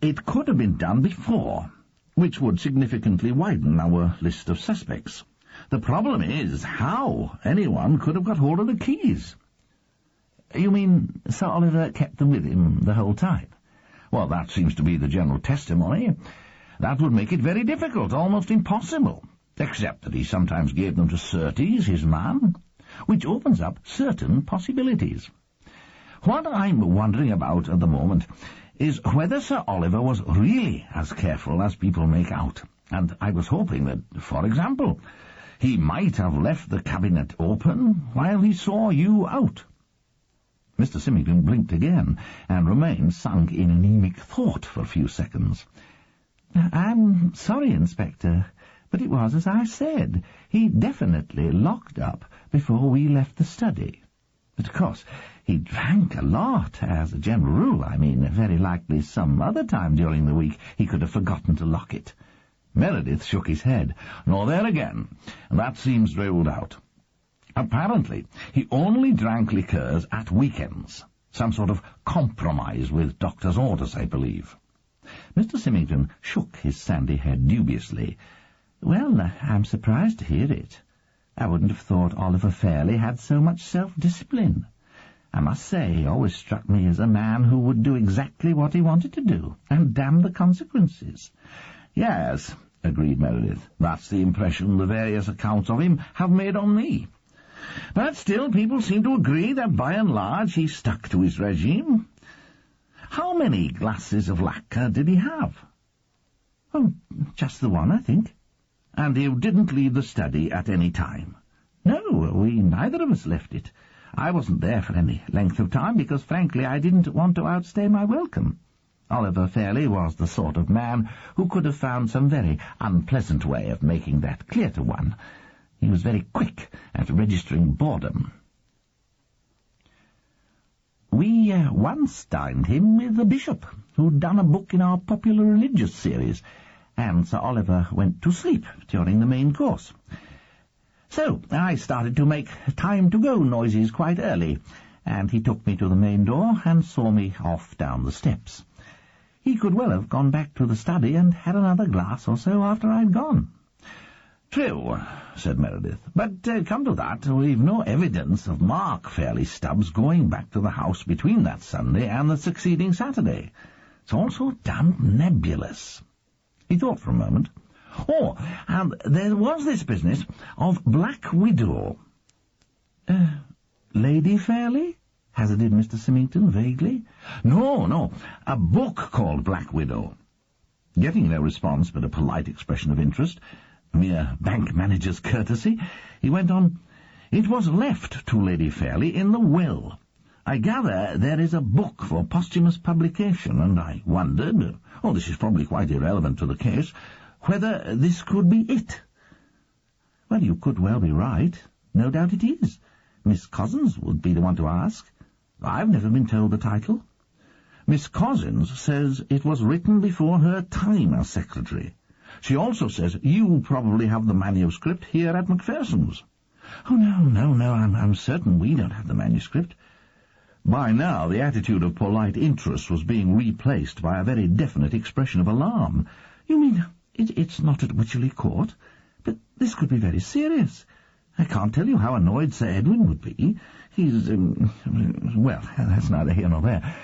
it could have been done before, which would significantly widen our list of suspects. The problem is how anyone could have got hold of the keys." "You mean Sir Oliver kept them with him the whole time?" "Well, that seems to be the general testimony. That would make it very difficult, almost impossible, except that he sometimes gave them to Surtees, his man, which opens up certain possibilities. What I'm wondering about at the moment is whether Sir Oliver was really as careful as people make out, And I was hoping that, for example, he might have left the cabinet open while he saw you out." Mr. Symington blinked again, and remained sunk in anemic thought for a few seconds. "I'm sorry, Inspector, but it was as I said. He definitely locked up before we left the study. But, of course, he drank a lot, as a general rule. I mean, very likely some other time during the week he could have forgotten to lock it." Meredith shook his head. "No, there again. That seems ruled out. Apparently, he only drank liqueurs at weekends. Some sort of compromise with doctor's orders, I believe." Mr. Symington shook his sandy head dubiously. "Well, I'm surprised to hear it. I wouldn't have thought Oliver Fairley had so much self-discipline. I must say, he always struck me as a man who would do exactly what he wanted to do, and damn the consequences." "Yes," agreed Meredith. "That's the impression the various accounts of him have made on me. But still, people seem to agree that by and large he stuck to his regime. How many glasses of lacquer did he have?" "Oh, just the one, I think." "And you didn't leave the study at any time?" "No, we neither of us left it. I wasn't there for any length of time, because, frankly, I didn't want to outstay my welcome. Oliver Fairley was the sort of man who could have found some very unpleasant way of making that clear to one. He was very quick at registering boredom." "We once dined him with the bishop, who'd done a book in our popular religious series, and Sir Oliver went to sleep during the main course. So I started to make time-to-go noises quite early, and he took me to the main door and saw me off down the steps. He could well have gone back to the study and had another glass or so after I'd gone." "True," said Meredith. "But come to that, we've no evidence of Mark Fairley Stubbs going back to the house between that Sunday and the succeeding Saturday. It's all so damned nebulous." He thought for a moment. "Oh, and there was this business of Black Widow." "Lady Fairley?" hazarded Mr. Symington vaguely. No, a book called Black Widow." Getting no response but a polite expression of interest, mere bank manager's courtesy, he went on, "It was left to Lady Fairley in the will. I gather there is a book for posthumous publication, and I wondered, this is probably quite irrelevant to the case, whether this could be it." "Well, you could well be right. No doubt it is. Miss Cozzens would be the one to ask. I've never been told the title." "Miss Cozzens says it was written before her time as secretary. She also says you probably have the manuscript here at Macpherson's." "Oh, no, I'm certain we don't have the manuscript." By now the attitude of polite interest was being replaced by a very definite expression of alarm. "You mean it's not at Wycherley Court? But this could be very serious. I can't tell you how annoyed Sir Edwin would be. He's, well, that's neither here nor there.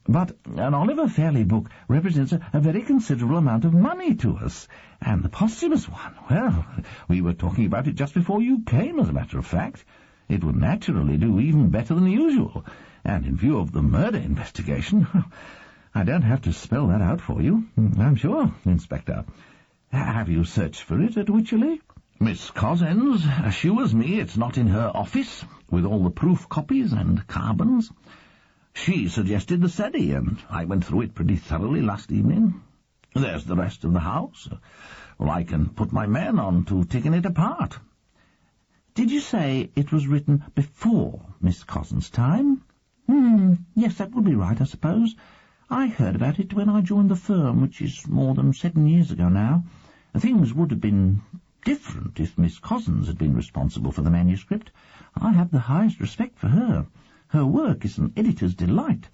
But an Oliver Fairley book represents a very considerable amount of money to us, and the posthumous one, well, we were talking about it just before you came, as a matter of fact. It would naturally do even better than usual, and in view of the murder investigation, I don't have to spell that out for you, I'm sure, Inspector. Have you searched for it at Wycherley?" "Miss Cozzens assures me it's not in her office, with all the proof copies and carbons. She suggested the study, and I went through it pretty thoroughly last evening. There's the rest of the house. Well, I can put my men on to taking it apart." "Did you say it was written before Miss Cozzens' time?" Yes, that would be right, I suppose. I heard about it when I joined the firm, which is more than 7 years ago now. Things would have been different if Miss Cozzens had been responsible for the manuscript. I have the highest respect for her. Her work is an editor's delight."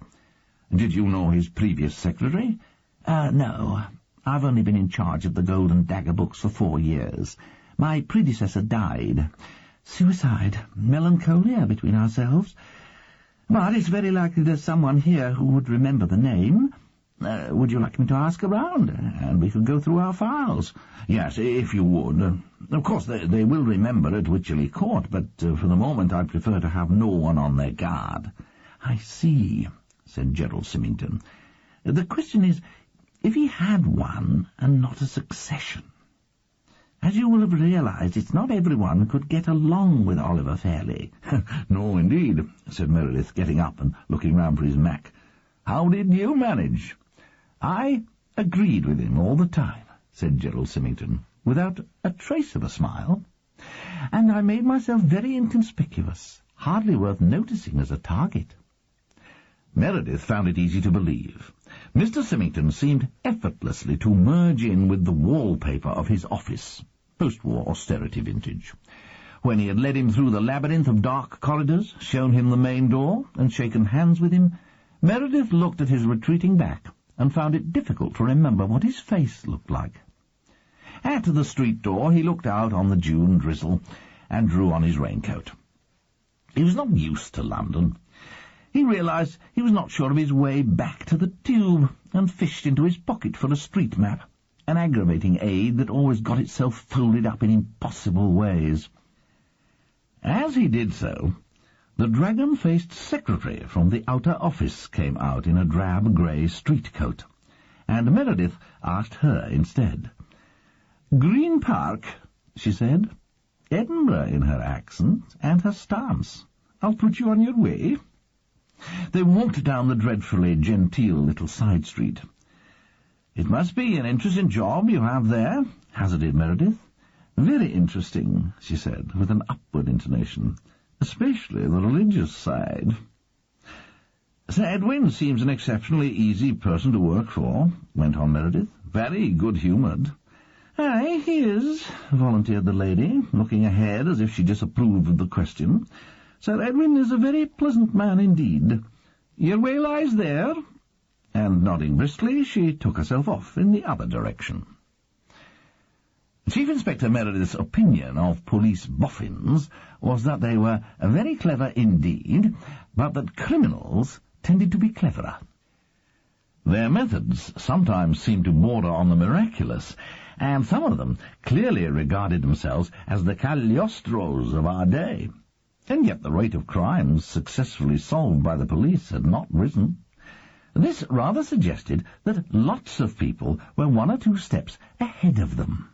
"Did you know his previous secretary?" No. I've only been in charge of the Golden Dagger books for 4 years. My predecessor died. Suicide. Melancholia between ourselves. But it's very likely there's someone here who would remember the name. Would you like me to ask around, and we could go through our files?" "Yes, if you would. Of course, they will remember at Wycherley Court, but for the moment I prefer to have no one on their guard." "I see," said Gerald Symington. "The question is, if he had one and not a succession, As you will have realised, it's not everyone could get along with Oliver Fairley. No, indeed, said Meredith, getting up and looking round for his Mac. How did you manage? I agreed with him all the time, said Gerald Symington, without a trace of a smile. And I made myself very inconspicuous, hardly worth noticing as a target. Meredith found it easy to believe. Mr. Symington seemed effortlessly to merge in with the wallpaper of his office, post-war austerity vintage. When he had led him through the labyrinth of dark corridors, shown him the main door, and shaken hands with him, Meredith looked at his retreating back and found it difficult to remember what his face looked like. At the street door he looked out on the June drizzle and drew on his raincoat. He was not used to London. He realised he was not sure of his way back to the Tube, and fished into his pocket for a street map, an aggravating aid that always got itself folded up in impossible ways. As he did so, the dragon-faced secretary from the outer office came out in a drab grey street-coat, and Meredith asked her instead. "Green Park," she said, Edinburgh in her accent and her stance. "I'll put you on your way." They walked down the dreadfully genteel little side street. "It must be an interesting job you have there," hazarded Meredith. "Very interesting," she said, with an upward intonation, "especially the religious side." "Sir Edwin seems an exceptionally easy person to work for," went on Meredith. "Very good-humoured." "Aye, he is," volunteered the lady, looking ahead as if she disapproved of the question. "Sir Edwin is a very pleasant man indeed. Your way lies there." And nodding briskly, she took herself off in the other direction. Chief Inspector Meredith's opinion of police boffins was that they were very clever indeed, but that criminals tended to be cleverer. Their methods sometimes seemed to border on the miraculous, and some of them clearly regarded themselves as the Cagliostros of our day. And yet the rate of crimes successfully solved by the police had not risen. This rather suggested that lots of people were one or two steps ahead of them.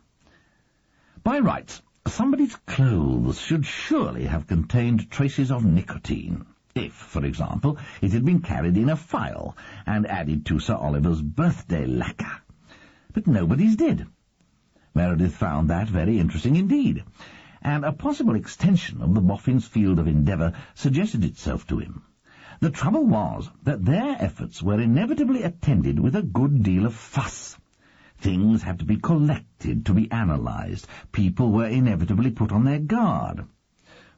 By rights, somebody's clothes should surely have contained traces of nicotine, if, for example, it had been carried in a phial and added to Sir Oliver's birthday lacquer. But nobody's did. Meredith found that very interesting indeed, and a possible extension of the boffin's field of endeavour suggested itself to him. The trouble was that their efforts were inevitably attended with a good deal of fuss. Things had to be collected, to be analysed. People were inevitably put on their guard.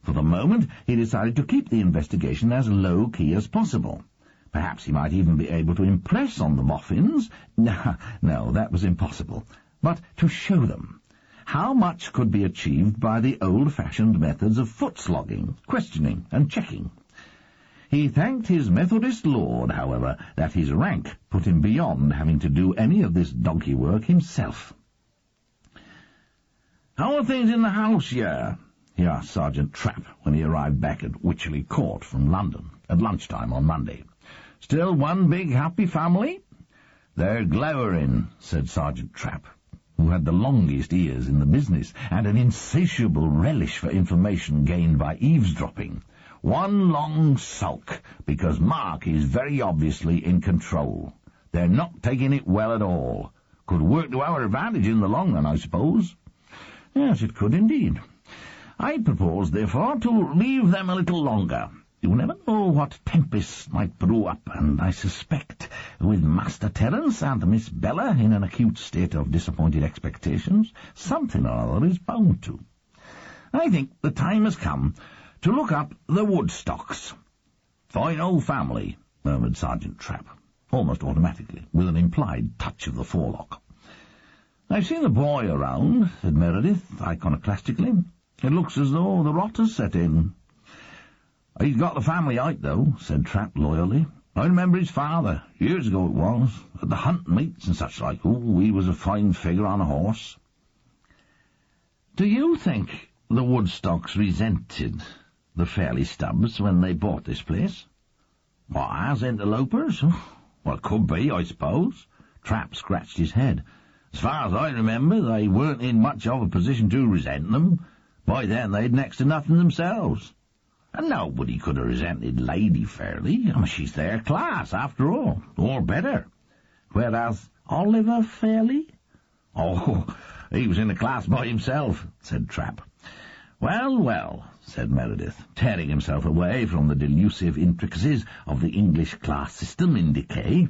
For the moment, he decided to keep the investigation as low-key as possible. Perhaps he might even be able to impress on the boffins. No, that was impossible. But to show them how much could be achieved by the old-fashioned methods of foot-slogging, questioning, and checking. He thanked his Methodist lord, however, that his rank put him beyond having to do any of this donkey work himself. "How are things in the house, yeah?" he asked Sergeant Trapp when he arrived back at Wycherley Court from London at lunchtime on Monday. "Still one big happy family?" "They're glowering," said Sergeant Trapp, who had the longest ears in the business and an insatiable relish for information gained by eavesdropping. "One long sulk, because Mark is very obviously in control. They're not taking it well at all. Could work to our advantage in the long run, I suppose." "Yes, it could indeed. I propose, therefore, to leave them a little longer. You never know what tempests might brew up, and I suspect, with Master Terence and Miss Bella in an acute state of disappointed expectations, something or other is bound to. I think the time has come to look up the Woodstocks." "Fine old family," murmured Sergeant Trapp, almost automatically, with an implied touch of the forelock. "I've seen the boy around," said Meredith, iconoclastically. "It looks as though the rot has set in." "He's got the family height, though," said Trapp loyally. "I remember his father, years ago it was, at the hunt meets and such like. Oh, he was a fine figure on a horse." "Do you think the Woodstocks resented the Fairley Stubbs when they bought this place?" "What, as interlopers? Well, it could be, I suppose." Trapp scratched his head. As far as I remember, they weren't in much of a position to resent them. By then they'd next to nothing themselves. And nobody could have resented Lady Fairlie. I mean, she's their class, after all, or better. Whereas Oliver Fairlie? Oh, he was in a class by himself, said Trapp. Well, well, said Meredith, tearing himself away from the delusive intricacies of the English class system in decay.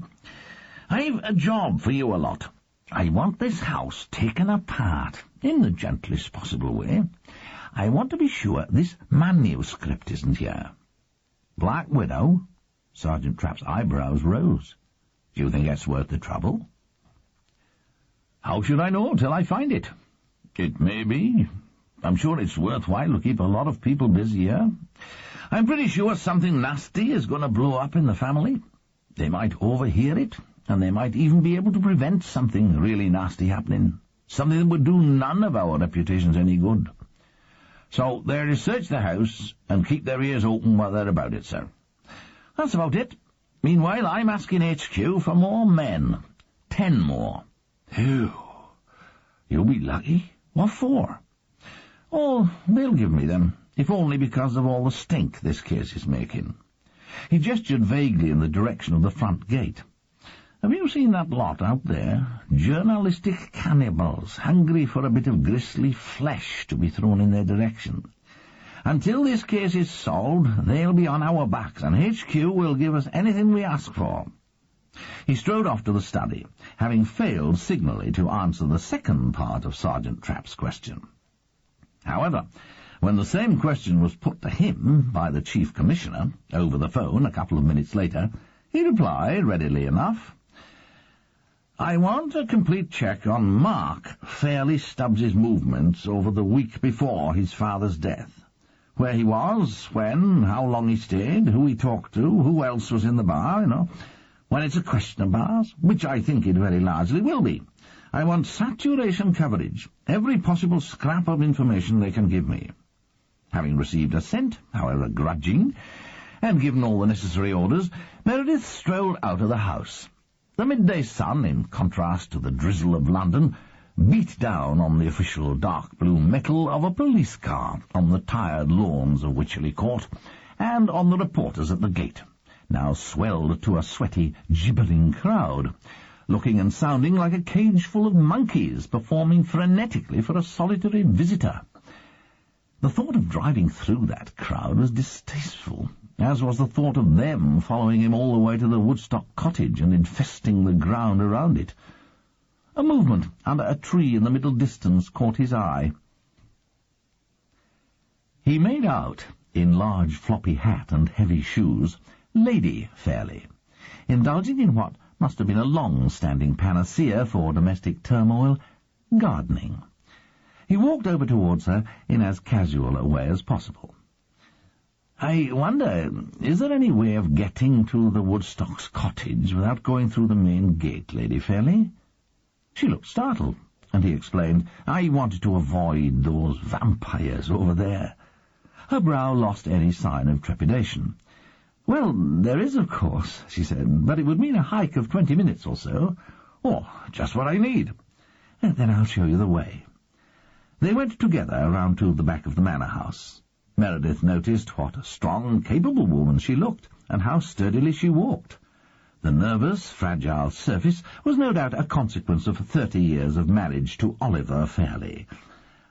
I've a job for you a lot. I want this house taken apart in the gentlest possible way. I want to be sure this manuscript isn't here. Black Widow? Sergeant Trapp's eyebrows rose. Do you think it's worth the trouble? How should I know till I find it? It may be. I'm sure it's worthwhile to keep a lot of people busy here. I'm pretty sure something nasty is going to blow up in the family. They might overhear it, and they might even be able to prevent something really nasty happening. Something that would do none of our reputations any good. So they're to search the house and keep their ears open while they're about it, sir. That's about it. Meanwhile, I'm asking HQ for more men. 10 more. Phew. You'll be lucky. What for? Oh, they'll give me them, if only because of all the stink this case is making. He gestured vaguely in the direction of the front gate. Have you seen that lot out there? Journalistic cannibals, hungry for a bit of grisly flesh to be thrown in their direction. Until this case is solved, they'll be on our backs, and HQ will give us anything we ask for. He strode off to the study, having failed signally to answer the second part of Sergeant Trapp's question. However, when the same question was put to him by the Chief Commissioner over the phone a couple of minutes later, he replied readily enough, I want a complete check on Mark Fairlie Stubbs's movements over the week before his father's death. Where he was, when, how long he stayed, who he talked to, who else was in the bar, When it's a question of bars, which I think it very largely will be. I want saturation coverage, every possible scrap of information they can give me. Having received assent, however grudging, and given all the necessary orders, Meredith strolled out of the house. The midday sun, in contrast to the drizzle of London, beat down on the official dark blue metal of a police car on the tired lawns of Wycherley Court, and on the reporters at the gate, now swelled to a sweaty, gibbering crowd, looking and sounding like a cage full of monkeys performing frenetically for a solitary visitor. The thought of driving through that crowd was distasteful, as was the thought of them following him all the way to the Woodstock cottage and infesting the ground around it. A movement under a tree in the middle distance caught his eye. He made out, in large floppy hat and heavy shoes, Lady Fairlie, indulging in what must have been a long-standing panacea for domestic turmoil, gardening. He walked over towards her in as casual a way as possible. I wonder, is there any way of getting to the Woodstocks' cottage without going through the main gate, Lady Fairlie? She looked startled, and he explained, I wanted to avoid those vampires over there. Her brow lost any sign of trepidation. Well, there is, of course, she said, but it would mean a hike of 20 minutes or so. Oh, just what I need. Then I'll show you the way. They went together round to the back of the manor house. Meredith noticed what a strong, capable woman she looked, and how sturdily she walked. The nervous, fragile surface was no doubt a consequence of 30 years of marriage to Oliver Fairlie,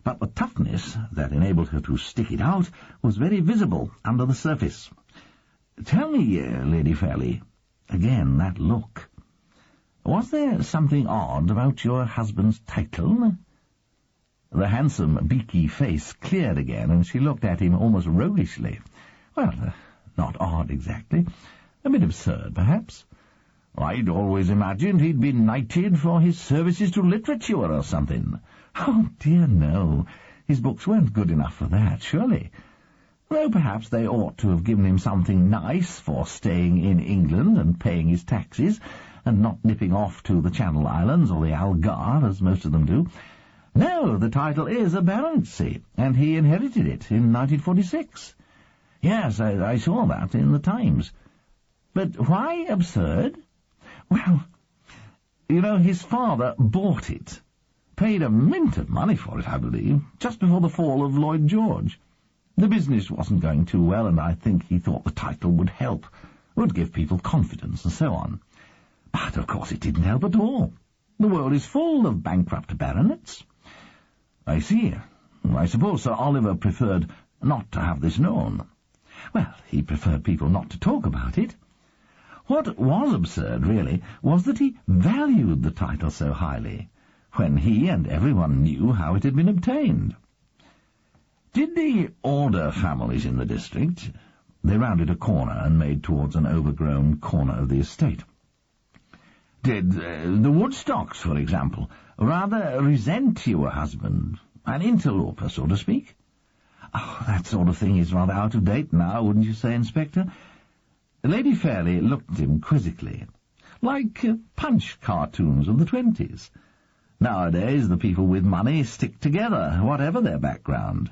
but the toughness that enabled her to stick it out was very visible under the surface. Tell me, Lady Fairlie, again that look. Was there something odd about your husband's title? The handsome, beaky face cleared again, and she looked at him almost roguishly. Well, not odd exactly. A bit absurd, perhaps. I'd always imagined he'd been knighted for his services to literature or something. Oh, dear, no. His books weren't good enough for that, surely. Though perhaps they ought to have given him something nice for staying in England and paying his taxes, and not nipping off to the Channel Islands or the Algarve, as most of them do. No, the title is a baronetcy, and he inherited it in 1946. Yes, I saw that in the Times. But why absurd? Well, You know, his father bought it. Paid a mint of money for it, I believe, just before the fall of Lloyd George. The business wasn't going too well, and I think he thought the title would help, would give people confidence, and so on. But, of course, it didn't help at all. The world is full of bankrupt baronets. I see. I suppose Sir Oliver preferred not to have this known. Well, he preferred people not to talk about it. What was absurd, really, was that he valued the title so highly, when he and everyone knew how it had been obtained. Did the Alder families in the district— they rounded a corner and made towards an overgrown corner of the estate— did the Woodstocks, for example, rather resent your husband, an interloper, so to speak? Oh, that sort of thing is rather out of date now, wouldn't you say, Inspector? Lady Fairley looked at him quizzically, like Punch cartoons of the 20s. Nowadays the people with money stick together, whatever their background.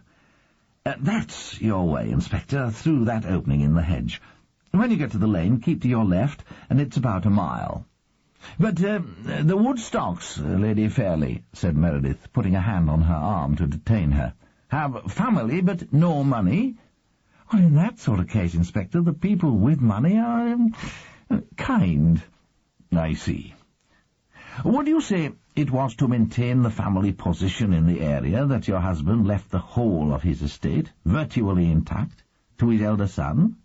That's your way, Inspector, through that opening in the hedge. When you get to the lane, keep to your left, and it's about a mile. But the Woodstocks, Lady Fairley, said Meredith, putting a hand on her arm to detain her, have family but no money? Well, in that sort of case, Inspector, the people with money are kind. I see. Would you say it was to maintain the family position in the area that your husband left the whole of his estate, virtually intact, to his elder son?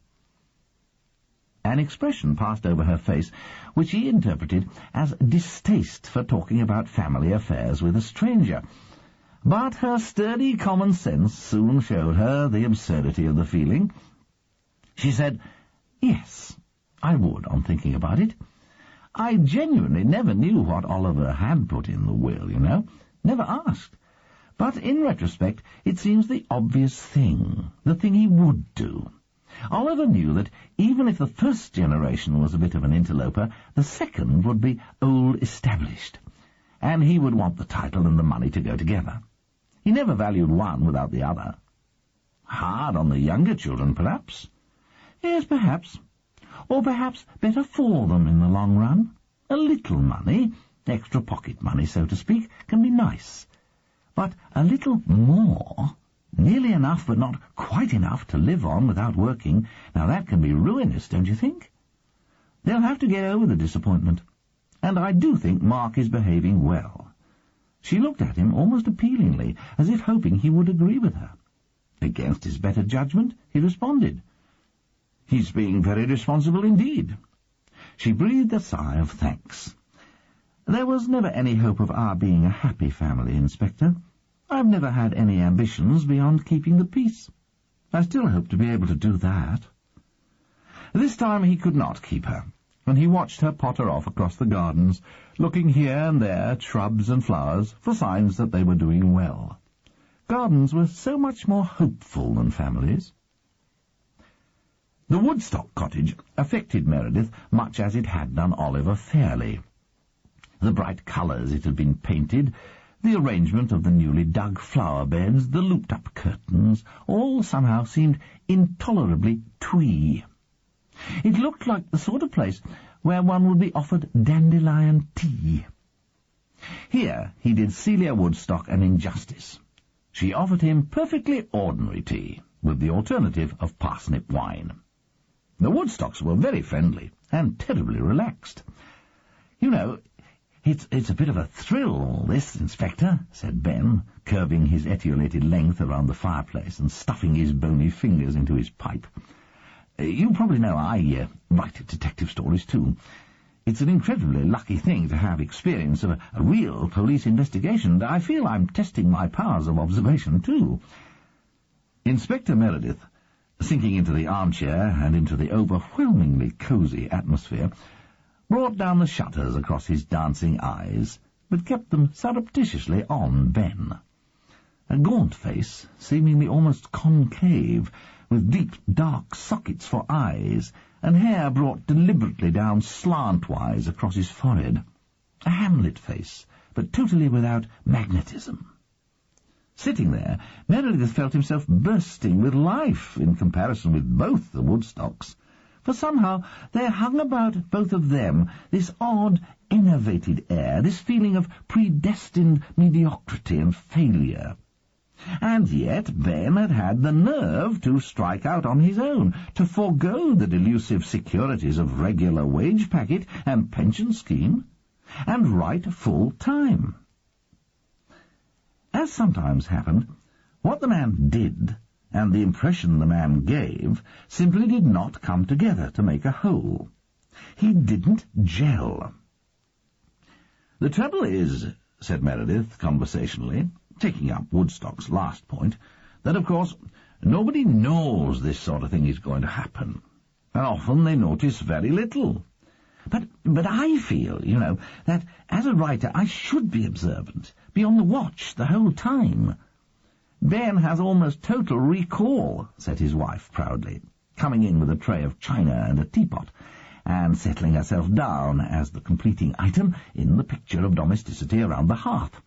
An expression passed over her face, which he interpreted as distaste for talking about family affairs with a stranger. But her sturdy common sense soon showed her the absurdity of the feeling. She said, "Yes, I would, on thinking about it. I genuinely never knew what Oliver had put in the will, you know. Never asked. But in retrospect, it seems the obvious thing, the thing he would do. Oliver knew that even if the first generation was a bit of an interloper, the second would be old established, and he would want the title and the money to go together. He never valued one without the other. Hard on the younger children, perhaps? Yes, perhaps. Or perhaps better for them in the long run. A little money, extra pocket money, so to speak, can be nice. But a little more, nearly enough but not quite enough to live on without working, now that can be ruinous, don't you think? They'll have to get over the disappointment. And I do think Mark is behaving well." She looked at him almost appealingly, as if hoping he would agree with her. Against his better judgment, he responded, "He's being very responsible indeed." She breathed a sigh of thanks. "There was never any hope of our being a happy family, Inspector. I've never had any ambitions beyond keeping the peace. I still hope to be able to do that." This time he could not keep her, and he watched her potter off across the gardens, looking here and there at shrubs and flowers for signs that they were doing well. Gardens were so much more hopeful than families. The Woodstock cottage affected Meredith much as it had done Oliver Fairley. The bright colours it had been painted, the arrangement of the newly dug flower beds, the looped-up curtains, all somehow seemed intolerably twee. It looked like the sort of place where one would be offered dandelion tea. Here he did Celia Woodstock an injustice. She offered him perfectly ordinary tea, with the alternative of parsnip wine. The Woodstocks were very friendly and terribly relaxed. "You know, it's a bit of a thrill, all this, Inspector," said Ben, curving his etiolated length around the fireplace and stuffing his bony fingers into his pipe. "You probably know I write detective stories, too. It's an incredibly lucky thing to have experience of a real police investigation, and I feel I'm testing my powers of observation, too." Inspector Meredith, sinking into the armchair and into the overwhelmingly cosy atmosphere, brought down the shutters across his dancing eyes, but kept them surreptitiously on Ben. A gaunt face, seemingly almost concave, with deep, dark sockets for eyes, and hair brought deliberately down slantwise across his forehead. A Hamlet face, but totally without magnetism. Sitting there, Meredith felt himself bursting with life in comparison with both the Woodstocks. for somehow there hung about both of them this odd, enervated air, this feeling of predestined mediocrity and failure. And yet Ben had had the nerve to strike out on his own, to forego the delusive securities of regular wage packet and pension scheme, and write full-time. As sometimes happened, what the man did, and the impression the man gave, simply did not come together to make a whole. He didn't gel. "The trouble is," said Meredith conversationally, taking up Woodstock's last point, "that, of course, nobody knows this sort of thing is going to happen, and often they notice very little. But I feel, that as a writer I should be observant, be on the watch the whole time." "Ben has almost total recall," said his wife proudly, coming in with a tray of china and a teapot, and settling herself down as the completing item in the picture of domesticity around the hearth.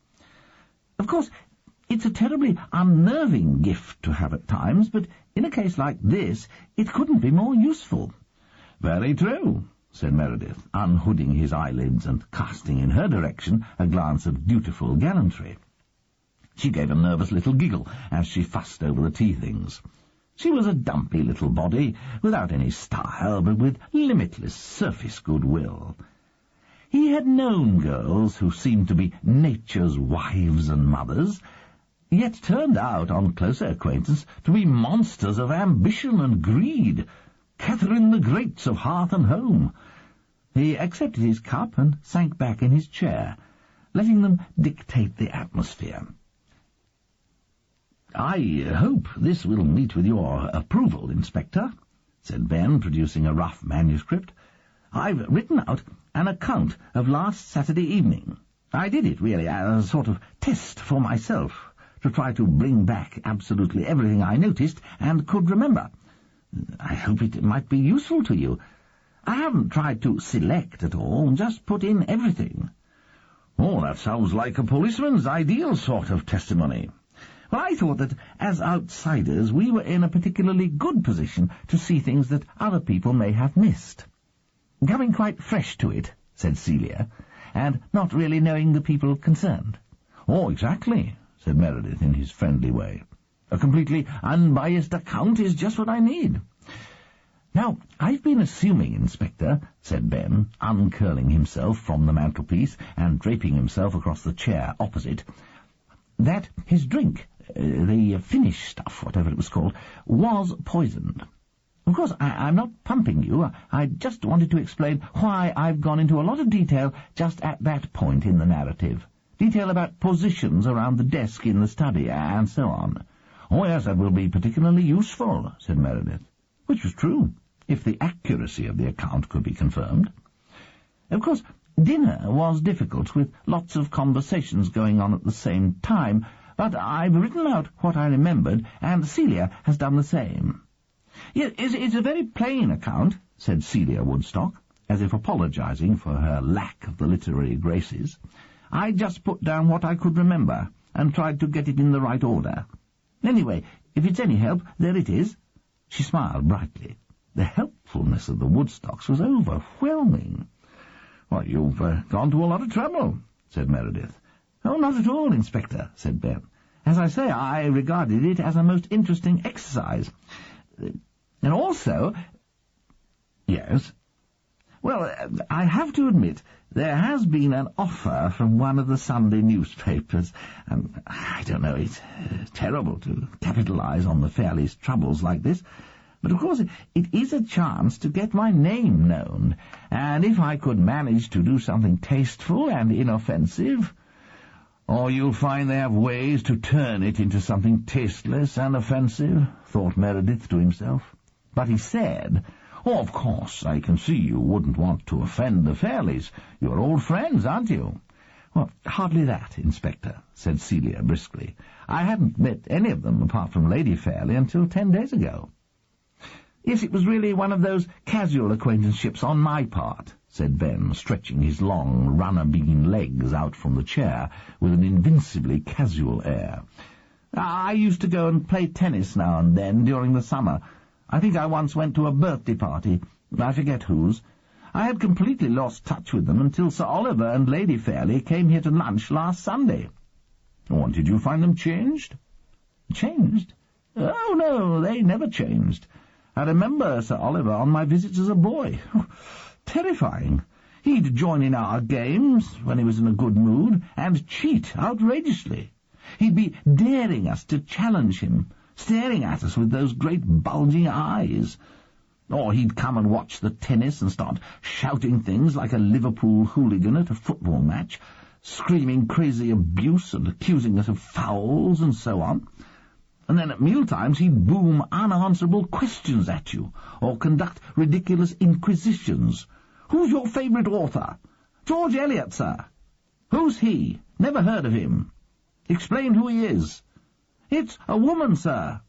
"Of course, it's a terribly unnerving gift to have at times, but in a case like this it couldn't be more useful." "Very true," said Meredith, unhooding his eyelids and casting in her direction a glance of dutiful gallantry. She gave a nervous little giggle as she fussed over the tea things. She was a dumpy little body, without any style, but with limitless surface goodwill. He had known girls who seemed to be nature's wives and mothers, yet turned out, on closer acquaintance, to be monsters of ambition and greed, Catherine the Greats of hearth and home. He accepted his cup and sank back in his chair, letting them dictate the atmosphere. "I hope this will meet with your approval, Inspector," said Ben, producing a rough manuscript. "I've written out an account of last Saturday evening. I did it, really, as a sort of test for myself, to try to bring back absolutely everything I noticed and could remember. I hope it might be useful to you. I haven't tried to select at all, just put in everything." "Oh, that sounds like a policeman's ideal sort of testimony." "Well, I thought that, as outsiders, we were in a particularly good position to see things that other people may have missed. Coming quite fresh to it," said Celia, "and not really knowing the people concerned." "Oh, exactly," said Meredith in his friendly way. "A completely unbiased account is just what I need." "Now, I've been assuming, Inspector," said Ben, uncurling himself from the mantelpiece and draping himself across the chair opposite, "that his drink, the finish stuff, whatever it was called, was poisoned. Of course, I'm not pumping you. I just wanted to explain why I've gone into a lot of detail just at that point in the narrative. Detail about positions around the desk in the study, and so on." "Oh, yes, that will be particularly useful," said Meredith, which was true, if the accuracy of the account could be confirmed. Of course, dinner was difficult, with lots of conversations going on at the same time, but I've written out what I remembered, and Celia has done the same. "Yes, it's a very plain account," said Celia Woodstock, as if apologizing for her lack of the literary graces. "I just put down what I could remember, and tried to get it in the right order. Anyway, if it's any help, there it is." She smiled brightly. The helpfulness of the Woodstocks was overwhelming. "Well, you've gone to a lot of trouble," said Meredith. "Oh, not at all, Inspector," said Ben. "As I say, I regarded it as a most interesting exercise. And also—" "Yes?" "Well, I have to admit, there has been an offer from one of the Sunday newspapers, and I don't know, it's terrible to capitalize on the Fairlie's troubles like this, but of course it is a chance to get my name known, and if I could manage to do something tasteful and inoffensive—" "Oh, you'll find they have ways to turn it into something tasteless and offensive," thought Meredith to himself. But he said, "Oh, of course, I can see you wouldn't want to offend the Fairlies. You're old friends, aren't you?" "Well, hardly that, Inspector," said Celia briskly. "I hadn't met any of them apart from Lady Fairlie until 10 days ago." "Yes, it was really one of those casual acquaintanceships on my part," said Ben, stretching his long runner-bean legs out from the chair with an invincibly casual air. "I used to go and play tennis now and then during the summer. I think I once went to a birthday party. I forget whose. I had completely lost touch with them until Sir Oliver and Lady Fairlie came here to lunch last Sunday. Oh, did you find them changed? Changed? Oh, no, they never changed. I remember Sir Oliver on my visits as a boy. Terrifying. He'd join in our games when he was in a good mood, and cheat outrageously. He'd be daring us to challenge him, staring at us with those great bulging eyes. Or he'd come and watch the tennis and start shouting things like a Liverpool hooligan at a football match, screaming crazy abuse and accusing us of fouls and so on. And then at mealtimes he'd boom unanswerable questions at you, or conduct ridiculous inquisitions. Who's your favourite author? George Eliot, sir. Who's he? Never heard of him. Explain who he is. It's a woman, sir.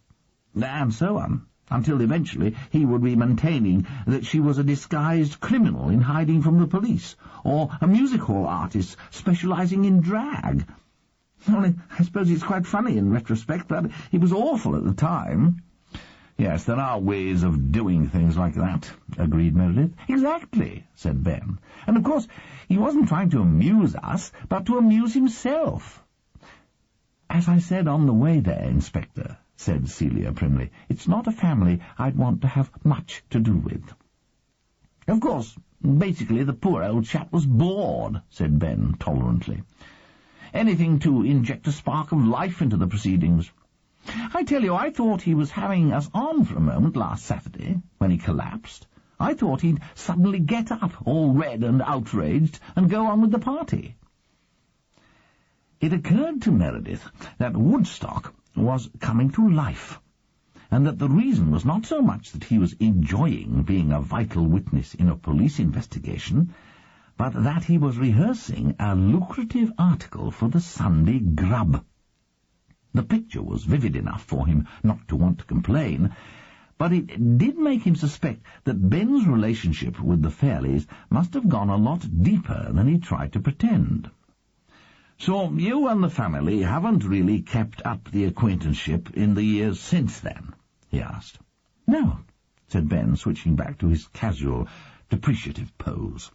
And so on, until eventually he would be maintaining that she was a disguised criminal in hiding from the police, or a music hall artist specialising in drag. Well, I suppose it's quite funny in retrospect, but it was awful at the time. Yes, there are ways of doing things like that, agreed Meredith. Exactly, said Ben. And of course, he wasn't trying to amuse us, but to amuse himself. As I said on the way there, Inspector, said Celia primly, it's not a family I'd want to have much to do with. Of course, basically the poor old chap was bored, said Ben tolerantly. Anything to inject a spark of life into the proceedings. I tell you, I thought he was having us on for a moment last Saturday, when he collapsed. I thought he'd suddenly get up, all red and outraged, and go on with the party. It occurred to Meredith that Woodstock was coming to life, and that the reason was not so much that he was enjoying being a vital witness in a police investigation, but that he was rehearsing a lucrative article for the Sunday Grub. The picture was vivid enough for him not to want to complain, but it did make him suspect that Ben's relationship with the Fairlies must have gone a lot deeper than he tried to pretend. So you and the family haven't really kept up the acquaintanceship in the years since then? He asked. No, said Ben, switching back to his casual, depreciative pose.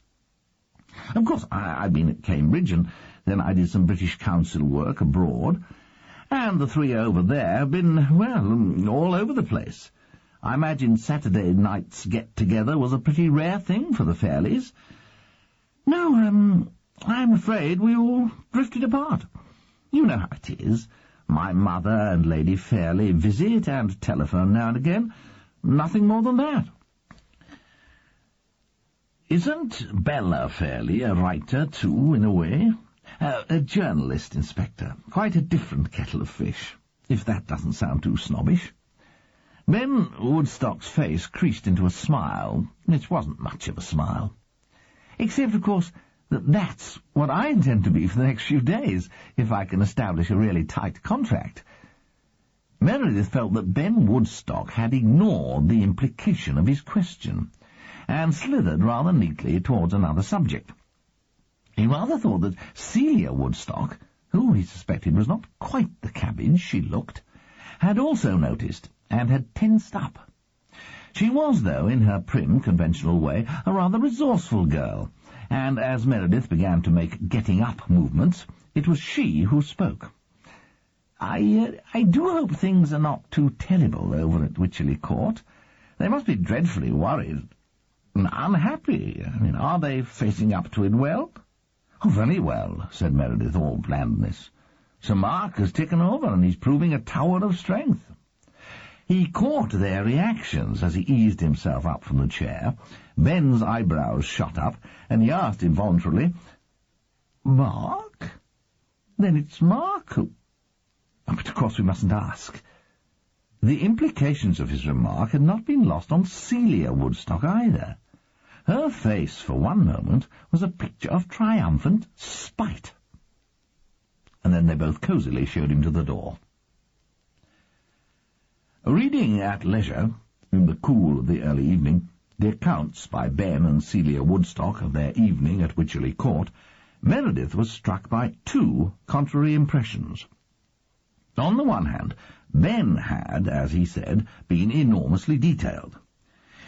Of course, I'd been at Cambridge, and then I did some British Council work abroad, and the three over there have been, well, all over the place. I imagine Saturday night's get-together was a pretty rare thing for the Fairlies. No, I'm afraid we all drifted apart. You know how it is. My mother and Lady Fairlie visit and telephone now and again. Nothing more than that. Isn't Bella Fairlie a writer, too, in a way? A journalist, Inspector. Quite a different kettle of fish, if that doesn't sound too snobbish. Ben Woodstock's face creased into a smile, which wasn't much of a smile. Except, of course, that's what I intend to be for the next few days, if I can establish a really tight contract. Meredith felt that Ben Woodstock had ignored the implication of his question, and slithered rather neatly towards another subject. He rather thought that Celia Woodstock, who he suspected was not quite the cabbage she looked, had also noticed, and had tensed up. She was, though, in her prim, conventional way, a rather resourceful girl, and as Meredith began to make getting-up movements, it was she who spoke. I do hope things are not too terrible over at Wycherley Court. They must be dreadfully worried and unhappy. Are they facing up to it well? Oh, very well, said Meredith, all blandness. Sir Mark has taken over, and he's proving a tower of strength. He caught their reactions as he eased himself up from the chair. Ben's eyebrows shot up, and he asked involuntarily, Mark? Then it's Mark who... But of course we mustn't ask. The implications of his remark had not been lost on Celia Woodstock either. Her face, for one moment, was a picture of triumphant spite. And then they both cosily showed him to the door. Reading at leisure, in the cool of the early evening, the accounts by Ben and Celia Woodstock of their evening at Wycherley Court, Meredith was struck by two contrary impressions. On the one hand, Ben had, as he said, been enormously detailed.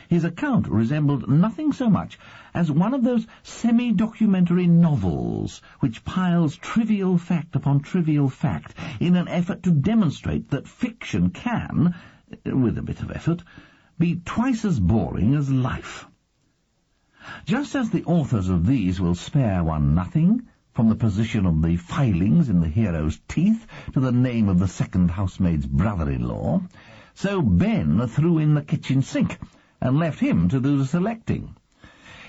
His account resembled nothing so much as one of those semi-documentary novels which piles trivial fact upon trivial fact in an effort to demonstrate that fiction can, with a bit of effort, be twice as boring as life. Just as the authors of these will spare one nothing, from the position of the filings in the hero's teeth to the name of the second housemaid's brother-in-law, so Ben threw in the kitchen sink and left him to do the selecting.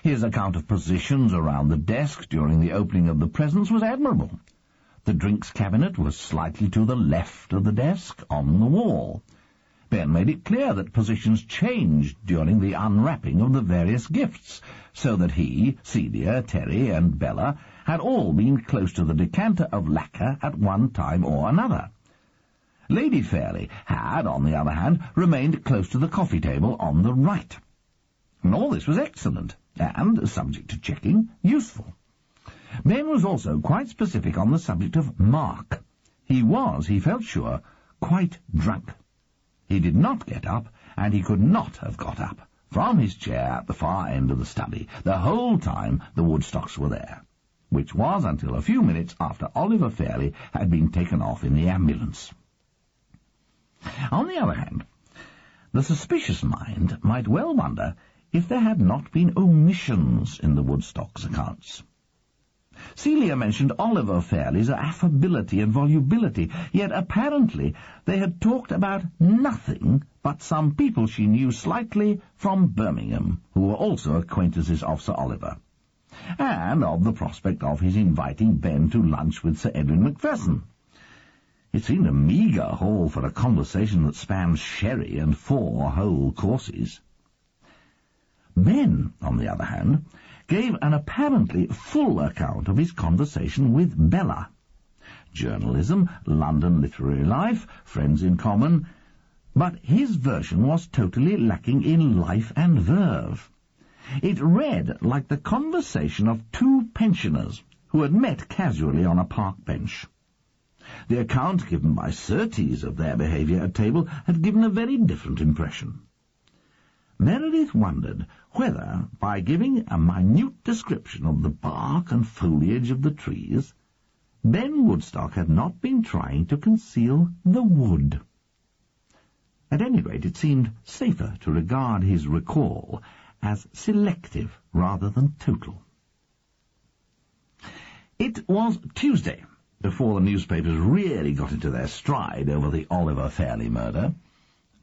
His account of positions around the desk during the opening of the presents was admirable. The drinks cabinet was slightly to the left of the desk, on the wall. Ben made it clear that positions changed during the unwrapping of the various gifts, so that he, Celia, Terry, and Bella had all been close to the decanter of lacquer at one time or another. Lady Fairley had, on the other hand, remained close to the coffee table on the right. And all this was excellent, and, subject to checking, useful. Ben was also quite specific on the subject of Mark. He was, he felt sure, quite drunk. He did not get up, and he could not have got up, from his chair at the far end of the study, the whole time the Woodstocks were there, which was until a few minutes after Oliver Fairley had been taken off in the ambulance. On the other hand, the suspicious mind might well wonder if there had not been omissions in the Woodstocks' accounts. Celia mentioned Oliver Fairley's affability and volubility, yet apparently they had talked about nothing but some people she knew slightly from Birmingham, who were also acquaintances of Sir Oliver, and of the prospect of his inviting Ben to lunch with Sir Edwin Macpherson. It seemed a meagre haul for a conversation that spanned sherry and 4 whole courses. Ben, on the other hand, gave an apparently full account of his conversation with Bella. Journalism, London literary life, friends in common, but his version was totally lacking in life and verve. It read like the conversation of 2 pensioners who had met casually on a park bench. The account given by Surtees of their behaviour at table had given a very different impression. Meredith wondered whether, by giving a minute description of the bark and foliage of the trees, Ben Woodstock had not been trying to conceal the wood. At any rate, it seemed safer to regard his recall as selective rather than total. It was Tuesday, before the newspapers really got into their stride over the Oliver Fairley murder.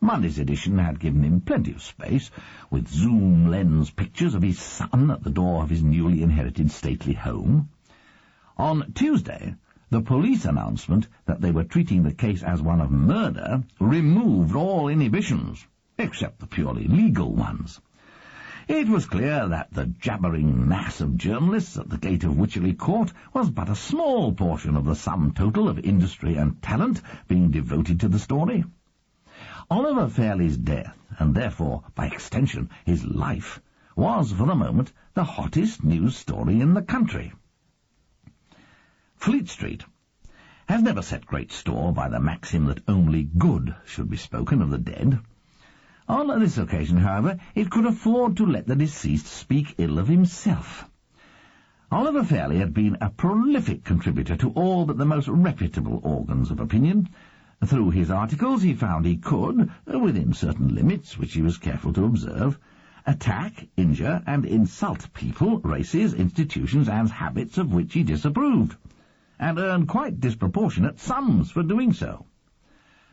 Monday's edition had given him plenty of space, with zoom lens pictures of his son at the door of his newly inherited stately home. On Tuesday, the police announcement that they were treating the case as one of murder removed all inhibitions, except the purely legal ones. It was clear that the jabbering mass of journalists at the gate of Wycherley Court was but a small portion of the sum total of industry and talent being devoted to the story. Oliver Fairley's death, and therefore, by extension, his life, was, for the moment, the hottest news story in the country. Fleet Street has never set great store by the maxim that only good should be spoken of the dead. On this occasion, however, it could afford to let the deceased speak ill of himself. Oliver Fairley had been a prolific contributor to all but the most reputable organs of opinion. Through his articles he found he could, within certain limits which he was careful to observe, attack, injure, and insult people, races, institutions, and habits of which he disapproved, and earn quite disproportionate sums for doing so.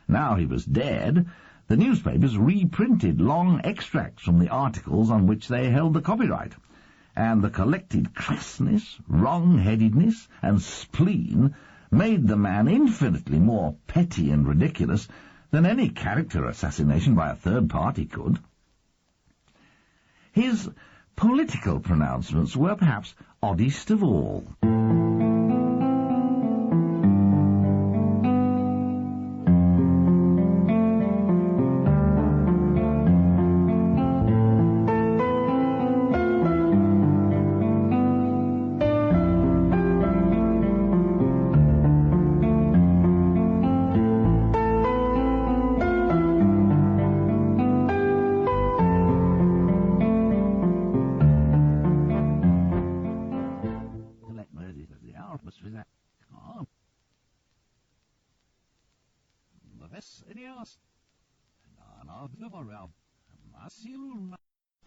Now he was dead, the newspapers reprinted long extracts from the articles on which they held the copyright, and the collected crassness, wrong-headedness, and spleen made the man infinitely more petty and ridiculous than any character assassination by a third party could. His political pronouncements were perhaps oddest of all.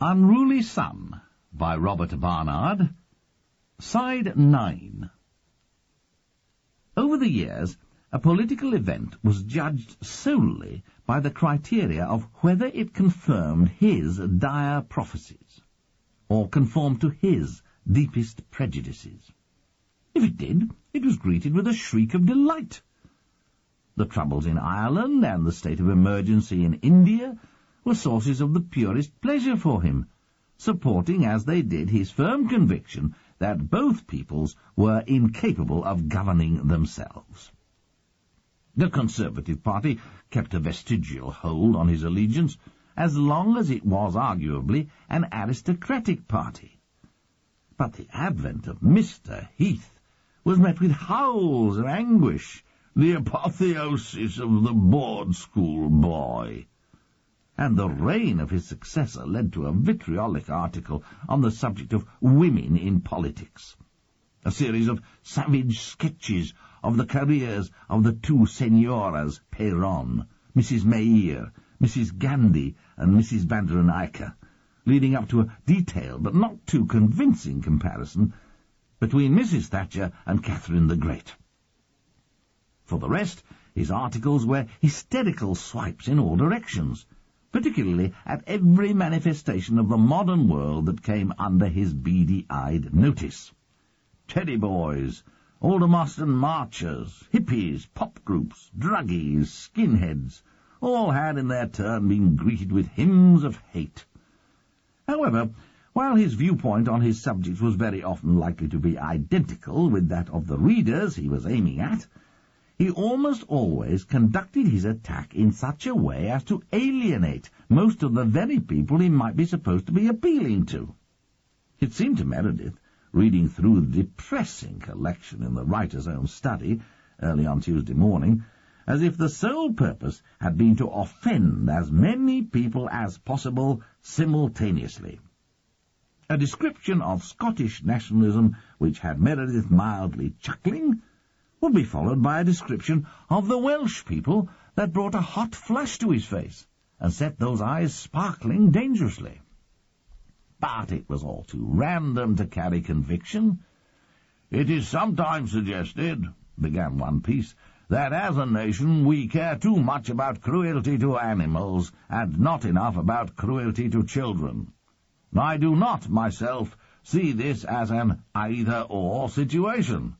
Unruly Son by Robert Barnard. Side 9. Over the years, a political event was judged solely by the criteria of whether it confirmed his dire prophecies, or conformed to his deepest prejudices. If it did, it was greeted with a shriek of delight. The troubles in Ireland and the state of emergency in India were sources of the purest pleasure for him, supporting as they did his firm conviction that both peoples were incapable of governing themselves. The Conservative Party kept a vestigial hold on his allegiance as long as it was arguably an aristocratic party. But the advent of Mr. Heath was met with howls of anguish, the apotheosis of the board school boy. And the reign of his successor led to a vitriolic article on the subject of women in politics, a series of savage sketches of the careers of the two senoras Perron, Mrs. Meir, Mrs. Gandhi, and Mrs. Van der Eyck, leading up to a detailed but not too convincing comparison between Mrs. Thatcher and Catherine the Great. For the rest, his articles were hysterical swipes in all directions, particularly at every manifestation of the modern world that came under his beady-eyed notice. Teddy boys, Aldermaston marchers, hippies, pop groups, druggies, skinheads, all had in their turn been greeted with hymns of hate. However, while his viewpoint on his subjects was very often likely to be identical with that of the readers he was aiming at, he almost always conducted his attack in such a way as to alienate most of the very people he might be supposed to be appealing to. It seemed to Meredith, reading through the depressing collection in the writer's own study early on Tuesday morning, as if the sole purpose had been to offend as many people as possible simultaneously. A description of Scottish nationalism which had Meredith mildly chuckling would be followed by a description of the Welsh people that brought a hot flush to his face and set those eyes sparkling dangerously. But it was all too random to carry conviction. "It is sometimes suggested," began one piece, "that as a nation we care too much about cruelty to animals and not enough about cruelty to children. I do not, myself, see this as an either-or situation.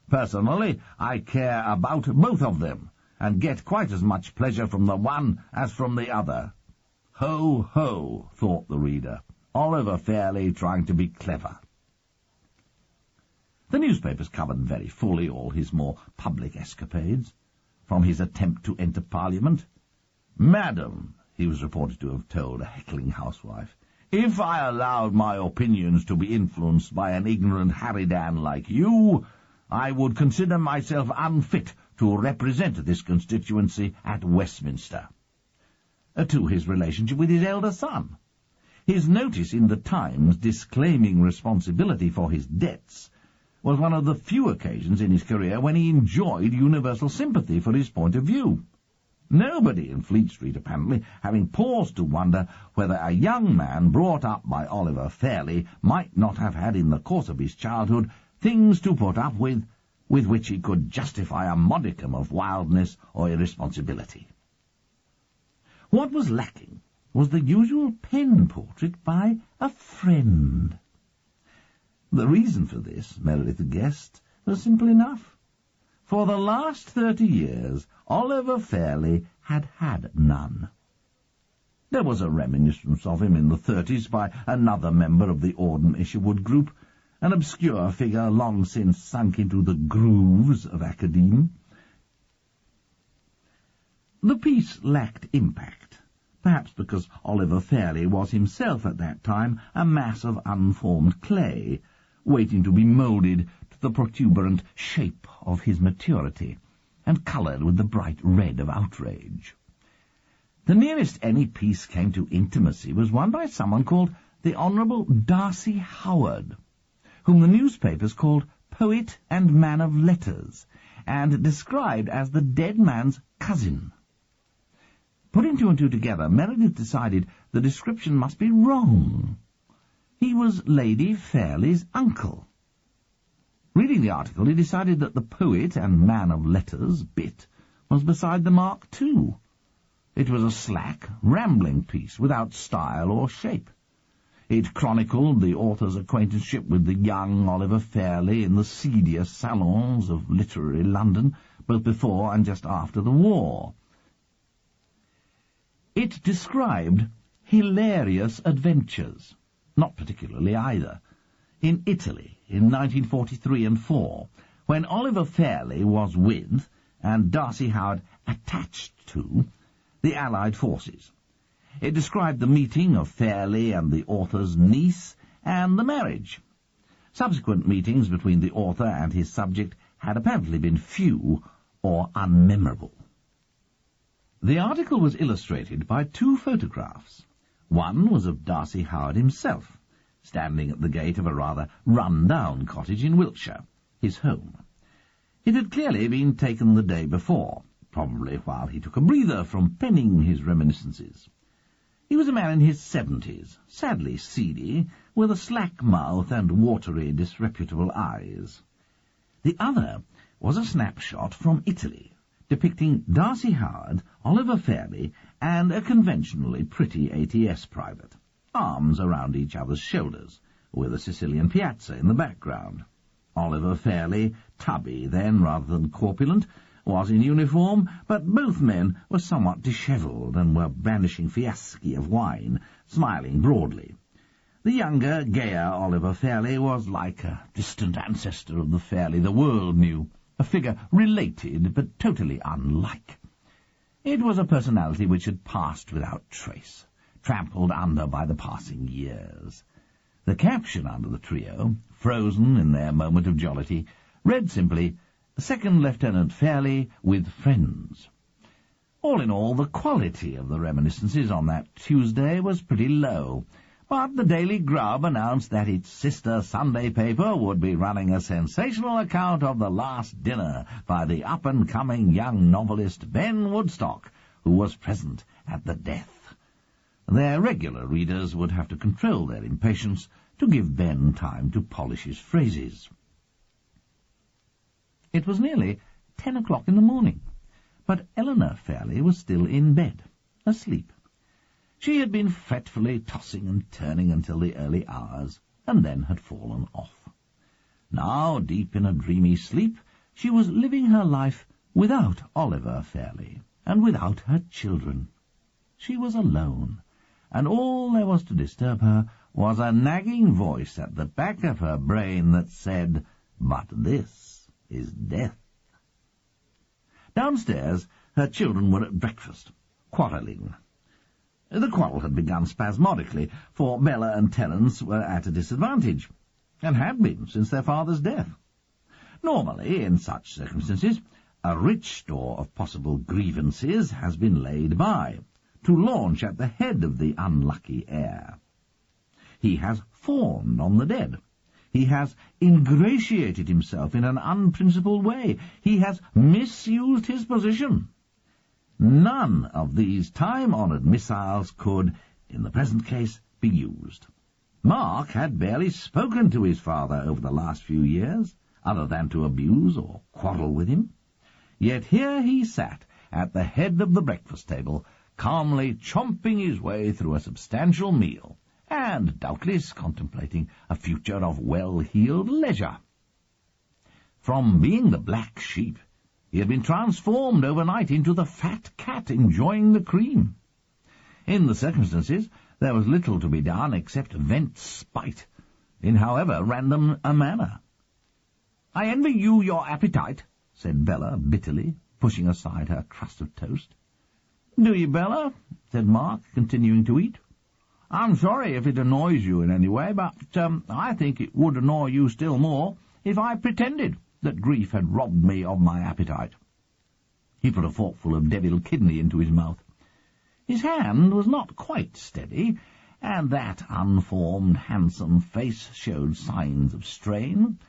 Personally, I care about both of them, and get quite as much pleasure from the one as from the other." Ho, ho, thought the reader, Oliver Fairley trying to be clever. The newspapers covered very fully all his more public escapades, from his attempt to enter Parliament. "Madam," he was reported to have told a heckling housewife, "if I allowed my opinions to be influenced by an ignorant harridan like you, I would consider myself unfit to represent this constituency at Westminster." To his relationship with his elder son. His notice in the Times disclaiming responsibility for his debts was one of the few occasions in his career when he enjoyed universal sympathy for his point of view. Nobody in Fleet Street, apparently, having paused to wonder whether a young man brought up by Oliver Fairley might not have had in the course of his childhood things to put up with which he could justify a modicum of wildness or irresponsibility. What was lacking was the usual pen portrait by a friend. The reason for this, Meredith guessed, was simple enough. For the last 30 years, Oliver Fairley had had none. There was a reminiscence of him in the 30s by another member of the Auden Isherwood group, an obscure figure long since sunk into the grooves of academe. The piece lacked impact, perhaps because Oliver Fairley was himself at that time a mass of unformed clay, waiting to be moulded to the protuberant shape of his maturity, and coloured with the bright red of outrage. The nearest any piece came to intimacy was one by someone called the Honourable Darcy Howard, whom the newspapers called poet and man of letters, and described as the dead man's cousin. Putting two and two together, Meredith decided the description must be wrong. He was Lady Fairley's uncle. Reading the article, he decided that the poet and man of letters, Bit, was beside the mark too. It was a slack, rambling piece, without style or shape. It chronicled the author's acquaintanceship with the young Oliver Fairley in the seedier salons of literary London, both before and just after the war. It described hilarious adventures, not particularly either, in Italy in 1943 and 4, when Oliver Fairley was with, and Darcy Howard attached to, the Allied forces. It described the meeting of Fairley and the author's niece, and the marriage. Subsequent meetings between the author and his subject had apparently been few or unmemorable. The article was illustrated by two photographs. One was of Darcy Howard himself, standing at the gate of a rather run-down cottage in Wiltshire, his home. It had clearly been taken the day before, probably while he took a breather from penning his reminiscences. He was a man in his 70s, sadly seedy, with a slack mouth and watery, disreputable eyes. The other was a snapshot from Italy, depicting Darcy Howard, Oliver Fairley, and a conventionally pretty ATS private, arms around each other's shoulders, with a Sicilian piazza in the background. Oliver Fairley, tubby then rather than corpulent, was in uniform, but both men were somewhat dishevelled and were brandishing fiaschi of wine, smiling broadly. The younger, gayer Oliver Fairley was like a distant ancestor of the Fairley the world knew, a figure related but totally unlike. It was a personality which had passed without trace, trampled under by the passing years. The caption under the trio, frozen in their moment of jollity, read simply, Second Lieutenant Fairley with friends. All in all, the quality of the reminiscences on that Tuesday was pretty low, but the Daily Grub announced that its sister Sunday paper would be running a sensational account of the last dinner by the up-and-coming young novelist Ben Woodstock, who was present at the death. Their regular readers would have to control their impatience to give Ben time to polish his phrases. It was nearly 10 o'clock in the morning, but Eleanor Fairley was still in bed, asleep. She had been fretfully tossing and turning until the early hours, and then had fallen off. Now, deep in a dreamy sleep, she was living her life without Oliver Fairley, and without her children. She was alone, and all there was to disturb her was a nagging voice at the back of her brain that said, "But this is death." Downstairs, her children were at breakfast, quarrelling. The quarrel had begun spasmodically, for Bella and Terence were at a disadvantage, and had been since their father's death. Normally, in such circumstances, a rich store of possible grievances has been laid by, to launch at the head of the unlucky heir. He has fawned on the dead. He has ingratiated himself in an unprincipled way. He has misused his position. None of these time-honoured missiles could, in the present case, be used. Mark had barely spoken to his father over the last few years, other than to abuse or quarrel with him. Yet here he sat, at the head of the breakfast table, calmly chomping his way through a substantial meal, and doubtless contemplating a future of well-heeled leisure. From being the black sheep, he had been transformed overnight into the fat cat enjoying the cream. In the circumstances, there was little to be done except vent spite, in however random a manner. "I envy you your appetite," said Bella bitterly, pushing aside her crust of toast. "Do you, Bella?" said Mark, continuing to eat. "I'm sorry if it annoys you in any way, but I think it would annoy you still more if I pretended that grief had robbed me of my appetite." He put a forkful of devil kidney into his mouth. His hand was not quite steady, and that unformed, handsome face showed signs of strain,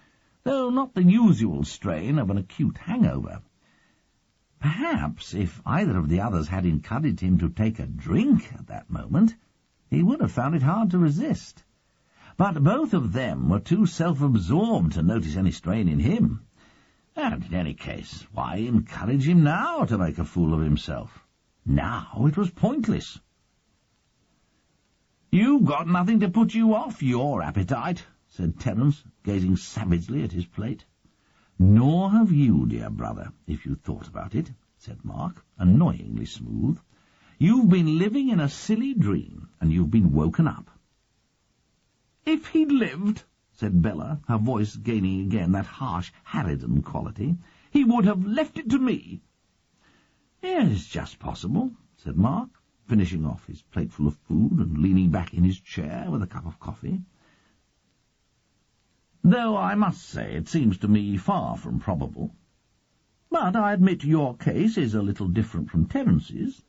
though not the usual strain of an acute hangover. Perhaps if either of the others had encouraged him to take a drink at that moment, he would have found it hard to resist. But both of them were too self-absorbed to notice any strain in him. And in any case, why encourage him now to make a fool of himself? Now it was pointless. "You've got nothing to put you off your appetite," said Terence, gazing savagely at his plate. "Nor have you, dear brother, if you thought about it," said Mark, annoyingly smooth. "You've been living in a silly dream, and you've been woken up." "If he'd lived," said Bella, her voice gaining again that harsh harridan quality, "he would have left it to me." "It's just possible," said Mark, finishing off his plateful of food and leaning back in his chair with a cup of coffee. "Though I must say it seems to me far from probable. But I admit your case is a little different from Terence's.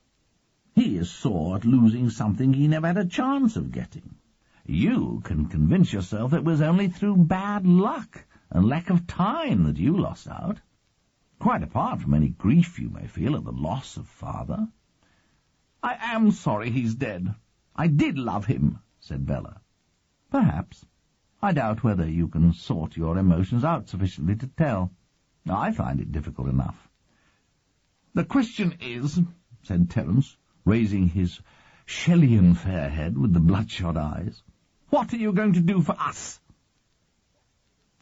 He is sore at losing something he never had a chance of getting. You can convince yourself it was only through bad luck and lack of time that you lost out, quite apart from any grief you may feel at the loss of father." "I am sorry he's dead. I did love him," said Bella. "Perhaps. I doubt whether you can sort your emotions out sufficiently to tell. I find it difficult enough." "The question is," said Terence, raising his Shelleyan fair head with the bloodshot eyes, "what are you going to do for us?"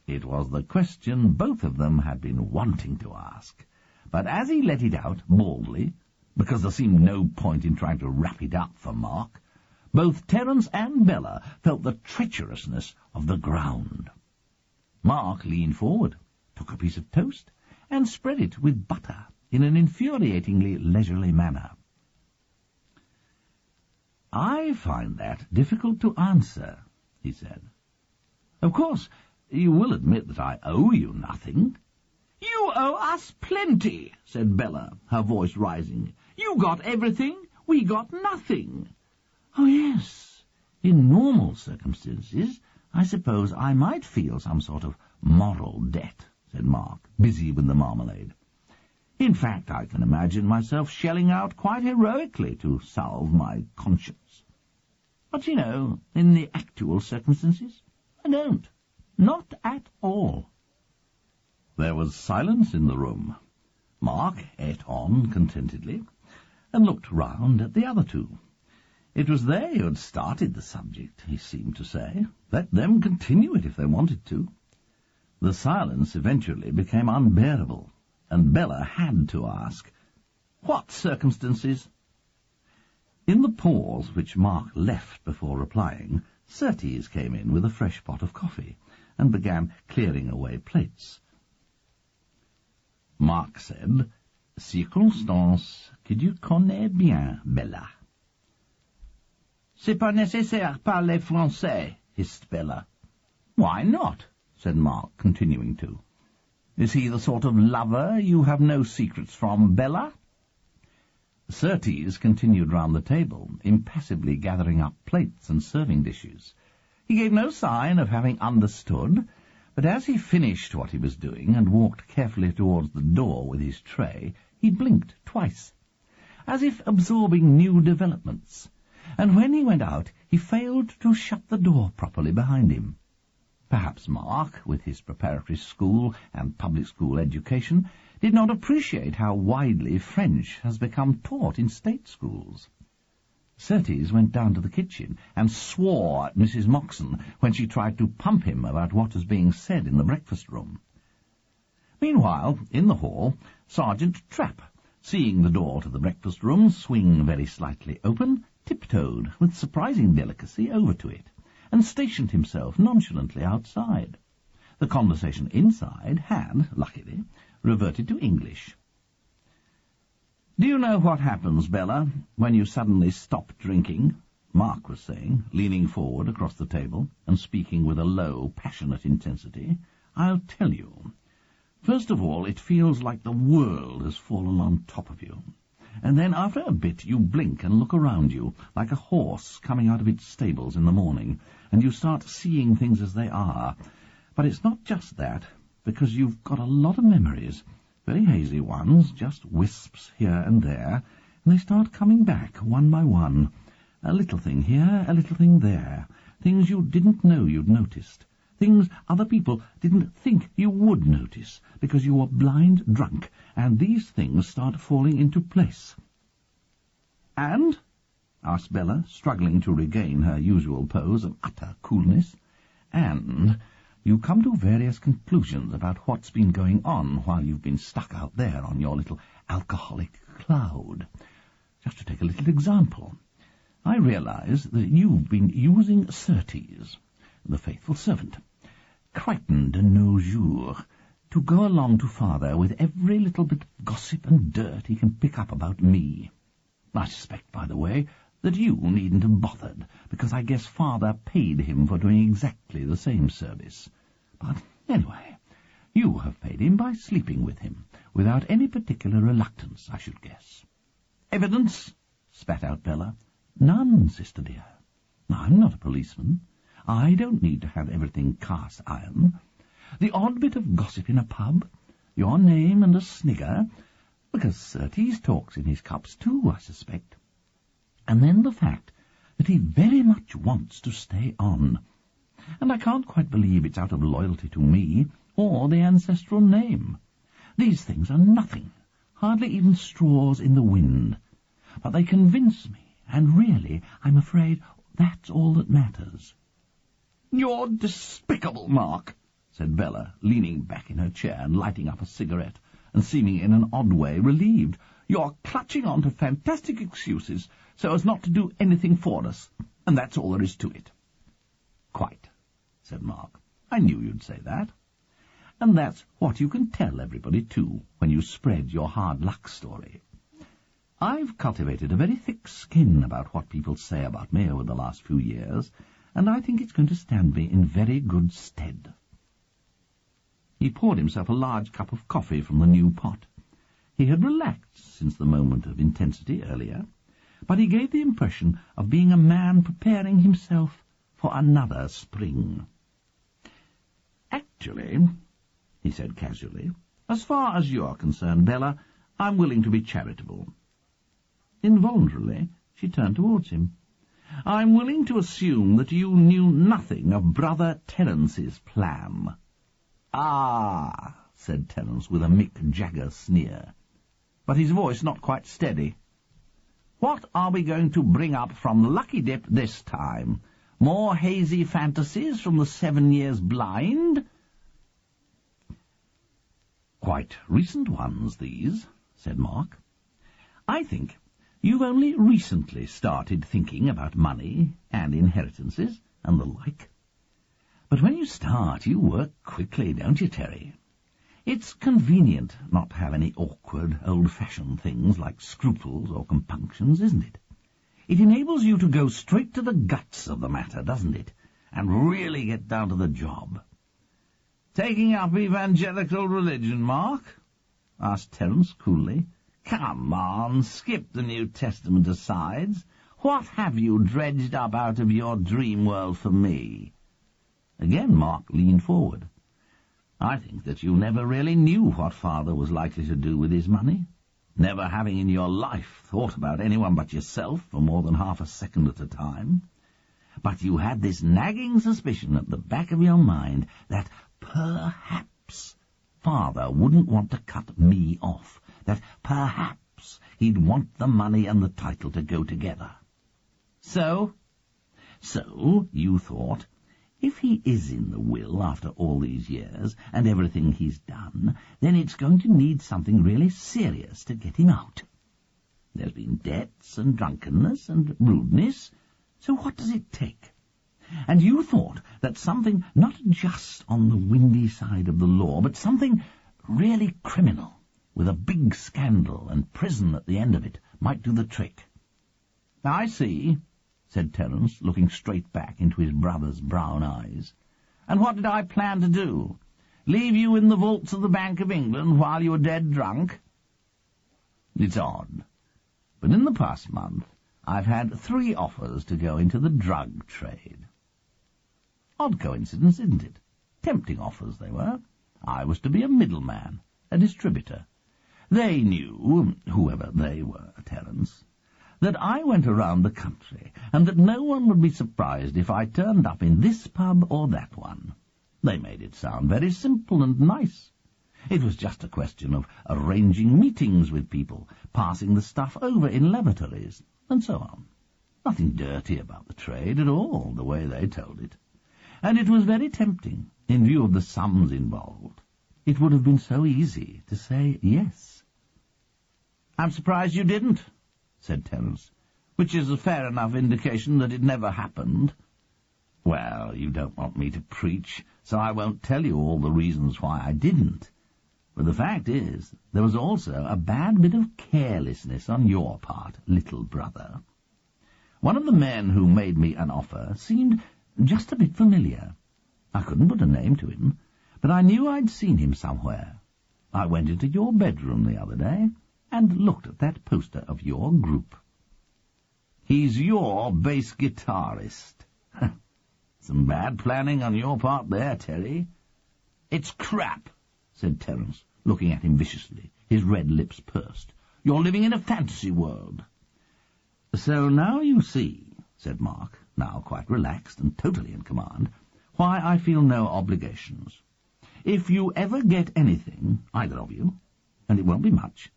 It was the question both of them had been wanting to ask, but as he let it out baldly, because there seemed no point in trying to wrap it up for Mark, both Terence and Bella felt the treacherousness of the ground. Mark leaned forward, took a piece of toast, and spread it with butter in an infuriatingly leisurely manner. "I find that difficult to answer," he said. "Of course, you will admit that I owe you nothing." "You owe us plenty," said Bella, her voice rising. "You got everything, we got nothing." "Oh, yes, in normal circumstances, I suppose I might feel some sort of moral debt," said Mark, busy with the marmalade. "In fact, I can imagine myself shelling out quite heroically to salve my conscience. But, you know, in the actual circumstances, I don't. Not at all." There was silence in the room. Mark ate on contentedly, and looked round at the other two. It was they who had started the subject, he seemed to say. Let them continue it if they wanted to. The silence eventually became unbearable, and Bella had to ask, "What circumstances?" In the pause which Mark left before replying, Surtees came in with a fresh pot of coffee, and began clearing away plates. Mark said, "Circonstance que tu connais bien, Bella." "C'est pas nécessaire parler français," hissed Bella. "Why not?" said Mark, continuing to. "Is he the sort of lover you have no secrets from, Bella?" Surtees continued round the table, impassively gathering up plates and serving dishes. He gave no sign of having understood, but as he finished what he was doing and walked carefully towards the door with his tray, he blinked twice, as if absorbing new developments, and when he went out he failed to shut the door properly behind him. Perhaps Mark, with his preparatory school and public school education, did not appreciate how widely French has become taught in state schools. Surtees went down to the kitchen and swore at Mrs. Moxon when she tried to pump him about what was being said in the breakfast-room. Meanwhile, in the hall, Sergeant Trapp, seeing the door to the breakfast-room swing very slightly open, tiptoed with surprising delicacy over to it, and stationed himself nonchalantly outside. The conversation inside had, luckily, reverted to English. "Do you know what happens, Bella, when you suddenly stop drinking?" Mark was saying, leaning forward across the table and speaking with a low, passionate intensity. "I'll tell you. First of all, it feels like the world has fallen on top of you. And then after a bit you blink and look around you, like a horse coming out of its stables in the morning, and you start seeing things as they are. But it's not just that, because you've got a lot of memories, Very hazy ones, just wisps here and there, and they start coming back one by one. A little thing here, a little thing there. Things you didn't know you'd noticed. Things other people didn't think you would notice, because you were blind drunk, and these things start falling into place. "And?" asked Bella, struggling to regain her usual pose of utter coolness. "And you come to various conclusions about what's been going on while you've been stuck out there on your little alcoholic cloud. Just to take a little example, I realize that you've been using Surtees, the faithful servant, Crichton de nos jours, to go along to Father with every little bit of gossip and dirt he can pick up about me. I suspect, by the way, that you needn't have bothered, because I guess Father paid him for doing exactly the same service. But anyway, you have paid him by sleeping with him, without any particular reluctance, I should guess." "Evidence?" spat out Bella. "None, sister dear. I'm not a policeman. I don't need to have everything cast iron. The odd bit of gossip in a pub, your name and a snigger, because Surtees talks in his cups too, I suspect. And then the fact that he very much wants to stay on. And I can't quite believe it's out of loyalty to me or the ancestral name. These things are nothing, hardly even straws in the wind. But they convince me, and really, I'm afraid, that's all that matters." "You're despicable, Mark," said Bella, leaning back in her chair and lighting up a cigarette, and seeming in an odd way relieved. "You're clutching on to fantastic excuses so as not to do anything for us, and that's all there is to it." "Quite," said Mark. "I knew you'd say that. And that's what you can tell everybody, too, when you spread your hard luck story. I've cultivated a very thick skin about what people say about me over the last few years, and I think it's going to stand me in very good stead." He poured himself a large cup of coffee from the new pot. He had relaxed since the moment of intensity earlier, but he gave the impression of being a man preparing himself for another spring. "Actually," he said casually, "as far as you're concerned, Bella, I'm willing to be charitable." Involuntarily, she turned towards him. "I'm willing to assume that you knew nothing of Brother Terence's plan." "Ah," said Terence with a Mick Jagger sneer, but his voice not quite steady. "What are we going to bring up from Lucky Dip this time? More hazy fantasies from the 7 Years Blind?" "Quite recent ones, these," said Mark. "I think you've only recently started thinking about money and inheritances and the like. But when you start, you work quickly, don't you, Terry? It's convenient not to have any awkward, old-fashioned things like scruples or compunctions, isn't it? It enables you to go straight to the guts of the matter, doesn't it, and really get down to the job." "Taking up evangelical religion, Mark?" asked Terence coolly. "Come on, skip the New Testament asides. What have you dredged up out of your dream world for me?" Again Mark leaned forward. "I think that you never really knew what Father was likely to do with his money, never having in your life thought about anyone but yourself for more than half a second at a time. But you had this nagging suspicion at the back of your mind that perhaps Father wouldn't want to cut me off, that perhaps he'd want the money and the title to go together. So you thought, if he is in the will after all these years and everything he's done, then it's going to need something really serious to get him out. There's been debts and drunkenness and rudeness, so what does it take? And you thought that something not just on the windy side of the law, but something really criminal, with a big scandal and prison at the end of it, might do the trick." "I see," said Terence, looking straight back into his brother's brown eyes. "And what did I plan to do? Leave you in the vaults of the Bank of England while you were dead drunk?" "It's odd, but in the past month I've had 3 offers to go into the drug trade." Odd coincidence, isn't it? Tempting offers they were. I was to be a middleman, a distributor, They knew, whoever they were, Terence, that I went around the country, and that no one would be surprised if I turned up in this pub or that one. They made it sound very simple and nice. It was just a question of arranging meetings with people, passing the stuff over in lavatories, and so on. Nothing dirty about the trade at all, the way they told it. And it was very tempting, in view of the sums involved. It would have been so easy to say yes. "I'm surprised you didn't," said Terence, "which is a fair enough indication that it never happened." "Well, you don't want me to preach, so I won't tell you all the reasons why I didn't. But the fact is, there was also a bad bit of carelessness on your part, little brother. One of the men who made me an offer seemed just a bit familiar. I couldn't put a name to him, but I knew I'd seen him somewhere. I went into your bedroom the other day and looked at that poster of your group. He's your bass guitarist. Some bad planning on your part there, Terry." "It's crap," said Terence, looking at him viciously, his red lips pursed. "You're living in a fantasy world." "So now you see," said Mark, now quite relaxed and totally in command, "why I feel no obligations. If you ever get anything, either of you, and it won't be much,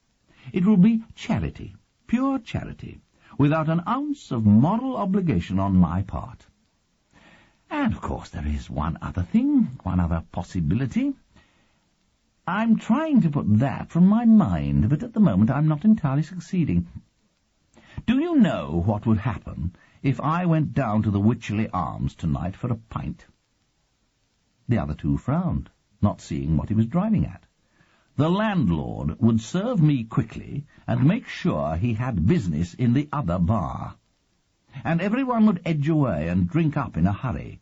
it will be charity, pure charity, without an ounce of moral obligation on my part. And, of course, there is one other thing, one other possibility. I'm trying to put that from my mind, but at the moment I'm not entirely succeeding. Do you know what would happen if I went down to the Wycherley Arms tonight for a pint?" The other two frowned, not seeing what he was driving at. "The landlord would serve me quickly and make sure he had business in the other bar. And everyone would edge away and drink up in a hurry.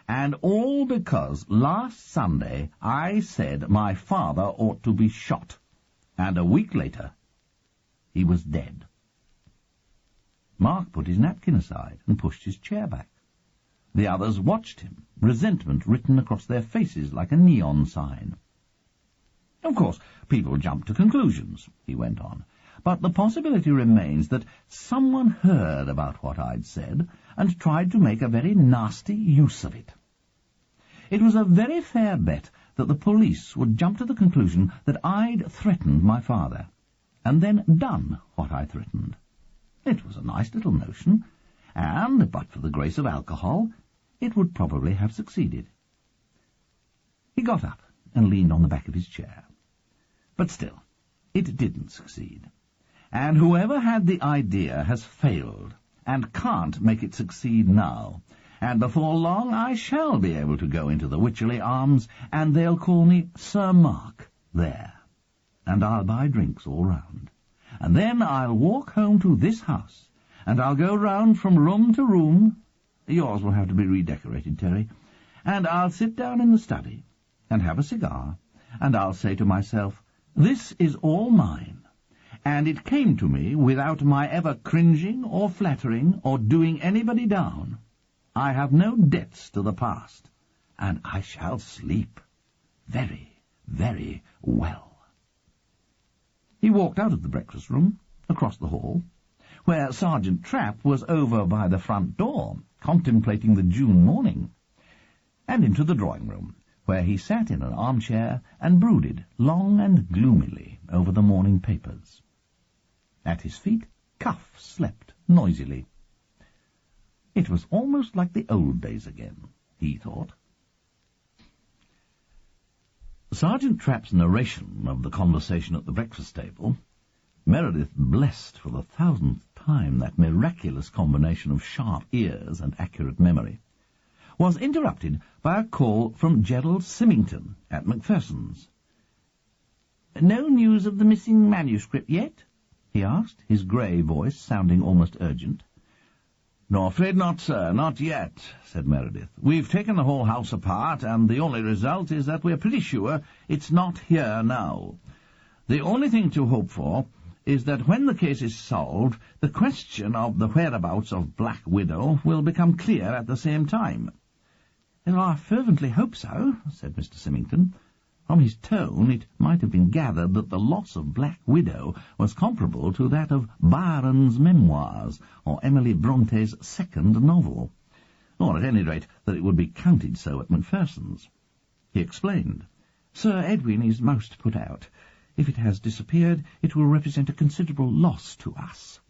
And all because last Sunday I said my father ought to be shot, and a week later he was dead." Mark put his napkin aside and pushed his chair back. The others watched him, resentment written across their faces like a neon sign. "Of course, people jump to conclusions," he went on, "but the possibility remains that someone heard about what I'd said and tried to make a very nasty use of it. It was a very fair bet that the police would jump to the conclusion that I'd threatened my father, and then done what I threatened. It was a nice little notion, and, but for the grace of alcohol, it would probably have succeeded." He got up and leaned on the back of his chair. "But still, it didn't succeed. And whoever had the idea has failed, and can't make it succeed now. And before long I shall be able to go into the Wycherley Arms, and they'll call me Sir Mark there. And I'll buy drinks all round. And then I'll walk home to this house, and I'll go round from room to room. Yours will have to be redecorated, Terry. And I'll sit down in the study, and have a cigar, and I'll say to myself, this is all mine, and it came to me without my ever cringing or flattering or doing anybody down. I have no debts to the past, and I shall sleep very, very well." He walked out of the breakfast-room, across the hall, where Sergeant Trapp was over by the front door, contemplating the June morning, and into the drawing-room, where he sat in an armchair and brooded long and gloomily over the morning papers. At his feet, Cuff slept noisily. It was almost like the old days again, he thought. Sergeant Trapp's narration of the conversation at the breakfast table, Meredith blessed for the 1000th time that miraculous combination of sharp ears and accurate memory, was interrupted by a call from Gerald Symington at Macpherson's. "No news of the missing manuscript yet?" he asked, his grey voice sounding almost urgent. "No, afraid not, sir, not yet," said Meredith. "We've taken the whole house apart, and the only result is that we're pretty sure it's not here now. The only thing to hope for is that when the case is solved, the question of the whereabouts of Black Widow will become clear at the same time." "Well, I fervently hope so," said Mr. Symington. From his tone it might have been gathered that the loss of Black Widow was comparable to that of Byron's memoirs or Emily Bronte's second novel, or at any rate that it would be counted so at Macpherson's. He explained, "Sir Edwin is most put out. If it has disappeared, it will represent a considerable loss to us."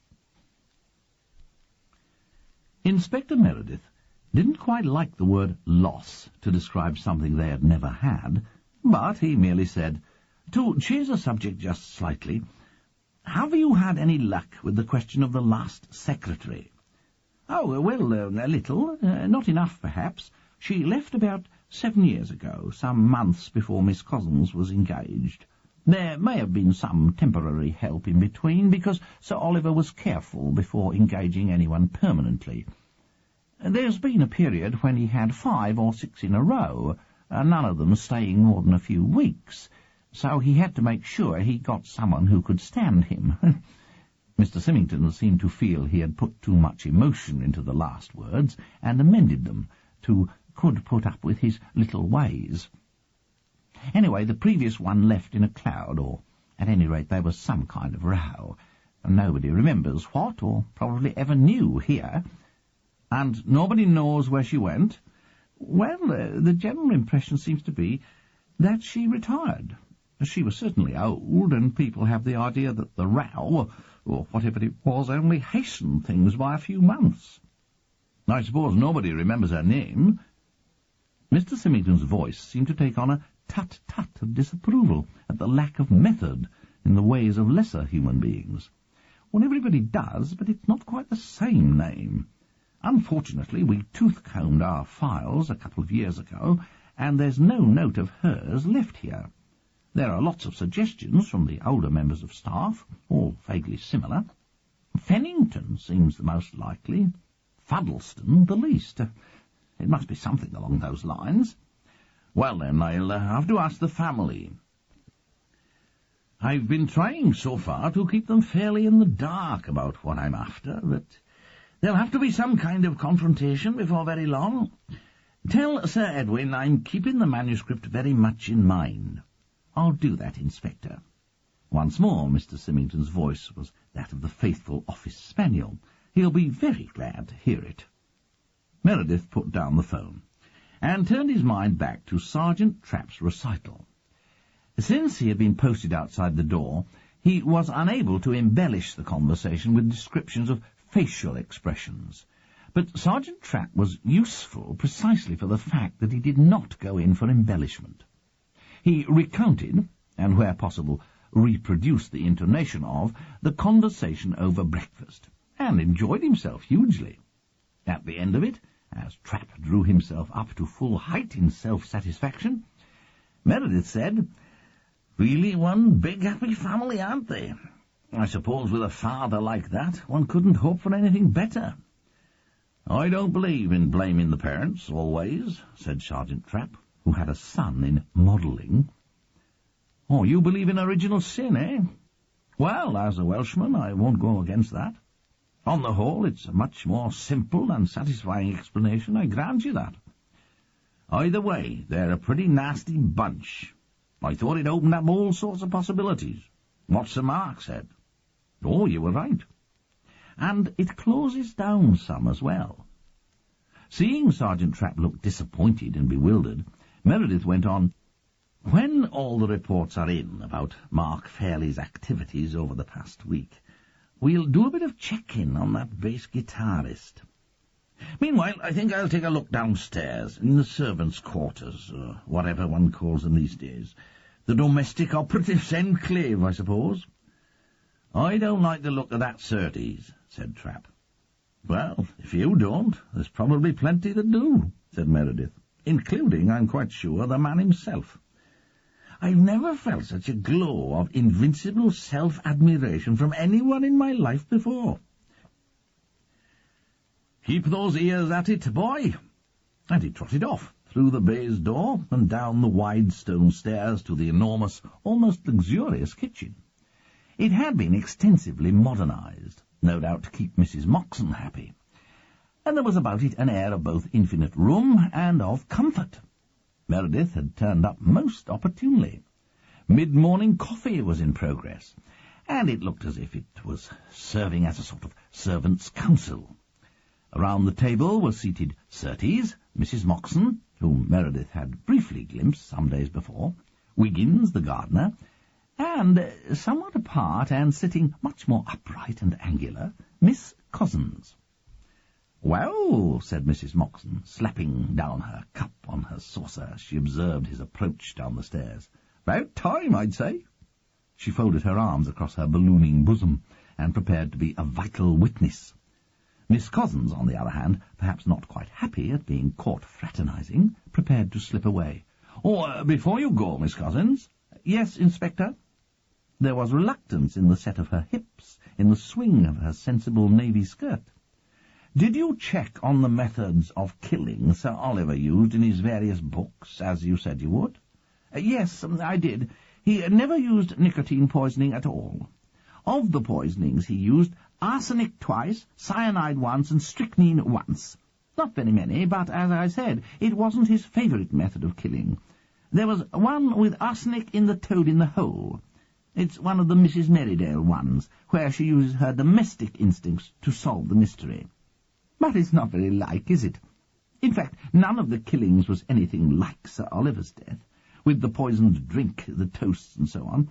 Inspector Meredith didn't quite like the word loss to describe something they had never had, but he merely said, "To change the subject just slightly, have you had any luck with the question of the last secretary?" "Oh, well, a little. Not enough, perhaps. She left about 7 years ago, some months before Miss Cozzens was engaged. There may have been some temporary help in between, because Sir Oliver was careful before engaging anyone permanently. There's been a period when he had 5 or 6 in a row, none of them staying more than a few weeks, so he had to make sure he got someone who could stand him." Mr. Symington seemed to feel he had put too much emotion into the last words, and amended them to "could put up with his little ways." Anyway, the previous one left in a cloud, or at any rate there was some kind of row. Nobody remembers what, or probably ever knew here. "And nobody knows where she went?" "Well, the general impression seems to be that she retired. She was certainly old, and people have the idea that the row, or whatever it was, only hastened things by a few months." "I suppose nobody remembers her name?" Mr. Symington's voice seemed to take on a tut-tut of disapproval at the lack of method in the ways of lesser human beings. "Well, everybody does, but it's not quite the same name. Unfortunately, we tooth-combed our files a couple of years ago, and there's no note of hers left here. There are lots of suggestions from the older members of staff, all vaguely similar. Fennington seems the most likely, Fuddleston the least. It must be something along those lines." "Well, then, I'll have to ask the family." "I've been trying so far to keep them fairly in the dark about what I'm after, but there'll have to be some kind of confrontation before very long. Tell Sir Edwin I'm keeping the manuscript very much in mind." "I'll do that, Inspector." Once more Mr. Symington's voice was that of the faithful office spaniel. "He'll be very glad to hear it." Meredith put down the phone, and turned his mind back to Sergeant Trapp's recital. Since he had been posted outside the door, he was unable to embellish the conversation with descriptions of facial expressions, but Sergeant Trapp was useful precisely for the fact that he did not go in for embellishment. He recounted, and where possible reproduced the intonation of, the conversation over breakfast, and enjoyed himself hugely. At the end of it, as Trapp drew himself up to full height in self-satisfaction, Meredith said, "Really one big happy family, aren't they? I suppose with a father like that one couldn't hope for anything better." "I don't believe in blaming the parents, always," said Sergeant Trapp, who had a son in modelling. "Oh, you believe in original sin, eh? Well, as a Welshman, I won't go against that. On the whole, it's a much more simple and satisfying explanation, I grant you that. Either way, they're a pretty nasty bunch. I thought it opened up all sorts of possibilities. What Sir Mark said." "Oh, you were right." "And it closes down some as well." Seeing Sergeant Trapp look disappointed and bewildered, Meredith went on, "When all the reports are in about Mark Fairley's activities over the past week, we'll do a bit of check-in on that bass guitarist. Meanwhile, I think I'll take a look downstairs, in the servants' quarters, or whatever one calls them these days. The domestic operatives' enclave, I suppose." "I don't like the look of that Surtees," said Trapp. "Well, if you don't, there's probably plenty that do," said Meredith, "including, I'm quite sure, the man himself. I've never felt such a glow of invincible self-admiration from anyone in my life before." "Keep those ears at it, boy." And he trotted off, through the baize door and down the wide stone stairs to the enormous, almost luxurious kitchen. It had been extensively modernized, no doubt to keep Mrs. Moxon happy, and there was about it an air of both infinite room and of comfort. Meredith had turned up most opportunely. Mid-morning coffee was in progress, and it looked as if it was serving as a sort of servants' council. Around the table were seated Surtees, Mrs. Moxon, whom Meredith had briefly glimpsed some days before, Wiggins, the gardener, and, somewhat apart and sitting much more upright and angular, Miss Cozzens. "Well," said Mrs. Moxon, slapping down her cup on her saucer as she observed his approach down the stairs. "About time, I'd say." She folded her arms across her ballooning bosom and prepared to be a vital witness. Miss Cozzens, on the other hand, perhaps not quite happy at being caught fraternizing, prepared to slip away. Before you go, Miss Cozzens." "Yes, Inspector?" There was reluctance in the set of her hips, in the swing of her sensible navy skirt. "Did you check on the methods of killing Sir Oliver used in his various books, as you said you would?" "Yes, I did. He never used nicotine poisoning at all. Of the poisonings he used arsenic twice, cyanide once, and strychnine once. Not very many, but, as I said, it wasn't his favourite method of killing. There was one with arsenic in the toad in the hole. It's one of the Mrs. Merrydale ones, where she uses her domestic instincts to solve the mystery. But it's not very like, is it? In fact, none of the killings was anything like Sir Oliver's death, with the poisoned drink, the toasts, and so on.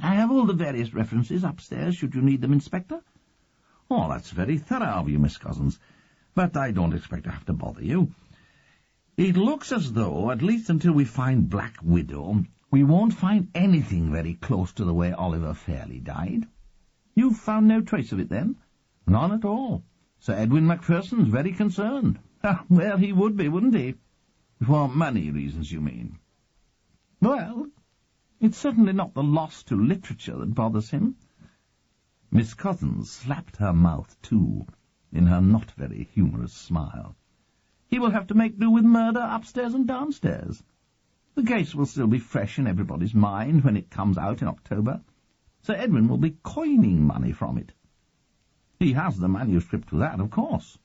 I have all the various references upstairs, should you need them, Inspector." "Oh, that's very thorough of you, Miss Cozzens, but I don't expect to have to bother you. It looks as though, at least until we find Black Widow, we won't find anything very close to the way Oliver Fairlie died." "You've found no trace of it, then?" "None at all. Sir Edwin Macpherson's very concerned." "Well, he would be, wouldn't he?" "For money reasons, you mean?" "Well, it's certainly not the loss to literature that bothers him." Miss Cozzens slapped her mouth, too, in her not very humorous smile. "He will have to make do with murder upstairs and downstairs. The case will still be fresh in everybody's mind when it comes out in October. Sir Edwin will be coining money from it." "He has the manuscript for that, of course."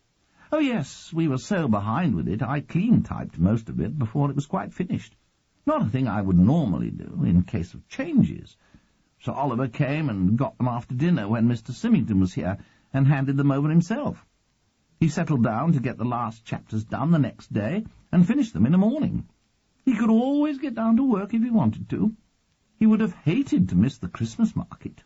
"Oh, yes, we were so behind with it, I clean-typed most of it before it was quite finished. Not a thing I would normally do in case of changes. Sir Oliver came and got them after dinner when Mr. Symington was here, and handed them over himself. He settled down to get the last chapters done the next day, and finished them in the morning. He could always get down to work if he wanted to. He would have hated to miss the Christmas market."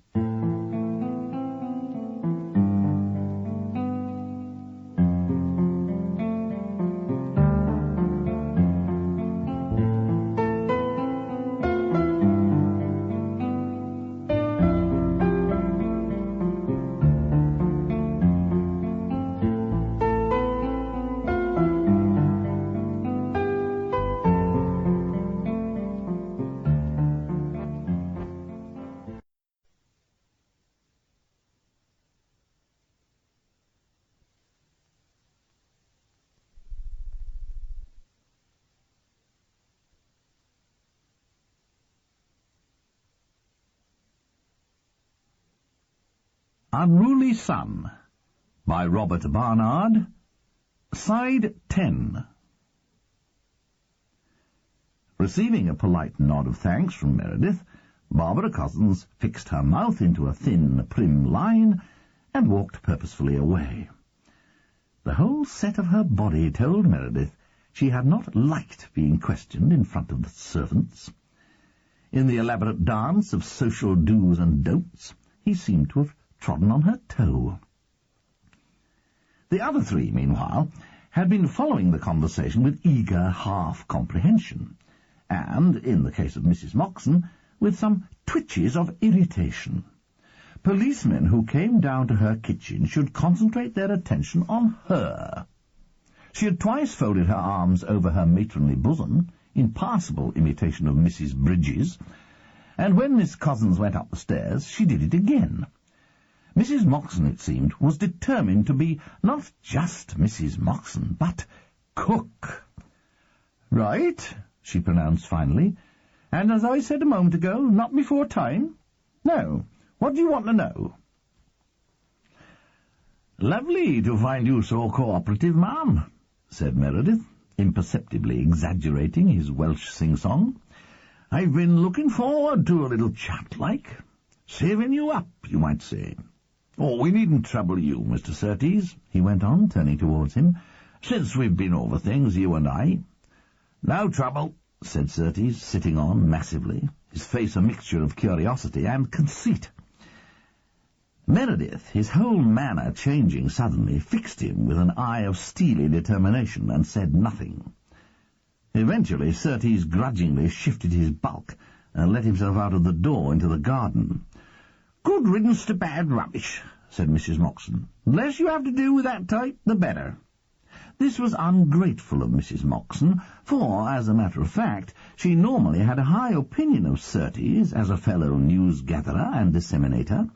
Unruly Son, by Robert Barnard, Side 10. Receiving a polite nod of thanks from Meredith, Barbara Cozzens fixed her mouth into a thin, prim line and walked purposefully away. The whole set of her body told Meredith she had not liked being questioned in front of the servants. In the elaborate dance of social do's and don'ts, he seemed to have trodden on her toe. The other three, meanwhile, had been following the conversation with eager half-comprehension, and, in the case of Mrs. Moxon, with some twitches of irritation. Policemen who came down to her kitchen should concentrate their attention on her. She had twice folded her arms over her matronly bosom, in passable imitation of Mrs. Bridges, and when Miss Cozzens went up the stairs, she did it again. Mrs. Moxon, it seemed, was determined to be not just Mrs. Moxon, but cook. "Right," she pronounced finally, "and as I said a moment ago, not before time. No, what do you want to know?" "Lovely to find you so cooperative, ma'am," said Meredith. imperceptibly exaggerating his Welsh sing-song. "I've been looking forward to a little chat, like. Saving you up, you might say. Oh, we needn't trouble you, Mr. Surtees," he went on, turning towards him, "since we've been over things, you and I." "No trouble," said Surtees, sitting on massively, his face a mixture of curiosity and conceit. Meredith, his whole manner changing suddenly, fixed him with an eye of steely determination and said nothing. Eventually Surtees grudgingly shifted his bulk and let himself out of the door into the garden. "Good riddance to bad rubbish," said Mrs. Moxon. "The less you have to do with that type, the better." This was ungrateful of Mrs. Moxon, for, as a matter of fact, she normally had a high opinion of Surtees as a fellow news-gatherer and disseminator.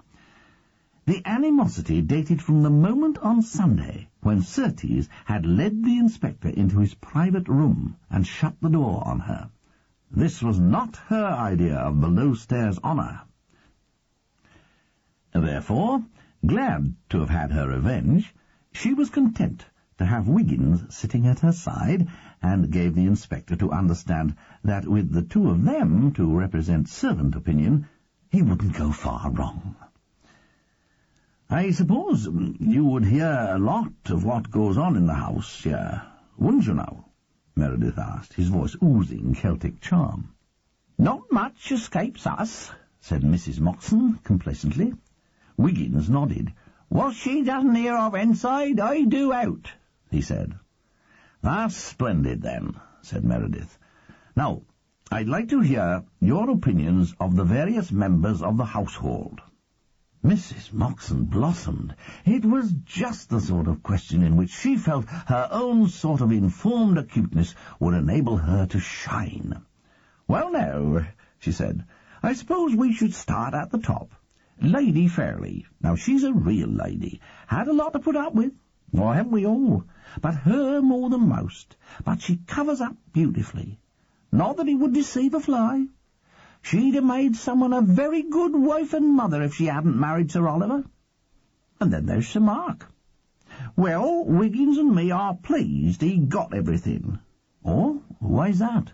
The animosity dated from the moment on Sunday when Surtees had led the inspector into his private room and shut the door on her. This was not her idea of below-stairs honour. Therefore, glad to have had her revenge, she was content to have Wiggins sitting at her side, and gave the inspector to understand that with the two of them to represent servant opinion, he wouldn't go far wrong. "I suppose you would hear a lot of what goes on in the house here, wouldn't you now?" Meredith asked, his voice oozing Celtic charm. "Not much escapes us," said Mrs. Moxon complacently. Wiggins nodded. "What she doesn't hear of inside, I do out," he said. "That's splendid, then," said Meredith. "Now, I'd like to hear your opinions of the various members of the household." Mrs. Moxon blossomed. It was just the sort of question in which she felt her own sort of informed acuteness would enable her to shine. "Well, now," she said, "I suppose we should start at the top. Lady Fairley. Now, she's a real lady. Had a lot to put up with. Why, haven't we all? But her more than most. But she covers up beautifully. Not that it would deceive a fly. She'd have made someone a very good wife and mother if she hadn't married Sir Oliver. And then there's Sir Mark. Well, Wiggins and me are pleased he got everything." "Oh, why's that?"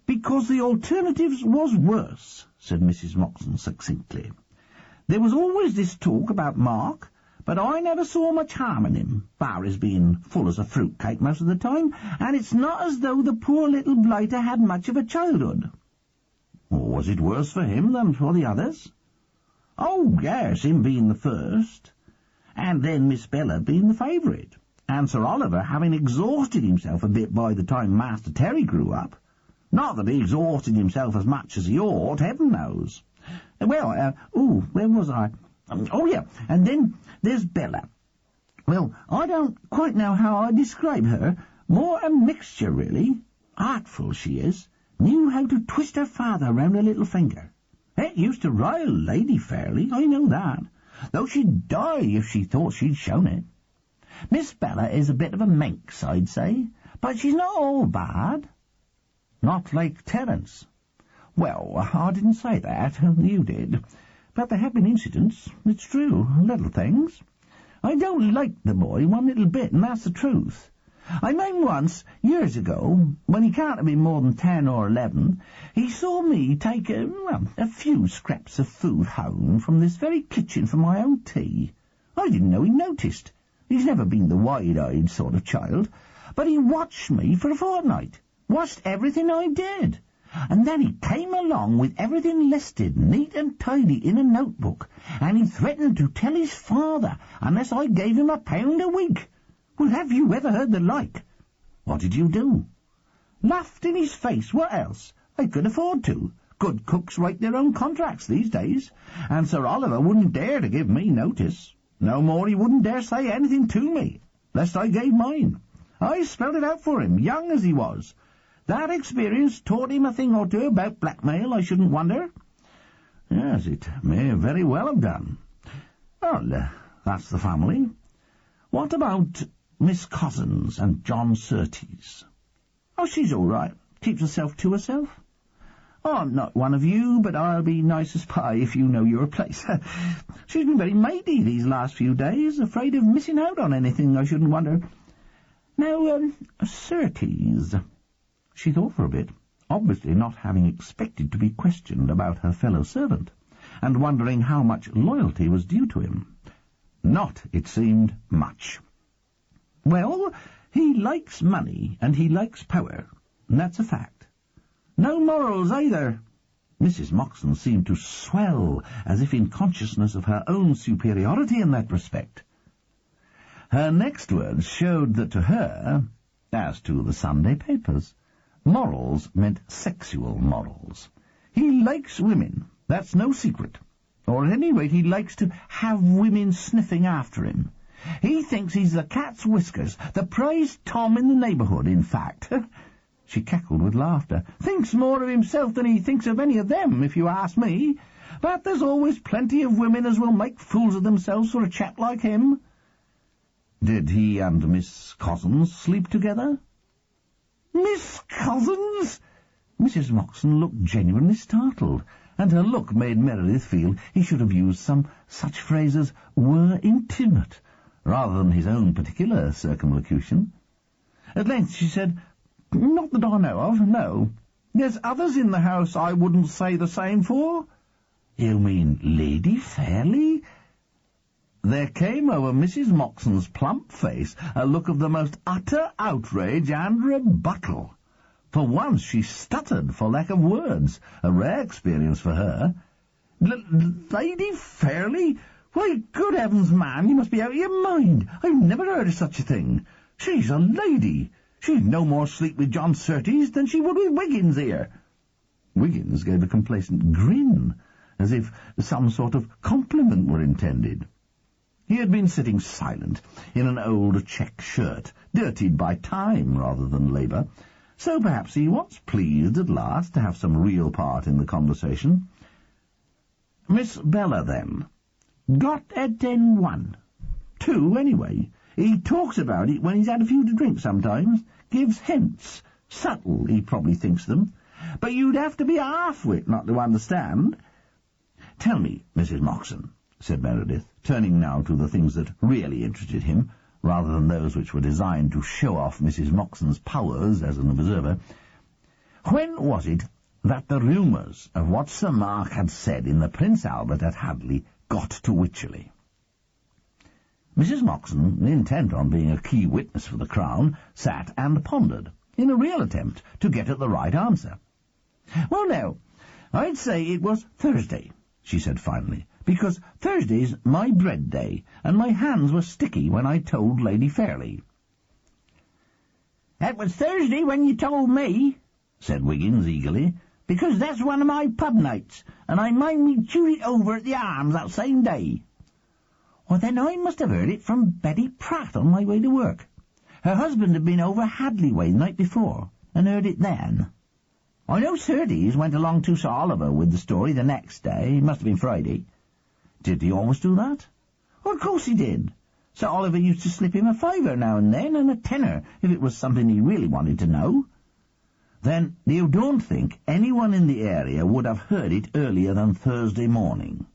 "Because the alternatives was worse," said Mrs. Moxon succinctly. "There was always this talk about Mark, but I never saw much harm in him, bar his being full as a fruit-cake most of the time, and it's not as though the poor little blighter had much of a childhood." "Was it worse for him than for the others?" "Oh, yes, him being the first, and then Miss Bella being the favourite, and Sir Oliver having exhausted himself a bit by the time Master Terry grew up. Not that he exhausted himself as much as he ought, heaven knows. Well, where was I? Oh, yeah, and then there's Bella. Well, I don't quite know how I'd describe her. More a mixture, really. Artful, she is. Knew how to twist her father round her little finger. It used to rile Lady Fairley, I know that, though she'd die if she thought she'd shown it. Miss Bella is a bit of a minx, I'd say, but she's not all bad." "Not like Terence?" "Well, I didn't say that, you did. But there have been incidents, it's true, little things. I don't like the boy one little bit, and that's the truth. I mean once, years ago, when he can't have been more than 10 or 11, he saw me take a few scraps of food home from this very kitchen for my own tea. I didn't know he noticed. He's never been the wide-eyed sort of child, but he watched me for a fortnight, watched everything I did. And then he came along with everything listed neat and tidy in a notebook, and he threatened to tell his father unless I gave him £1 a week. Well, have you ever heard the like?" "What did you do?" "Laughed in his face. What else? I could afford to. Good cooks write their own contracts these days, and Sir Oliver wouldn't dare to give me notice. No more he wouldn't dare say anything to me, lest I gave mine. I spelled it out for him, young as he was. That experience taught him a thing or two about blackmail, I shouldn't wonder." "Yes, it may very well have done. Well, that's the family. What about Miss Cozzens and John Surtees?" "Oh, she's all right. Keeps herself to herself. I'm not one of you, but I'll be nice as pie if you know your place. She's been very matey these last few days, afraid of missing out on anything, I shouldn't wonder. Now, certes—" She thought for a bit, obviously not having expected to be questioned about her fellow servant, and wondering how much loyalty was due to him. Not, it seemed, much. "Well, he likes money, and he likes power, and that's a fact. No morals, either." Mrs. Moxon seemed to swell, as if in consciousness of her own superiority in that respect. Her next words showed that to her, as to the Sunday papers, morals meant sexual morals. He likes women, that's no secret. Or at any rate he likes to have women sniffing after him. He thinks he's the cat's whiskers, the prize Tom in the neighbourhood, in fact. She cackled with laughter. Thinks more of himself than he thinks of any of them, if you ask me. But there's always plenty of women as will make fools of themselves for a chap like him. Did he and Miss Cozzens sleep together? Miss Cozzens? Mrs. Moxon looked genuinely startled, and her look made Meredith feel he should have used some such phrase as "were intimate," rather than his own particular circumlocution. At length she said, "Not that I know of, no. There's others in the house I wouldn't say the same for." "You mean Lady Fairley?" There came over Mrs. Moxon's plump face a look of the most utter outrage and rebuttal. For once she stuttered for lack of words, a rare experience for her. "Lady Fairley? Why, good heavens, man, you must be out of your mind. I've never heard of such a thing. She's a lady. She'd no more sleep with John Surtees than she would with Wiggins here." Wiggins gave a complacent grin, as if some sort of compliment were intended. He had been sitting silent, in an old check shirt, dirtied by time rather than labour, so perhaps he was pleased at last to have some real part in the conversation. "Miss Bella, then?" "Got at N1. 2, anyway. He talks about it when he's had a few to drink sometimes, gives hints. Subtle, he probably thinks them. But you'd have to be a half-wit not to understand." "Tell me, Mrs. Moxon," said Meredith, turning now to the things that really interested him, rather than those which were designed to show off Mrs. Moxon's powers as an observer, "when was it that the rumours of what Sir Mark had said in the Prince Albert at Hadley got to Wycherley?" Mrs. Moxon, intent on being a key witness for the Crown, sat and pondered, in a real attempt to get at the right answer. "Well, now, I'd say it was Thursday," she said finally, "because Thursday's my bread day, and my hands were sticky when I told Lady Fairley." "That was Thursday when you told me," said Wiggins eagerly, "because that's one of my pub nights, and I mind me chewed it over at the Arms that same day." "Well, then I must have heard it from Betty Pratt on my way to work. Her husband had been over Hadley way the night before, and heard it then. I know Surtees went along to Sir Oliver with the story the next day. It must have been Friday." "Did he always do that?" "Well, of course he did. Sir Oliver used to slip him a fiver now and then, and a tenner, if it was something he really wanted to know." "Then you don't think anyone in the area would have heard it earlier than Thursday morning?"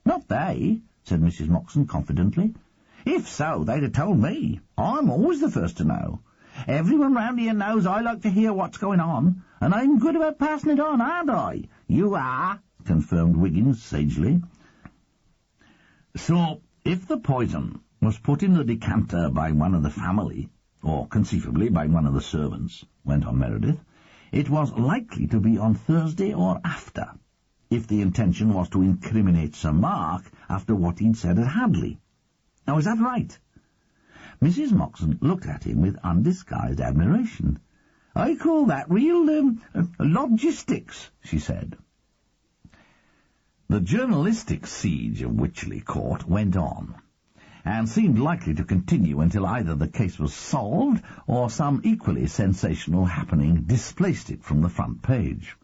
"Not they," said Mrs. Moxon confidently. "If so, they'd have told me. I'm always the first to know. Everyone round here knows I like to hear what's going on, and I'm good about passing it on, aren't I?" "You are," confirmed Wiggins sagely. "So, if the poison was put in the decanter by one of the family, or conceivably by one of the servants," went on Meredith, "it was likely to be on Thursday or after, if the intention was to incriminate Sir Mark after what he'd said at Hadley. Now, is that right?" Mrs. Moxon looked at him with undisguised admiration. "I call that real, logistics," she said. The journalistic siege of Wycherley Court went on, and seemed likely to continue until either the case was solved or some equally sensational happening displaced it from the front page.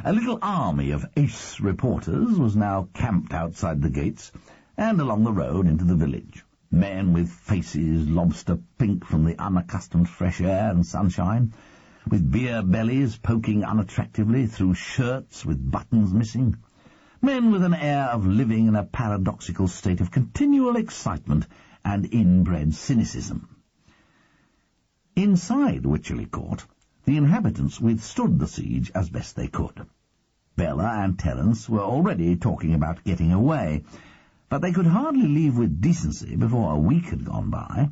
A little army of ace reporters was now camped outside the gates and along the road into the village. Men with faces lobster pink from the unaccustomed fresh air and sunshine, with beer bellies poking unattractively through shirts with buttons missing. Men with an air of living in a paradoxical state of continual excitement and inbred cynicism. Inside Wycherley Court, the inhabitants withstood the siege as best they could. Bella and Terence were already talking about getting away, but they could hardly leave with decency before a week had gone by.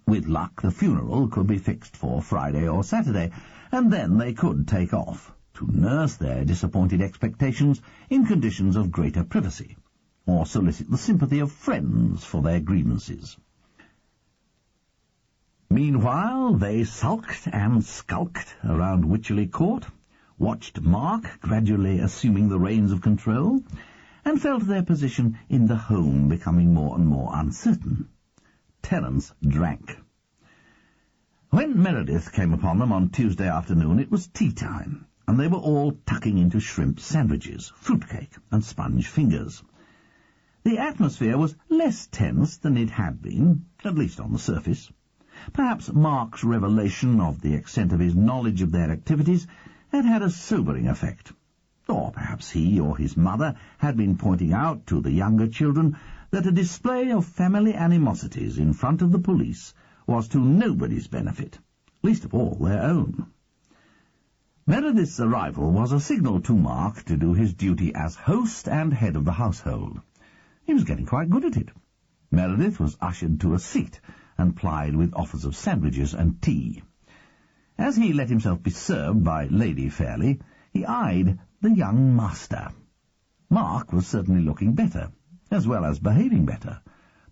With luck, the funeral could be fixed for Friday or Saturday, and then they could take off, to nurse their disappointed expectations in conditions of greater privacy, or solicit the sympathy of friends for their grievances. Meanwhile, they sulked and skulked around Wycherley Court, watched Mark gradually assuming the reins of control, and felt their position in the home becoming more and more uncertain. Terence drank. When Meredith came upon them on Tuesday afternoon, it was tea-time, and they were all tucking into shrimp sandwiches, fruitcake, and sponge fingers. The atmosphere was less tense than it had been, at least on the surface. Perhaps Mark's revelation of the extent of his knowledge of their activities had had a sobering effect. Or perhaps he or his mother had been pointing out to the younger children that a display of family animosities in front of the police was to nobody's benefit, least of all their own. Meredith's arrival was a signal to Mark to do his duty as host and head of the household. He was getting quite good at it. Meredith was ushered to a seat and plied with offers of sandwiches and tea. As he let himself be served by Lady Fairley, he eyed the young master. Mark was certainly looking better, as well as behaving better.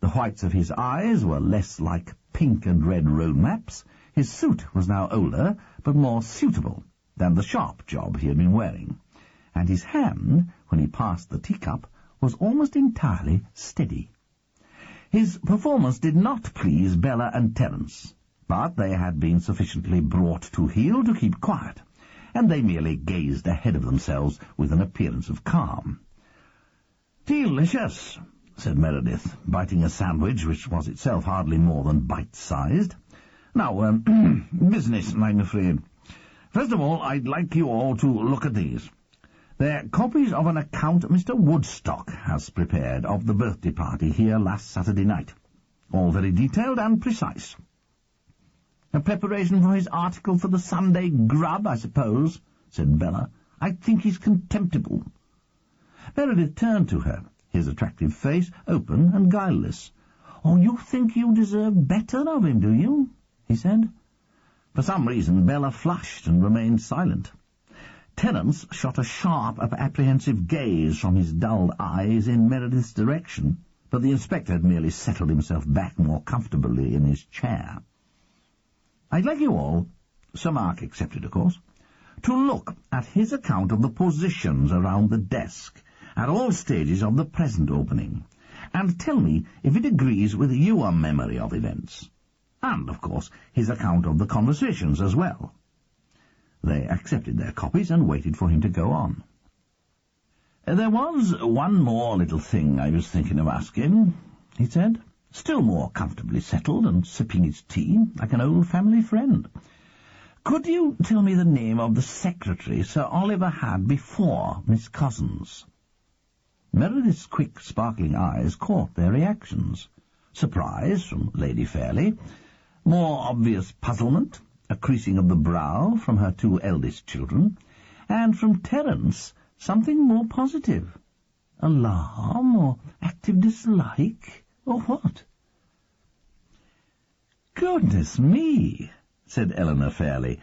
The whites of his eyes were less like pink and red road maps. His suit was now older, but more suitable than the sharp job he had been wearing, and his hand, when he passed the teacup, was almost entirely steady. His performance did not please Bella and Terence, but they had been sufficiently brought to heel to keep quiet, and they merely gazed ahead of themselves with an appearance of calm. "Delicious," said Meredith, biting a sandwich which was itself hardly more than bite-sized. "Now, business, I'm afraid. First of all, I'd like you all to look at these. They're copies of an account Mr. Woodstock has prepared of the birthday party here last Saturday night. All very detailed and precise." "A preparation for his article for the Sunday Grub, I suppose," said Bella. "I think he's contemptible." Meredith turned to her, his attractive face open and guileless. "Oh, you think you deserve better of him, do you?" he said. For some reason Bella flushed and remained silent. Terence shot a sharp, apprehensive gaze from his dulled eyes in Meredith's direction, but the inspector had merely settled himself back more comfortably in his chair. "I'd like you all," Sir Mark accepted, of course, "to look at his account of the positions around the desk at all stages of the present opening, and tell me if it agrees with your memory of events. And, of course, his account of the conversations as well." They accepted their copies and waited for him to go on. "There was one more little thing I was thinking of asking," he said, still more comfortably settled and sipping his tea like an old family friend. "Could you tell me the name of the secretary Sir Oliver had before Miss Cozzens?" Meredith's quick, sparkling eyes caught their reactions. Surprise from Lady Fairley, more obvious puzzlement, a creasing of the brow from her two eldest children, and from Terence something more positive. Alarm or active dislike, or what? "Goodness me," said Eleanor Fairley.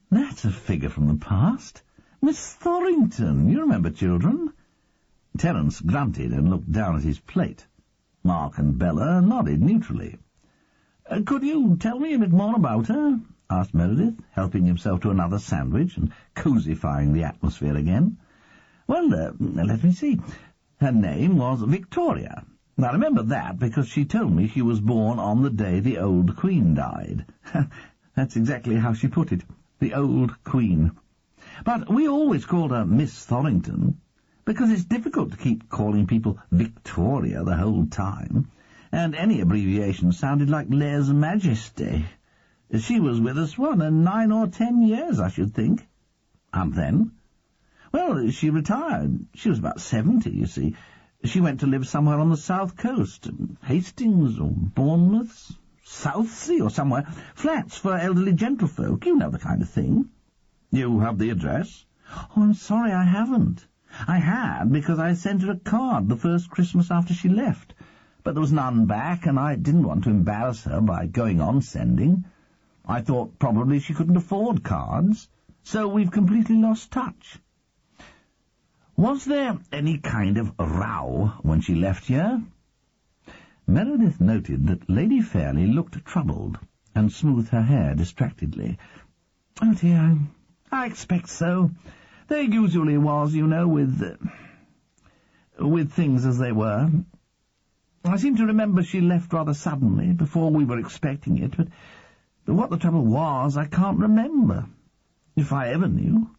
"That's a figure from the past. Miss Thorrington, you remember, children?" Terence grunted and looked down at his plate. Mark and Bella nodded neutrally. "Could you tell me a bit more about her?" asked Meredith, helping himself to another sandwich and cosifying the atmosphere again. "Well, let me see. Her name was Victoria. I remember that because she told me she was born on the day the old Queen died. That's exactly how she put it, the old Queen. But we always called her Miss Thorrington, because it's difficult to keep calling people Victoria the whole time, and any abbreviation sounded like lèse majesté. She was with us, 9 or 10 years, I should think." "And then?" "Well, she retired. She was about 70, you see. She went to live somewhere on the south coast, Hastings or Bournemouth, Southsea or somewhere. Flats for elderly gentlefolk, you know the kind of thing. You have the address? Oh, I'm sorry, I haven't. I had, because I sent her a card the first Christmas after she left. But there was none back, and I didn't want to embarrass her by going on sending. I thought probably she couldn't afford cards, so we've completely lost touch. Was there any kind of row when she left here? Meredith noted that Lady Fairley looked troubled, and smoothed her hair distractedly. Oh, dear, I expect so. There usually was, you know, with things as they were. I seem to remember she left rather suddenly, before we were expecting it, but what the trouble was I can't remember, if I ever knew.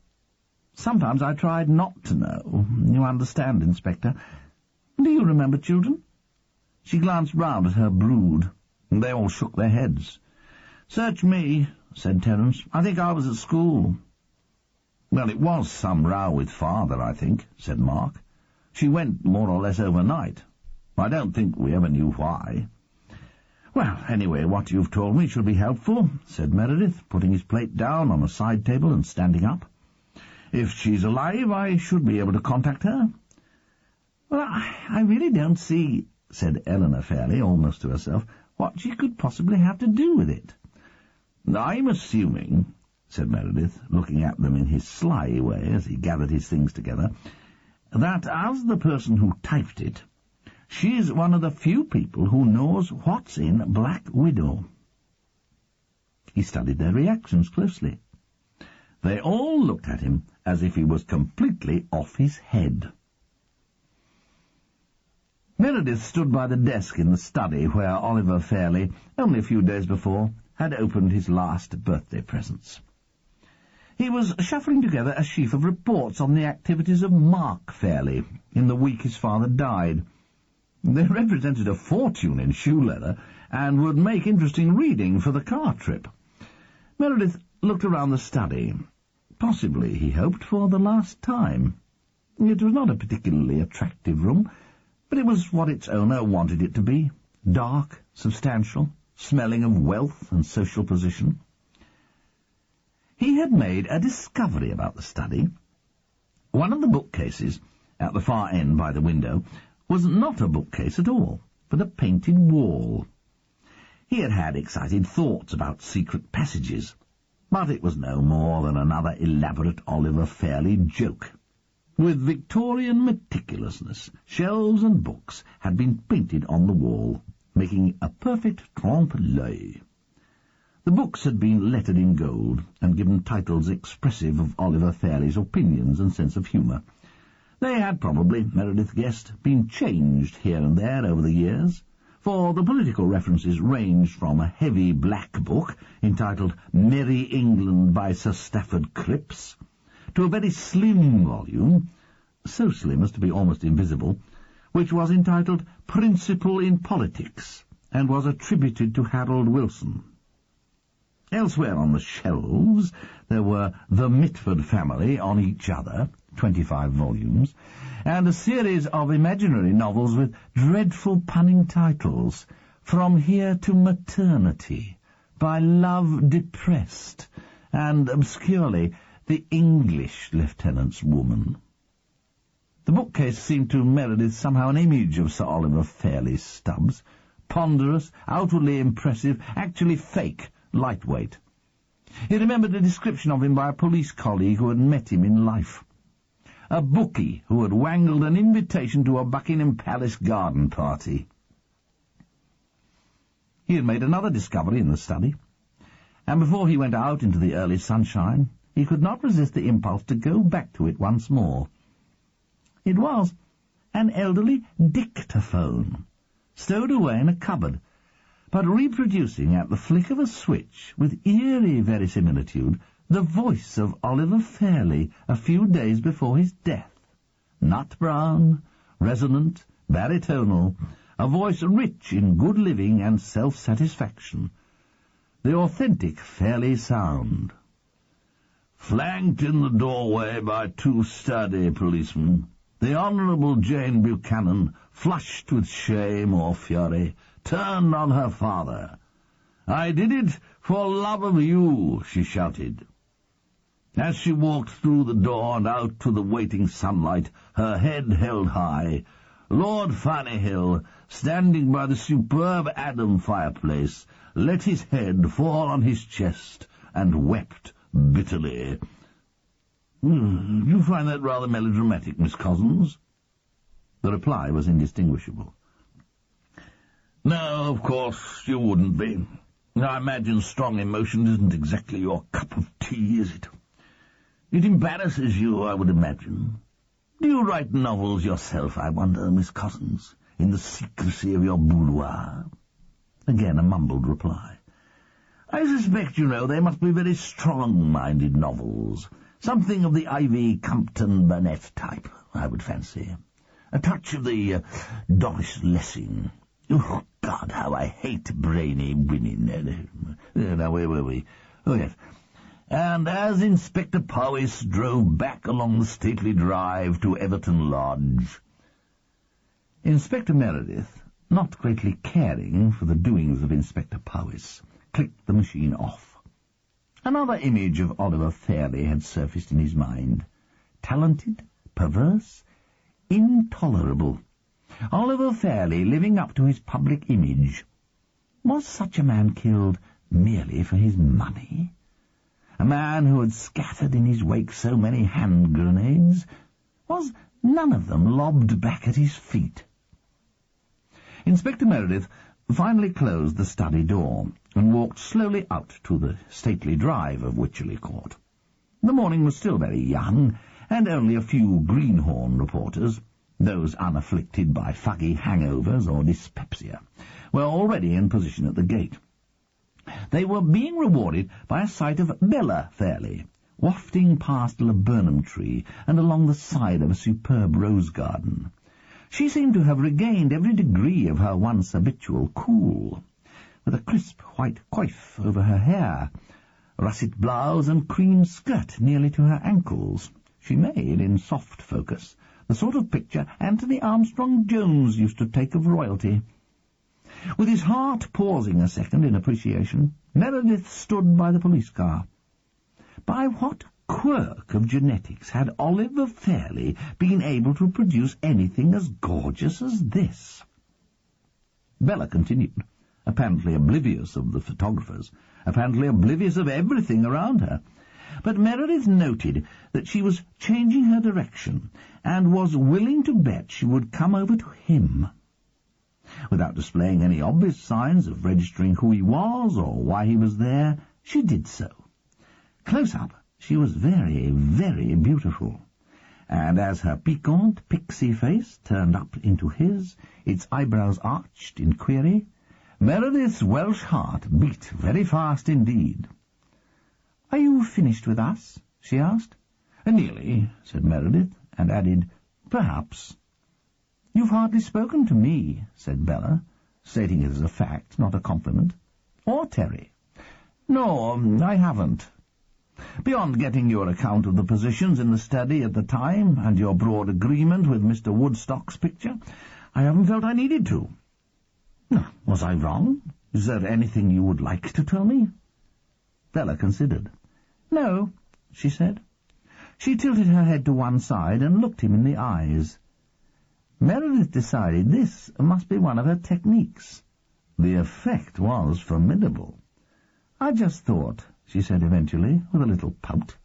Sometimes I tried not to know. You understand, Inspector. Do you remember, children? She glanced round at her brood, and they all shook their heads. Search me, said Terence. I think I was at school. Well, it was some row with Father, I think, said Mark. She went more or less overnight. I don't think we ever knew why. Well, anyway, what you've told me shall be helpful, said Meredith, putting his plate down on a side table and standing up. If she's alive, I should be able to contact her. Well, I really don't see, said Eleanor Fairley, almost to herself, what she could possibly have to do with it. I'm assuming, said Meredith, looking at them in his sly way as he gathered his things together, that as the person who typed it, she's one of the few people who knows what's in Black Widow. He studied their reactions closely. They all looked at him as if he was completely off his head. Meredith stood by the desk in the study where Oliver Fairley, only a few days before, had opened his last birthday presents. He was shuffling together a sheaf of reports on the activities of Mark Fairley in the week his father died. They represented a fortune in shoe leather and would make interesting reading for the car trip. Meredith looked around the study, possibly, he hoped, for the last time. It was not a particularly attractive room, but it was what its owner wanted it to be, dark, substantial, smelling of wealth and social position. He had made a discovery about the study. One of the bookcases, at the far end by the window, was not a bookcase at all, but a painted wall. He had had excited thoughts about secret passages, but it was no more than another elaborate Oliver Fairley joke. With Victorian meticulousness, shelves and books had been painted on the wall, making a perfect trompe-l'oeil. The books had been lettered in gold, and given titles expressive of Oliver Fairley's opinions and sense of humour. They had probably, Meredith guessed, been changed here and there over the years, for the political references ranged from a heavy black book entitled Merry England by Sir Stafford Cripps to a very slim volume, so slim as to be almost invisible, which was entitled Principle in Politics, and was attributed to Harold Wilson. Elsewhere on the shelves there were The Mitford Family on each other, 25 volumes, and a series of imaginary novels with dreadful punning titles, From Here to Maternity, by Love Depressed, and, obscurely, The English Lieutenant's Woman. The bookcase seemed to Meredith somehow an image of Sir Oliver Fairley Stubbs, ponderous, outwardly impressive, actually fake, lightweight. He remembered a description of him by a police colleague who had met him in life. A bookie who had wangled an invitation to a Buckingham Palace garden party. He had made another discovery in the study, and before he went out into the early sunshine, he could not resist the impulse to go back to it once more. It was an elderly dictaphone, stowed away in a cupboard, but reproducing at the flick of a switch, with eerie verisimilitude, the voice of Oliver Fairley a few days before his death. Nut brown, resonant, baritonal, a voice rich in good living and self-satisfaction. The authentic Fairley sound. Flanked in the doorway by two sturdy policemen, the Honourable Jane Buchanan, flushed with shame or fury, turned on her father. I did it for love of you, she shouted. As she walked through the door and out to the waiting sunlight, her head held high, Lord Fannyhill, standing by the superb Adam fireplace, let his head fall on his chest and wept bitterly. You find that rather melodramatic, Miss Cozzens? The reply was indistinguishable. No, of course you wouldn't be. I imagine strong emotion isn't exactly your cup of tea, is it? It embarrasses you, I would imagine. Do you write novels yourself, I wonder, Miss Cozzens, in the secrecy of your boudoir? Again a mumbled reply. I suspect, you know, they must be very strong-minded novels. Something of the Ivy Compton Burnett type, I would fancy. A touch of the Doris Lessing. Oh, God, how I hate brainy women. Now, where were we? Oh, yes. And as Inspector Powys drove back along the stately drive to Everton Lodge, Inspector Meredith, not greatly caring for the doings of Inspector Powys, clicked the machine off. Another image of Oliver Fairley had surfaced in his mind. Talented, perverse, intolerable. Oliver Fairley living up to his public image. Was such a man killed merely for his money? A man who had scattered in his wake so many hand grenades, was none of them lobbed back at his feet? Inspector Meredith finally closed the study door and walked slowly out to the stately drive of Wycherley Court. The morning was still very young, and only a few greenhorn reporters, those unafflicted by fuggy hangovers or dyspepsia, were already in position at the gate. They were being rewarded by a sight of Bella Fairley, wafting past a laburnum tree and along the side of a superb rose garden. She seemed to have regained every degree of her once habitual cool, with a crisp white coif over her hair, russet blouse and cream skirt nearly to her ankles. She made, in soft focus, the sort of picture Anthony Armstrong-Jones used to take of royalty. With his heart pausing a second in appreciation, Meredith stood by the police car. By what quirk of genetics had Oliver Fairley been able to produce anything as gorgeous as this? Bella continued, apparently oblivious of the photographers, apparently oblivious of everything around her. But Meredith noted that she was changing her direction, and was willing to bet she would come over to him. Without displaying any obvious signs of registering who he was or why he was there, she did so. Close up, she was very, very beautiful, and as her piquant, pixie face turned up into his, its eyebrows arched in query, Meredith's Welsh heart beat very fast indeed. "Are you finished with us?" she asked. "Nearly," said Meredith, and added, "Perhaps." "You've hardly spoken to me," said Bella, stating it as a fact, not a compliment. "Or Terry." "No, I haven't. Beyond getting your account of the positions in the study at the time, and your broad agreement with Mr. Woodstock's picture, I haven't felt I needed to." "Was I wrong? Is there anything you would like to tell me?" Bella considered. "No," she said. She tilted her head to one side and looked him in the eyes. Meredith decided this must be one of her techniques. The effect was formidable. "I just thought," she said eventually, with a little pout,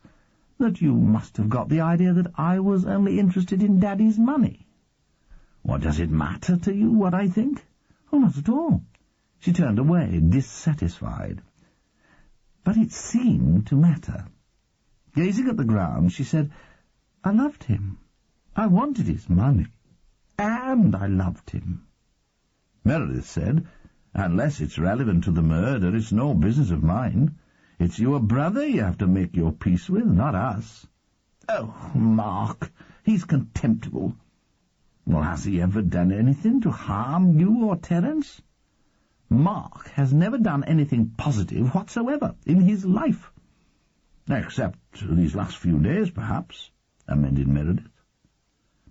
"that you must have got the idea that I was only interested in Daddy's money." "What does it matter to you what I think?" "Oh, not at all." She turned away, dissatisfied. But it seemed to matter. Gazing at the ground, she said, "I loved him. I wanted his money. And I loved him." Meredith said, "Unless it's relevant to the murder, it's no business of mine. It's your brother you have to make your peace with, not us." "Oh, Mark, he's contemptible." "Well, has he ever done anything to harm you or Terence?" "Mark has never done anything positive whatsoever in his life." "Except these last few days, perhaps," amended Meredith.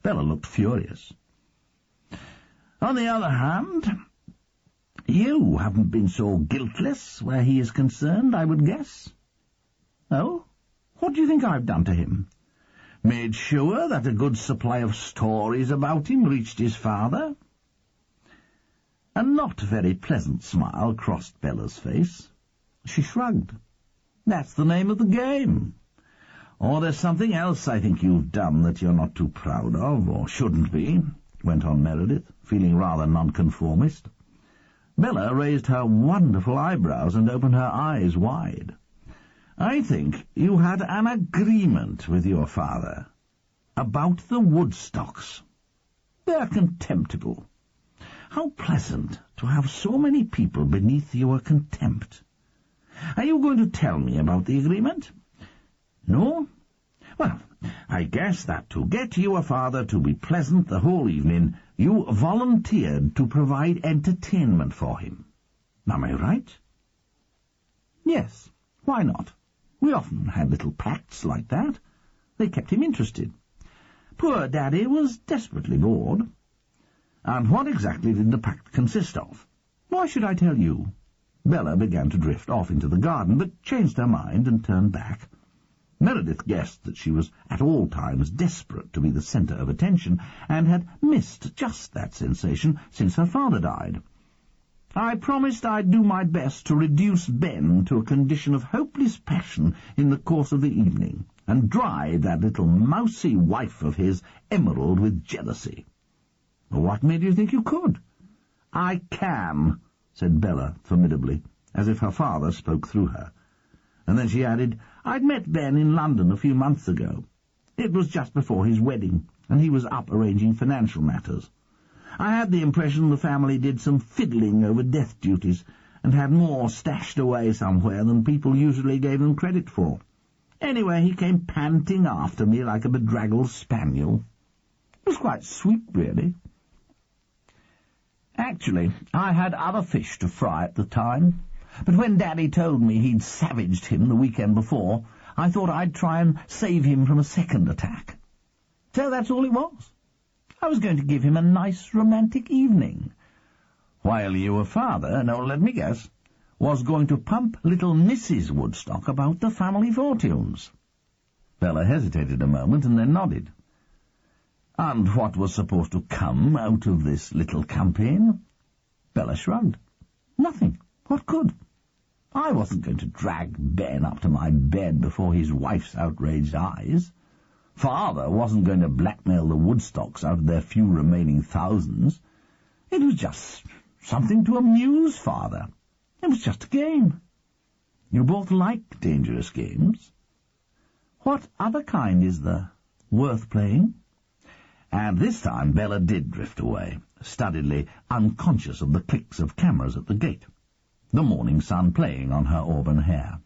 Bella looked furious. "On the other hand, You haven't been so guiltless where he is concerned, I would guess. Oh? What do you think I've done to him? Made sure that a good supply of stories about him reached his father? A not very pleasant smile crossed Bella's face. She shrugged. That's the name of the game. Or there's something else I think you've done that you're not too proud of, or shouldn't be, went on Meredith, feeling rather nonconformist. Bella raised her wonderful eyebrows and opened her eyes wide. I think you had an agreement with your father about the Woodstocks. They're contemptible. How pleasant to have so many people beneath your contempt. Are you going to tell me about the agreement? No? Well, I guess that to get your father to be pleasant the whole evening, you volunteered to provide entertainment for him. Am I right? Yes, why not? We often had little pacts like that. They kept him interested. Poor Daddy was desperately bored. And what exactly did the pact consist of? Why should I tell you? Bella began to drift off into the garden, but changed her mind and turned back. Meredith guessed that she was at all times desperate to be the centre of attention, and had missed just that sensation since her father died. I promised I'd do my best to reduce Ben to a condition of hopeless passion in the course of the evening, and drive that little mousy wife of his, Emerald, with jealousy. What made you think you could? I can, said Bella formidably, as if her father spoke through her. And then she added, I'd met Ben in London a few months ago. It was just before his wedding, and he was up arranging financial matters. I had the impression the family did some fiddling over death duties, and had more stashed away somewhere than people usually gave them credit for. Anyway, he came panting after me like a bedraggled spaniel. It was quite sweet, really. Actually, I had other fish to fry at the time, but when Daddy told me he'd savaged him the weekend before, I thought I'd try and save him from a second attack. So that's all it was. I was going to give him a nice romantic evening, while your father, no, let me guess, was going to pump little Mrs. Woodstock about the family fortunes. Bella hesitated a moment and then nodded. And what was supposed to come out of this little campaign? Bella shrugged. Nothing. What could? I wasn't going to drag Ben up to my bed before his wife's outraged eyes. Father wasn't going to blackmail the Woodstocks out of their few remaining thousands. It was just something to amuse Father. It was just a game. You both like dangerous games. What other kind is there worth playing? And this time Bella did drift away, studiedly unconscious of the clicks of cameras at the gate, the morning sun playing on her auburn hair.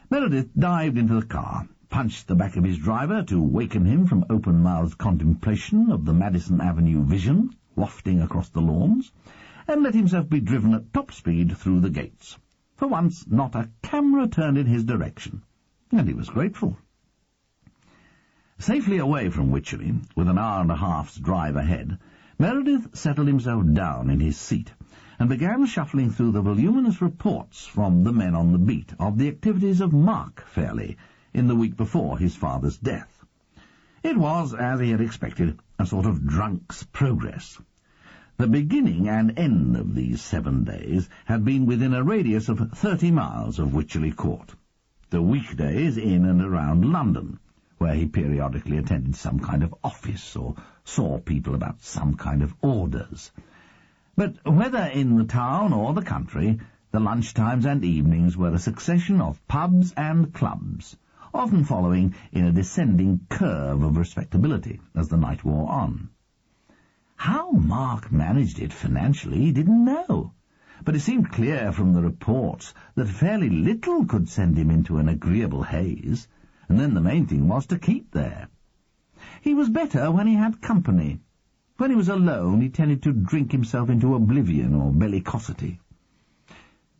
Meredith dived into the car, punched the back of his driver to waken him from open-mouthed contemplation of the Madison Avenue vision wafting across the lawns, and let himself be driven at top speed through the gates. For once, not a camera turned in his direction, and he was grateful. Safely away from Wycherley, with an hour and a half's drive ahead, Meredith settled himself down in his seat and began shuffling through the voluminous reports from the men on the beat of the activities of Mark Fairley in the week before his father's death. It was, as he had expected, a sort of drunk's progress. The beginning and end of these 7 days had been within a radius of 30 miles of Wycherley Court, the weekdays in and around London, where he periodically attended some kind of office or saw people about some kind of orders. But whether in the town or the country, the lunchtimes and evenings were a succession of pubs and clubs, often following in a descending curve of respectability as the night wore on. How Mark managed it financially he didn't know, but it seemed clear from the reports that fairly little could send him into an agreeable haze, and then the main thing was to keep there. He was better when he had company. When he was alone, he tended to drink himself into oblivion or bellicosity.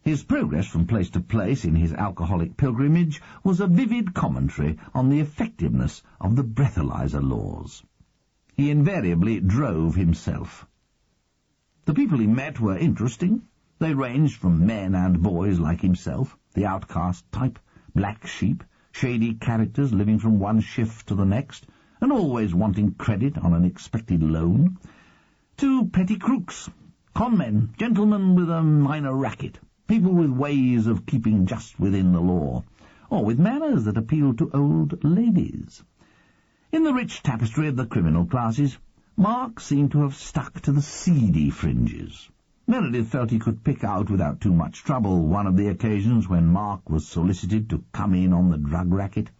His progress from place to place in his alcoholic pilgrimage was a vivid commentary on the effectiveness of the breathalyzer laws. He invariably drove himself. The people he met were interesting, They ranged from men and boys like himself, the outcast type, black sheep, shady characters living from one shift to the next, and always wanting credit on an expected loan, to petty crooks, conmen, gentlemen with a minor racket, people with ways of keeping just within the law, or with manners that appealed to old ladies. In the rich tapestry of the criminal classes, Mark seemed to have stuck to the seedy fringes. Meredith felt he could pick out without too much trouble one of the occasions when Mark was solicited to come in on the drug racket.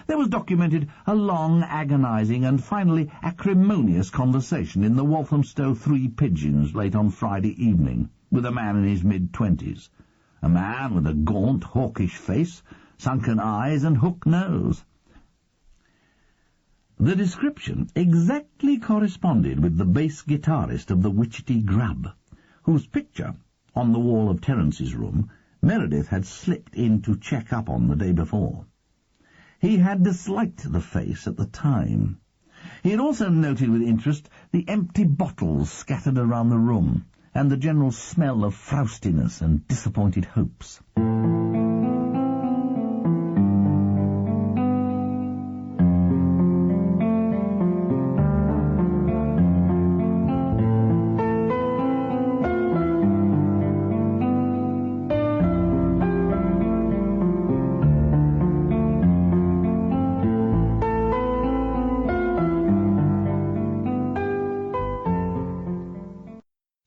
There was documented a long, agonizing, and finally acrimonious conversation in the Walthamstow Three Pigeons late on Friday evening, with a man in his mid-20s, a man with a gaunt, hawkish face, sunken eyes, and hook nose. The description exactly corresponded with the bass guitarist of the Witchetty Grub, whose picture, on the wall of Terence's room, Meredith had slipped in to check up on the day before. He had disliked the face at the time. He had also noted with interest the empty bottles scattered around the room, and the general smell of frowstiness and disappointed hopes.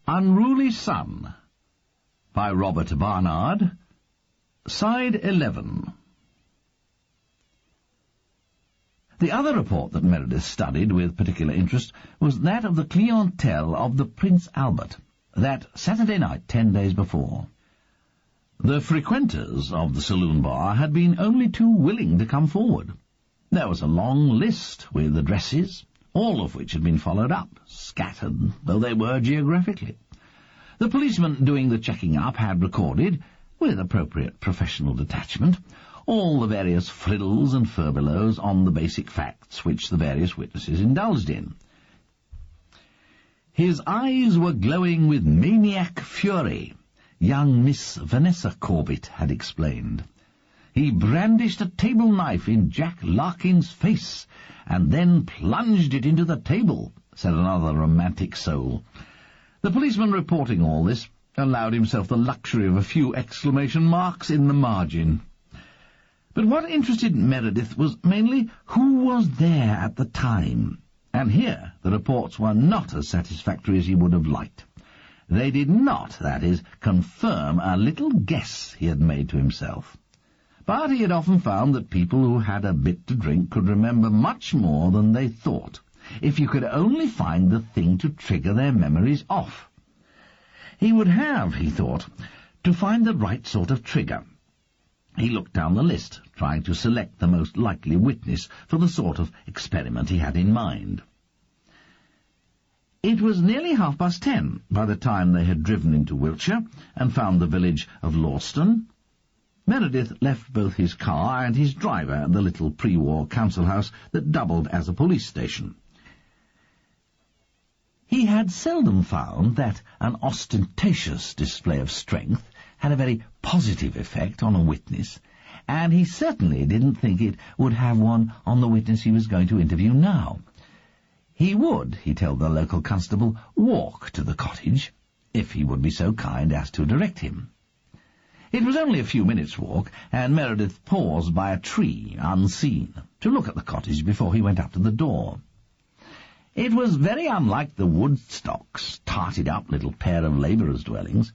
Unruly Son, by Robert Barnard, Side 11. The other report that Meredith studied with particular interest was that of the clientele of the Prince Albert, that Saturday night 10 days before. The frequenters of the saloon bar had been only too willing to come forward. There was a long list with addresses, all of which had been followed up, scattered though they were geographically. The policeman doing the checking up had recorded, with appropriate professional detachment, all the various frills and furbelows on the basic facts which the various witnesses indulged in. His eyes were glowing with maniac fury, young Miss Vanessa Corbett had explained. He brandished a table knife in Jack Larkin's face, and then plunged it into the table, said another romantic soul. The policeman reporting all this allowed himself the luxury of a few exclamation marks in the margin. But what interested Meredith was mainly who was there at the time, and here the reports were not as satisfactory as he would have liked. They did not, that is, confirm a little guess he had made to himself. But he had often found that people who had a bit to drink could remember much more than they thought, if you could only find the thing to trigger their memories off. He would have, he thought, to find the right sort of trigger. He looked down the list, trying to select the most likely witness for the sort of experiment he had in mind. It was nearly 10:30 by the time they had driven into Wiltshire and found the village of Lawston. Meredith left both his car and his driver at the little pre-war council house that doubled as a police station. He had seldom found that an ostentatious display of strength had a very positive effect on a witness, and he certainly didn't think it would have one on the witness he was going to interview now. He would, he told the local constable, walk to the cottage, if he would be so kind as to direct him. It was only a few minutes' walk, and Meredith paused by a tree, unseen, to look at the cottage before he went up to the door. It was very unlike the Woodstocks' tarted-up little pair of labourers' dwellings.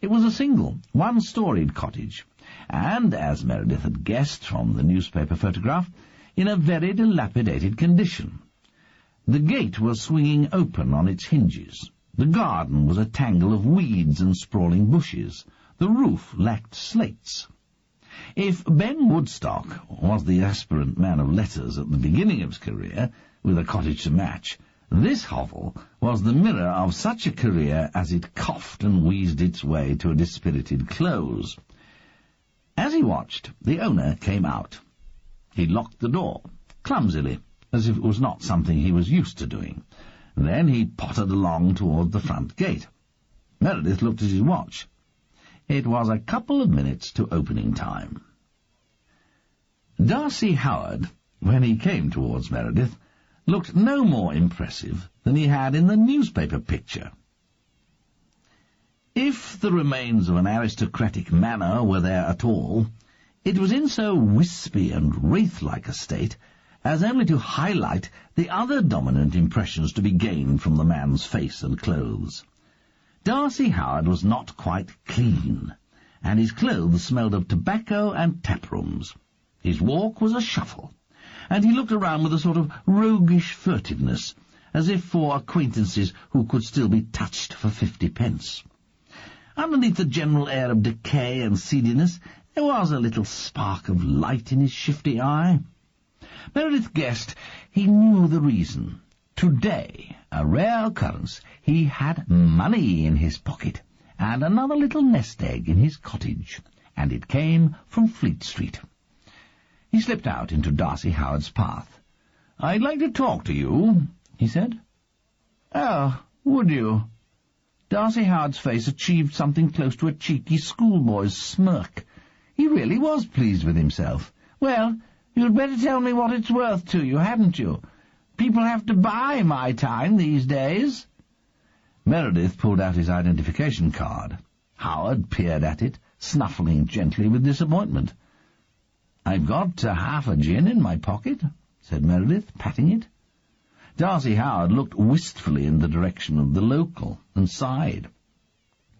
It was a single, one-storied cottage, and, as Meredith had guessed from the newspaper photograph, in a very dilapidated condition. The gate was swinging open on its hinges. The garden was a tangle of weeds and sprawling bushes. The roof lacked slates. If Ben Woodstock was the aspirant man of letters at the beginning of his career, with a cottage to match, this hovel was the mirror of such a career as it coughed and wheezed its way to a dispirited close. As he watched, the owner came out. He locked the door, clumsily, as if it was not something he was used to doing. Then he pottered along toward the front gate. Meredith looked at his watch. It was a couple of minutes to opening time. Darcy Howard, when he came towards Meredith, looked no more impressive than he had in the newspaper picture. If the remains of an aristocratic manor were there at all, it was in so wispy and wraith-like a state as only to highlight the other dominant impressions to be gained from the man's face and clothes. Darcy Howard was not quite clean, and his clothes smelled of tobacco and taprooms. His walk was a shuffle, and he looked around with a sort of roguish furtiveness, as if for acquaintances who could still be touched for 50 pence. Underneath the general air of decay and seediness, there was a little spark of light in his shifty eye. Meredith guessed he knew the reason. Today, a rare occurrence, he had money in his pocket, and another little nest egg in his cottage, and it came from Fleet Street. He slipped out into Darcy Howard's path. "I'd like to talk to you," he said. "Oh, would you?" Darcy Howard's face achieved something close to a cheeky schoolboy's smirk. He really was pleased with himself. "Well, you'd better tell me what it's worth to you, hadn't you? People have to buy my time these days." Meredith pulled out his identification card. Howard peered at it, snuffling gently with disappointment. "I've got half a gin in my pocket," said Meredith, patting it. Darcy Howard looked wistfully in the direction of the local and sighed.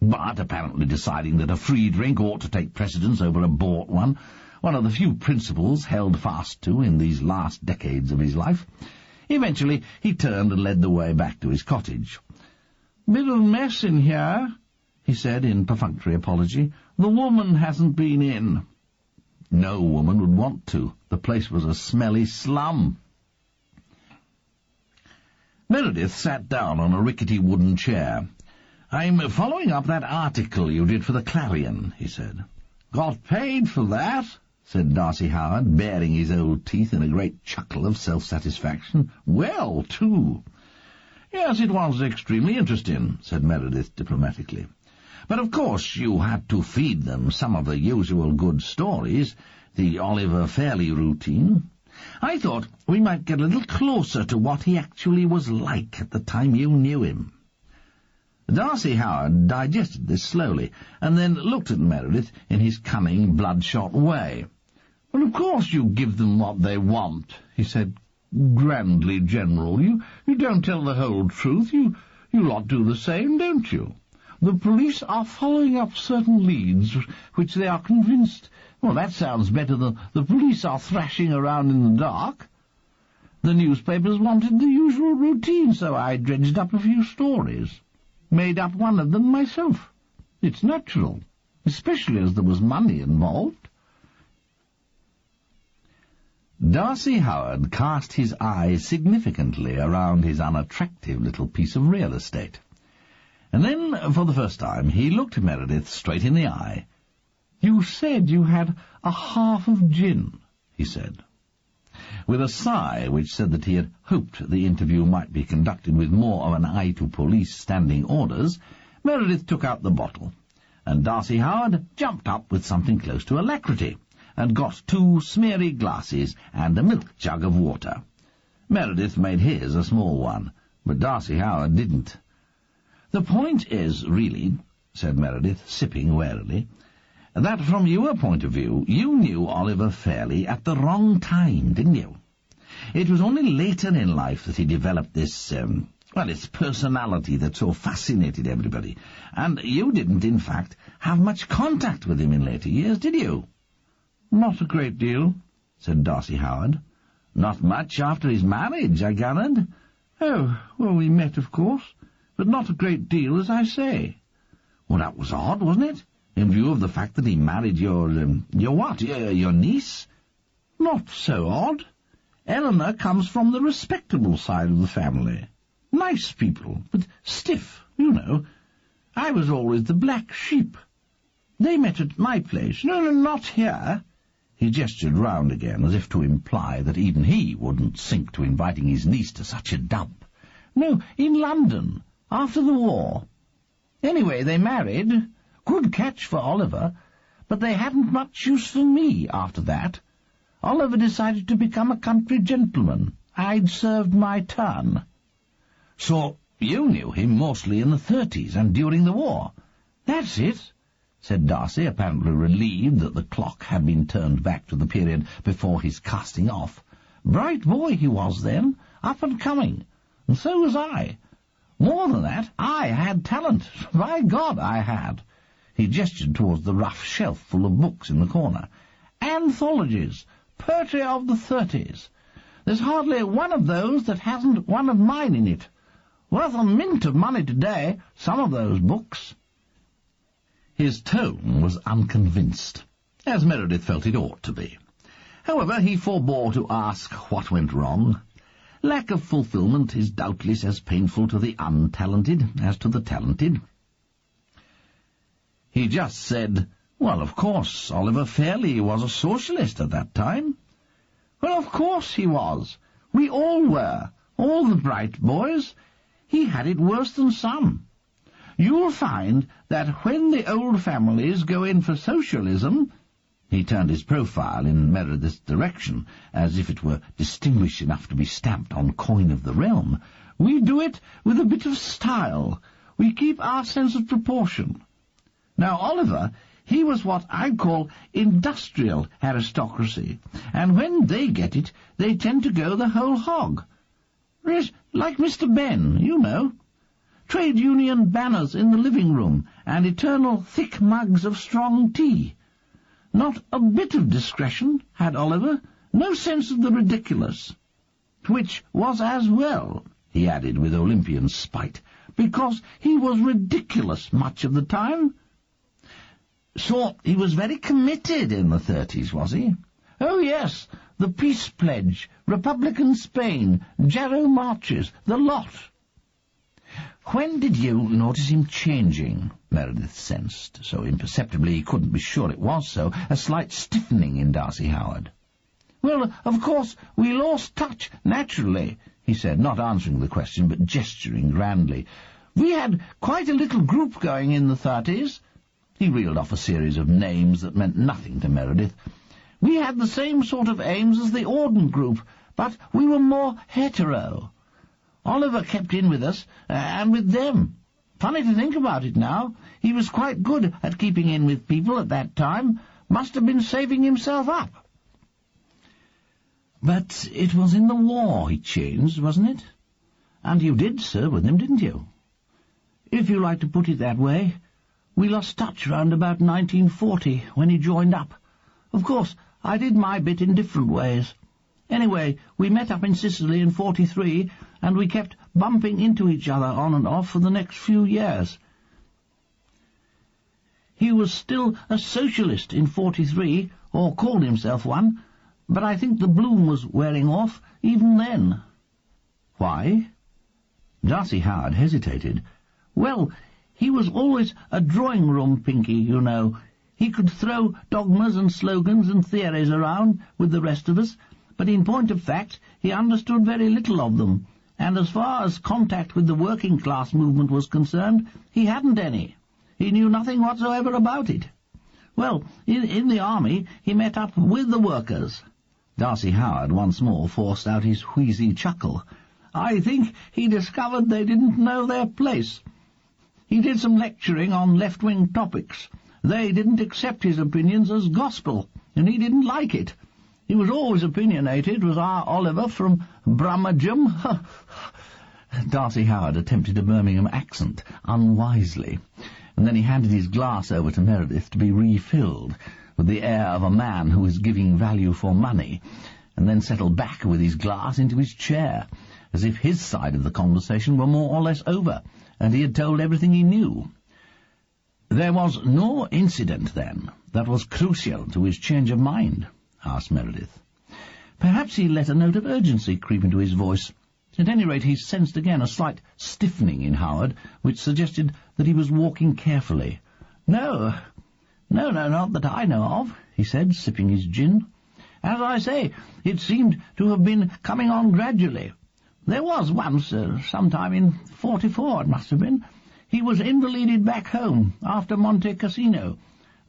But, apparently deciding that a free drink ought to take precedence over a bought one of the few principles held fast to in these last decades of his life, eventually he turned and led the way back to his cottage. "Bit of mess in here," he said in perfunctory apology. "The woman hasn't been in." No woman would want to. The place was a smelly slum. Meredith sat down on a rickety wooden chair. "I'm following up that article you did for the Clarion," he said. "Got paid for that?" said Darcy Howard, baring his old teeth in a great chuckle of self-satisfaction. "Well, too." "Yes, it was extremely interesting," said Meredith diplomatically. "But of course you had to feed them some of the usual good stories, the Oliver Fairley routine. I thought we might get a little closer to what he actually was like at the time you knew him." Darcy Howard digested this slowly, and then looked at Meredith in his cunning, bloodshot way. "Well, of course you give them what they want," he said, grandly general. You don't tell the whole truth. You lot do the same, don't you? The police are following up certain leads which they are convinced... Well, that sounds better than the police are thrashing around in the dark. The newspapers wanted the usual routine, so I dredged up a few stories. Made up one of them myself. It's natural, especially as there was money involved." Darcy Howard cast his eye significantly around his unattractive little piece of real estate. And then, for the first time, he looked Meredith straight in the eye. "You said you had a half of gin," he said. With a sigh which said that he had hoped the interview might be conducted with more of an eye to police standing orders, Meredith took out the bottle, and Darcy Howard jumped up with something close to alacrity, and got 2 smeary glasses and a milk jug of water. Meredith made his a small one, but Darcy Howard didn't. "The point is, really," said Meredith, sipping warily, "that from your point of view you knew Oliver Fairley at the wrong time, didn't you? It was only later in life that he developed this, its personality that so fascinated everybody, and you didn't, in fact, have much contact with him in later years, did you?" "Not a great deal," said Darcy Howard. "Not much after his marriage, I gathered?" "Oh, well, we met, of course, but not a great deal, as I say." "Well, that was odd, wasn't it, in view of the fact that he married your niece?" "Not so odd. Eleanor comes from the respectable side of the family. Nice people, but stiff, you know. I was always the black sheep. They met at my place. No, not here." He gestured round again, as if to imply that even he wouldn't sink to inviting his niece to such a dump. "No, in London, after the war." Anyway, they married. Good catch for Oliver. But they hadn't much use for me after that. Oliver decided to become a country gentleman. I'd served my turn. So you knew him mostly in the 30s and during the war? That's it, said Darcy, apparently relieved that the clock had been turned back to the period before his casting off. Bright boy he was then, up and coming, and so was I. More than that, I had talent. By God, I had. He gestured towards the rough shelf full of books in the corner. Anthologies, poetry of the 30s. There's hardly one of those that hasn't one of mine in it. Worth a mint of money today, some of those books. His tone was unconvinced, as Meredith felt it ought to be. However, he forbore to ask what went wrong. Lack of fulfilment is doubtless as painful to the untalented as to the talented. He just said, well, of course, Oliver Fairley was a socialist at that time. Well, of course he was. We all were, all the bright boys. He had it worse than some. You'll find that when the old families go in for socialism— he turned his profile in Meredith's direction, as if it were distinguished enough to be stamped on coin of the realm— we do it with a bit of style. We keep our sense of proportion. Now, Oliver, he was what I'd call industrial aristocracy, and when they get it, they tend to go the whole hog. Yes, like Mr. Ben, you know. Trade union banners in the living room, and eternal thick mugs of strong tea. Not a bit of discretion had Oliver, no sense of the ridiculous. Which was as well, he added with Olympian spite, because he was ridiculous much of the time. So he was very committed in the 30s, was he? Oh, yes, the Peace Pledge, Republican Spain, Jarrow Marches, the lot. When did you notice him changing? Meredith sensed, so imperceptibly he couldn't be sure it was so, a slight stiffening in Darcy Howard. Well, of course, we lost touch, naturally, he said, not answering the question, but gesturing grandly. We had quite a little group going in the 30s. He reeled off a series of names that meant nothing to Meredith. We had the same sort of aims as the Auden group, but we were more hetero. Oliver kept in with us, and with them. Funny to think about it now. He was quite good at keeping in with people at that time. Must have been saving himself up. But it was in the war he changed, wasn't it? And you did serve with him, didn't you? If you like to put it that way. We lost touch round about 1940, when he joined up. Of course, I did my bit in different ways. Anyway, we met up in Sicily in 43, and we kept bumping into each other on and off for the next few years. He was still a socialist in 43, or called himself one, but I think the bloom was wearing off even then. Why? Darcy Howard hesitated. Well, he was always a drawing-room pinky, you know. He could throw dogmas and slogans and theories around with the rest of us, but in point of fact he understood very little of them, and as far as contact with the working-class movement was concerned, he hadn't any. He knew nothing whatsoever about it. Well, in the army he met up with the workers. Darcy Howard once more forced out his wheezy chuckle. I think he discovered they didn't know their place. He did some lecturing on left-wing topics. They didn't accept his opinions as gospel, and he didn't like it. He was always opinionated, was our Oliver from Brummagem. Darcy Howard attempted a Birmingham accent, unwisely, and then he handed his glass over to Meredith to be refilled, with the air of a man who is giving value for money, and then settled back with his glass into his chair, as if his side of the conversation were more or less over, and he had told everything he knew. There was no incident, then, that was crucial to his change of mind? Asked Meredith. Perhaps he let a note of urgency creep into his voice. At any rate, he sensed again a slight stiffening in Howard, which suggested that he was walking carefully. No, not that I know of, he said, sipping his gin. As I say, it seemed to have been coming on gradually. There was once, sometime in 44 it must have been, He was invalided back home after Monte Cassino.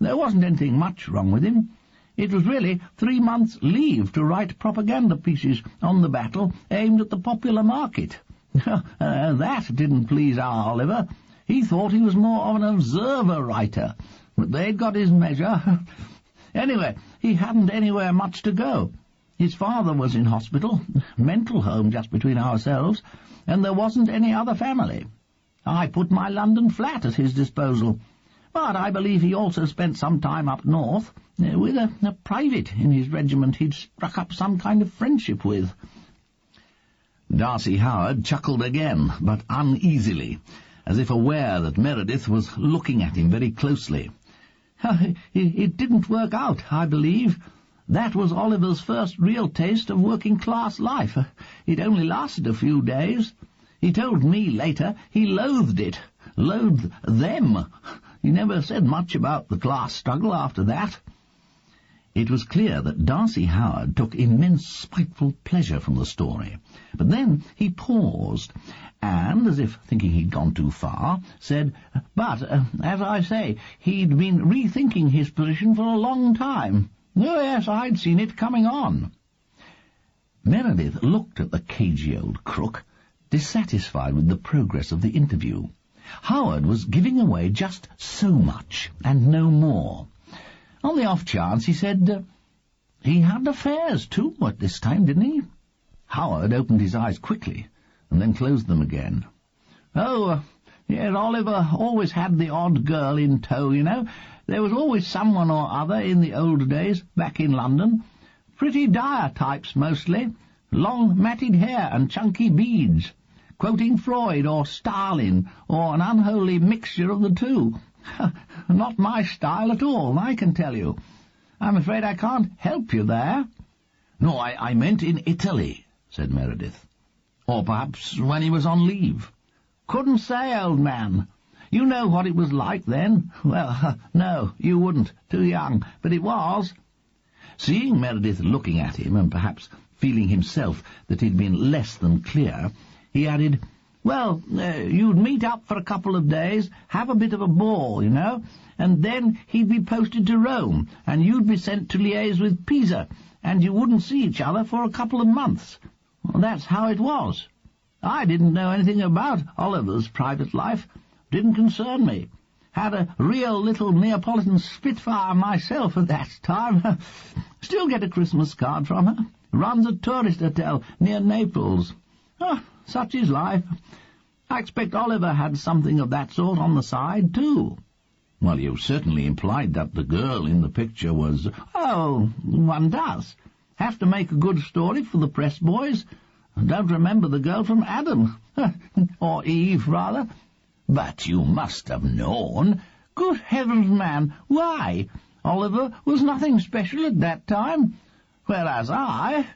There wasn't anything much wrong with him. It was really 3 months' leave to write propaganda pieces on the battle aimed at the popular market. That didn't please our Oliver. He thought he was more of an observer writer, but they'd got his measure. Anyway, he hadn't anywhere much to go. His father was in hospital, mental home just between ourselves, and there wasn't any other family. I put my London flat at his disposal, but I believe he also spent some time up north with a private in his regiment he'd struck up some kind of friendship with. Darcy Howard chuckled again, but uneasily, as if aware that Meredith was looking at him very closely. It didn't work out, I believe. That was Oliver's first real taste of working-class life. It only lasted a few days. He told me later he loathed it, loathed them. He never said much about the class struggle after that. It was clear that Darcy Howard took immense spiteful pleasure from the story, but then he paused, and, as if thinking he'd gone too far, said, "But, as I say, he'd been rethinking his position for a long time. Oh, yes, I'd seen it coming on." Meredith looked at the cagey old crook, dissatisfied with the progress of the interview. Howard was giving away just so much, and no more. On the off chance, he said, "He had affairs, too, at this time, didn't he?" Howard opened his eyes quickly, and then closed them again. "Oh, yes, Oliver always had the odd girl in tow, you know. There was always someone or other in the old days, back in London. Pretty dire types, mostly. Long matted hair and chunky beads. Quoting Freud or Stalin, or an unholy mixture of the two. Not my style at all, I can tell you. I'm afraid I can't help you there." "No, I meant in Italy," said Meredith. "Or perhaps when he was on leave." "Couldn't say, old man. You know what it was like then. Well, no, you wouldn't. Too young. But it was." Seeing Meredith looking at him, and perhaps feeling himself that he'd been less than clear, he added, "Well, you'd meet up for a couple of days, have a bit of a ball, you know, and then he'd be posted to Rome, and you'd be sent to liaise with Pisa, and you wouldn't see each other for a couple of months. Well, that's how it was. I didn't know anything about Oliver's private life. Didn't concern me. Had a real little Neapolitan Spitfire myself at that time. Still get a Christmas card from her. Runs a tourist hotel near Naples. Oh, such is life. I expect Oliver had something of that sort on the side, too." "Well, you certainly implied that the girl in the picture was—" "Oh, one does. Have to make a good story for the press boys. Don't remember the girl from Adam. Or Eve, rather." "But you must have known." "Good heavens, man, why? Oliver was nothing special at that time. Whereas I—"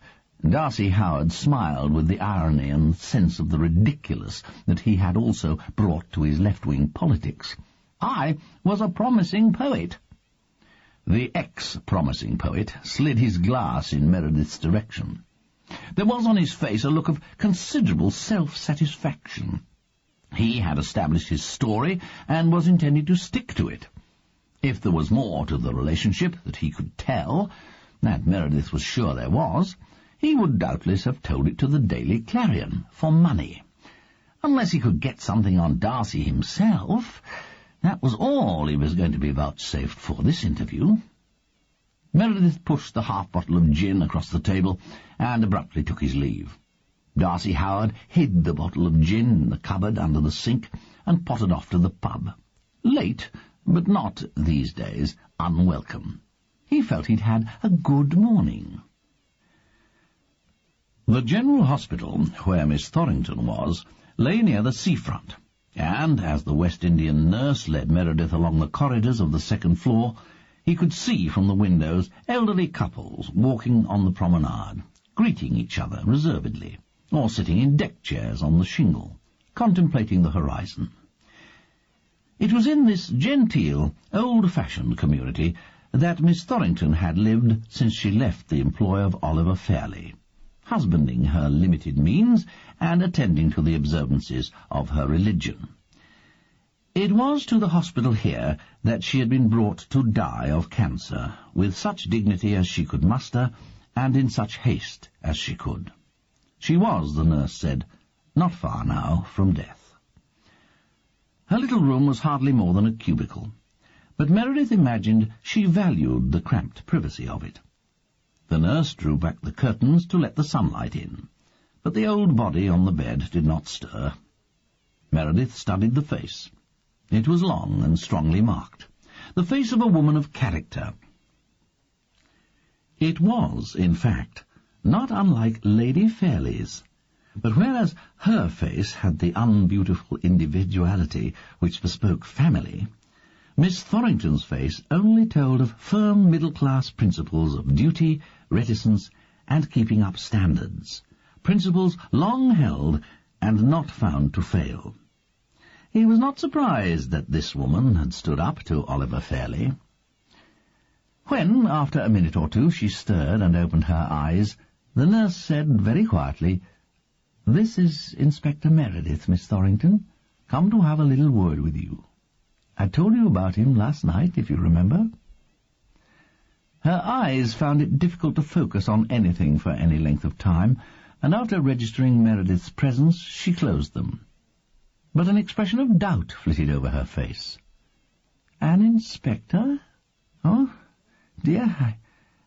Darcy Howard smiled with the irony and sense of the ridiculous that he had also brought to his left-wing politics. "I was a promising poet." The ex-promising poet slid his glass in Meredith's direction. There was on his face a look of considerable self-satisfaction. He had established his story and was intending to stick to it. If there was more to the relationship that he could tell, that Meredith was sure there was, he would doubtless have told it to the Daily Clarion for money. Unless he could get something on Darcy himself, that was all he was going to be vouchsafed for this interview. Meredith pushed the half-bottle of gin across the table and abruptly took his leave. Darcy Howard hid the bottle of gin in the cupboard under the sink and pottered off to the pub. Late, but not, these days, unwelcome. He felt he'd had a good morning. The General Hospital, where Miss Thorrington was, lay near the seafront, and as the West Indian nurse led Meredith along the corridors of the second floor, he could see from the windows elderly couples walking on the promenade, greeting each other reservedly, or sitting in deck chairs on the shingle, contemplating the horizon. It was in this genteel, old-fashioned community that Miss Thorrington had lived since she left the employ of Oliver Fairley, husbanding her limited means and attending to the observances of her religion. It was to the hospital here that she had been brought to die of cancer, with such dignity as she could muster, and in such haste as she could. She was, the nurse said, not far now from death. Her little room was hardly more than a cubicle, but Meredith imagined she valued the cramped privacy of it. The nurse drew back the curtains to let the sunlight in, but the old body on the bed did not stir. Meredith studied the face. It was long and strongly marked, the face of a woman of character. It was, in fact, not unlike Lady Fairley's, but whereas her face had the unbeautiful individuality which bespoke family, Miss Thorrington's face only told of firm middle-class principles of duty, reticence, and keeping up standards, principles long held and not found to fail. He was not surprised that this woman had stood up to Oliver Fairley. When, after a minute or two, she stirred and opened her eyes, the nurse said very quietly, "This is Inspector Meredith, Miss Thorrington, come to have a little word with you. I told you about him last night, if you remember." Her eyes found it difficult to focus on anything for any length of time, and after registering Meredith's presence, she closed them. But an expression of doubt flitted over her face. "An inspector? Oh, dear,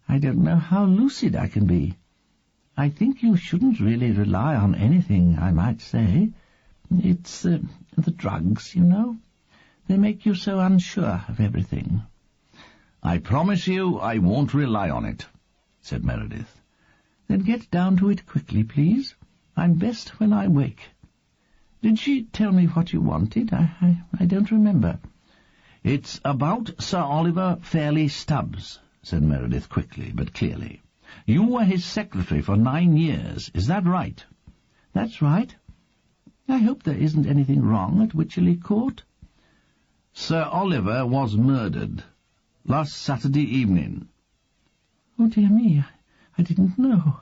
I don't know how lucid I can be. I think you shouldn't really rely on anything, I might say. It's the drugs, you know. They make you so unsure of everything." "I promise you I won't rely on it," said Meredith. "Then get down to it quickly, please. I'm best when I wake. Did she tell me what you wanted? I don't remember." "It's about Sir Oliver Fairley Stubbs," said Meredith quickly but clearly. "You were his secretary for 9 years. Is that right?" "That's right. I hope there isn't anything wrong at Wycherley Court." "Sir Oliver was murdered last Saturday evening." "Oh, dear me, I didn't know.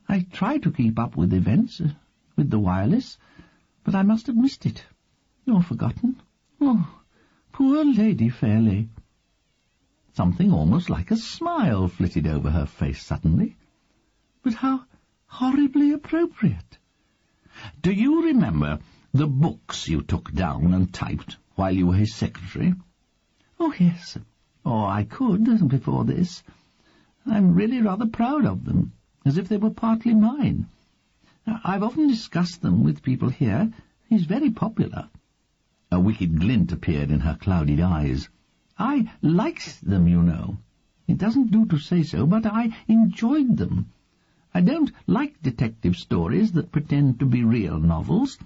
I tried to keep up with events, with the wireless, but I must have missed it, or forgotten. Oh, poor Lady Fairley." Something almost like a smile flitted over her face suddenly. But how horribly appropriate. "Do you remember the books you took down and typed while you were his secretary?" "Oh, yes. Oh, I could, before this. I'm really rather proud of them, as if they were partly mine. I've often discussed them with people here. He's very popular." A wicked glint appeared in her clouded eyes. "I liked them, you know. It doesn't do to say so, but I enjoyed them. I don't like detective stories that pretend to be real novels,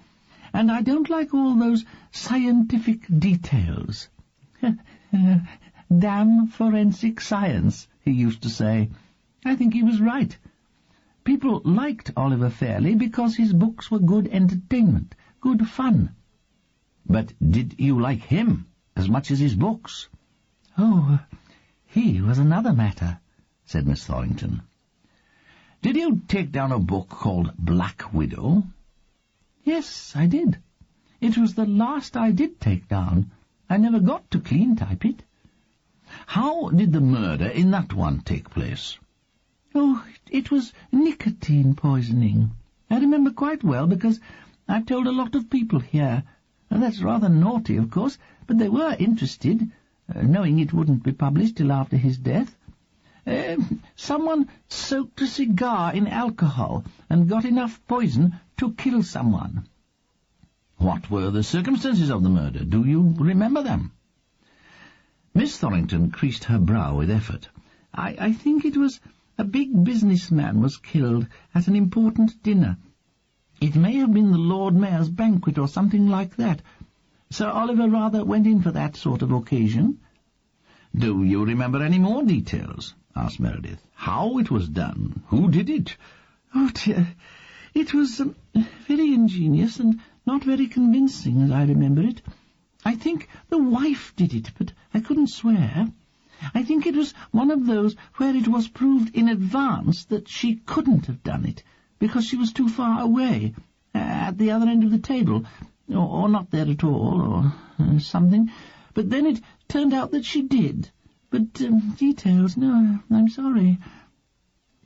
and I don't like all those scientific details. Damn forensic science, he used to say. I think he was right. People liked Oliver Fairley because his books were good entertainment, good fun." "But did you like him as much as his books?" "Oh, he was another matter," said Miss Thorrington. "Did you take down a book called Black Widow?" "Yes, I did. It was the last I did take down. I never got to clean type it." "How did the murder in that one take place?" "Oh, it was nicotine poisoning. I remember quite well, because I've told a lot of people here. And that's rather naughty, of course, but they were interested, knowing it wouldn't be published till after his death. Someone soaked a cigar in alcohol and got enough poison to kill someone." "What were the circumstances of the murder? Do you remember them?" Miss Thorrington creased her brow with effort. I think it was a big businessman was killed at an important dinner. It may have been the Lord Mayor's banquet or something like that. Sir Oliver rather went in for that sort of occasion." "Do you remember any more details?" asked Meredith. "How it was done? Who did it?" "Oh, dear, it was very ingenious and not very convincing, as I remember it. I think the wife did it, but I couldn't swear. I think it was one of those where it was proved in advance that she couldn't have done it, because she was too far away, at the other end of the table. or not there at all, or something. But then it turned out that she did. But details, no, I'm sorry.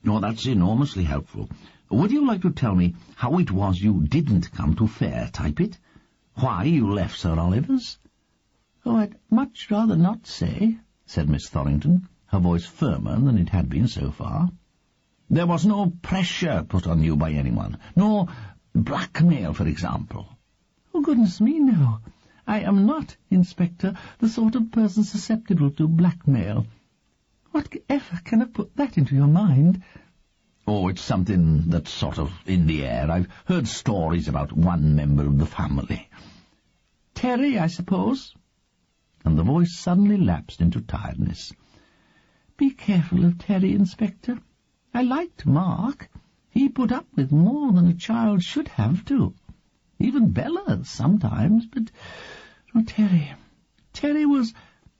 Oh, that's enormously helpful. Would you like to tell me how it was you didn't come to fair type it? Why you left Sir Oliver's? Oh, I'd much rather not say, said Miss Thorrington, her voice firmer than it had been so far. There was no pressure put on you by anyone, no blackmail, for example. Oh, goodness me, no. I am not, Inspector, the sort of person susceptible to blackmail. Whatever can have put that into your mind? Oh, it's something that's sort of in the air. I've heard stories about one member of the family. Terry, I suppose? And the voice suddenly lapsed into tiredness. Be careful of Terry, Inspector. I liked Mark. He put up with more than a child should have to. Even Bella sometimes, but Terry was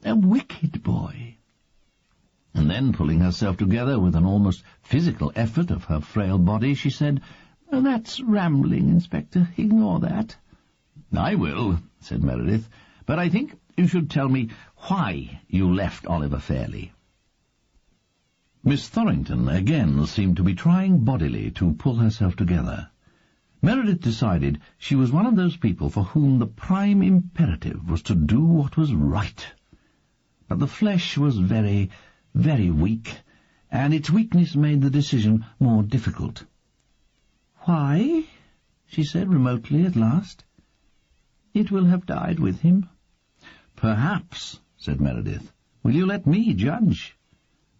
a wicked boy. And then, pulling herself together with an almost physical effort of her frail body, she said, "Oh, that's rambling, Inspector. Ignore that." "I will," said Meredith, "but I think you should tell me why you left Oliver Fairley." Miss Thorrington again seemed to be trying bodily to pull herself together. Meredith decided she was one of those people for whom the prime imperative was to do what was right. But the flesh was very, very weak, and its weakness made the decision more difficult. "Why?" she said remotely at last. "It will have died with him." "Perhaps," said Meredith. "Will you let me judge?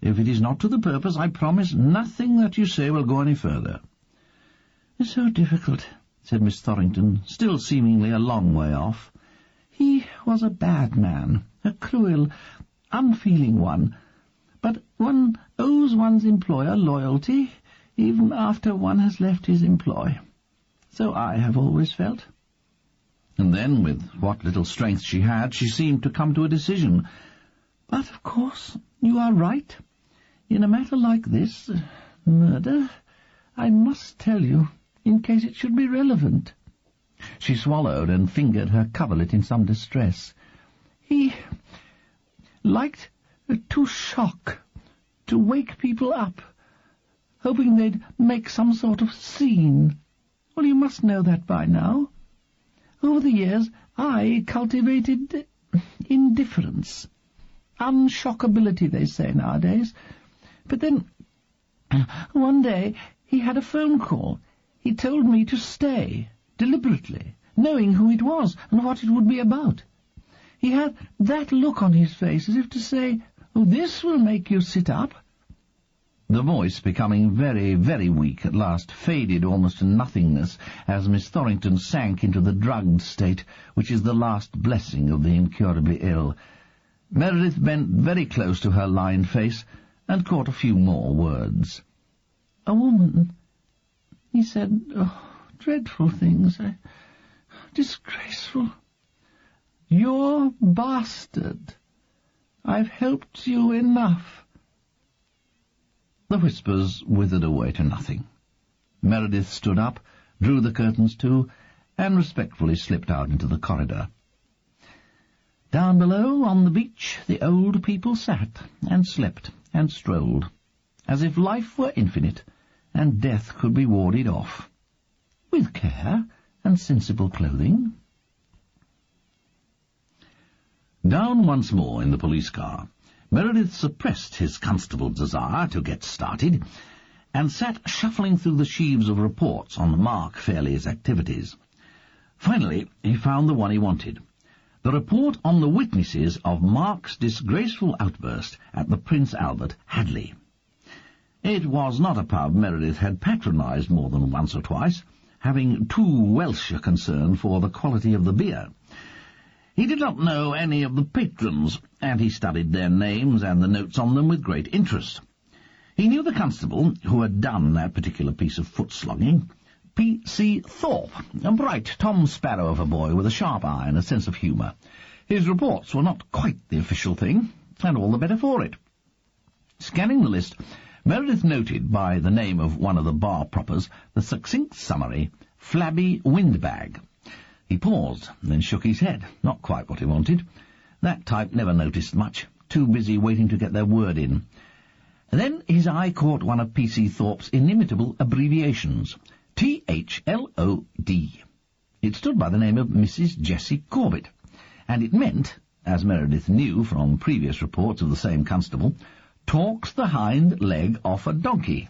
If it is not to the purpose, I promise nothing that you say will go any further." "It's so difficult," said Miss Thorrington, still seemingly a long way off. "He was a bad man, a cruel, unfeeling one. But one owes one's employer loyalty, even after one has left his employ. So I have always felt." And then, with what little strength she had, she seemed to come to a decision. "But, of course, you are right. In a matter like this, murder, I must tell you, in case it should be relevant." She swallowed and fingered her coverlet in some distress. "He liked to shock, to wake people up, hoping they'd make some sort of scene. Well, you must know that by now. Over the years, I cultivated indifference. Unshockability, they say nowadays. But then, one day, he had a phone call. He told me to stay, deliberately, knowing who it was and what it would be about. He had that look on his face, as if to say, 'Oh, this will make you sit up.'" The voice, becoming very, very weak, at last faded almost to nothingness as Miss Thorrington sank into the drugged state, which is the last blessing of the incurably ill. Meredith bent very close to her lined face and caught a few more words. "A woman. He said, dreadful things. Disgraceful. 'You're bastard. I've helped you enough.'" The whispers withered away to nothing. Meredith stood up, drew the curtains to, and respectfully slipped out into the corridor. Down below, on the beach, the old people sat and slept and strolled, as if life were infinite and death could be warded off, with care and sensible clothing. Down once more in the police car, Meredith suppressed his constable's desire to get started, and sat shuffling through the sheaves of reports on Mark Fairley's activities. Finally, he found the one he wanted, the report on the witnesses of Mark's disgraceful outburst at the Prince Albert, Hadley. It was not a pub Meredith had patronized more than once or twice, having too Welsh a concern for the quality of the beer. He did not know any of the patrons, and he studied their names and the notes on them with great interest. He knew the constable who had done that particular piece of foot-slogging, P.C. Thorpe, a bright Tom Sparrow of a boy with a sharp eye and a sense of humour. His reports were not quite the official thing, and all the better for it. Scanning the list, Meredith noted by the name of one of the bar-proppers the succinct summary, "Flabby Windbag." He paused, then shook his head. Not quite what he wanted. That type never noticed much, too busy waiting to get their word in. Then his eye caught one of P.C. Thorpe's inimitable abbreviations, T-H-L-O-D. It stood by the name of Mrs. Jessie Corbett, and it meant, as Meredith knew from previous reports of the same constable, talks the hind leg off a donkey.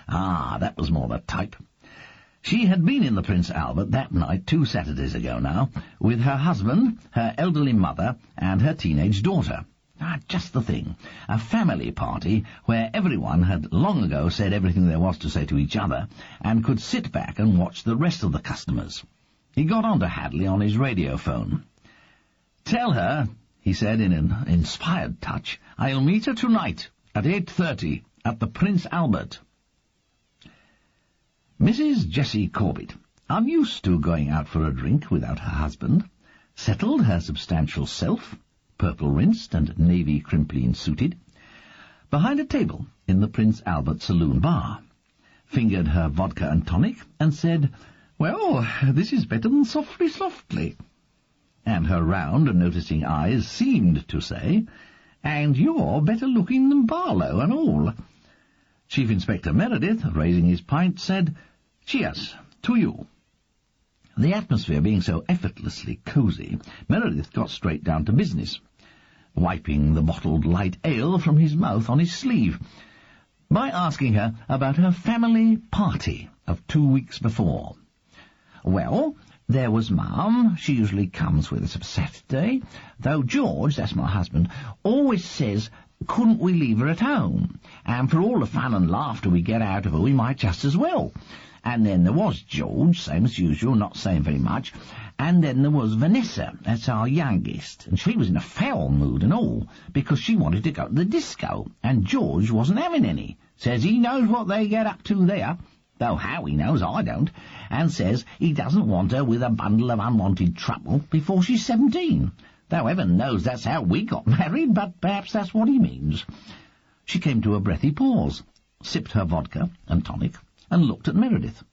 Ah, that was more the type. She had been in the Prince Albert that night 2 Saturdays ago now, with her husband, her elderly mother, and her teenage daughter. Just the thing. A family party where everyone had long ago said everything there was to say to each other, and could sit back and watch the rest of the customers. He got on to Hadley on his radio phone. "Tell her," he said in an inspired touch, "I'll meet her tonight at 8:30 at the Prince Albert." Mrs. Jessie Corbett, unused to going out for a drink without her husband, settled her substantial self, purple-rinsed and navy crimpline suited, behind a table in the Prince Albert saloon bar, fingered her vodka and tonic, and said, "Well, this is better than Softly Softly." And her round and noticing eyes seemed to say, "And you're better looking than Barlow and all." Chief Inspector Meredith, raising his pint, said, "Cheers, to you." The atmosphere being so effortlessly cosy, Meredith got straight down to business, wiping the bottled light ale from his mouth on his sleeve, by asking her about her family party of 2 weeks before. "Well, there was Mum. She usually comes with us of Saturday, though George, that's my husband, always says, couldn't we leave her at home? And for all the fun and laughter we get out of her, we might just as well. And then there was George, same as usual, not saying very much. And then there was Vanessa, that's our youngest, and she was in a foul mood and all, because she wanted to go to the disco, and George wasn't having any. Says he knows what they get up to there, though how he knows I don't, and says he doesn't want her with a bundle of unwanted trouble before she's 17. Though heaven knows that's how we got married, but perhaps that's what he means." She came to a breathy pause, sipped her vodka and tonic, and looked at Meredith.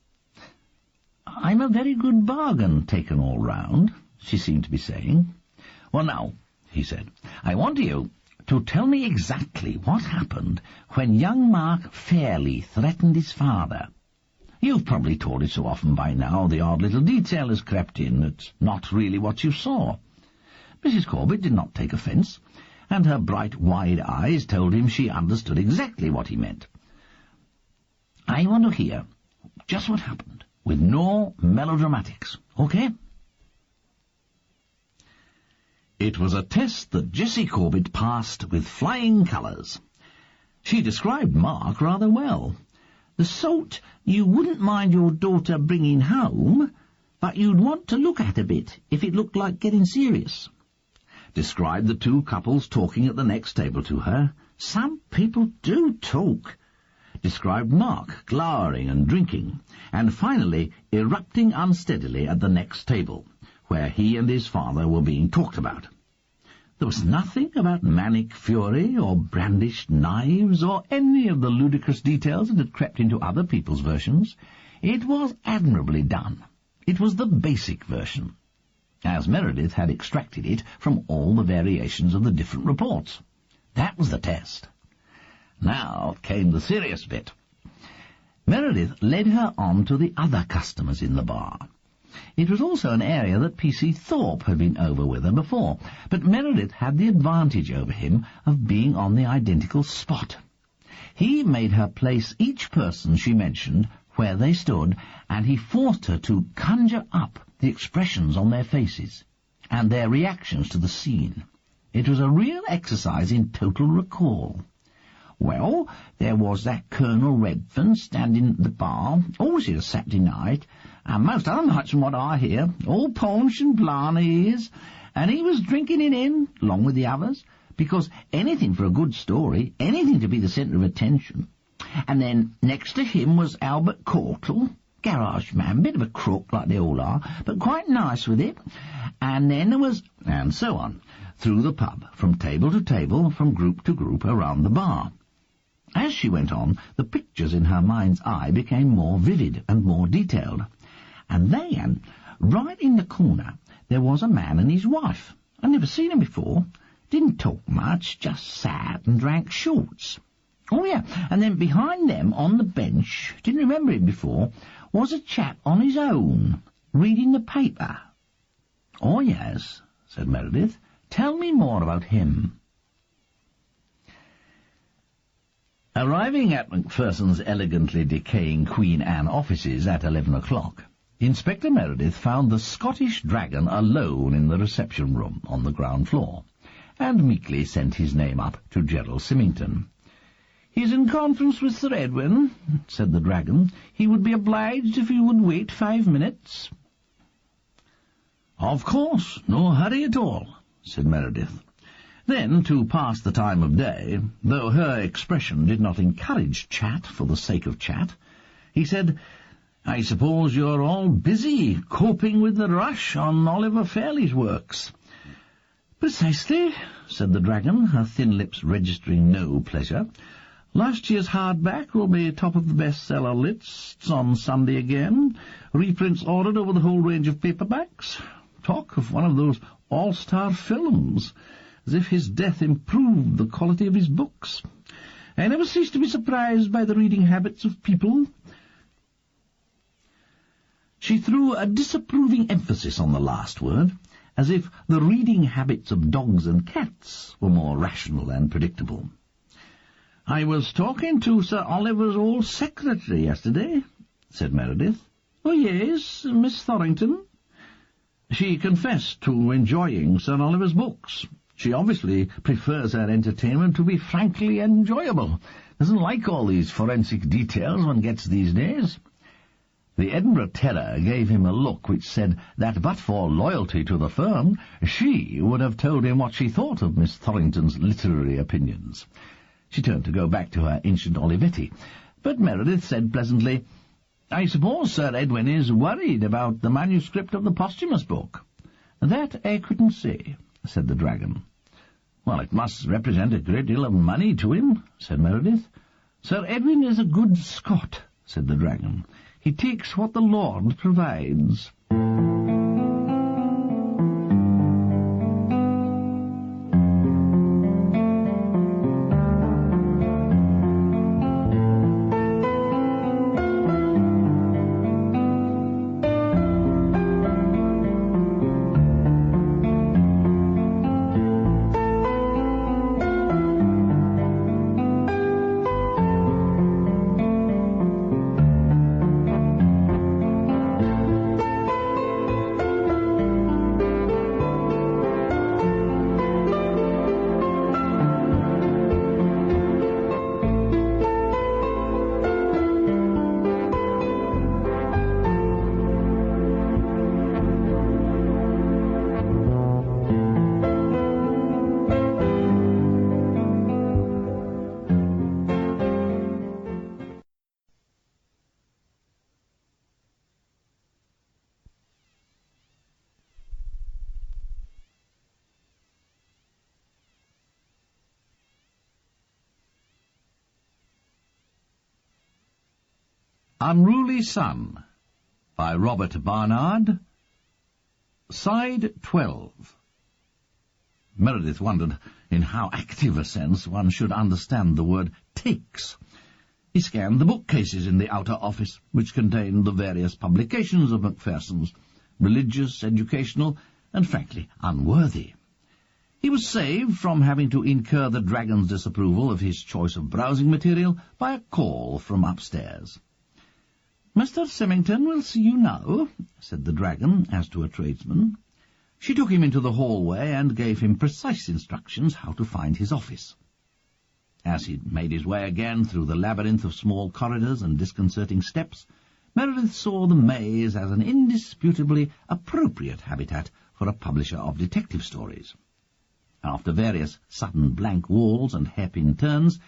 "I'm a very good bargain, taken all round," she seemed to be saying. "Well, now," he said, "I want you to tell me exactly what happened when young Mark fairly threatened his father. You've probably told it so often by now, the odd little detail has crept in. It's not really what you saw." Mrs. Corbett did not take offence, and her bright, wide eyes told him she understood exactly what he meant. "I want to hear just what happened, with no melodramatics, okay?" It was a test that Jessie Corbett passed with flying colours. She described Mark rather well. The sort you wouldn't mind your daughter bringing home, but you'd want to look at a bit if it looked like getting serious. Described the 2 couples talking at the next table to her. Some people do talk. Described Mark glowering and drinking, and finally erupting unsteadily at the next table, where he and his father were being talked about. There was nothing about manic fury or brandished knives or any of the ludicrous details that had crept into other people's versions. It was admirably done. It was the basic version, as Meredith had extracted it from all the variations of the different reports. That was the test. Now came the serious bit. Meredith led her on to the other customers in the bar. It was also an area that P.C. Thorpe had been over with her before, but Meredith had the advantage over him of being on the identical spot. He made her place each person she mentioned where they stood, and he forced her to conjure up the expressions on their faces, and their reactions to the scene. It was a real exercise in total recall. Well, there was that Colonel Redfern standing at the bar, always here Saturday night, and most other nights from what I hear, all Punch and Blarney he is, and he was drinking it in, along with the others, because anything for a good story, anything to be the centre of attention. And then next to him was Albert Caudle, garage man, bit of a crook like they all are, but quite nice with it. And then there was... and so on, through the pub, from table to table, from group to group around the bar. As she went on, the pictures in her mind's eye became more vivid and more detailed. And then, right in the corner there was a man and his wife. I'd never seen him before. Didn't talk much, just sat and drank shorts. Oh, yeah, and then behind them, on the bench, didn't remember him before, was a chap on his own, reading the paper. Oh, yes, said Meredith. Tell me more about him. Arriving at Macpherson's elegantly decaying Queen Anne offices at 11 o'clock, Inspector Meredith found the Scottish Dragon alone in the reception room on the ground floor, and meekly sent his name up to Gerald Symington. "He's in conference with Sir Edwin," said the Dragon. "He would be obliged if you would wait 5 minutes." "Of course, no hurry at all," said Meredith. Then, to pass the time of day, though her expression did not encourage chat for the sake of chat, he said, "I suppose you're all busy coping with the rush on Oliver Fairley's works." "Precisely," said the Dragon, her thin lips registering no pleasure. "Last year's hardback will be top of the bestseller lists on Sunday again. Reprints ordered over the whole range of paperbacks. Talk of one of those all-star films, as if his death improved the quality of his books. I never cease to be surprised by the reading habits of people." She threw a disapproving emphasis on the last word, as if the reading habits of dogs and cats were more rational and predictable. "I was talking to Sir Oliver's old secretary yesterday," said Meredith. "Oh, yes, Miss Thorrington." She confessed to enjoying Sir Oliver's books. She obviously prefers her entertainment to be frankly enjoyable. Doesn't like all these forensic details one gets these days. The Edinburgh Terror gave him a look which said that but for loyalty to the firm, she would have told him what she thought of Miss Thorrington's literary opinions. She turned to go back to her ancient Olivetti, but Meredith said pleasantly, "I suppose Sir Edwin is worried about the manuscript of the posthumous book." "That I couldn't say," said the Dragon. "Well, it must represent a great deal of money to him," said Meredith. "Sir Edwin is a good Scot," said the Dragon. "He takes what the Lord provides." Unruly Son, by Robert Barnard. Side 12. Meredith wondered in how active a sense one should understand the word takes. He scanned the bookcases in the outer office, which contained the various publications of Macpherson's, religious, educational, and frankly unworthy. He was saved from having to incur the Dragon's disapproval of his choice of browsing material by a call from upstairs. "Mr. Symington will see you now," said the Dragon, as to a tradesman. She took him into the hallway and gave him precise instructions how to find his office. As he made his way again through the labyrinth of small corridors and disconcerting steps, Meredith saw the maze as an indisputably appropriate habitat for a publisher of detective stories. After various sudden blank walls and hairpin turns,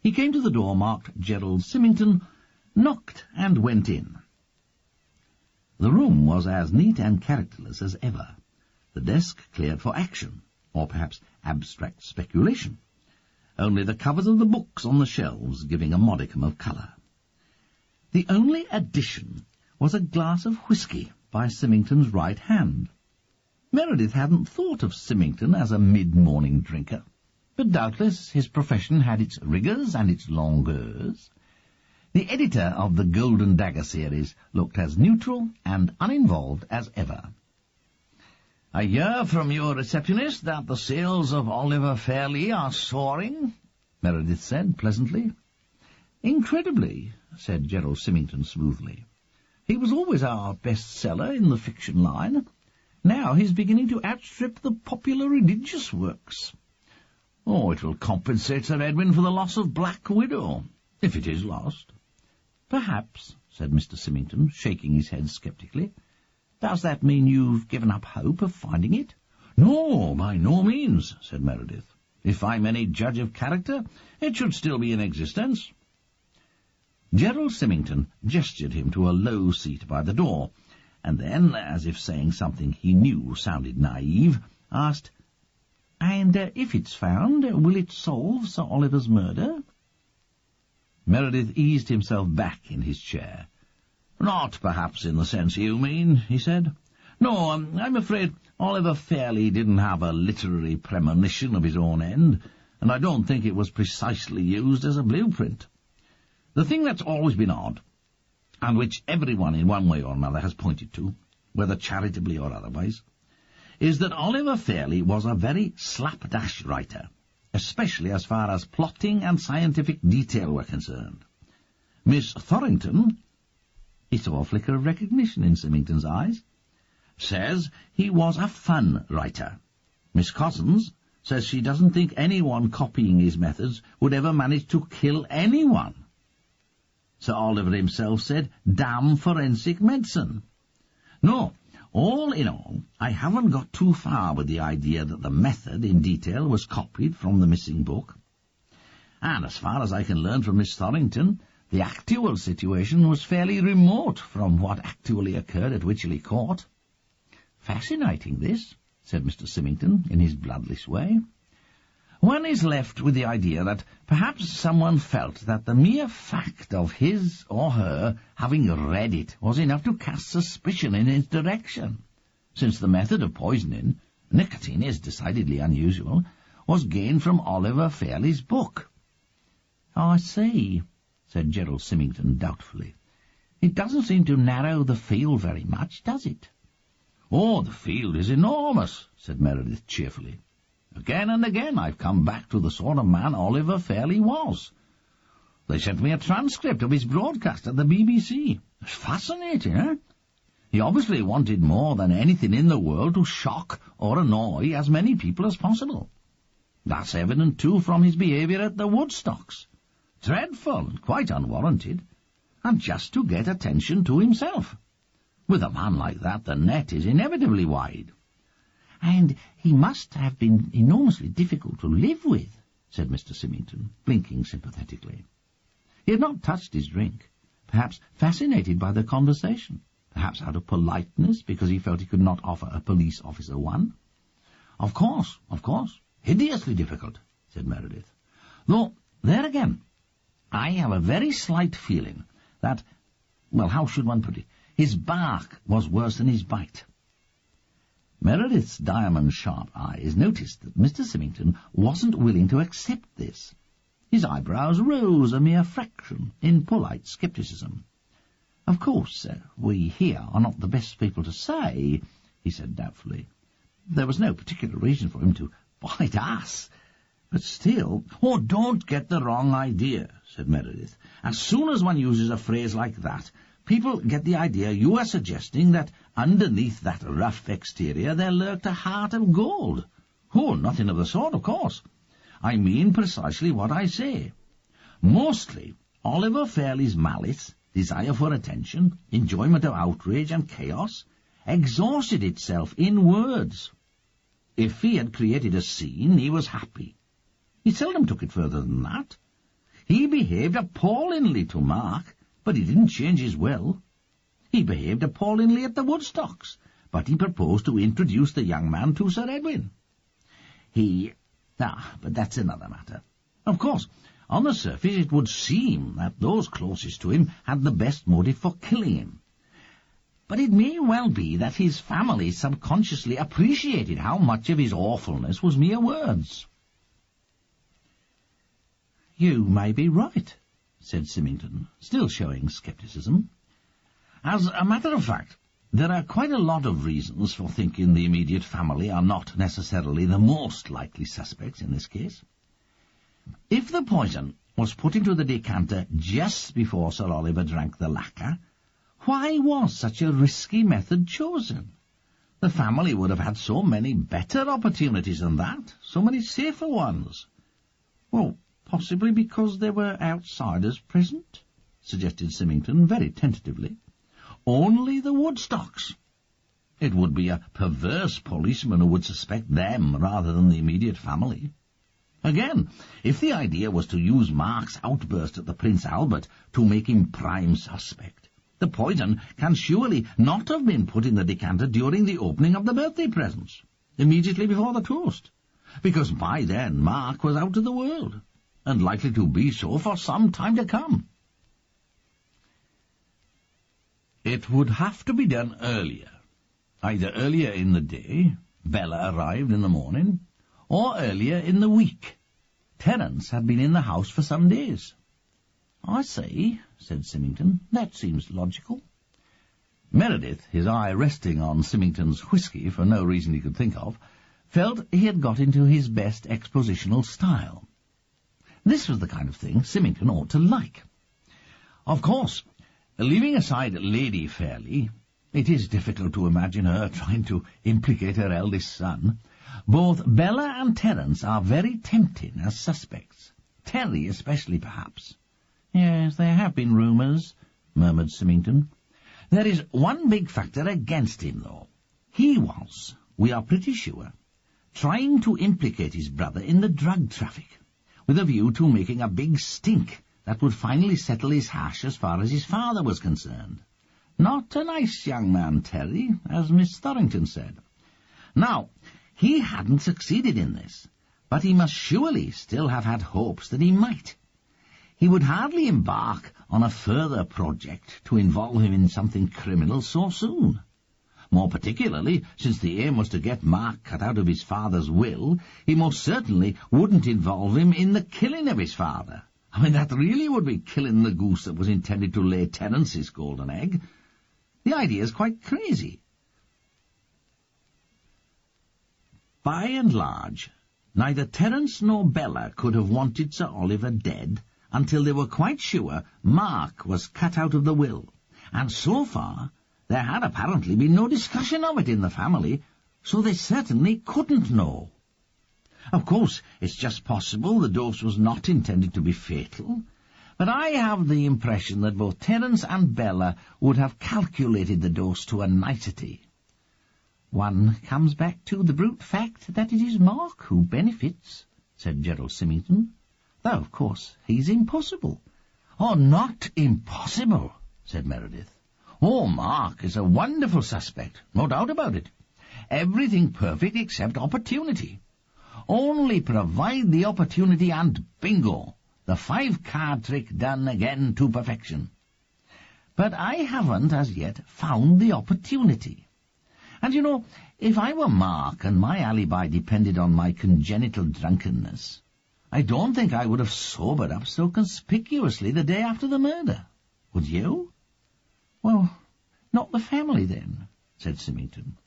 he came to the door marked Gerald Symington, knocked and went in. The room was as neat and characterless as ever, the desk cleared for action, or perhaps abstract speculation, only the covers of the books on the shelves giving a modicum of colour. The only addition was a glass of whisky by Symington's right hand. Meredith hadn't thought of Symington as a mid-morning drinker, but doubtless his profession had its rigours and its longueurs. The editor of the Golden Dagger series looked as neutral and uninvolved as ever. "I hear from your receptionist that the sales of Oliver Fairley are soaring," Meredith said pleasantly. "Incredibly," said Gerald Symington smoothly. "He was always our best seller in the fiction line. Now he's beginning to outstrip the popular religious works. Oh, it will compensate Sir Edwin for the loss of Black Widow, if it is lost." "Perhaps," said Mr. Symington, shaking his head sceptically. "Does that mean you've given up hope of finding it?" "No, by no means," said Meredith. "If I'm any judge of character, it should still be in existence." Gerald Symington gestured him to a low seat by the door, and then, as if saying something he knew sounded naive, asked, "And if it's found, will it solve Sir Oliver's murder?" Meredith eased himself back in his chair. "Not perhaps in the sense you mean," he said. "No, I'm afraid Oliver Fairley didn't have a literary premonition of his own end, and I don't think it was precisely used as a blueprint. The thing that's always been odd, and which everyone in one way or another has pointed to, whether charitably or otherwise, is that Oliver Fairley was a very slapdash writer, especially as far as plotting and scientific detail were concerned. Miss Thorrington," he saw a flicker of recognition in Symington's eyes, "says he was a fun writer. Miss Cozzens says she doesn't think anyone copying his methods would ever manage to kill anyone. Sir Oliver himself said, 'Damn forensic medicine.' No, all in all, I haven't got too far with the idea that the method in detail was copied from the missing book. And as far as I can learn from Miss Thorrington, the actual situation was fairly remote from what actually occurred at Wycherley Court." "Fascinating, this," said Mr. Symington in his bloodless way. "One is left with the idea that perhaps someone felt that the mere fact of his or her having read it was enough to cast suspicion in his direction, since the method of poisoning, nicotine is decidedly unusual, was gained from Oliver Fairley's book." "I see," said Gerald Symington doubtfully. "It doesn't seem to narrow the field very much, does it?" "Oh, the field is enormous," said Meredith cheerfully. "Again and again I've come back to the sort of man Oliver Fairley was. They sent me a transcript of his broadcast at the BBC. It's fascinating, eh? He obviously wanted more than anything in the world to shock or annoy as many people as possible. That's evident, too, from his behaviour at the Woodstocks. Dreadful and quite unwarranted, and just to get attention to himself. With a man like that, the net is inevitably wide." "And he must have been enormously difficult to live with," said Mr. Symington, blinking sympathetically. He had not touched his drink, perhaps fascinated by the conversation, perhaps out of politeness because he felt he could not offer a police officer one. Of course, hideously difficult," said Meredith. "Though, there again, I have a very slight feeling that, well, how should one put it, his bark was worse than his bite." Meredith's diamond-sharp eyes noticed that Mr. Symington wasn't willing to accept this. His eyebrows rose a mere fraction in polite scepticism. "Of course, we here are not the best people to say," he said doubtfully. "There was no particular reason for him to bite us, but still—" "Oh, don't get the wrong idea," said Meredith. "As soon as one uses a phrase like that, people get the idea you are suggesting that underneath that rough exterior there lurked a heart of gold. Oh, nothing of the sort, of course. I mean precisely what I say. Mostly, Oliver Fairley's malice, desire for attention, enjoyment of outrage and chaos, exhausted itself in words. If he had created a scene, he was happy. He seldom took it further than that. He behaved appallingly to Mark, but he didn't change his will. He behaved appallingly at the Woodstocks, but he proposed to introduce the young man to Sir Edwin. But that's another matter. Of course, on the surface it would seem that those closest to him had the best motive for killing him. but it may well be that his family subconsciously appreciated how much of his awfulness was mere words. "You may be right," said Symington, still showing scepticism. "As a matter of fact, there are quite a lot of reasons for thinking the immediate family are not necessarily the most likely suspects in this case. If the poison was put into the decanter just before Sir Oliver drank the lacquer, why was such a risky method chosen? The family would have had so many better opportunities than that, so many safer ones." "Well, possibly because there were outsiders present," suggested Symington very tentatively. "Only the Woodstocks. It would be a perverse policeman who would suspect them rather than the immediate family. Again, if the idea was to use Mark's outburst at the Prince Albert to make him prime suspect, the poison can surely not have been put in the decanter during the opening of the birthday presents, immediately before the toast, because by then Mark was out of the world, and likely to be so for some time to come." "It would have to be done earlier. Either earlier in the day, Bella arrived in the morning, or earlier in the week. Terence had been in the house for some days." "I see," said Symington. "That seems logical." Meredith, his eye resting on Symington's whisky for no reason he could think of, felt he had got into his best expositional style. This was the kind of thing Symington ought to like. Of course, leaving aside Lady Fairlie, it is difficult to imagine her trying to implicate her eldest son. Both Bella and Terence are very tempting as suspects. Terry especially, perhaps. "Yes, there have been rumours," murmured Symington. "There is one big factor against him, though. He was, we are pretty sure, trying to implicate his brother in the drug traffic, with a view to making a big stink that would finally settle his hash as far as his father was concerned. Not a nice young man, Terry, as Miss Thorrington said. Now, he hadn't succeeded in this, but he must surely still have had hopes that he might. He would hardly embark on a further project to involve him in something criminal so soon. More particularly, since the aim was to get Mark cut out of his father's will, he most certainly wouldn't involve him in the killing of his father. I mean, that really would be killing the goose that was intended to lay Terence's golden egg. The idea is quite crazy." By and large, neither Terence nor Bella could have wanted Sir Oliver dead until they were quite sure Mark was cut out of the will, and so far there had apparently been no discussion of it in the family, so they certainly couldn't know. Of course, it's just possible the dose was not intended to be fatal, but I have the impression that both Terence and Bella would have calculated the dose to a nicety. "One comes back to the brute fact that it is Mark who benefits," said Gerald Symington. "Though, of course, he's impossible." "Oh, not impossible," said Meredith. "Oh, Mark is a wonderful suspect, no doubt about it. Everything perfect except opportunity. Only provide the opportunity and bingo, the 5-card trick done again to perfection. But I haven't as yet found the opportunity. And, you know, if I were Mark and my alibi depended on my congenital drunkenness, I don't think I would have sobered up so conspicuously the day after the murder. Would you?" "Well, not the family, then," said Symington.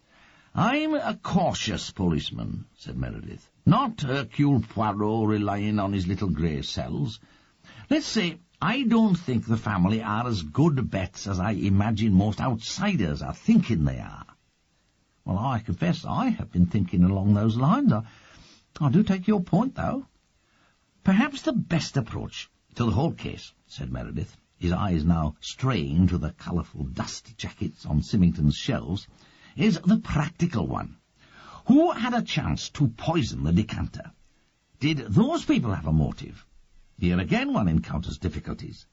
"I'm a cautious policeman," said Meredith. "Not Hercule Poirot relying on his little grey cells. Let's say I don't think the family are as good bets as I imagine most outsiders are thinking they are." "Well, I confess I have been thinking along those lines. I do take your point, though." "Perhaps the best approach to the whole case," said Meredith, his eyes now straying to the colourful dust jackets on Symington's shelves, "is the practical one. Who had a chance to poison the decanter? Did those people have a motive? Here again one encounters difficulties.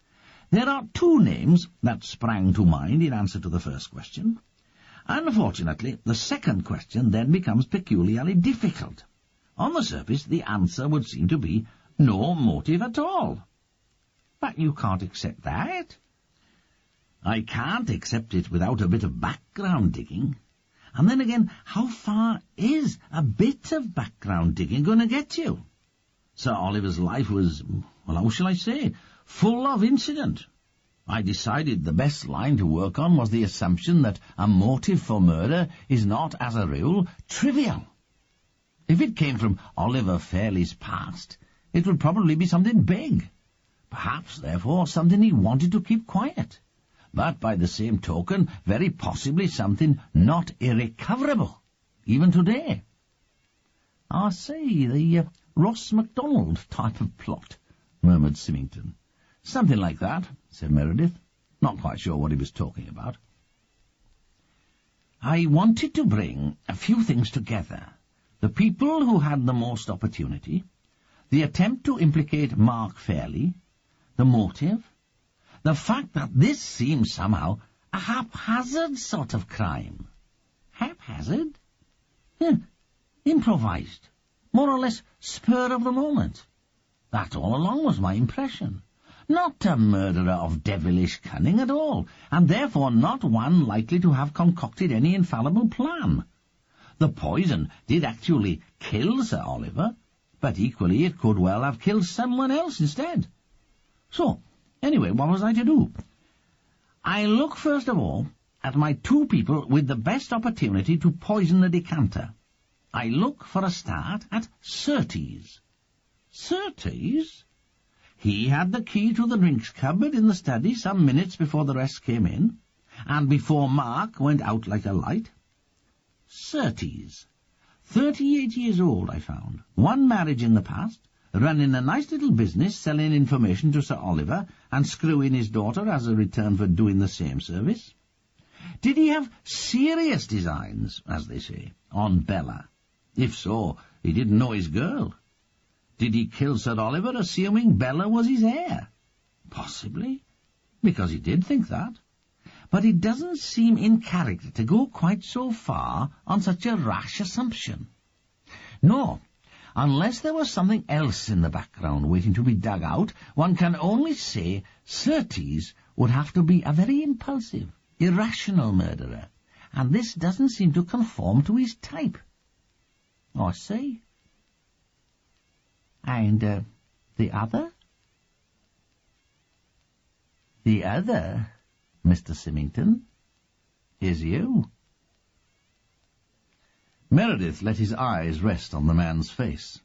There are 2 names that sprang to mind in answer to the first question. Unfortunately, the second question then becomes peculiarly difficult. On the surface, the answer would seem to be no motive at all." "But you can't accept that." I can't accept it without a bit of background digging. And then again, how far is a bit of background digging going to get you? Sir Oliver's life was, well, how shall I say, full of incident. I decided the best line to work on was the assumption that a motive for murder is not, as a rule, trivial. If it came from Oliver Fairley's past, it would probably be something big. Perhaps, therefore, something he wanted to keep quiet. But by the same token, very possibly something not irrecoverable, even today. I say, the Ross MacDonald type of plot, murmured Symington. Something like that, said Meredith, not quite sure what he was talking about. I wanted to bring a few things together. The people who had the most opportunity, the attempt to implicate Mark Fairley, the motive, the fact that this seems somehow a haphazard sort of crime. Haphazard? Improvised. More or less spur of the moment. That all along was my impression. Not a murderer of devilish cunning at all, and therefore not one likely to have concocted any infallible plan. The poison did actually kill Sir Oliver, but equally it could well have killed someone else instead. So, anyway, what was I to do? I look first of all at my two people with the best opportunity to poison the decanter. I look for a start at Surtees. Surtees? He had the key to the drinks cupboard in the study some minutes before the rest came in, and before Mark went out like a light. Surtees. 38 years old, I found. One marriage in the past, running a nice little business selling information to Sir Oliver and screwing his daughter as a return for doing the same service. Did he have serious designs, as they say, on Bella? If so, he didn't know his girl. Did he kill Sir Oliver assuming Bella was his heir? Possibly, because he did think that. But it doesn't seem in character to go quite so far on such a rash assumption. No, unless there was something else in the background waiting to be dug out, one can only say Surtees would have to be a very impulsive, irrational murderer, and this doesn't seem to conform to his type. I see. And the other? The other, Mr. Symington, is you. Meredith let his eyes rest on the man's face.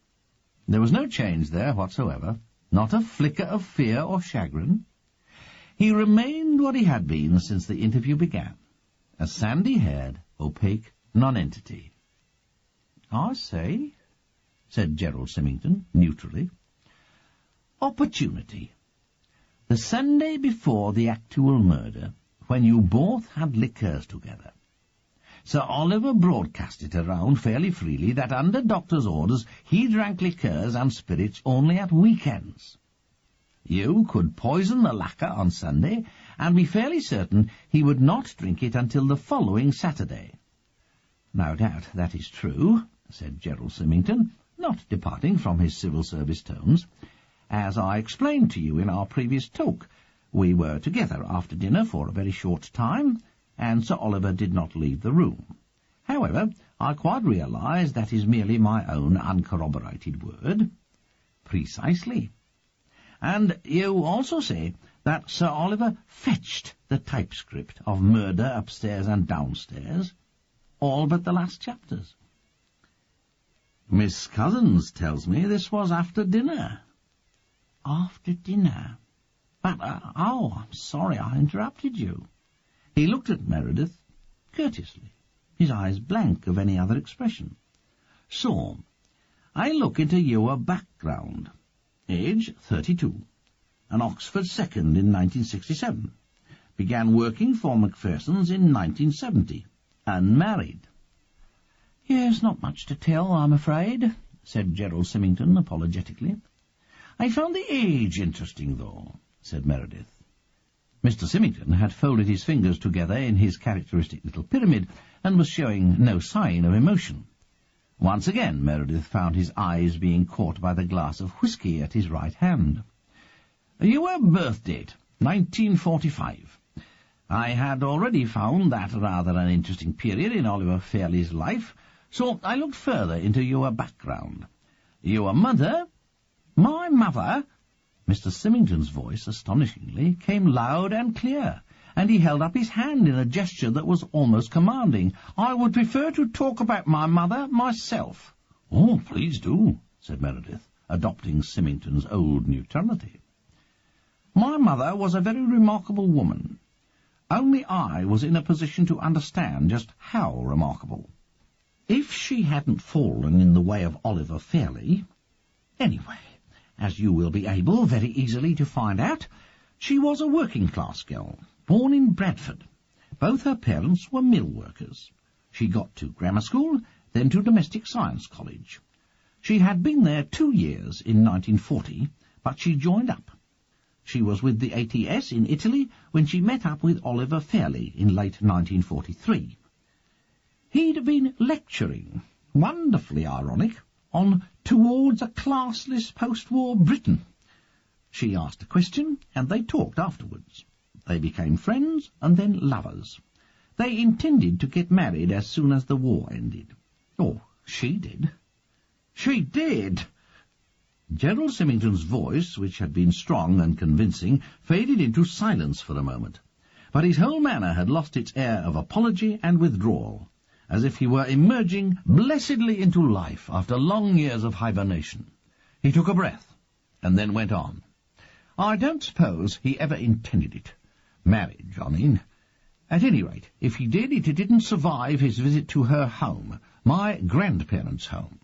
There was no change there whatsoever, not a flicker of fear or chagrin. He remained what he had been since the interview began, a sandy-haired, opaque nonentity. I say, said Gerald Symington, neutrally. Opportunity. The Sunday before the actual murder, when you both had liqueurs together, Sir Oliver broadcasted around fairly freely that under doctor's orders he drank liqueurs and spirits only at weekends. You could poison the lacquer on Sunday and be fairly certain he would not drink it until the following Saturday. No doubt that is true, said Gerald Symington, not departing from his civil service tones. As I explained to you in our previous talk, we were together after dinner for a very short time, and Sir Oliver did not leave the room. However, I quite realise that is merely my own uncorroborated word. Precisely. And you also say that Sir Oliver fetched the typescript of murder upstairs and downstairs, all but the last chapters. Miss Cousins tells me this was after dinner. After dinner? But, I'm sorry I interrupted you. He looked at Meredith courteously, his eyes blank of any other expression. So, I look into your background. Age 32. An Oxford second in 1967. Began working for Macpherson's in 1970. Unmarried. Yes, not much to tell, I'm afraid, said Gerald Symington apologetically. I found the age interesting, though, said Meredith. Mr. Symington had folded his fingers together in his characteristic little pyramid and was showing no sign of emotion. Once again Meredith found his eyes being caught by the glass of whisky at his right hand. Your birth date, 1945. I had already found that rather an interesting period in Oliver Fairley's life, so I looked further into your background. Your mother—" "My mother?" Mr. Symington's voice, astonishingly, came loud and clear, and he held up his hand in a gesture that was almost commanding. "I would prefer to talk about my mother myself." "Oh, please do," said Meredith, adopting Symington's old neutrality. "My mother was a very remarkable woman. Only I was in a position to understand just how remarkable. If she hadn't fallen in the way of Oliver Fairley— Anyway, as you will be able very easily to find out, she was a working-class girl, born in Bradford. Both her parents were mill workers. She got to grammar school, then to domestic science college. She had been there 2 years in 1940, but she joined up. She was with the ATS in Italy when she met up with Oliver Fairley in late 1943. He'd been lecturing, wonderfully ironic, on Towards a Classless Post-War Britain. She asked a question, and they talked afterwards. They became friends and then lovers. They intended to get married as soon as the war ended. Oh, she did. She did! Gerald Symington's voice, which had been strong and convincing, faded into silence for a moment, but his whole manner had lost its air of apology and withdrawal, as if he were emerging blessedly into life after long years of hibernation. He took a breath, and then went on. "I don't suppose he ever intended it. Marriage, I mean. At any rate, if he did, it didn't survive his visit to her home, my grandparents' home.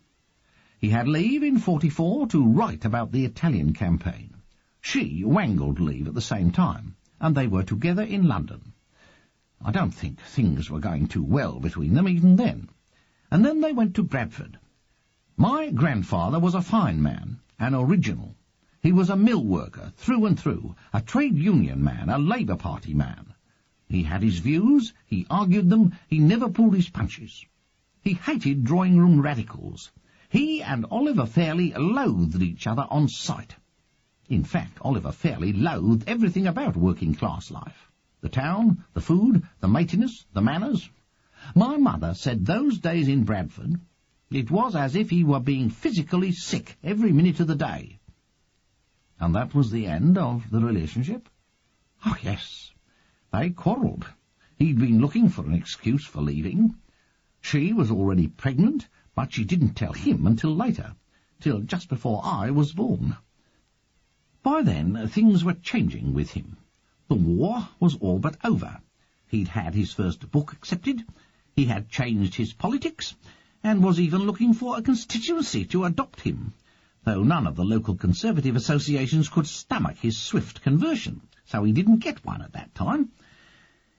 He had leave in 44 to write about the Italian campaign. She wangled leave at the same time, and they were together in London. I don't think things were going too well between them even then. And then they went to Bradford. My grandfather was a fine man, an original. He was a mill worker, through and through, a trade union man, a Labour Party man. He had his views, he argued them, he never pulled his punches. He hated drawing-room radicals. He and Oliver Fairley loathed each other on sight. In fact, Oliver Fairley loathed everything about working-class life. The town, the food, the mateiness, the manners. My mother said those days in Bradford, it was as if he were being physically sick every minute of the day." "And that was the end of the relationship?" "Oh, yes. They quarrelled. He'd been looking for an excuse for leaving. She was already pregnant, but she didn't tell him until later, till just before I was born. By then, things were changing with him. The war was all but over. He'd had his first book accepted, he had changed his politics, and was even looking for a constituency to adopt him, though none of the local Conservative associations could stomach his swift conversion, so he didn't get one at that time.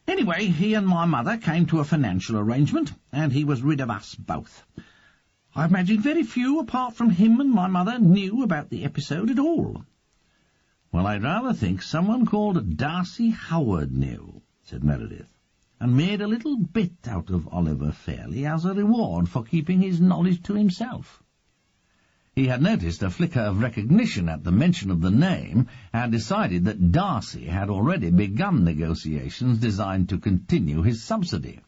Anyway, he and my mother came to a financial arrangement, and he was rid of us both. I imagine very few, apart from him and my mother, knew about the episode at all." "Well, I'd rather think someone called Darcy Howard knew," said Meredith, "and made a little bit out of Oliver Fairley as a reward for keeping his knowledge to himself." He had noticed a flicker of recognition at the mention of the name, and decided that Darcy had already begun negotiations designed to continue his subsidy.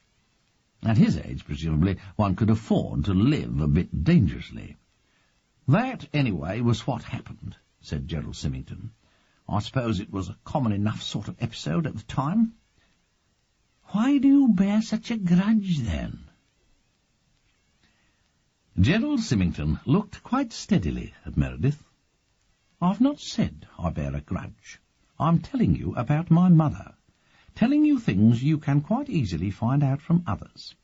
At his age, presumably, one could afford to live a bit dangerously. "That, anyway, was what happened," said Gerald Symington. "I suppose it was a common enough sort of episode at the time." "Why do you bear such a grudge, then?" Gerald Symington looked quite steadily at Meredith. "I've not said I bear a grudge. I'm telling you about my mother, telling you things you can quite easily find out from others.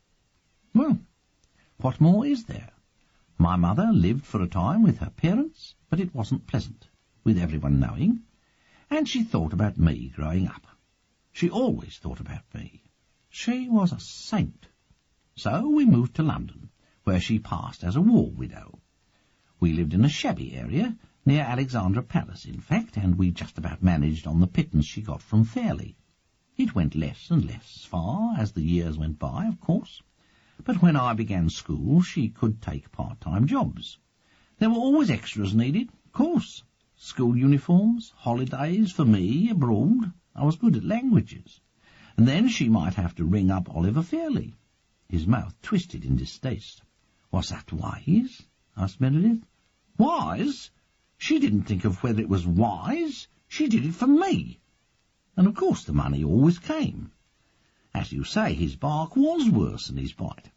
Well, what more is there? My mother lived for a time with her parents, but it wasn't pleasant, with everyone knowing, and she thought about me growing up. She always thought about me. She was a saint. So we moved to London, where she passed as a war widow. We lived in a shabby area, near Alexandra Palace, in fact, and we just about managed on the pittance she got from Fairley. It went less and less far as the years went by, of course, but when I began school she could take part-time jobs. There were always extras needed, of course. School uniforms, holidays for me abroad. I was good at languages. and then she might have to ring up Oliver Fairley. His mouth twisted in distaste. Was that wise? Asked Meredith. Wise? She didn't think of whether it was wise. She did it for me. And of course the money always came. As you say, his bark was worse than his bite.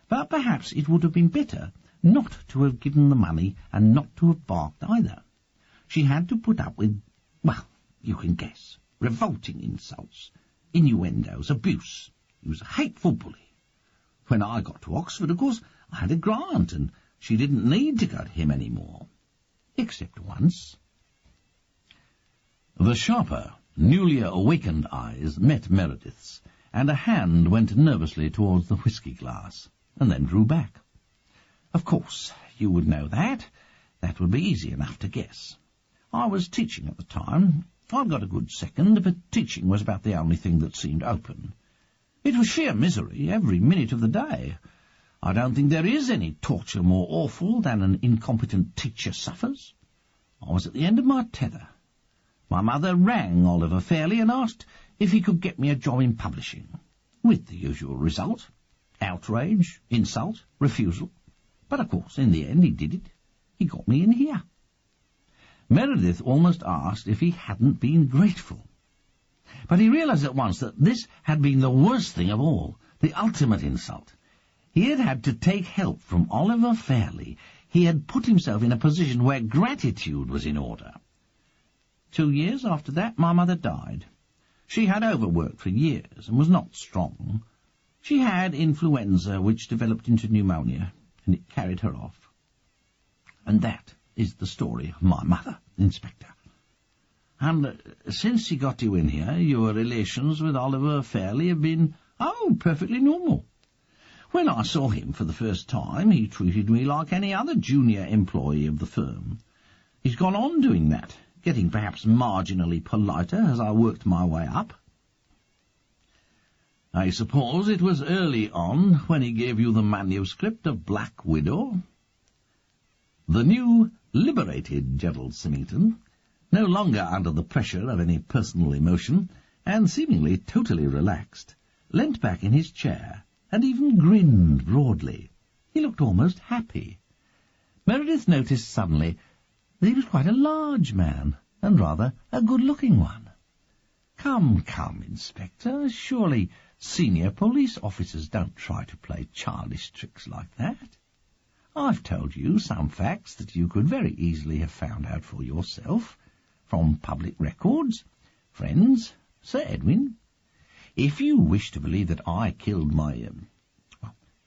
But perhaps it would have been better not to have given the money and not to have barked either. She had to put up with, well, you can guess, revolting insults, innuendos, abuse. He was a hateful bully. When I got to Oxford, of course, I had a grant, and she didn't need to go to him any more. Except once. The sharper, newly awakened eyes met Meredith's, and a hand went nervously towards the whisky glass, and then drew back. Of course, you would know that. That would be easy enough to guess. I was teaching at the time. I got a good second, but teaching was about the only thing that seemed open. It was sheer misery every minute of the day. I don't think there is any torture more awful than an incompetent teacher suffers. I was at the end of my tether. My mother rang Oliver Fairley and asked if he could get me a job in publishing, with the usual result. Outrage, insult, refusal. But of course, in the end, he did it. He got me in here. Meredith almost asked if he hadn't been grateful. But he realized at once that this had been the worst thing of all, the ultimate insult. He had had to take help from Oliver Fairley. He had put himself in a position where gratitude was in order. 2 years after that, my mother died. She had overworked for years and was not strong. She had influenza, which developed into pneumonia, and it carried her off. And that is the story of my mother, Inspector. And since she got you in here, your relations with Oliver Fairley have been, perfectly normal. When I saw him for the first time, he treated me like any other junior employee of the firm. He's gone on doing that, getting perhaps marginally politer as I worked my way up. I suppose it was early on when he gave you the manuscript of Black Widow. The new, liberated Gerald Symington, no longer under the pressure of any personal emotion, and seemingly totally relaxed, leant back in his chair, and even grinned broadly. He looked almost happy. Meredith noticed suddenly that he was quite a large man, and rather a good-looking one. Come, Inspector, surely senior police officers don't try to play childish tricks like that. I've told you some facts that you could very easily have found out for yourself, from public records, friends, Sir Edwin. If you wish to believe that I killed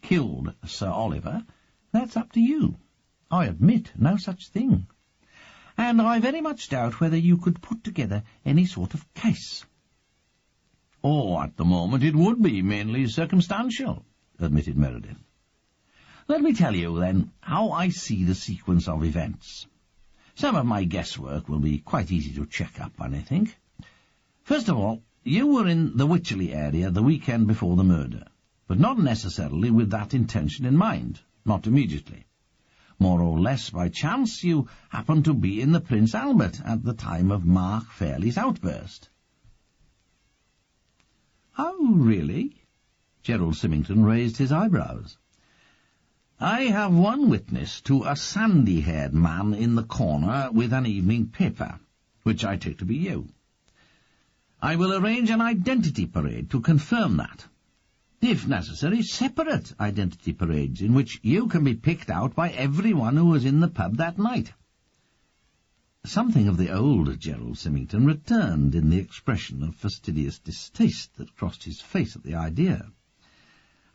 killed Sir Oliver, that's up to you. I admit no such thing. And I very much doubt whether you could put together any sort of case. At the moment it would be mainly circumstantial, admitted Meredith. Let me tell you, then, how I see the sequence of events. Some of my guesswork will be quite easy to check up on, I think. First of all, you were in the Wycherley area the weekend before the murder, but not necessarily with that intention in mind, not immediately. More or less by chance, you happened to be in the Prince Albert at the time of Mark Fairley's outburst. Oh, really? Gerald Symington raised his eyebrows. I have one witness to a sandy-haired man in the corner with an evening paper, which I take to be you. I will arrange an identity parade to confirm that. If necessary, separate identity parades in which you can be picked out by everyone who was in the pub that night. Something of the old Gerald Symington returned in the expression of fastidious distaste that crossed his face at the idea.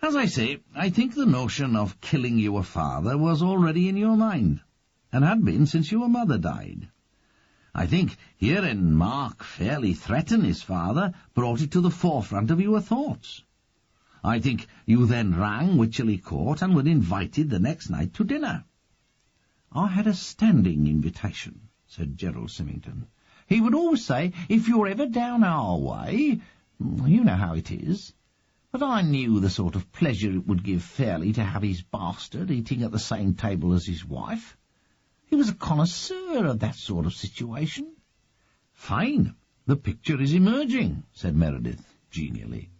As I say, I think the notion of killing your father was already in your mind, and had been since your mother died. I think hearing Mark Fairley threaten his father brought it to the forefront of your thoughts. I think you then rang Wycherley Court and were invited the next night to dinner. I had a standing invitation, said Gerald Symington. He would always say, if you're ever down our way, you know how it is. But I knew the sort of pleasure it would give Fairley to have his bastard eating at the same table as his wife. He was a connoisseur of that sort of situation. Fine. The picture is emerging, said Meredith. genially.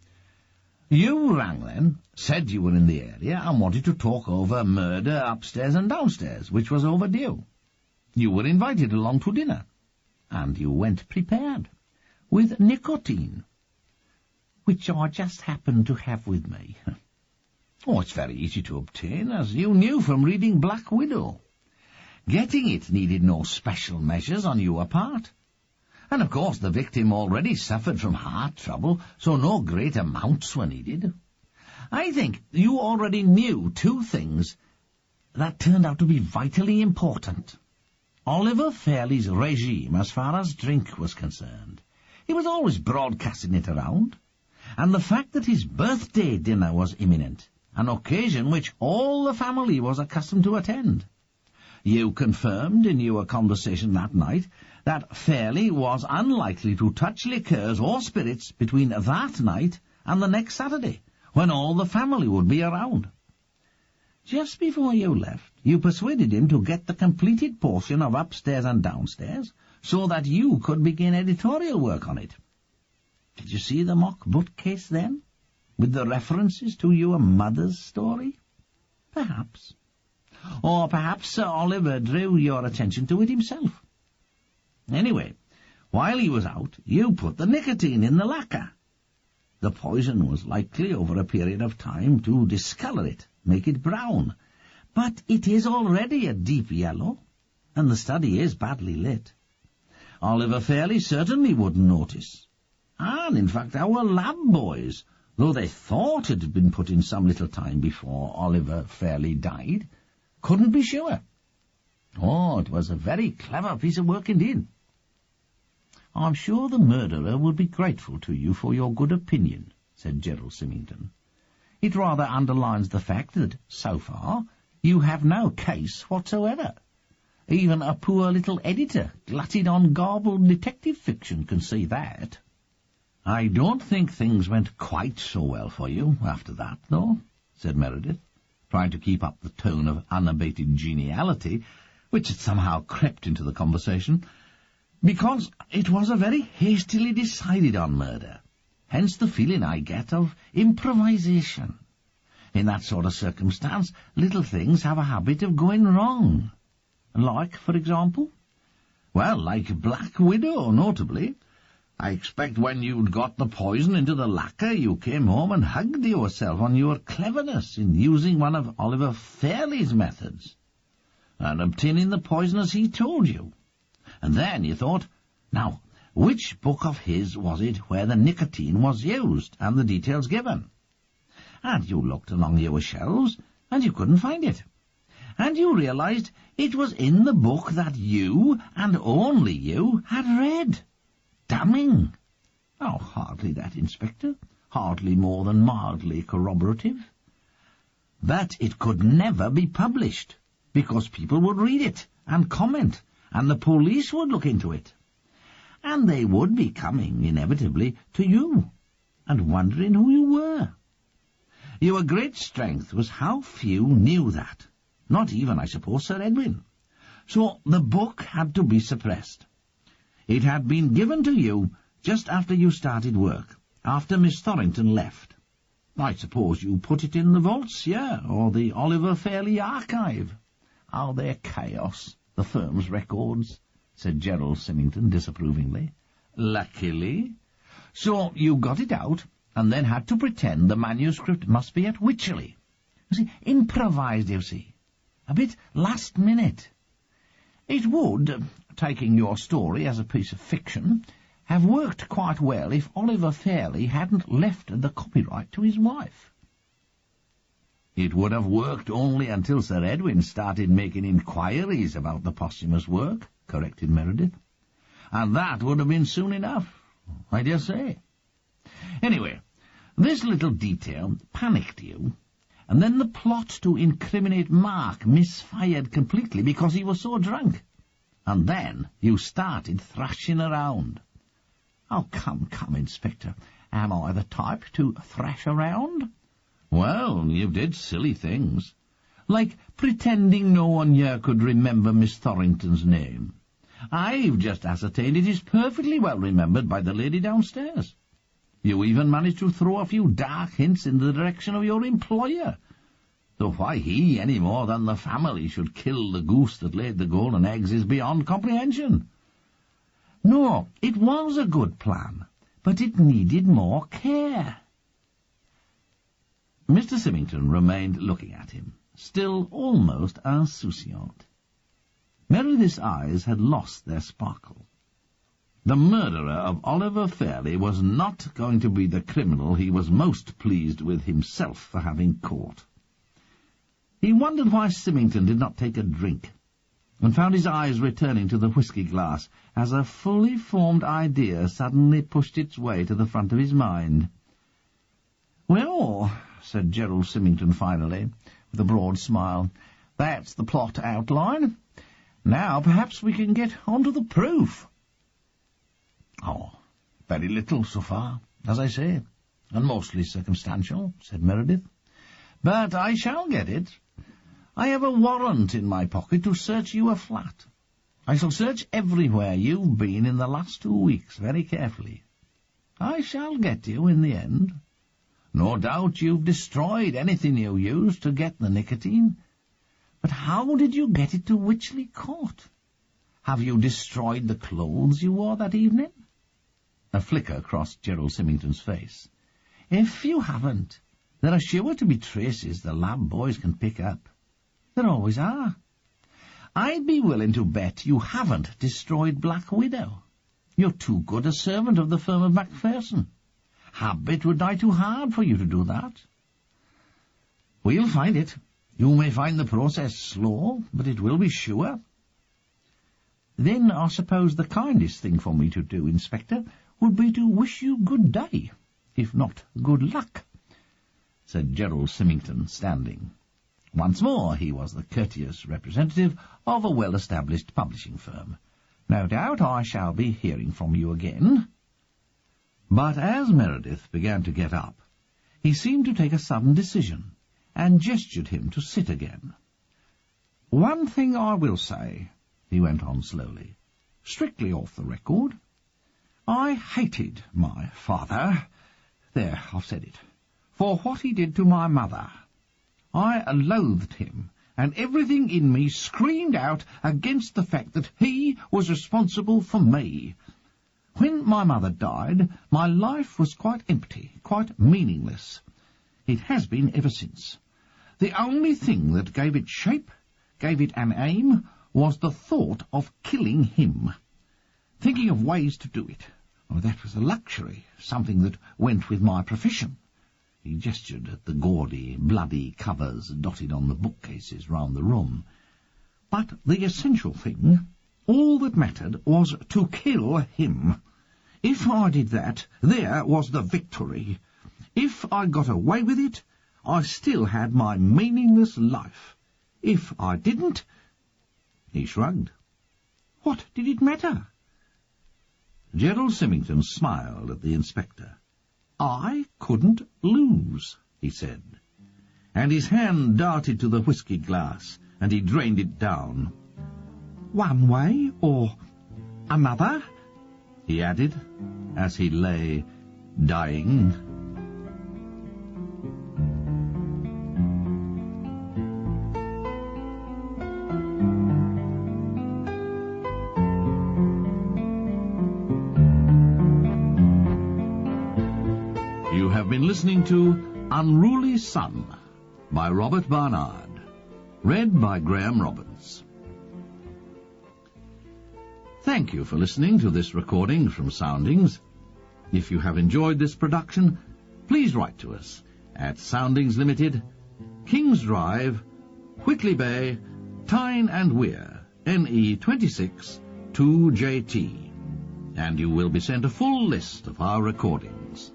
"You rang then, said you were in the area, and wanted to talk over murder upstairs and downstairs, which was overdue. You were invited along to dinner, and you went prepared, with nicotine, which I just happened to have with me. Oh, it's very easy to obtain, as you knew from reading Black Widow. Getting it needed no special measures on your part. And of course the victim already suffered from heart trouble, so no great amounts were needed. I think you already knew two things that turned out to be vitally important. Oliver Fairley's regime as far as drink was concerned. He was always broadcasting it around. And the fact that his birthday dinner was imminent, an occasion which all the family was accustomed to attend. You confirmed in your conversation that night that Fairley was unlikely to touch liqueurs or spirits between that night and the next Saturday, when all the family would be around. Just before you left, you persuaded him to get the completed portion of Upstairs and Downstairs, so that you could begin editorial work on it. Did you see the mock bookcase then, with the references to your mother's story? Perhaps. Or perhaps Sir Oliver drew your attention to it himself. Anyway, while he was out, you put the nicotine in the lacquer. The poison was likely, over a period of time, to discolour it, make it brown. But it is already a deep yellow, and the study is badly lit. Oliver Fairley certainly wouldn't notice. And, in fact, our lab boys, though they thought it had been put in some little time before Oliver Fairley died, couldn't be sure. Oh, it was a very clever piece of work indeed. I'm sure the murderer would be grateful to you for your good opinion, said Gerald Symington. It rather underlines the fact that, so far, you have no case whatsoever. Even a poor little editor, glutted on garbled detective fiction, can see that. I don't think things went quite so well for you after that, though, said Meredith, trying to keep up the tone of unabated geniality which had somehow crept into the conversation, because it was a very hastily decided-on murder, hence the feeling I get of improvisation. In that sort of circumstance, little things have a habit of going wrong. Like, for example? Well, like Black Widow, notably. I expect when you'd got the poison into the lacquer, you came home and hugged yourself on your cleverness in using one of Oliver Fairley's methods, and obtaining the poison as he told you. And then you thought, now, which book of his was it where the nicotine was used, and the details given? And you looked along your shelves, and you couldn't find it. And you realized it was in the book that you, and only you, had read. Damning! Oh, hardly that, Inspector. Hardly more than mildly corroborative. But it could never be published, because people would read it and comment, and the police would look into it. And they would be coming, inevitably, to you, and wondering who you were. Your great strength was how few knew that. Not even, I suppose, Sir Edwin. So the book had to be suppressed. It had been given to you just after you started work, after Miss Thorrington left. I suppose you put it in the vaults, yeah, or the Oliver Fairley archive. Oh, they're chaos, the firm's records, said Gerald Symington disapprovingly. Luckily. So you got it out, and then had to pretend the manuscript must be at Wycherley. You see, improvised, you see. A bit last minute. It would, taking your story as a piece of fiction, have worked quite well if Oliver Fairley hadn't left the copyright to his wife. It would have worked only until Sir Edwin started making inquiries about the posthumous work, corrected Meredith. And that would have been soon enough, I dare say. Anyway, this little detail panicked you, and then the plot to incriminate Mark misfired completely because he was so drunk. And then you started thrashing around. Oh, come, Inspector. Am I the type to thrash around? Well, you did silly things. Like pretending no one here could remember Miss Thorrington's name. I've just ascertained it is perfectly well remembered by the lady downstairs. You even managed to throw a few dark hints in the direction of your employer. Though why he, any more than the family, should kill the goose that laid the golden eggs is beyond comprehension. No, it was a good plan, but it needed more care. Mr. Symington remained looking at him, still almost insouciant. Meredith's eyes had lost their sparkle. The murderer of Oliver Fairley was not going to be the criminal he was most pleased with himself for having caught. He wondered why Symington did not take a drink, and found his eyes returning to the whisky glass as a fully formed idea suddenly pushed its way to the front of his mind. "Well," said Gerald Symington finally, with a broad smile, "that's the plot outline. Now perhaps we can get on to the proof." "Oh, very little so far, as I say, and mostly circumstantial," said Meredith. "But I shall get it. I have a warrant in my pocket to search you a flat. I shall search everywhere you've been in the last 2 weeks very carefully. I shall get you in the end. No doubt you've destroyed anything you used to get the nicotine. But how did you get it to Witchley Court? Have you destroyed the clothes you wore that evening?" A flicker crossed Gerald Symington's face. "If you haven't, there are sure to be traces the lab boys can pick up. There always are. I'd be willing to bet you haven't destroyed Black Widow. You're too good a servant of the firm of Macpherson. Habit would die too hard for you to do that." "We'll find it. You may find the process slow, but it will be sure." "Then I suppose the kindest thing for me to do, Inspector, would be to wish you good day, if not good luck," said Gerald Symington, standing. Once more he was the courteous representative of a well-established publishing firm. "No doubt I shall be hearing from you again." But as Meredith began to get up, he seemed to take a sudden decision, and gestured him to sit again. "One thing I will say," he went on slowly, "strictly off the record. I hated my father, there, I've said it, for what he did to my mother. I loathed him, and everything in me screamed out against the fact that he was responsible for me. When my mother died, my life was quite empty, quite meaningless. It has been ever since. The only thing that gave it shape, gave it an aim, was the thought of killing him. Thinking of ways to do it. Oh, that was a luxury, something that went with my profession." He gestured at the gaudy, bloody covers dotted on the bookcases round the room. "But the essential thing, all that mattered, was to kill him. If I did that, there was the victory. If I got away with it, I still had my meaningless life. If I didn't—" He shrugged. "What did it matter?" Gerald Symington smiled at the inspector. "I couldn't lose," he said, and his hand darted to the whisky glass, and he drained it down. "One way or another," he added, as he lay dying. You have been listening to Unruly Son by Robert Barnard, read by Graham Roberts. Thank you for listening to this recording from Soundings. If you have enjoyed this production, please write to us at Soundings Limited, Kings Drive, Whitley Bay, Tyne and Wear, NE 26 2JT, and you will be sent a full list of our recordings.